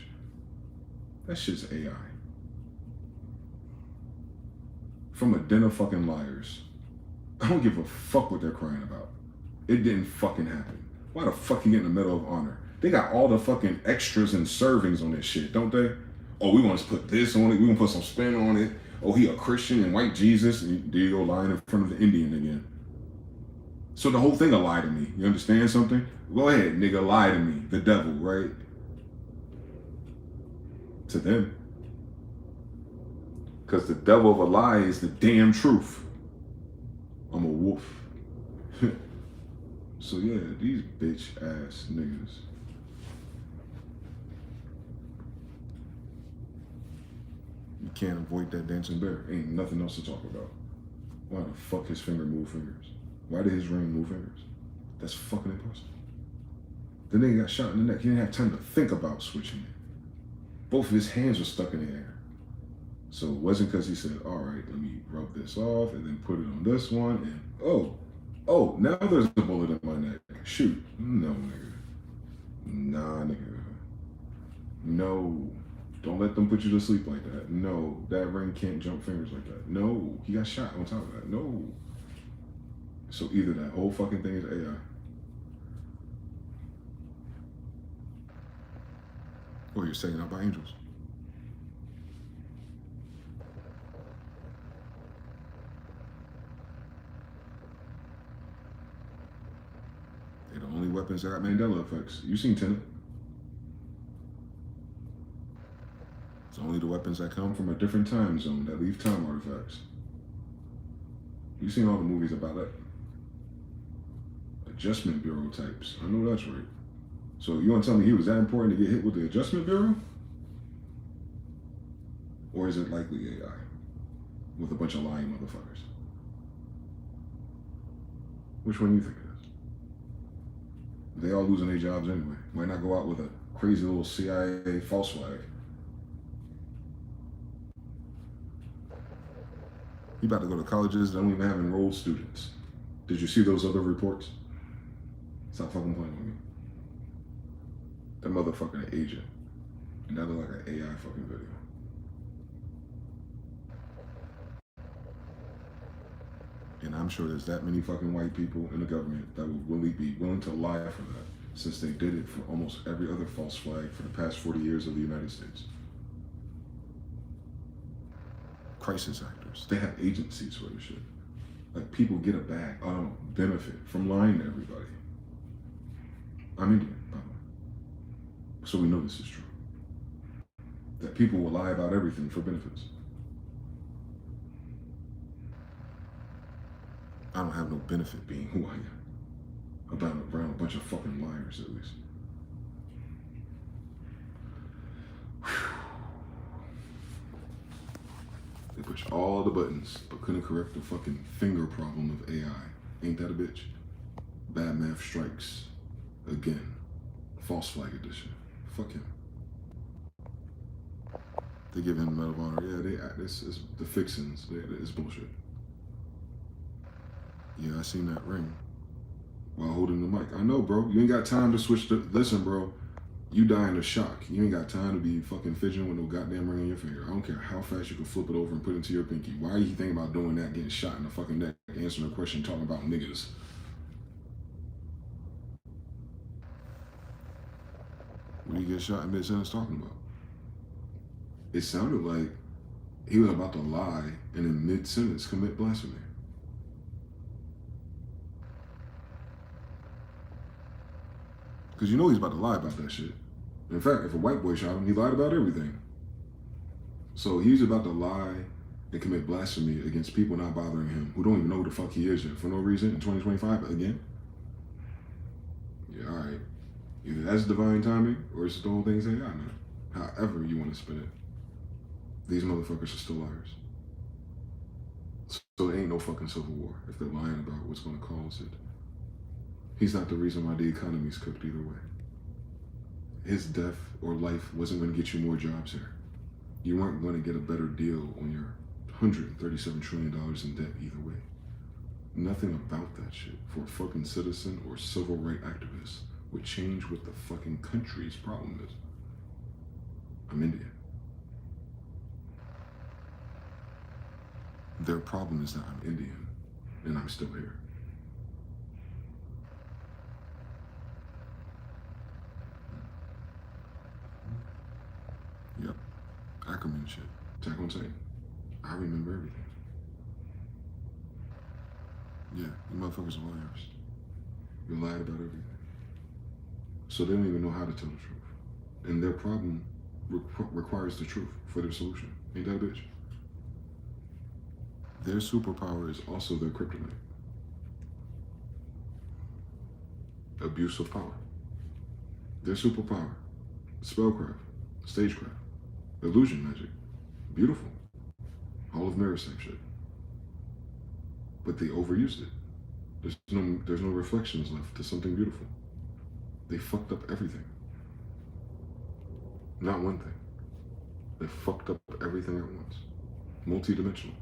That shit's AI. From a den of fucking liars. I don't give a fuck what they're crying about. It didn't fucking happen. Why the fuck you getting the Medal of Honor? They got all the fucking extras and servings on this shit, don't they? Oh, we want to put this on it. We want to put some spin on it. Oh, he a Christian and white Jesus. And there you go, lying in front of the Indian again. So the whole thing a lie to me. You understand something? Go ahead, nigga, lie to me. The devil, right? To them. Because the devil of a lie is the damn truth. I'm a wolf. So yeah, these bitch ass niggas. You can't avoid that dancing bear. Ain't nothing else to talk about. Why the fuck his finger move fingers? Why did his ring move fingers? That's fucking impossible. The nigga got shot in the neck. He didn't have time to think about switching it. Both of his hands were stuck in the air. So it wasn't because he said, all right, let me rub this off and then put it on this one. And oh, now there's a bullet in my neck. Shoot. No, nigga. Nah, nigga. No. Don't let them put you to sleep like that. No, that ring can't jump fingers like that. No, he got shot on top of that. No. So either that whole fucking thing is AI. Or you're saying out by angels. They're the only weapons that got Mandela effects. You seen Tenet? It's only the weapons that come from a different time zone that leave time artifacts. You seen all the movies about it? Adjustment Bureau types. I know that's right. So you want to tell me he was that important to get hit with the Adjustment Bureau? Or is it likely AI with a bunch of lying motherfuckers? Which one do you think it is? They all losing their jobs anyway. Might not go out with a crazy little CIA false flag. You about to go to colleges that don't even have enrolled students. Did you see those other reports? Stop fucking playing with me. That motherfucker an agent. And that look like an AI fucking video. And I'm sure there's that many fucking white people in the government that would really be willing to lie for that, since they did it for almost every other false flag for the past 40 years of the United States. Crisis actors. They have agencies for this shit. Like, people get a bag, benefit from lying to everybody. I'm Indian, by the way. So we know this is true. That people will lie about everything for benefits. I don't have no benefit being who I am. Around a bunch of fucking liars, at least. They push all the buttons, but couldn't correct the fucking finger problem of AI. Ain't that a bitch? Bad math strikes again. False flag edition. Fuck him. They give him Medal of Honor. Yeah, it's the fixins. It's bullshit. Yeah, I seen that ring while holding the mic. I know, bro. You ain't got time to switch the. Listen, bro. You dying of shock. You ain't got time to be fucking fidgeting with no goddamn ring on your finger. I don't care how fast you can flip it over and put it into your pinky. Why are you thinking about doing that, getting shot in the fucking neck, answering a question, talking about niggas? What do you get shot in mid-sentence talking about? It sounded like he was about to lie and in mid-sentence commit blasphemy. Because you know he's about to lie about that shit. In fact, if a white boy shot him, he lied about everything. So he's about to lie and commit blasphemy against people not bothering him, who don't even know who the fuck he is yet, for no reason, in 2025 again? Yeah, all right. Either that's divine timing, or it's the whole thing's AI, man. However you want to spin it. These motherfuckers are still liars. So there ain't no fucking civil war if they're lying about what's going to cause it. He's not the reason why the economy's cooked either way. His death or life wasn't going to get you more jobs here. You weren't going to get a better deal on your $137 trillion in debt either way. Nothing about that shit for a fucking citizen or civil rights activist would change what the fucking country's problem is. I'm Indian. Their problem is that I'm Indian and I'm still here. Yep. Ackerman shit. Attack on Titan. I remember everything. Yeah, you motherfuckers are liars. You lied about everything. So they don't even know how to tell the truth. And their problem requires the truth for their solution. Ain't that a bitch? Their superpower is also their kryptonite. abuse of power. Their superpower, spellcraft, stagecraft, illusion magic, beautiful, Hall of Mirrors type shit. But they overused it. There's no reflections left to something beautiful. They fucked up everything. Not one thing. They fucked up everything at once. Multi-dimensional.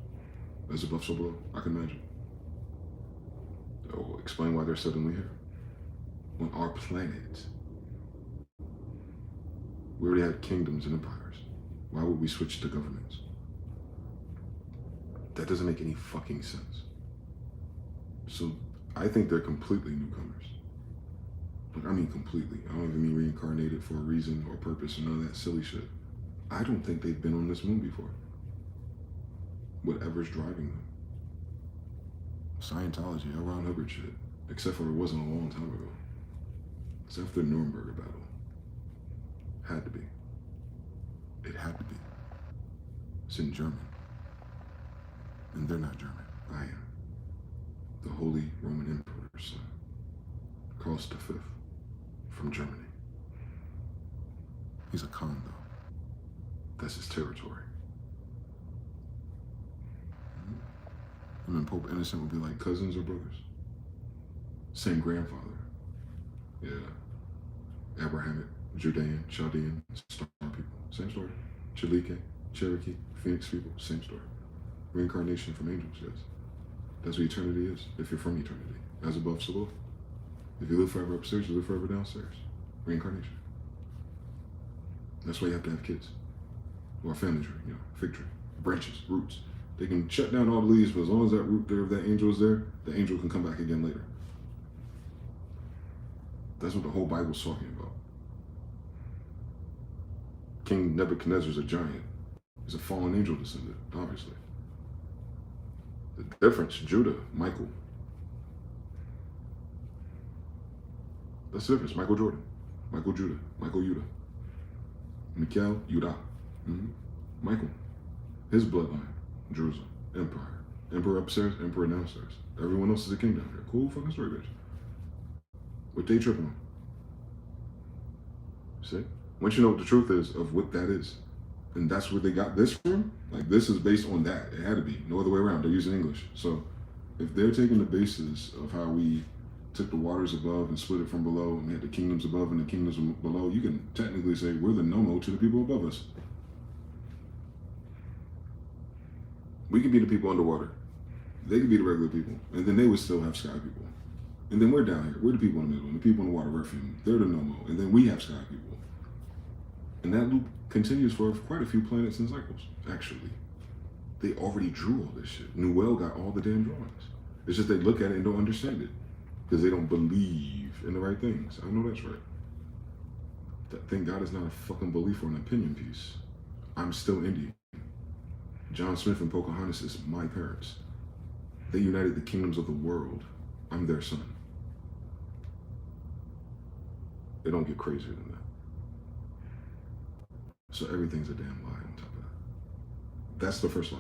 As above, so below. I can imagine. That will explain why they're suddenly here. On our planet. We already had kingdoms and empires. Why would we switch to governments? That doesn't make any fucking sense. So I think they're completely newcomers. Like, I mean completely. I don't even mean reincarnated for a reason or purpose or none of that silly shit. I don't think they've been on this moon before. Whatever's driving them. Scientology, L. Ron Hubbard shit. Except for it wasn't a long time ago. It's after the Nuremberg battle. Had to be. It had to be. It's in German. And they're not German. I am. The Holy Roman Emperor's son. Karl V. From Germany. He's a Khan, though. That's his territory. Him and Pope Innocent would be like cousins or brothers. Same grandfather. Yeah. Abrahamic, Judean, Chaldean, star people. Same story. Chalike, Cherokee, Phoenix people. Same story. Reincarnation from angels, yes. That's what eternity is, if you're from eternity. As above, so below. If you live forever upstairs, you live forever downstairs. Reincarnation. That's why you have to have kids. Or a family tree, fig tree. Branches, roots. They can shut down all the leaves, but as long as that root there, if that angel is there, the angel can come back again later. That's what the whole Bible's talking about. King Nebuchadnezzar's a giant. He's a fallen angel descendant, obviously. The difference, Judah, Michael. That's the difference. Michael Jordan, Michael Judah, Michael Judah. Mikael Judah. Michael. His bloodline, Jerusalem, empire. Emperor upstairs, emperor downstairs. Everyone else is a king down here. Cool fucking story, bitch. What they tripping on? See? Once you know what the truth is of what that is, and that's where they got this from, like this is based on that. It had to be. No other way around. They're using English. So if they're taking the basis of how we took the waters above and split it from below, and we had the kingdoms above and the kingdoms below, you can technically say we're the Nomo to the people above us. We could be the people underwater. They could be the regular people. And then they would still have sky people. And then we're down here. We're the people in the middle. And the people in the water, we're from. They're the Nomo. And then we have sky people. And that loop continues for quite a few planets and cycles, actually. They already drew all this shit. Newell got all the damn drawings. It's just they look at it and don't understand it. Because they don't believe in the right things. I know that's right. Thank God it's not a fucking belief or an opinion piece. I'm still Indian. John Smith and Pocahontas is my parents. They united the kingdoms of the world. I'm their son. It don't get crazier than that. So everything's a damn lie on top of that. That's the first lie,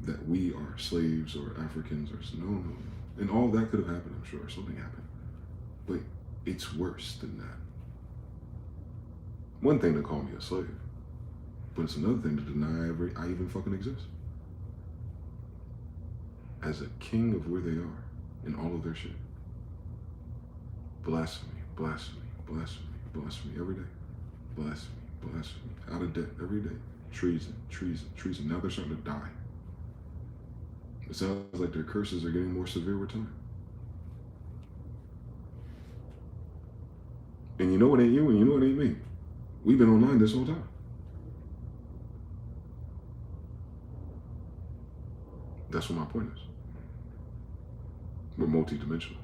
though. That we are slaves or Africans or no. And all that could have happened, I'm sure. Something happened. But it's worse than that. One thing to call me a slave, but it's another thing to deny I even fucking exist. As a king of where they are in all of their shit. Blasphemy, blasphemy, blasphemy, blasphemy every day. Blasphemy, blasphemy. Out of debt every day. Treason, treason, treason. Now they're starting to die. It sounds like their curses are getting more severe with time. And you know it ain't you and you know it ain't me. We've been online this whole time. That's what my point is. We're multi-dimensional.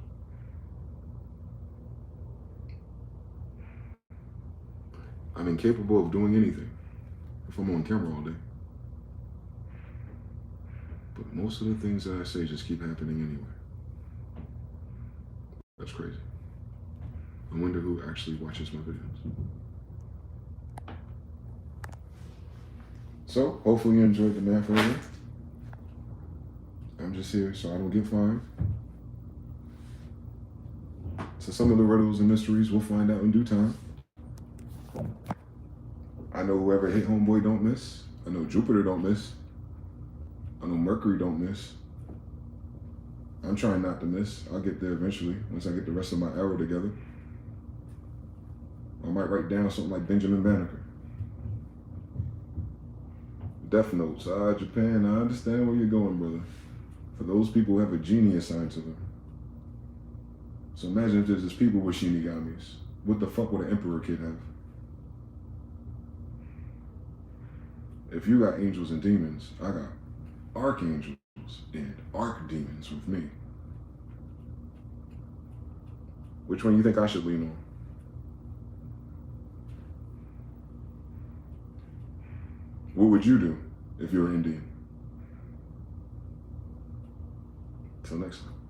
I'm incapable of doing anything if I'm on camera all day. But most of the things that I say just keep happening anyway. That's crazy. I wonder who actually watches my videos. So, hopefully you enjoyed the math over. I'm just here so I don't get fined. So So some of the riddles and mysteries we'll find out in due time. I know whoever hit homeboy don't miss. I know Jupiter don't miss. I know Mercury don't miss. I'm trying not to miss. I'll get there eventually once I get the rest of my arrow together. I might write down something like Benjamin Banneker. Death Notes. Japan, I understand where you're going, brother. For those people who have a genie assigned to them. So imagine if there's just people with shinigamis. What the fuck would an emperor kid have? If you got angels and demons, I got archangels and archdemons with me. Which one you think I should lean on? What would you do if you were Indian? Till next time.